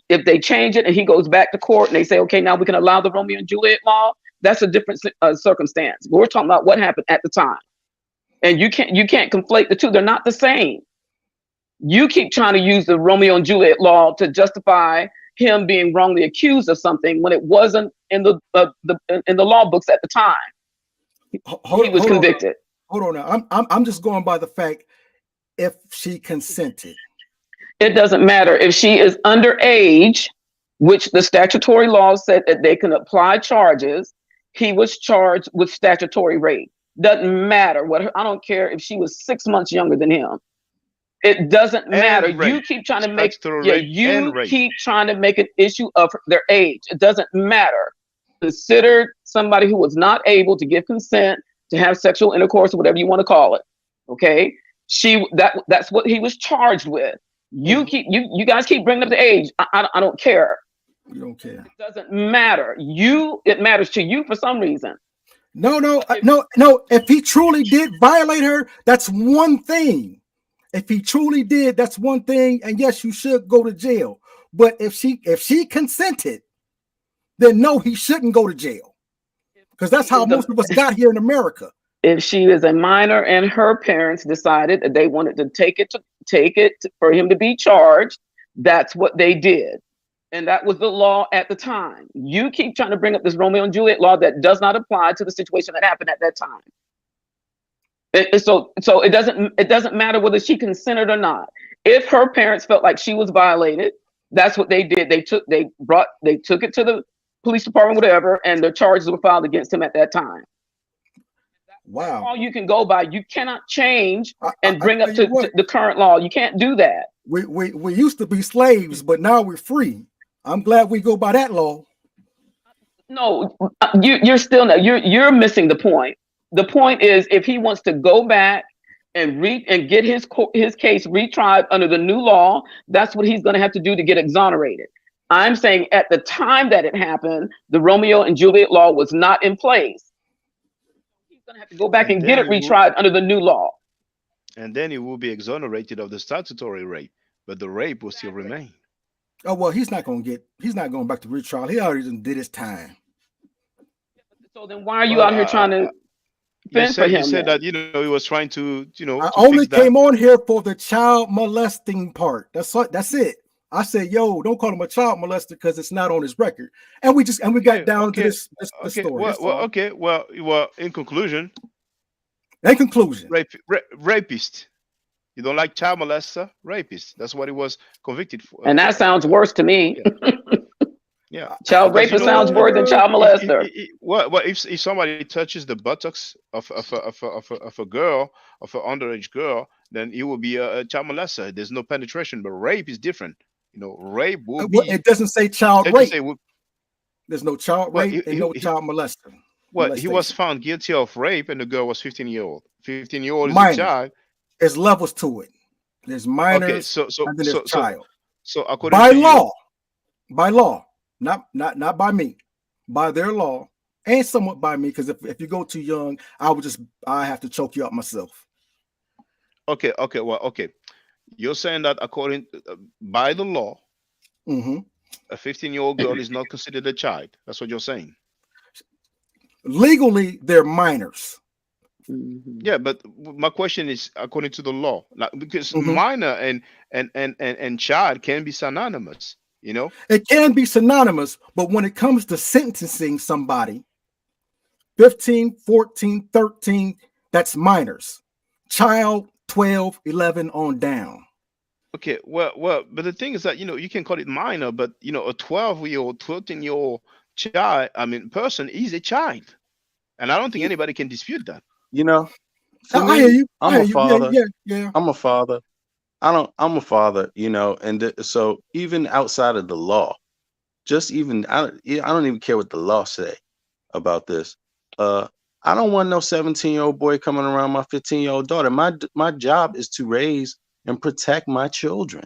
If they change it and he goes back to court and they say, okay, now we can allow the Romeo and Juliet law, that's a different circumstance. But we're talking about what happened at the time. And you can't conflate the two. They're not the same. You keep trying to use the Romeo and Juliet law to justify him being wrongly accused of something when it wasn't in the law books at the time. He was convicted. Hold on now. I'm just going by the fact if she consented. It doesn't matter if she is underage, which the statutory law said that they can apply charges. He was charged with statutory rape. Doesn't matter I don't care if she was 6 months younger than him. It doesn't matter. You keep trying to make keep trying to make an issue of their age. It doesn't matter. Considered somebody who was not able to give consent to have sexual intercourse or whatever you want to call it. Okay, that's what he was charged with. You guys keep bringing up the age. I don't care. You don't care. It doesn't matter. It matters to you for some reason. No. If he truly did violate her, that's one thing. If he truly did, that's one thing. And yes, you should go to jail. But if she consented, then no, he shouldn't go to jail. Because that's how most of us got here in America. If she is a minor and her parents decided that they wanted to take it for him to be charged, that's what they did. And that was the law at the time. You keep trying to bring up this Romeo and Juliet law that does not apply to the situation that happened at that time. So it doesn't matter whether she consented or not. If her parents felt like she was violated, that's what they did. They took it to the police department, whatever, and the charges were filed against him at that time. Wow. That's all you can go by. You cannot change and bring up to the current law. You can't do that. We used to be slaves, but now we're free. I'm glad we go by that law. No, you're still not. You're missing the point. The point is, if he wants to go back and get his case retried under the new law, that's what he's going to have to do to get exonerated. I'm saying at the time that it happened, the Romeo and Juliet law was not in place. He's going to have to go back and get it retried under the new law. And then he will be exonerated of the statutory rape, but the rape will still remain. Oh well, he's not going back to retrial. He already did his time. So then why are you out here trying to fend for him? You said that, he was trying to, I only came on here for the child molesting part. That's it. I said, yo, don't call him a child molester because it's not on his record. And we got down to this story. Well, in conclusion. Rapist. You don't like child molester? Rapist. That's what he was convicted for. And that sounds worse to me. Yeah. Child rapist sounds worse than child molester. If somebody touches the buttocks of a girl, of an underage girl, then it will be a child molester. There's no penetration, but rape is different. Rape will be. It doesn't say child rape. There's no child rape and no child molester. Well, he was found guilty of rape, and the girl was 15-year-old. 15-year-old is minor. a child. There's levels to it. There's minors, and then there's child. So according by law, not by me, by their law, and somewhat by me, because if you go too young, I have to choke you out myself. Okay. You're saying that according by the law, a 15-year-old girl is not considered a child. That's what you're saying. Legally, they're minors. Yeah, but my question is according to the law, because minor and child can be synonymous. It can be synonymous, but when it comes to sentencing somebody, 15, 14, 13, that's minors. Child, 12, 11 on down. Okay, well, but the thing is that you can call it minor, but a 12-year-old, 13-year-old child, person is a child, and I don't think anybody can dispute that. For I me, hear you. I'm a father. Yeah. I'm a father. I'm a father, and so even outside of the law, I don't even care what the law say about this. I don't want no 17-year-old boy coming around my 15-year-old daughter. My job is to raise and protect my children.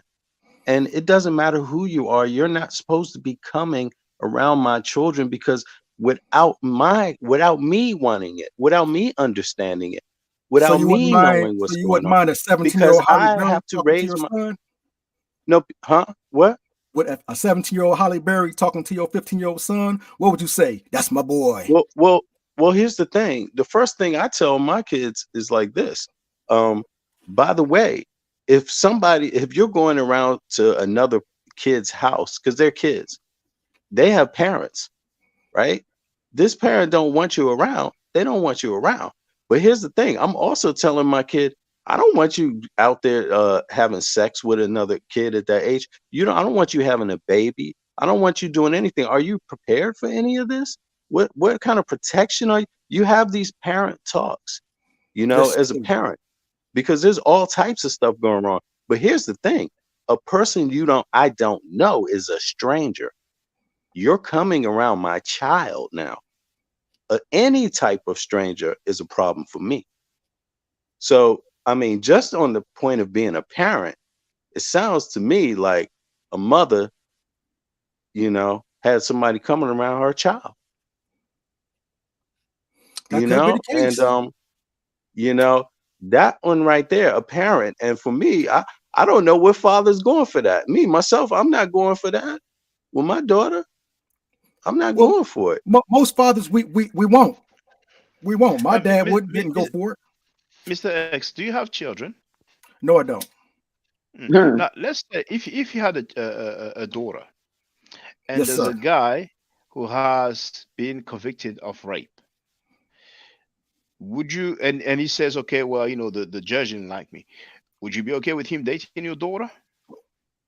And it doesn't matter who you are, you're not supposed to be coming around my children, because without me wanting it, without me understanding it, without me knowing what's going on. Mind a 17-year-old Holly Berry have to raise to my son? No, huh? What? With a 17-year-old Holly Berry talking to your 15-year-old son, what would you say? That's my boy. Well, here's the thing. The first thing I tell my kids is like this. By the way, if you're going around to another kid's house, because they're kids, they have parents, right? This parent don't want you around. They don't want you around. But here's the thing. I'm also telling my kid, I don't want you out there having sex with another kid at that age. I don't want you having a baby. I don't want you doing anything. Are you prepared for any of this? What kind of protection are you? You have these parent talks, as a parent, because there's all types of stuff going on. But here's the thing. A person I don't know is a stranger. You're coming around my child now. Any type of stranger is a problem for me. So, just on the point of being a parent, it sounds to me like a mother, had somebody coming around her child. And that one right there, a parent. And for me, I don't know what father's going for that. Me, myself, I'm not going for that. With my daughter, I'm not going for it. Most fathers, we won't. We won't. My dad didn't go for it. Mr. X, do you have children? No, I don't. Now, let's say if you had a daughter, and Yes, there's sir. a guy who has been convicted of rape, would you? And he says, okay, well, the judge didn't like me. Would you be okay with him dating your daughter?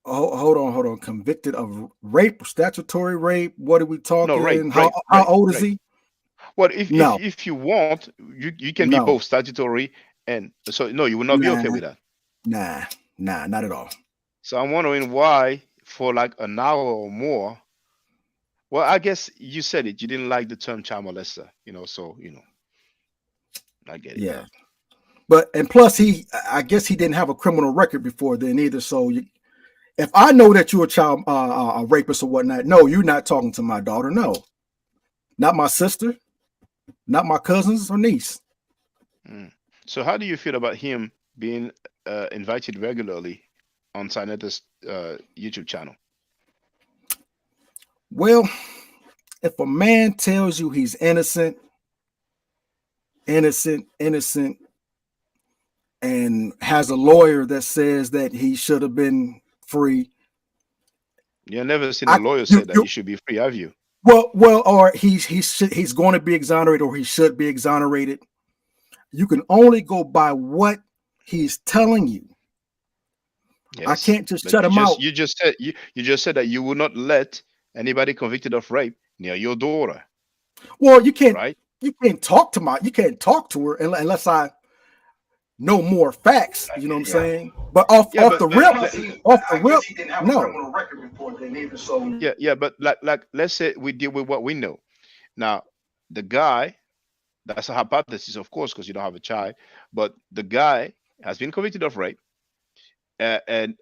Oh, hold on. Convicted of rape, statutory rape. What are we talking? No, rape. How old is he? Well, if you want, you can be both statutory and so. No, you will not be okay with that. Nah, not at all. So I'm wondering why, for like an hour or more. Well, I guess you said it. You didn't like the term child molester, so I get it. Yeah. and plus I guess he didn't have a criminal record before then either. So if I know that you're a child a rapist or whatnot, no, you're not talking to my daughter. No, not my sister, not my cousins or niece. So how do you feel about him being invited regularly on Sanetta's YouTube channel? Well, if a man tells you he's innocent, and has a lawyer that says that he should have been free. You've never seen a lawyer say that he should be free, have you? Well, or he's going to be exonerated, or he should be exonerated. You can only go by what he's telling you. Yes, I can't just shut him out. You just said that you will not let anybody convicted of rape near your daughter. Well, you can't. Right? You can't talk to her unless I know more facts. You know what I'm saying? But off the rip, no. Yeah, but like let's say we deal with what we know. Now, the guy, that's a hypothesis, of course, because you don't have a child. But the guy has been convicted of rape, and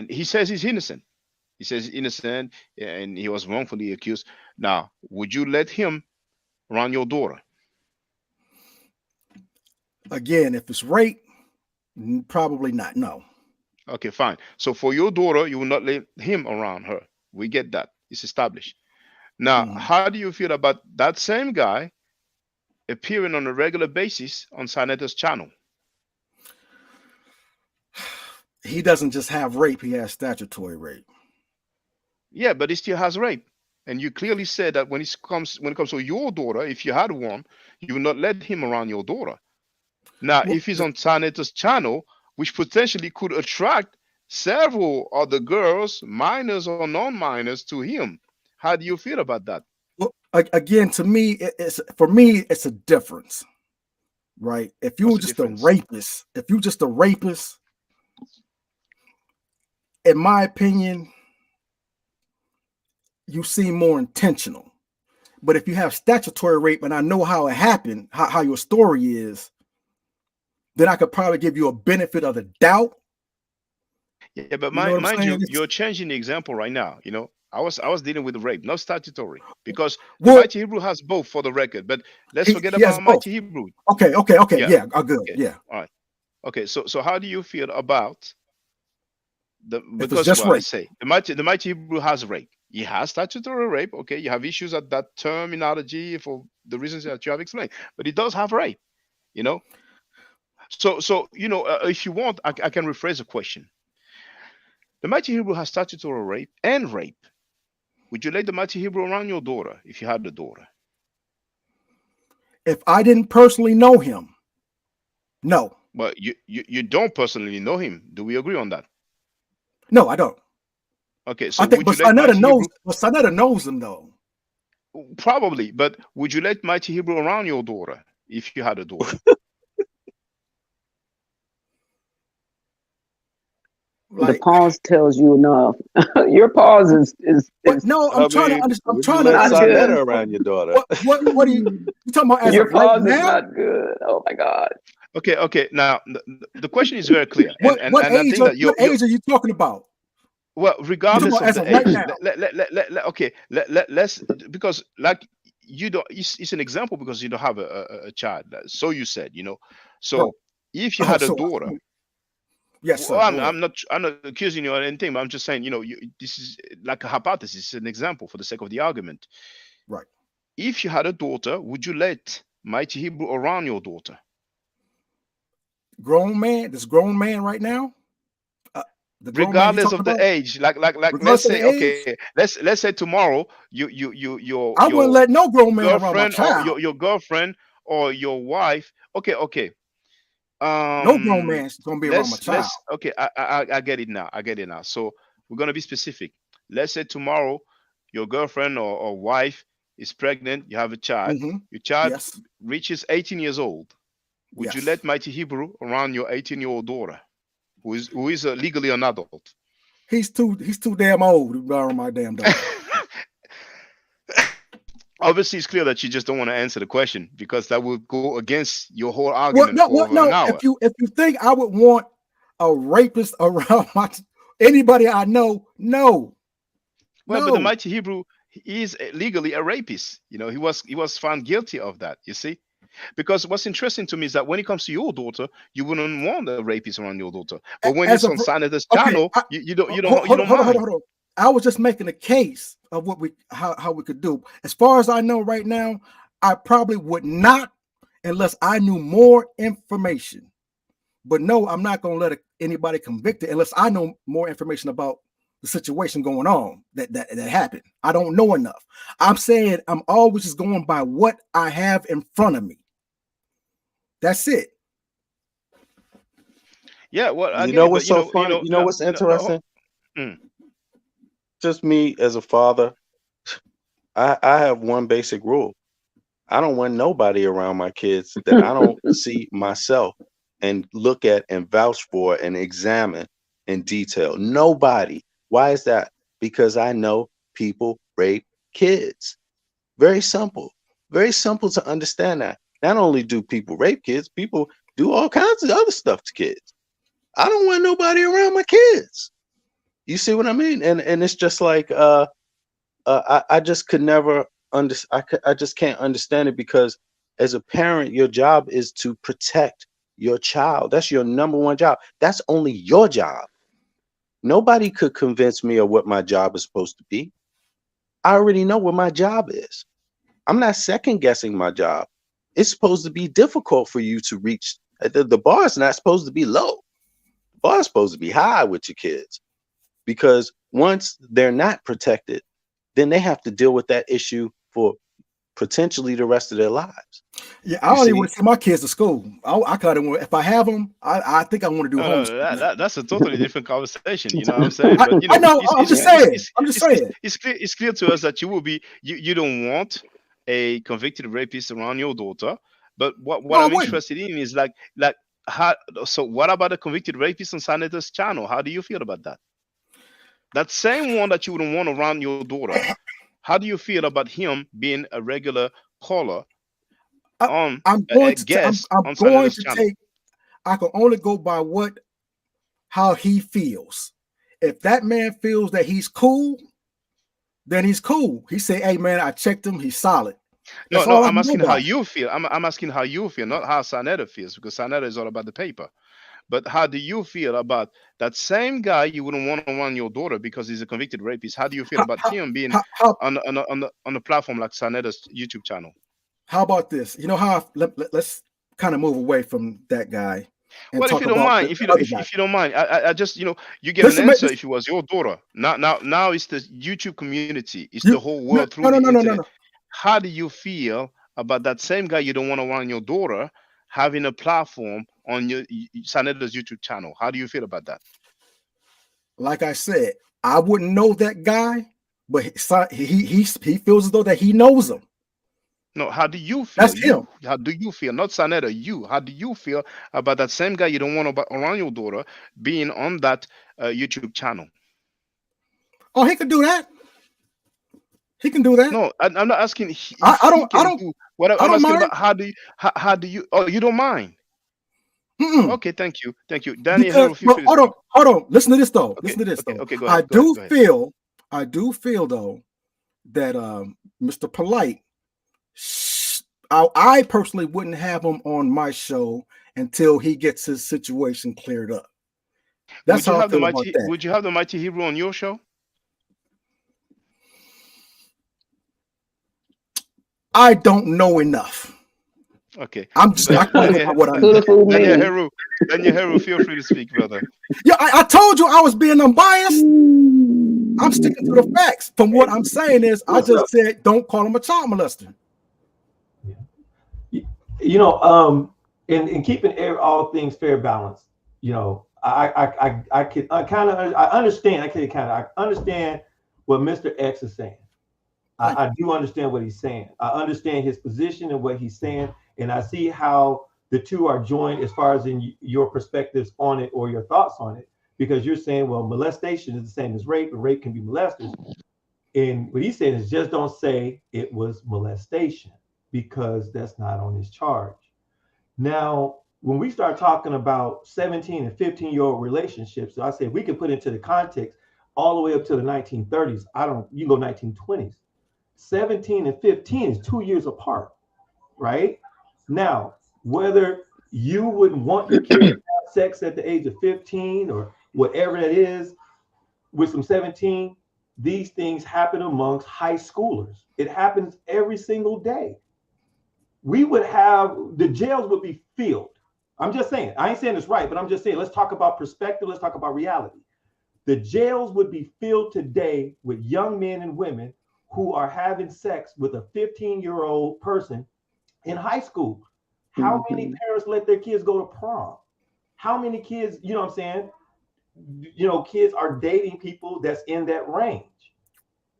he says he's innocent. He says he's innocent, and he was wrongfully accused. Now, would you let him around your daughter? Again, if it's rape, probably not. No. Okay, fine. So for your daughter, you will not let him around her. We get that. It's established. Now, how do you feel about that same guy appearing on a regular basis on Sanetta's channel? He doesn't just have rape, he has statutory rape. Yeah, but he still has rape. And you clearly said that when it comes to your daughter, if you had one, you will not let him around your daughter. Now, if he's on Sanetta's channel, which potentially could attract several other girls, minors or non-minors, to him, how do you feel about that? Well, again, to me, it's a difference, right? If you were just a rapist, in my opinion, you seem more intentional. But if you have statutory rape, and I know how it happened, how your story is, then I could probably give you a benefit of the doubt. Yeah, but mind you, you're changing the example right now. You know, I was dealing with rape, not statutory, because the Mighty Hebrew has both, for the record. But let's forget about Mighty Hebrew. Okay, yeah, good, okay. Yeah. All right. Okay, so how do you feel about because just what I say, the Mighty Hebrew has rape. He has statutory rape. Okay, you have issues at that terminology for the reasons that you have explained, but he does have rape. You know. So you know, if you want, I can rephrase the question. The Mighty Hebrew has statutory rape and rape. Would you let the Mighty Hebrew around your daughter if you had a daughter? If I didn't personally know him, no. But you don't personally know him. Do we agree on that? No, I don't. Okay, so would you let Mighty Hebrew? But Sanetta knows him though. Probably, but would you let Mighty Hebrew around your daughter if you had a daughter? The pause tells you enough. Your pause is no. I'm trying to understand. I'm trying to understand around your daughter. What are you talking about? As your pause is now? not good. Oh my God. Okay. Now the question is very clear. What age are you talking about? Well, regardless of the age, let's because like you don't. It's an example because you don't have a child. So you said, you know. So if you had a daughter. Yes, sir. Well, I'm not accusing you or anything, but I'm just saying, you know, this is like a hypothesis. It's an example for the sake of the argument. Right. If you had a daughter, would you let Mighty Hebrew around your daughter? This grown man right now? Regardless of the age, like let's say, okay, let's say tomorrow I wouldn't let no grown man around my child. Or your girlfriend or your wife. Okay. No grown man's gonna be around my child. Okay, I get it now. So we're gonna be specific. Let's say tomorrow your girlfriend or wife is pregnant. You have a child. Your child reaches 18 years old. Would you let Mighty Hebrew around your 18-year-old daughter, who is legally an adult? He's too damn old to be around my damn daughter. Obviously, it's clear that you just don't want to answer the question because that would go against your whole Well, argument no, for well, over an no. hour. If you think I would want a rapist around anybody I know, no, Well, but the no. mighty Hebrew he is legally a rapist. You know, he was found guilty of that. You see, because what's interesting to me is that when it comes to your daughter, you wouldn't want a rapist around your daughter. But when As it's a on Sanita's okay, channel, you don't hold on, mind. hold on. I was just making a case of what how we could do. As far as I know right now, I probably would not unless I knew more information. But no, I'm not going to let anybody convict it unless I know more information about the situation going on that happened. I don't know enough. I'm saying I'm always just going by what I have in front of me. That's it. Yeah, well, I You get know it, but what's so funny? You know what's interesting? Just me as a father, I have one basic rule. I don't want nobody around my kids that I don't see myself and look at and vouch for and examine in detail. Nobody. Why is that? Because I know people rape kids. Very simple. Very simple to understand that. Not only do people rape kids, people do all kinds of other stuff to kids. I don't want nobody around my kids. You see what I mean? And it's just like I just could never I just can't understand it because as a parent, your job is to protect your child. That's your number one job. That's only your job. Nobody could convince me of what my job is supposed to be. I already know what my job is. I'm not second guessing my job. It's supposed to be difficult for you to reach. The bar is not supposed to be low. The bar is supposed to be high with your kids because once they're not protected, then they have to deal with that issue for potentially the rest of their lives. Yeah, I don't even want to send my kids to school. I kind of want, if I have them, I think I want to do homeschool. That's a totally different conversation. You know what I'm saying? But you know, I know. I'm just saying. I'm just saying. It's clear to us that you don't want a convicted rapist around your daughter. But what I'm interested in is like how. So what about a convicted rapist on Sanita's channel? How do you feel about that? That same one that you wouldn't want around your daughter. How do you feel about him being a regular caller on I'm a going to guest I'm on going Sanita's to channel? I can only go by how he feels. If that man feels that he's cool, then he's cool. He say, "Hey man, I checked him. He's solid." That's No, all I I'm know asking how about. you feel. I'm asking how you feel, not how Sanetta feels, because Sanetta is all about the paper. But how do you feel about that same guy you wouldn't want around your daughter because he's a convicted rapist? How do you feel about him being on a platform like Sanetta's YouTube channel? How about this? You know how let's kind of move away from that guy and Well, if talk you don't about mind, the other guy. if you don't mind, I just you get an answer if it was your daughter. Now it's the YouTube community, it's the whole world through the internet. No. How do you feel about that same guy you don't want around your daughter having a platform on your Sanetta's YouTube channel? How do you feel about that? Like I said, I wouldn't know that guy, but he feels as though that he knows him. No, how do you feel? That's him. How do you feel? Not Sanetta, you. How do you feel about that same guy you don't want around your daughter being on that YouTube channel? Oh, he could do that. He can do that. No, I'm not asking if I he don't. can do what I'm asking mind. about. How do you? Oh, you don't mind? Okay, thank you. Danny, Because hold on. Listen to this though. Listen to this though. Okay, go ahead. I do feel though that Mr. Polite, I personally wouldn't have him on my show until he gets his situation cleared up. That's how I feel about that. Would you have the mighty Hebrew on your show? I don't know enough. Okay. I'm just not going to what I know. Daniel Heru, feel free to speak, brother. Yeah, I told you I was being unbiased. I'm sticking to the facts. From what I'm saying is, I just said don't call him a child molester. You know, in keeping all things fair balance, you know, I understand what Mr. X is saying. I do understand what he's saying. I understand his position and what he's saying, and I see how the two are joined as far as in your perspectives on it or your thoughts on it, because you're saying, well, molestation is the same as rape, and rape can be molested. And what he's saying is just don't say it was molestation, because that's not on his charge. Now, when we start talking about 17 and 15-year-old relationships, so I said we can put into the context all the way up to the 1930s. You can go 1920s. 17 and 15 is 2 years apart, right? Now, whether you would want your kid to have sex at the age of 15 or whatever that is with some 17, these things happen amongst high schoolers. It happens every single day. We would have, the jails would be filled. I'm just saying, I ain't saying it's right, but I'm just saying, let's talk about perspective. Let's talk about reality. The jails would be filled today with young men and women who are having sex with a 15-year-old person in high school. How many parents let their kids go to prom? How many kids, you know what I'm saying? You know, kids are dating people that's in that range.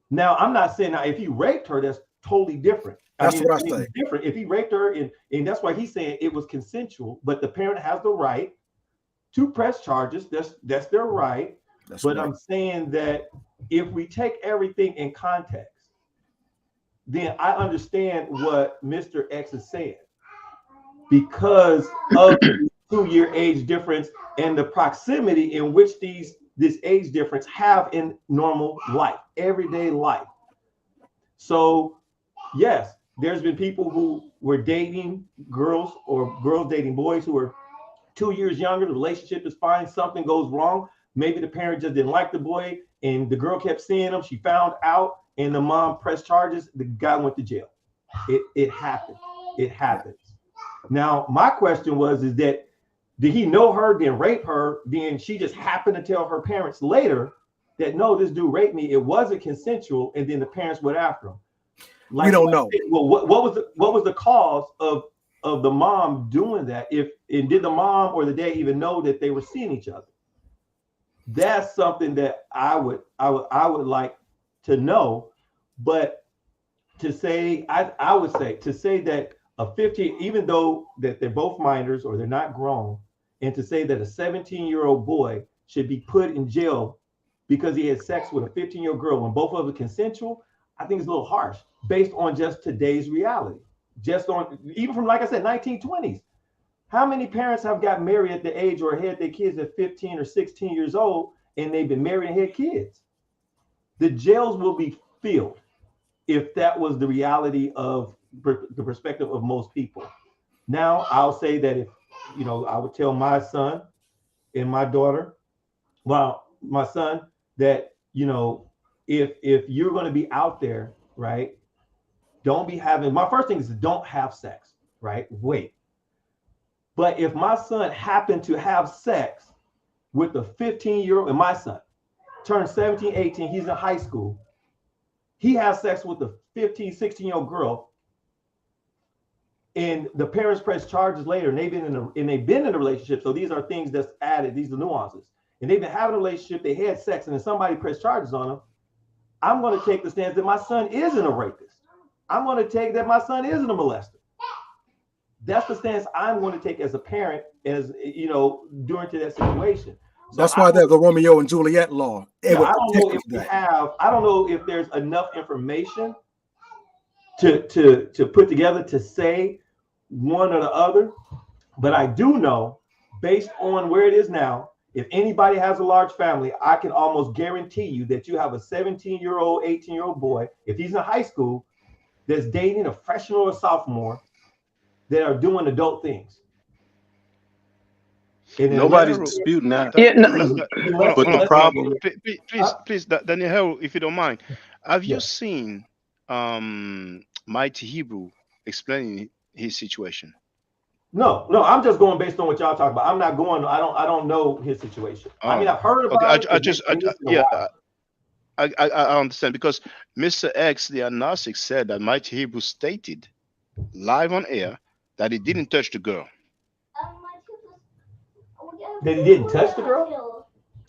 Now, I'm not saying now if he raped her, that's totally different. That's what I say. Different. If he raped her, and that's why he's saying it was consensual, but the parent has the right to press charges. That's their right. But I'm saying that if we take everything in context, then I understand what Mr. X is saying because of the 2-year age difference and the proximity in which this age difference have in normal life, everyday life. So yes, there's been people who were dating girls or girls dating boys who are 2 years younger. The relationship is fine. Something goes wrong. Maybe the parent just didn't like the boy and the girl kept seeing him. She found out and the mom pressed charges. The guy went to jail. It happened. It happens. Now, my question is that did he know her, then rape her? Then she just happened to tell her parents later that, no, this dude raped me. It wasn't consensual. And then the parents went after him. Like, we don't know. Well, what was the cause of the mom doing that? And did the mom or the dad even know that they were seeing each other? That's something that I would like to know. But I would say that a 15, even though that they're both minors or they're not grown, and to say that a 17-year-old boy should be put in jail because he had sex with a 15-year-old girl when both of them are consensual, I think it's a little harsh based on just today's reality. Just on, even from, like I said, 1920s. How many parents have got married at the age or had their kids at 15 or 16 years old and they've been married and had kids? The jails will be filled if that was the reality of the perspective of most people. Now, I'll say that if, I would tell my son and my daughter, my son, that, if you're going to be out there, right, don't be having, my first thing is don't have sex, right? Wait. But if my son happened to have sex with a 15-year-old, and my son turned 17, 18, he's in high school, he has sex with a 15, 16-year-old girl, and the parents press charges later, and they've been in a relationship. So these are things that's added, these are nuances. And they've been having a relationship, they had sex, and then somebody pressed charges on them. I'm going to take the stance that my son isn't a rapist. I'm going to take that my son isn't a molester. That's the stance I'm going to take as a parent, as during to that situation. So that's why there's a Romeo and Juliet law. I don't know if there's enough information to put together to say one or the other, but I do know, based on where it is now, if anybody has a large family, I can almost guarantee you that you have a 17-year-old, 18-year-old boy, if he's in high school, that's dating a freshman or a sophomore that are doing adult things. Nobody's disputing that. But the problem, please, Daniel, if you don't mind, have you seen Mighty Hebrew explaining his situation? No, I'm just going based on what y'all talk about. I'm not going. I don't know his situation. I mean, I've heard about it. I understand, because Mr. X, the agnostic, said that Mighty Hebrew stated live on air that he didn't touch the girl. That he didn't touch the girl?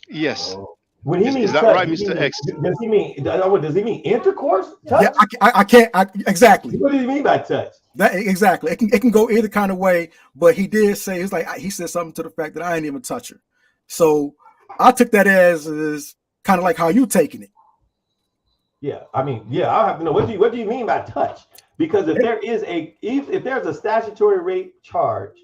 Yes. When he means is that touch, right, Mr. X? Does he mean intercourse? Touch? Yeah, I can't exactly. What do you mean by touch? That exactly. It can go either kind of way, but he did say, it's like he said something to the fact that I didn't even touch her. So I took that as kind of like how you taking it. Yeah, I mean, yeah, I'll have to know what do you mean by touch? Because if there's a statutory rape charge,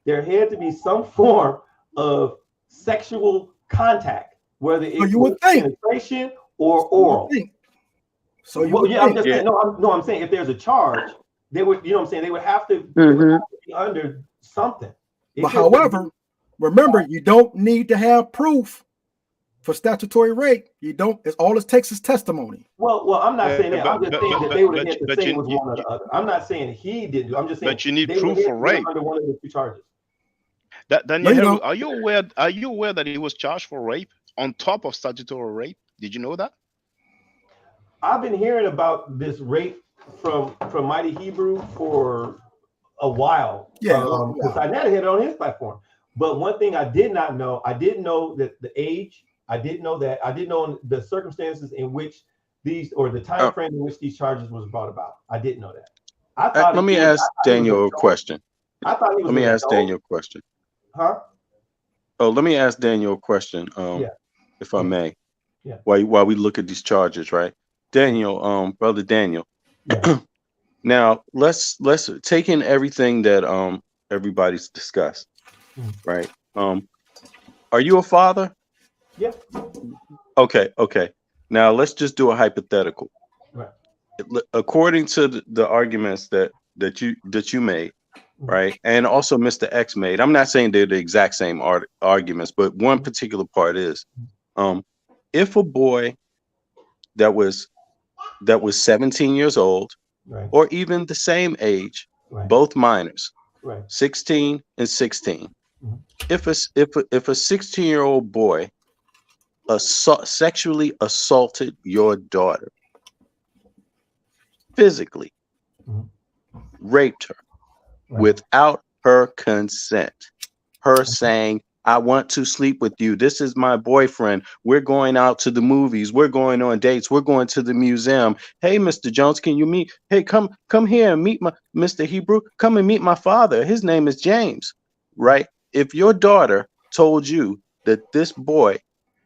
there had to be some form of sexual contact, whether it was penetration or oral. So you would yeah, I'm think. just saying. I'm saying if there's a charge, they would, you know what I'm saying, they would have to, be under something. But however, remember, you don't need to have proof for statutory rape. You don't. It's all it takes is testimony. Well, I'm not saying that. I'm just saying that they would have had to say it was one or the other. I'm not saying he didn't do. I'm just saying. But you need they proof would for rape. under one of the two charges. Daniel, are you aware? Are you aware that he was charged for rape on top of statutory rape? Did you know that? I've been hearing about this rape from Mighty Hebrew for a while. Yeah, because I never had it on his platform. But one thing I did not know, I didn't know that the age. I didn't know that. I didn't know the circumstances in which these, or the time frame in which these charges was brought about. I didn't know that. I thought. Let me ask Daniel a question. I thought he was. Let me ask Daniel a question. Huh? Oh, let me ask Daniel a question. If I may. Yeah. While we look at these charges, right? Daniel, brother Daniel. Now let's take in everything that everybody's discussed, right? Are you a father? Yeah. Okay. Now let's just do a hypothetical. Right. According to the arguments that you made, right, and also Mr. X made. I'm not saying they're the exact same arguments, but one particular part is, if a boy that was 17 years old, or even the same age, both minors, 16 and 16. If a 16-year-old boy sexually assaulted your daughter, physically raped her without her consent, her saying, I want to sleep with you. This is my boyfriend. We're going out to the movies. We're going on dates. We're going to the museum. Hey, Mr. Jones, can you meet? Hey, come here and meet my Mr. Hebrew. Come and meet my father. His name is James, right? If your daughter told you that this boy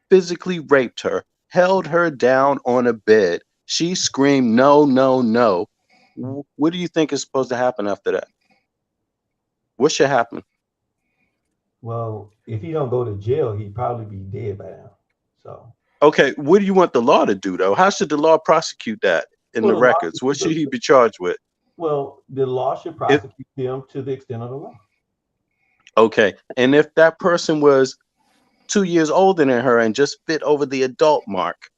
physically raped her, held her down on a bed, she screamed, no, no, no. What do you think is supposed to happen after that? What should happen? Well, if he don't go to jail, he'd probably be dead by now. So. Okay, what do you want the law to do, though? How should the law prosecute that in the records? What should he be charged with? Well, the law should prosecute them to the extent of the law. Okay, and if that person was 2 years older than her and just fit over the adult mark,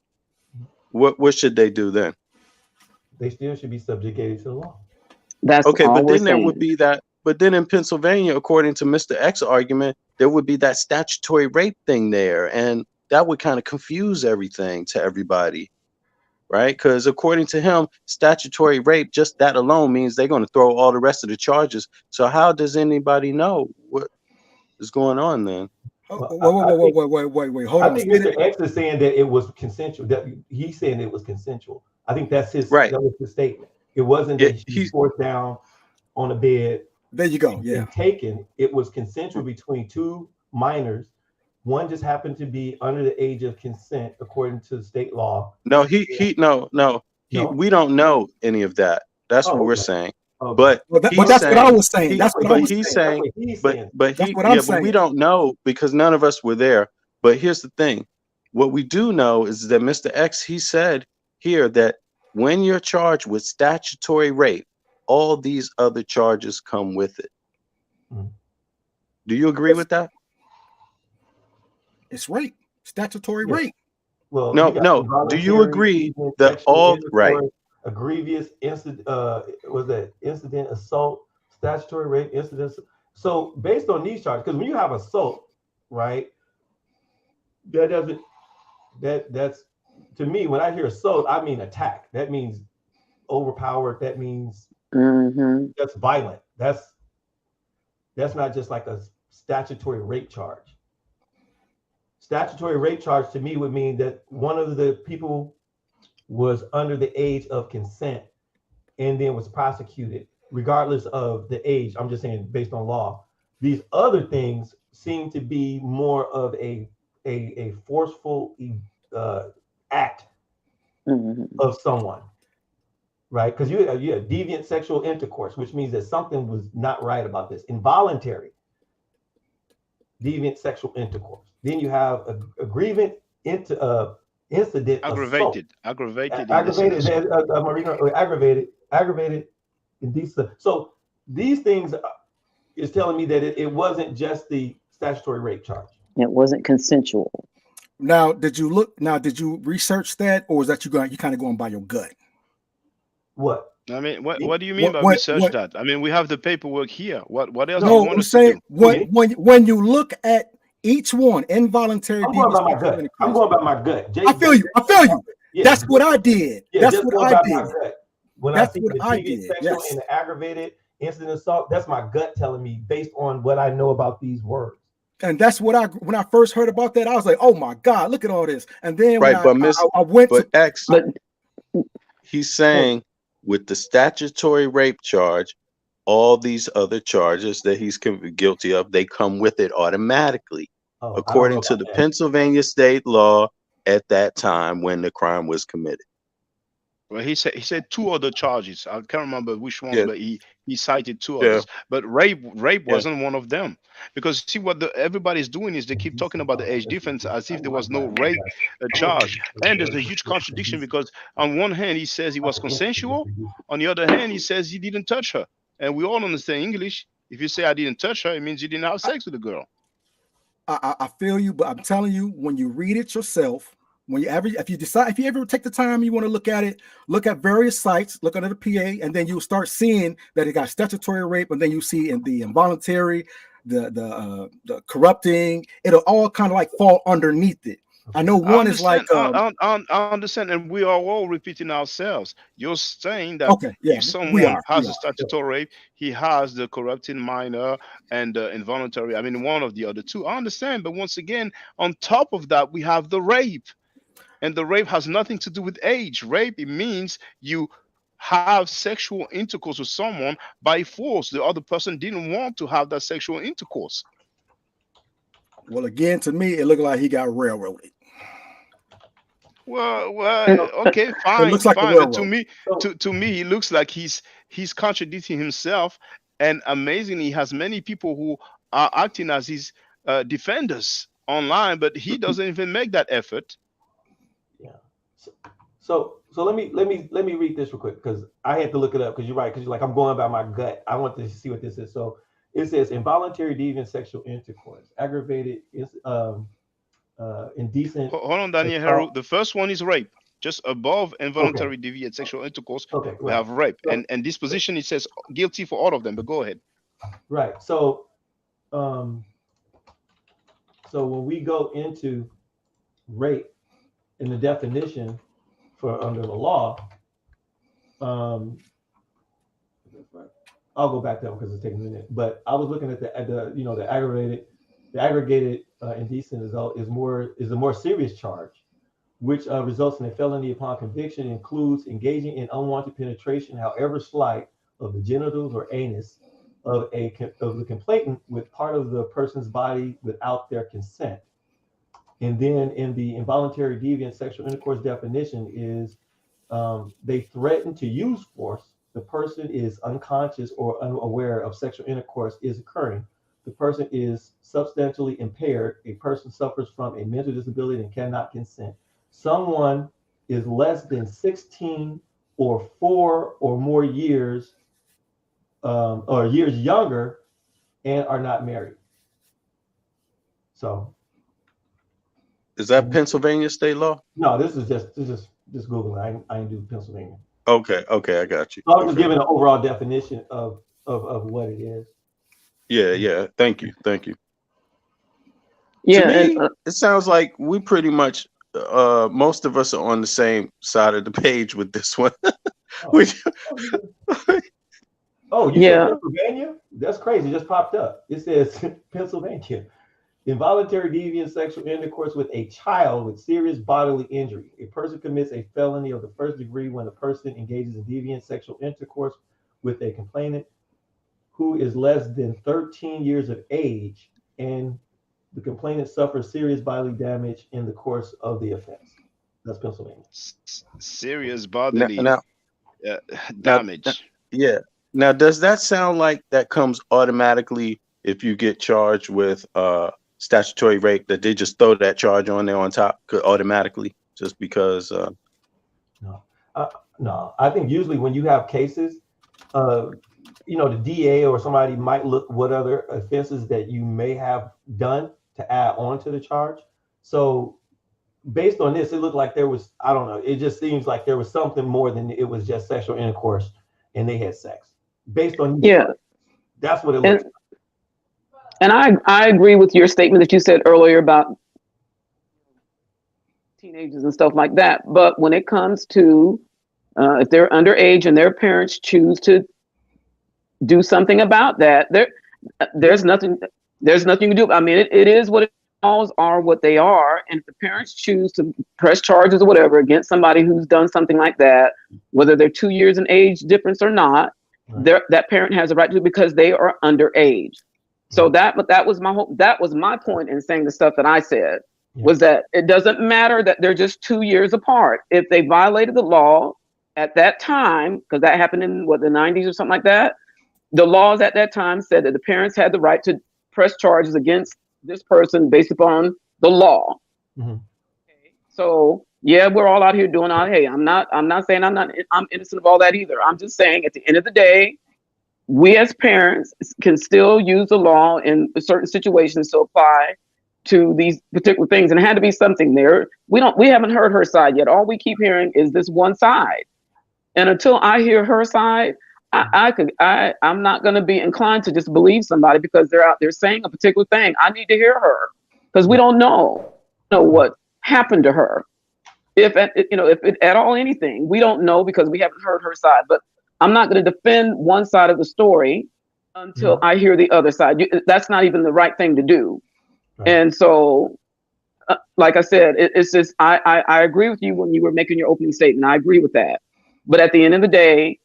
what should they do then? They still should be subjugated to the law. That's okay, all but we're then there saying. would be that. But then in Pennsylvania, according to Mr. X's argument, there would be that statutory rape thing there, and that would kind of confuse everything to everybody, right? Because according to him, statutory rape, just that alone means they're going to throw all the rest of the charges. So how does anybody know what is going on then? Wait, hold on. I think Mr. X is saying that it was consensual. That he's saying it was consensual. I think that's his. Right. That was his statement. It wasn't that he's forced down on a bed. There you go. Yeah. Taken. It was consensual between two minors. One just happened to be under the age of consent, according to state law. No, we don't know any of that. That's what we're saying. But that's what I was saying. That's what he's saying. But we don't know because none of us were there. But here's the thing: what we do know is that Mr. X, he said here that when you're charged with statutory rape, all these other charges come with it. Do you agree with that? It's rape, statutory rape. Well, no. Do you agree that all right? A grievous incident was that incident assault, statutory rape incidents. So based on these charges, because when you have assault, right, that's to me, when I hear assault, I mean attack. That means overpowered. That means that's violent. That's not just like a statutory rape charge. Statutory rape charge to me would mean that one of the people was under the age of consent and then was prosecuted regardless of the age. I'm just saying based on law. These other things seem to be more of a forceful act of someone, right? Because you have deviant sexual intercourse, which means that something was not right about this. Involuntary deviant sexual intercourse. Then you have a grievant incident assault. Aggravated indecent. So these things is telling me that it wasn't just the statutory rape charge. It wasn't consensual. Now, did you research that, or is that you kind of going by your gut? What? I mean, what do you mean by research that? I mean, we have the paperwork here. What else do you want us to do? When you look at each one, involuntary. I'm going by my gut. I'm going by my gut. I feel you. Yeah. That's what I did. Yeah, that's what I did. When I see the deviant sexual and the aggravated incident assault, that's my gut telling me based on what I know about these words. And that's what when I first heard about that, I was like, oh my God, look at all this. And then right, when I went to X, he's saying with the statutory rape charge, all these other charges that he's guilty of, they come with it automatically, according to the Pennsylvania state law at that time when the crime was committed. Well, he said two other charges. I can't remember which one, but he cited two others. But rape wasn't one of them, because see what everybody's doing is they keep talking about the age difference as if there was no rape charge, and there's a huge contradiction because on one hand he says he was consensual, on the other hand he says he didn't touch her, and we all understand English. If you say I didn't touch her, it means you didn't have sex with the girl. I feel you, but I'm telling you, when you read it yourself. If you ever take the time you want to look at it, look at various sites, look under the PA, and then you'll start seeing that it got statutory rape, and then you see in the involuntary, the corrupting, it'll all kind of like fall underneath it. I know one is like I understand, and we are all repeating ourselves. You're saying that if someone has a statutory rape, he has the corrupting minor and the involuntary. I mean, one of the other two. I understand, but once again, on top of that, we have the rape. And the rape has nothing to do with age. Rape, it means you have sexual intercourse with someone by force. The other person didn't want to have that sexual intercourse. Well, again, to me, it looked like he got railroaded. Well, okay, fine, looks like fine. But to me, he looks like he's contradicting himself. And amazingly, he has many people who are acting as his defenders online, but he doesn't even make that effort. So let me read this real quick because I had to look it up because you're right, because you're like, I'm going by my gut. I want to see what this is. So it says involuntary deviant sexual intercourse, aggravated indecent. Hold on, Daniel Heru. The first one is rape. Just above involuntary deviant sexual intercourse, we have rape. So, and this position, it says guilty for all of them, but go ahead. Right. So when we go into rape in the definition for under the law, I'll go back to that because it's taking a minute. But I was looking at the aggregated indecent assault is a more serious charge, which results in a felony upon conviction, includes engaging in unwanted penetration, however slight, of the genitals or anus of the complainant with part of the person's body without their consent. And then in the involuntary deviant sexual intercourse definition is they threaten to use force. The person is unconscious or unaware of sexual intercourse is occurring. The person is substantially impaired. A person suffers from a mental disability and cannot consent. Someone is less than 16 or 4 or more years or years younger and are not married. So is that Pennsylvania state law? No, this is just Googling. I didn't do Pennsylvania. Okay, I got you. So I was just giving an overall definition of what it is. Yeah. Thank you. Yeah, to me, it sounds like we pretty much most of us are on the same side of the page with this one. You said Pennsylvania? That's crazy. It just popped up. It says Pennsylvania. Involuntary deviant sexual intercourse with a child with serious bodily injury. A person commits a felony of the first degree when a person engages in deviant sexual intercourse with a complainant who is less than 13 years of age and the complainant suffers serious bodily damage in the course of the offense. That's Pennsylvania. Serious Now, bodily now, uh, now, damage. yeah. Now, does that sound like that comes automatically if you get charged with statutory rape? That they just throw that charge on there on top automatically just because? No, no. I think usually when you have cases, uh, the DA or somebody might look what other offenses that you may have done to add on to the charge. So based on this, it looked like there was, I don't know, it just seems like there was something more than it was just sexual intercourse and they had sex. Based on these Yeah. charges, that's what it And looks like. and I agree with your statement that you said earlier about teenagers and stuff like that. But when it comes to if they're underage and their parents choose to do something about that, there's nothing you can do. I mean, it is what it laws are what they are, and if the parents choose to press charges or whatever against somebody who's done something like that, whether they're 2 years in age difference or not, that parent has a right to, because they are underage. So that was my point in saying the stuff that I said, was that it doesn't matter that they're just 2 years apart. If they violated the law at that time, because that happened in the 90s or something like that, the laws at that time said that the parents had the right to press charges against this person based upon the law. So yeah, we're all out here doing all. Hey, I'm not saying I'm innocent of all that either. I'm just saying at the end of the day, we as parents can still use the law in certain situations to apply to these particular things. And it had to be something there. We haven't heard her side yet. All we keep hearing is this one side. And until I hear her side, I'm not going to be inclined to just believe somebody because they're out there saying a particular thing. I need to hear her, because we don't know what happened to her. If it at all anything, we don't know because we haven't heard her side. But I'm not going to defend one side of the story until I hear the other side. That's not even the right thing to do. And so, like I said, it's just I agree with you when you were making your opening statement. I agree with that. But at the end of the day,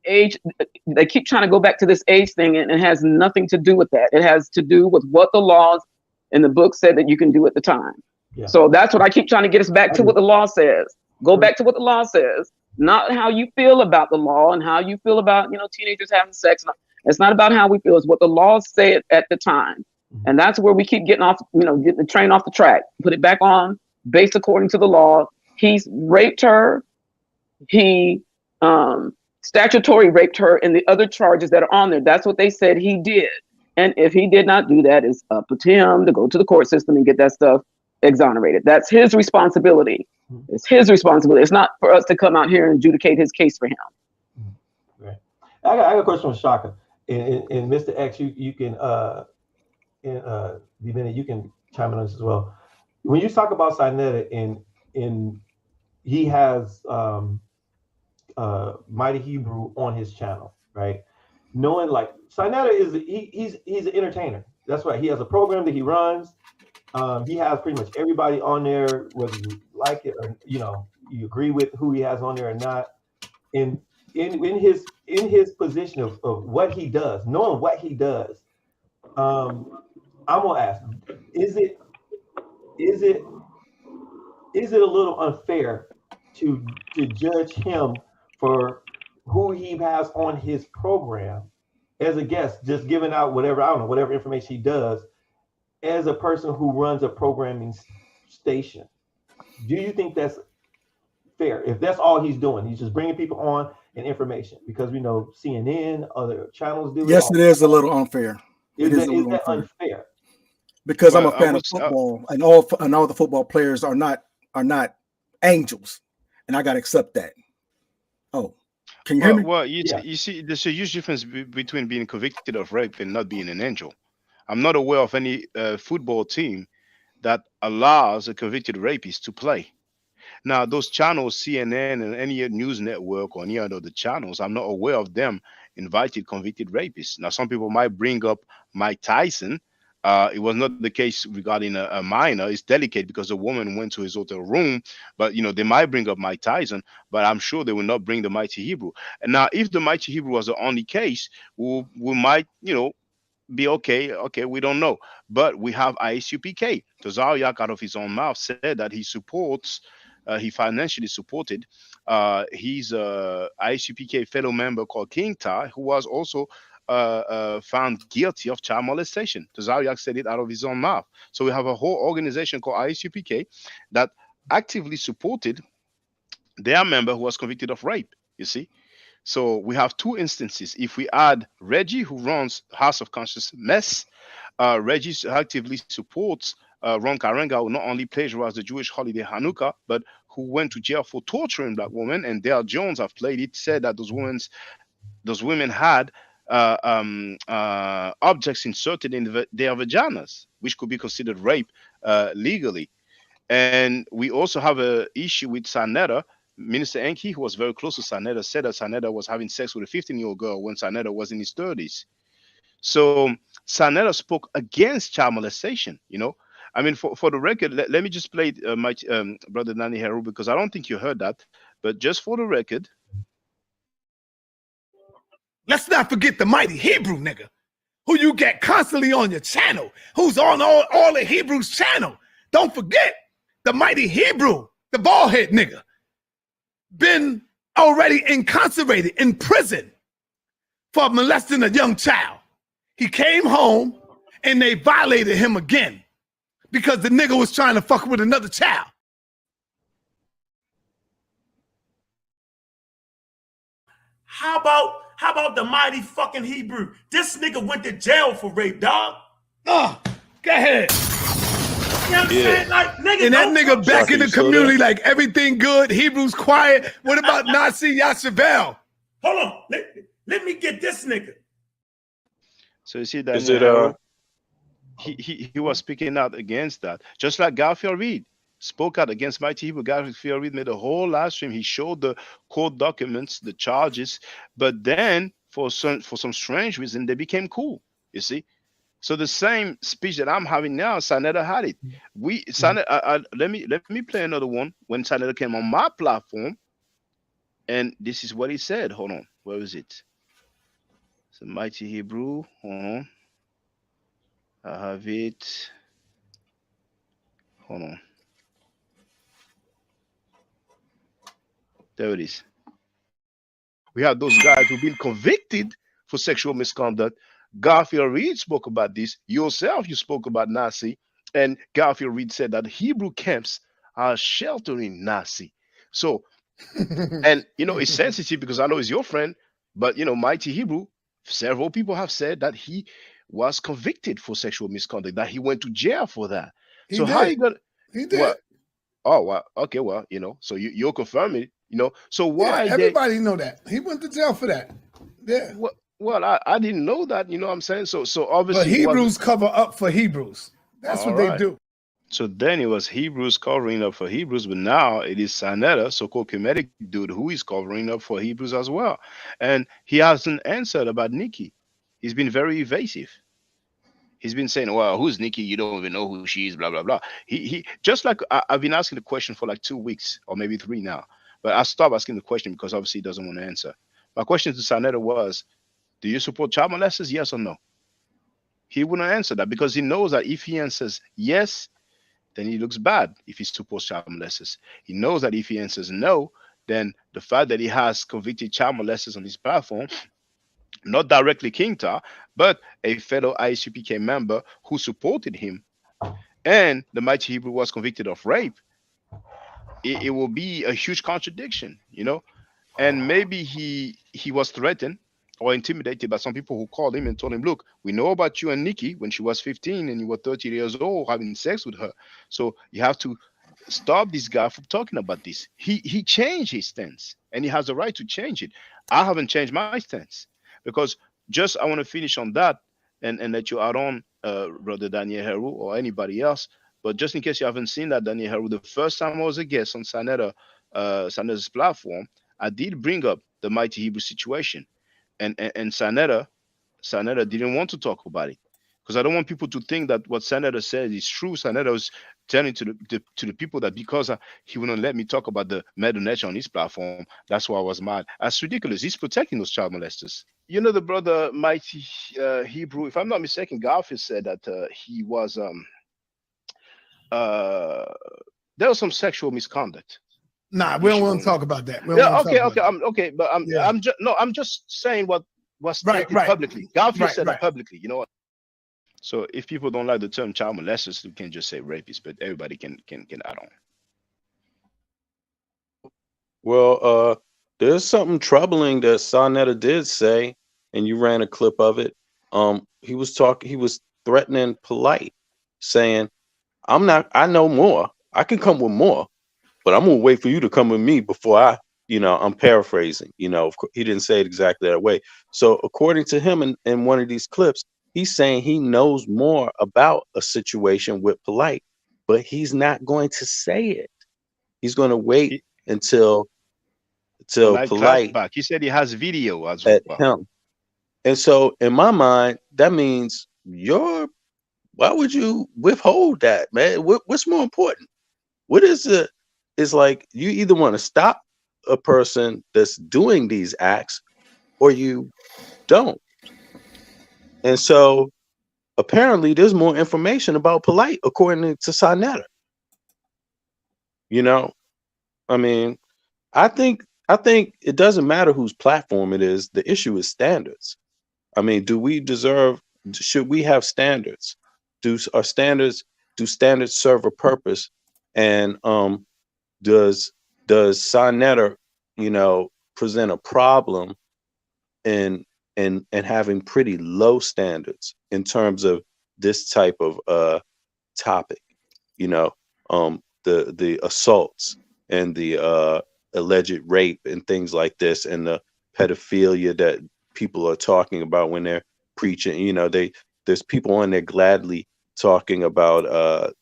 age, they keep trying to go back to this age thing, and it has nothing to do with that. It has to do with what the laws in the book said that you can do at the time. So that's what I keep trying to get us back to, what the law says. Go back to what the law says, not how you feel about the law and how you feel about, teenagers having sex. It's not about how we feel. It's what the law said at the time. And that's where we keep getting off, getting the train off the track, put it back on, based according to the law. He's raped her. He statutory raped her, and the other charges that are on there. That's what they said he did. And if he did not do that, it's up to him to go to the court system and get that stuff exonerated. That's his responsibility. It's his responsibility. It's not for us to come out here and adjudicate his case for him. Right. I got a question from Shaka. And Mr. X, you can you can chime in on this as well. When you talk about Sinetta and he has Mighty Hebrew on his channel, right? Knowing like Sinetta he's an entertainer. That's right. He has a program that he runs. He has pretty much everybody on there, whether you like it or you agree with who he has on there or not. And in his position of what he does, knowing what he does, I'm gonna ask, is it a little unfair to judge him for who he has on his program as a guest, just giving out whatever information he does, as a person who runs a programming station? Do you think that's fair? If that's all he's doing, he's just bringing people on and information, because we know CNN, other channels do it. Yes, it is a little unfair. Is that unfair? Because I'm a fan of football, and all the football players are not angels, and I got to accept that. Oh, can you hear me? Well, you see, there's a huge difference between being convicted of rape and not being an angel. I'm not aware of any football team that allows a convicted rapist to play. Now, those channels, CNN and any news network or any other channels, I'm not aware of them invited convicted rapists. Now, some people might bring up Mike Tyson. It was not the case regarding a minor. It's delicate because a woman went to his hotel room, but they might bring up Mike Tyson, but I'm sure they will not bring the Mighty Hebrew. And now, if the Mighty Hebrew was the only case, we might, be okay. Okay, we don't know. But we have ISUPK. Tazariak, out of his own mouth, said that he supports he financially supported. He's a ICPK fellow member called King Tai, who was also found guilty of child molestation. Tazariak said it out of his own mouth. So we have a whole organization called ICPK that actively supported their member who was convicted of rape. You see, so we have two instances. If we add Reggie, who runs House of Conscious Mess, Reggie actively supports Ron Karenga, who not only plagiarized the Jewish holiday Hanukkah, but who went to jail for torturing black women. And Dale Jones, I've played it, said that those women had objects inserted in their vaginas, which could be considered rape legally. And we also have an issue with Sanetta. Minister Enki, who was very close to Sanetta, said that Sanetta was having sex with a 15-year-old girl when Sanetta was in his 30s. So Sanetta spoke against child molestation. I mean, for the record, let me just play my brother Nani Heru, because I don't think you heard that. But just for the record. Let's not forget the mighty Hebrew nigga, who you get constantly on your channel, who's on all the Hebrews channel. Don't forget the mighty Hebrew, the bald head nigga, been already incarcerated in prison for molesting a young child. He came home and they violated him again because the nigga was trying to fuck with another child. How about the mighty fucking Hebrew? This nigga went to jail for rape, dog. Go ahead. You know what I'm saying? Like, nigga, and that nigga back in the community, like everything good, Hebrews quiet. What about Nazi Yashavel? Hold on. Let me get this nigga. So you see that he was speaking out against that. Just like Garfield Reed spoke out against Mighty Hebrew. Garfield Reed made a whole live stream. He showed the court documents, the charges, but then for some strange reason, they became cool, you see? So the same speech that I'm having now, Sanetta had it. Let me play another one when Sanetta came on my platform, and this is what he said. Hold on, where is it? It's a Mighty Hebrew. Hold on, I have it. Hold on. There it is. We have those guys who've been convicted for sexual misconduct. Garfield Reed spoke about this. Yourself, you spoke about Nazi. And Garfield Reed said that Hebrew camps are sheltering Nazi. So, and, it's sensitive because I know he's your friend, but, Mighty Hebrew, several people have said that he was convicted for sexual misconduct, that he went to jail for that. He did. Well, oh, well, okay, well, so you're confirming it, so why? Yeah, everybody know that. He went to jail for that. Yeah. Well, I didn't know that, you know what I'm saying? So obviously. But Hebrews cover up for Hebrews. That's what they do. So then it was Hebrews covering up for Hebrews, but now it is Sanetta, so-called Kemetic dude, who is covering up for Hebrews as well. And he hasn't answered about Nikki. He's been very evasive. He's been saying, well, who's Nikki? You don't even know who she is, blah, blah, blah. He just like I've been asking the question for like 2 weeks or maybe 3 now. But I stopped asking the question because obviously he doesn't want to answer. My question to Sanetta was, do you support child molesters? Yes or no? He wouldn't answer that because he knows that if he answers yes, then he looks bad if he supports child molesters. He knows that if he answers no, then the fact that he has convicted child molesters on his platform, not directly King Ta, but a fellow ICPK member who supported him, and the Mighty Hebrew was convicted of rape, it will be a huge contradiction, And maybe he was threatened or intimidated by some people who called him and told him, look, we know about you and Nikki when she was 15 and you were 30 years old having sex with her. So you have to stop this guy from talking about this. He changed his stance and he has the right to change it. I haven't changed my stance because I want to finish on that and let you add on, Brother Daniel Heru or anybody else. But just in case you haven't seen that, Daniel Heru, the first time I was a guest on Sanetta's platform, I did bring up the Mighty Hebrew situation. And Sanetta didn't want to talk about it because I don't want people to think that what Sanetta said is true. Sanetta was telling to the people that because he wouldn't let me talk about the murder nature on his platform, that's why I was mad. That's ridiculous. He's protecting those child molesters. The brother Mighty Hebrew, if I'm not mistaken, Garfield said that he was there was some sexual misconduct. Nah, we don't want to talk about that. We don't Yeah, want to okay, talk about okay, but Yeah. I'm just saying what was Right, stated right. publicly. Garfield Right, said right. that publicly, you know. So if people don't like the term child molesters, we can just say rapist, but everybody can add on. Well, there's something troubling that Sarnetta did say, and you ran a clip of it. He was threatening Polite, saying, I know more. I can come with more, but I'm gonna wait for you to come with me before I'm paraphrasing, of course, he didn't say it exactly that way. So according to him in one of these clips, he's saying he knows more about a situation with Polite, but he's not going to say it. He's going to wait until Polite clapped Polite back. He said he has video as at well. him. And so in my mind, that means why would you withhold that, man? What's more important? What is it? It's like you either want to stop a person that's doing these acts or you don't. And so apparently there's more information about Polite according to Sarnetta. I mean, I think it doesn't matter whose platform it is. The issue is standards. I mean, should we have standards? Do standards serve a purpose? And does Sarnetta, present a problem in having pretty low standards in terms of this type of topic? The assaults and the alleged rape and things like this, and the pedophilia that people are talking about when they're preaching. There's people on there gladly talking about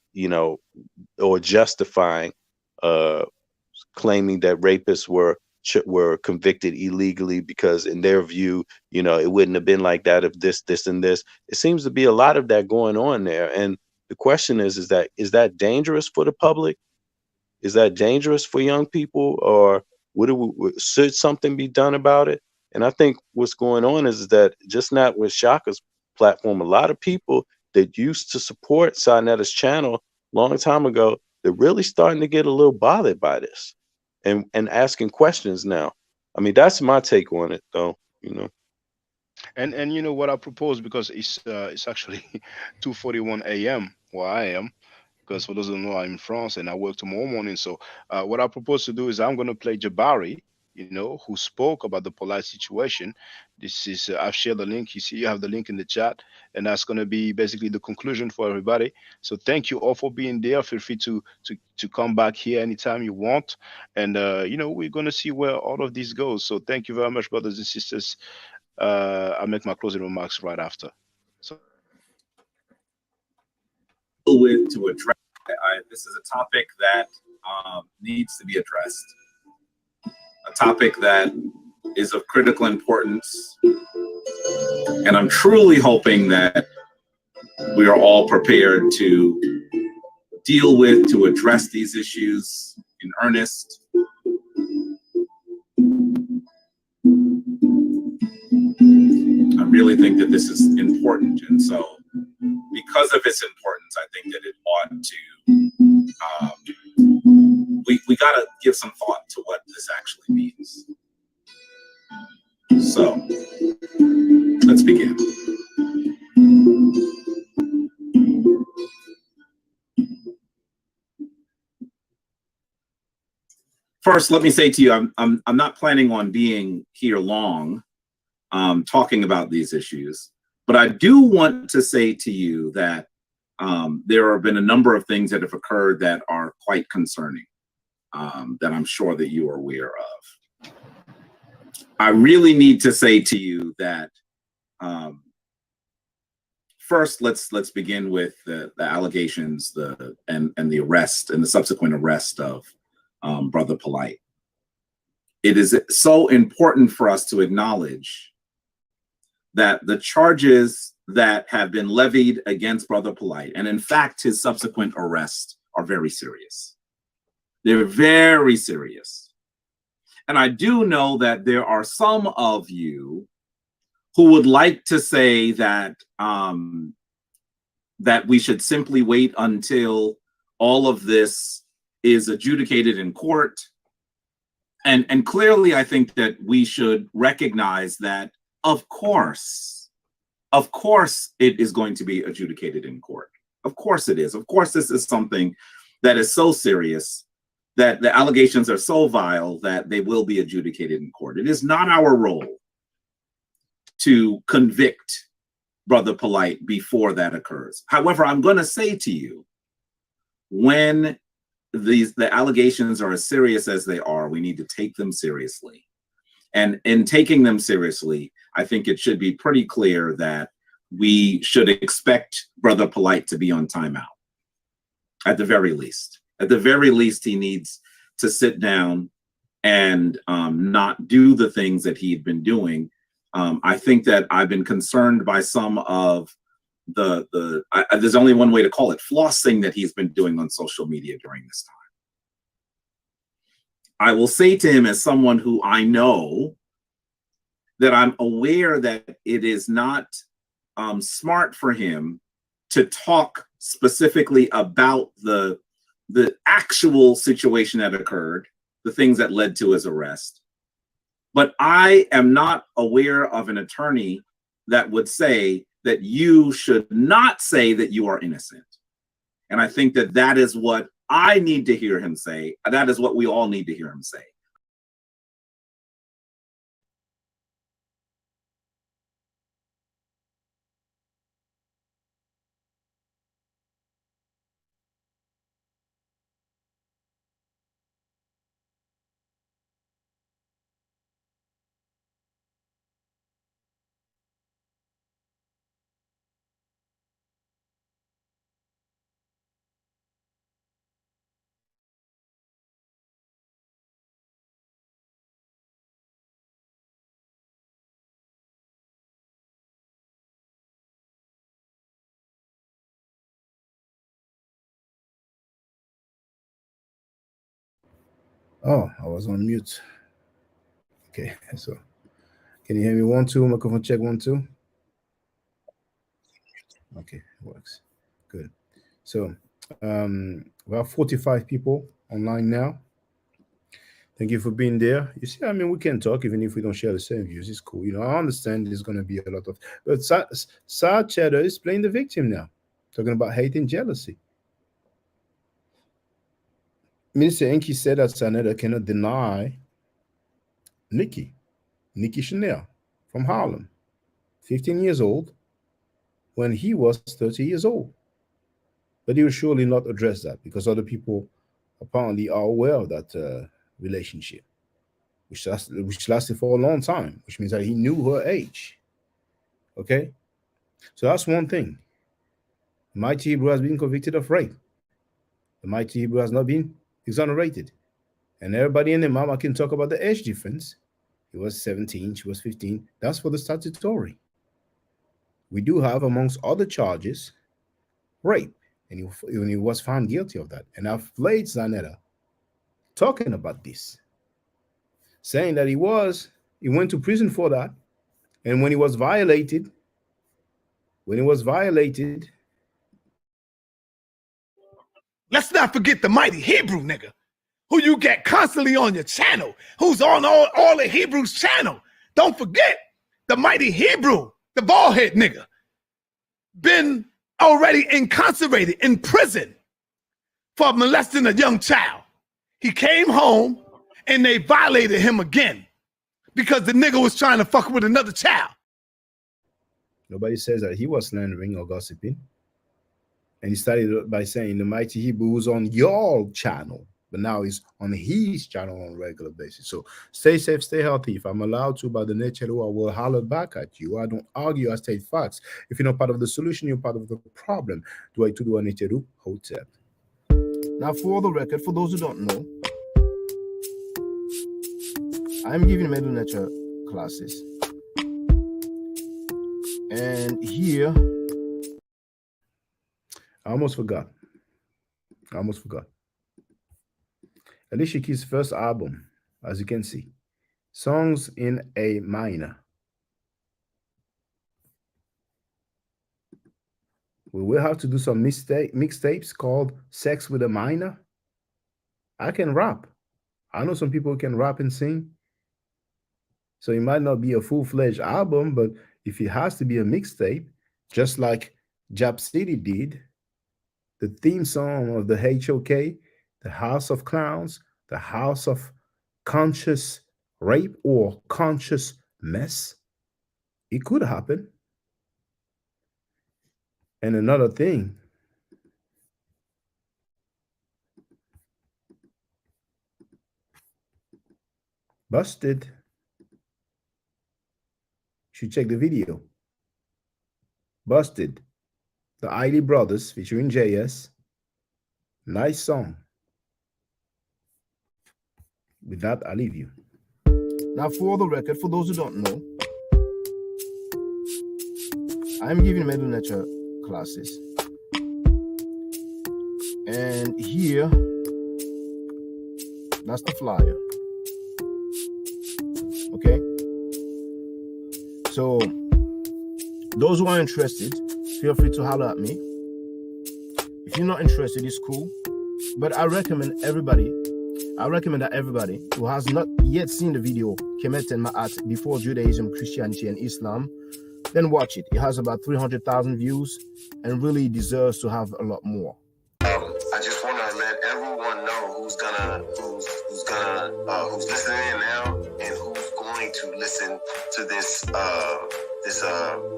or justifying claiming that rapists were convicted illegally because in their view, it wouldn't have been like that if this and this. It seems to be a lot of that going on there. And the question is that dangerous for the public? Is that dangerous for young people, or should something be done about it? And I think what's going on is that just not with Shaka's platform, a lot of people that used to support Sarnetta's channel a long time ago, they're really starting to get a little bothered by this and asking questions now. I mean, that's my take on it, though. And you know what I propose, because it's actually 2:41 a.m. where I am. Because for those who don't know, I'm in France and I work tomorrow morning. So what I propose to do is I'm going to play Jabari, who spoke about the Polite situation. This is I've shared the link. You see, you have the link in the chat, and that's going to be basically the conclusion for everybody. So thank you all for being there. Feel free to come back here anytime you want, and we're going to see where all of this goes. So thank you very much, brothers and sisters. I'll make my closing remarks right after. So. With to address. This is a topic that needs to be addressed. A topic that is of critical importance, and I'm truly hoping that we are all prepared to deal with, to address these issues in earnest. I really think that this is important, and so because of its importance, I think that it ought to, we got to give some thought to what this actually means. So, let's begin. First, let me say to you, I'm not planning on being here long talking about these issues. But I do want to say to you that there have been a number of things that have occurred that are quite concerning, that I'm sure that you are aware of. I really need to say to you that first, let's begin with the allegations, and the arrest and the subsequent arrest of Brother Polite. It is so important for us to acknowledge that the charges that have been levied against Brother Polite, and in fact, his subsequent arrest, are very serious. They're very serious. And I do know that there are some of you who would like to say that, that we should simply wait until all of this is adjudicated in court, And clearly, I think that we should recognize that, of course, it is going to be adjudicated in court. Of course it is. Of course, this is something that is so serious, that the allegations are so vile that they will be adjudicated in court. It is not our role to convict Brother Polite before that occurs. However, I'm going to say to you, when the allegations are as serious as they are, we need to take them seriously. And in taking them seriously, I think it should be pretty clear that we should expect Brother Polite to be on timeout. At the very least. At the very least, he needs to sit down and not do the things that he'd been doing. I think that I've been concerned by some of there's only one way to call it, flossing that he's been doing on social media during this time. I will say to him, as someone who I know, that I'm aware that it is not smart for him to talk specifically about the actual situation that occurred, the things that led to his arrest. But I am not aware of an attorney that would say that you should not say that you are innocent. And I think that that is what I need to hear him say. That is what we all need to hear him say. Oh, I was on mute. Okay, so can you hear me? 1, 2, microphone check, 1, 2. Okay, it works. Good. So we have 45 people online now. Thank you for being there. You see, I mean, we can talk even if we don't share the same views. It's cool. You know, I understand there's going to be a lot of, but Sa Cheddar is playing the victim now, talking about hate and jealousy. Minister Enki said that Sanetta cannot deny Nicky Chanel from Harlem, 15 years old, when he was 30 years old. But he will surely not address that because other people apparently are aware of that relationship, which lasted for a long time, which means that he knew her age. Okay? So that's one thing. The mighty Hebrew has been convicted of rape. The mighty Hebrew has not been exonerated. And everybody and their mama can talk about the age difference. He was 17, she was 15. That's for the statutory. We do have, amongst other charges, rape. And he was found guilty of that. And I've played Zanetta talking about this, saying that he went to prison for that. And when he was violated, let's not forget the mighty Hebrew nigga, who you get constantly on your channel, who's on all the Hebrews channel. Don't forget the mighty Hebrew, the bald-head nigga, been already incarcerated in prison for molesting a young child. He came home and they violated him again because the nigga was trying to fuck with another child. Nobody says that he was slandering or gossiping. And he started by saying the mighty Hebrew was on your channel, but now he's on his channel on a regular basis. So stay safe, stay healthy. If I'm allowed to, by the nature, I will holler back at you. I don't argue, I state facts. If you're not part of the solution, you're part of the problem. Do I to do a nature hotep? Now, for the record, for those who don't know, I'm giving middle nature classes. And here, I almost forgot. Alicia Keys' first album, as you can see, Songs in A Minor. We will have to do some mixtapes called Sex with a Minor. I can rap. I know some people can rap and sing. So it might not be a full-fledged album, but if it has to be a mixtape, just like Jap City did, the theme song of the HOK, the House of Clowns, the House of Conscious Rape or Conscious Mess, it could happen. And another thing, Busted, should check the video. Busted, the Iley Brothers featuring JS. Nice song. With that, I leave you. Now, for the record, for those who don't know, I'm giving Medu Nature classes. And here, that's the flyer. Okay? So, those who are interested, feel free to holler at me. If you're not interested, it's cool. But I recommend that everybody who has not yet seen the video, Kemet and Ma'at, Before Judaism, Christianity, and Islam, then watch it. It has about 300,000 views and really deserves to have a lot more. I just want to let everyone know who's listening in now and who's going to listen to this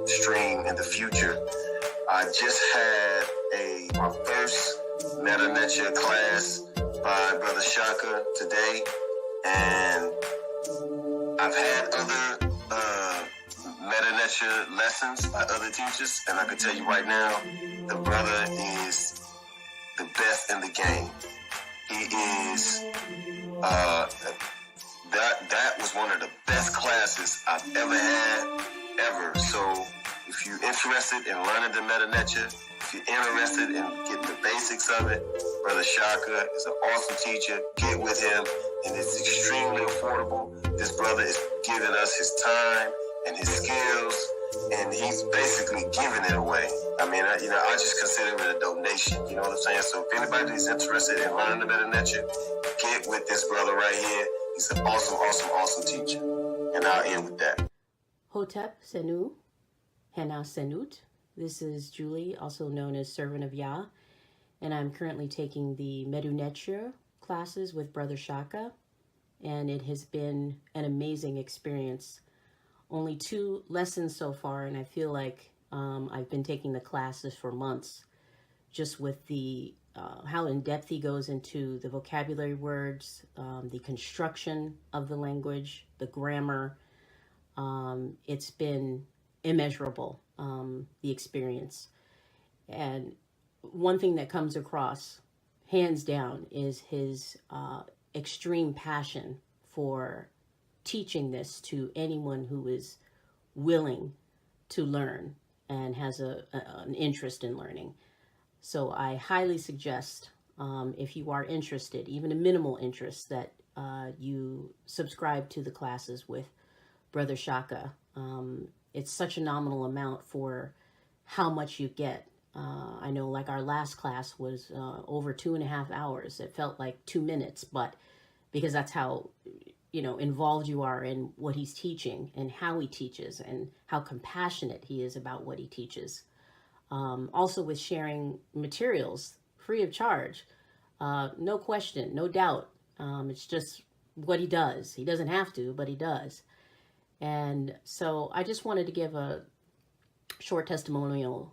stream in the future. I just had my first Meta Nature class by Brother Shaka today, and I've had other Meta Nature lessons by other teachers, and I can tell you right now, the brother is the best in the game. He is that was one of the best classes I've ever had, ever. So if you're interested in learning the Meta Nature, if you're interested in getting the basics of it, Brother Shaka is an awesome teacher. Get with him, and it's extremely affordable. This brother is giving us his time and his skills, and he's basically giving it away. I mean, I just consider it a donation. You know what I'm saying? So if anybody is interested in learning the Meta Nature, get with this brother right here. He's an awesome, awesome, awesome teacher. And I'll end with that. Hotep Senu, Hena Senut. This is Julie, also known as Servant of Yah, and I'm currently taking the Medu Nature classes with Brother Shaka, and it has been an amazing experience. Only 2 lessons so far, and I feel like I've been taking the classes for months, just with the how in depth he goes into the vocabulary words, the construction of the language, the grammar. It's been immeasurable, the experience. And one thing that comes across, hands down, is his extreme passion for teaching this to anyone who is willing to learn and has an interest in learning. So I highly suggest, if you are interested, even a minimal interest, that you subscribe to the classes with Brother Shaka. It's such a nominal amount for how much you get. I know, like, our last class was over 2.5 hours. It felt like 2 minutes, but because that's how, involved you are in what he's teaching and how he teaches and how compassionate he is about what he teaches. Also with sharing materials free of charge, no question, no doubt. It's just what he does. He doesn't have to, but he does. And so I just wanted to give a short testimonial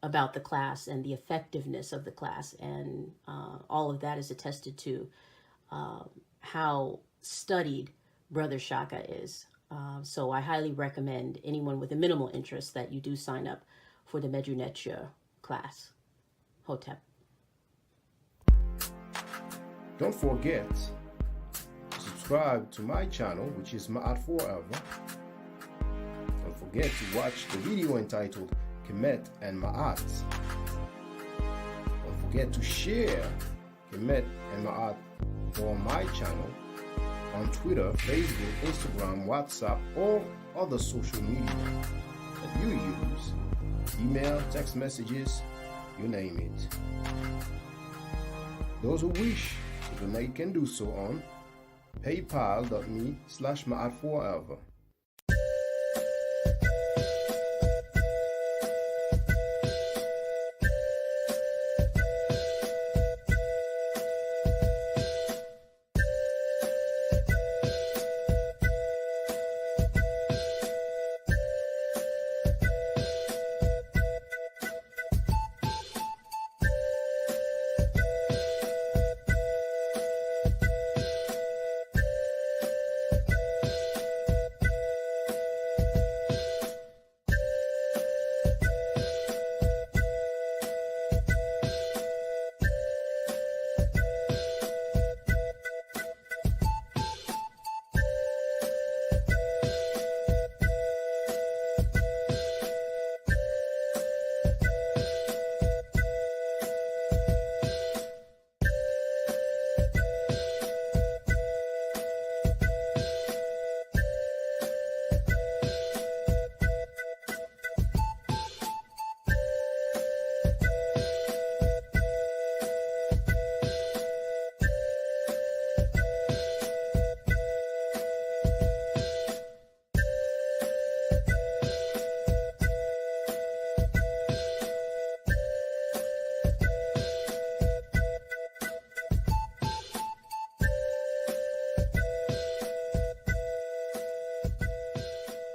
about the class and the effectiveness of the class, and all of that is attested to how studied Brother Shaka is. So I highly recommend anyone with a minimal interest that you do sign up for the Medu Nature class. Hotep. Don't forget to subscribe to my channel, which is Ma'at Forever. Don't forget to watch the video entitled Kemet and Ma'at. Don't forget to share Kemet and Ma'at on my channel on Twitter, Facebook, Instagram, WhatsApp, or other social media that you use. Email, text messages, you name it. Those who wish to donate can do so on paypal.me/maatforever.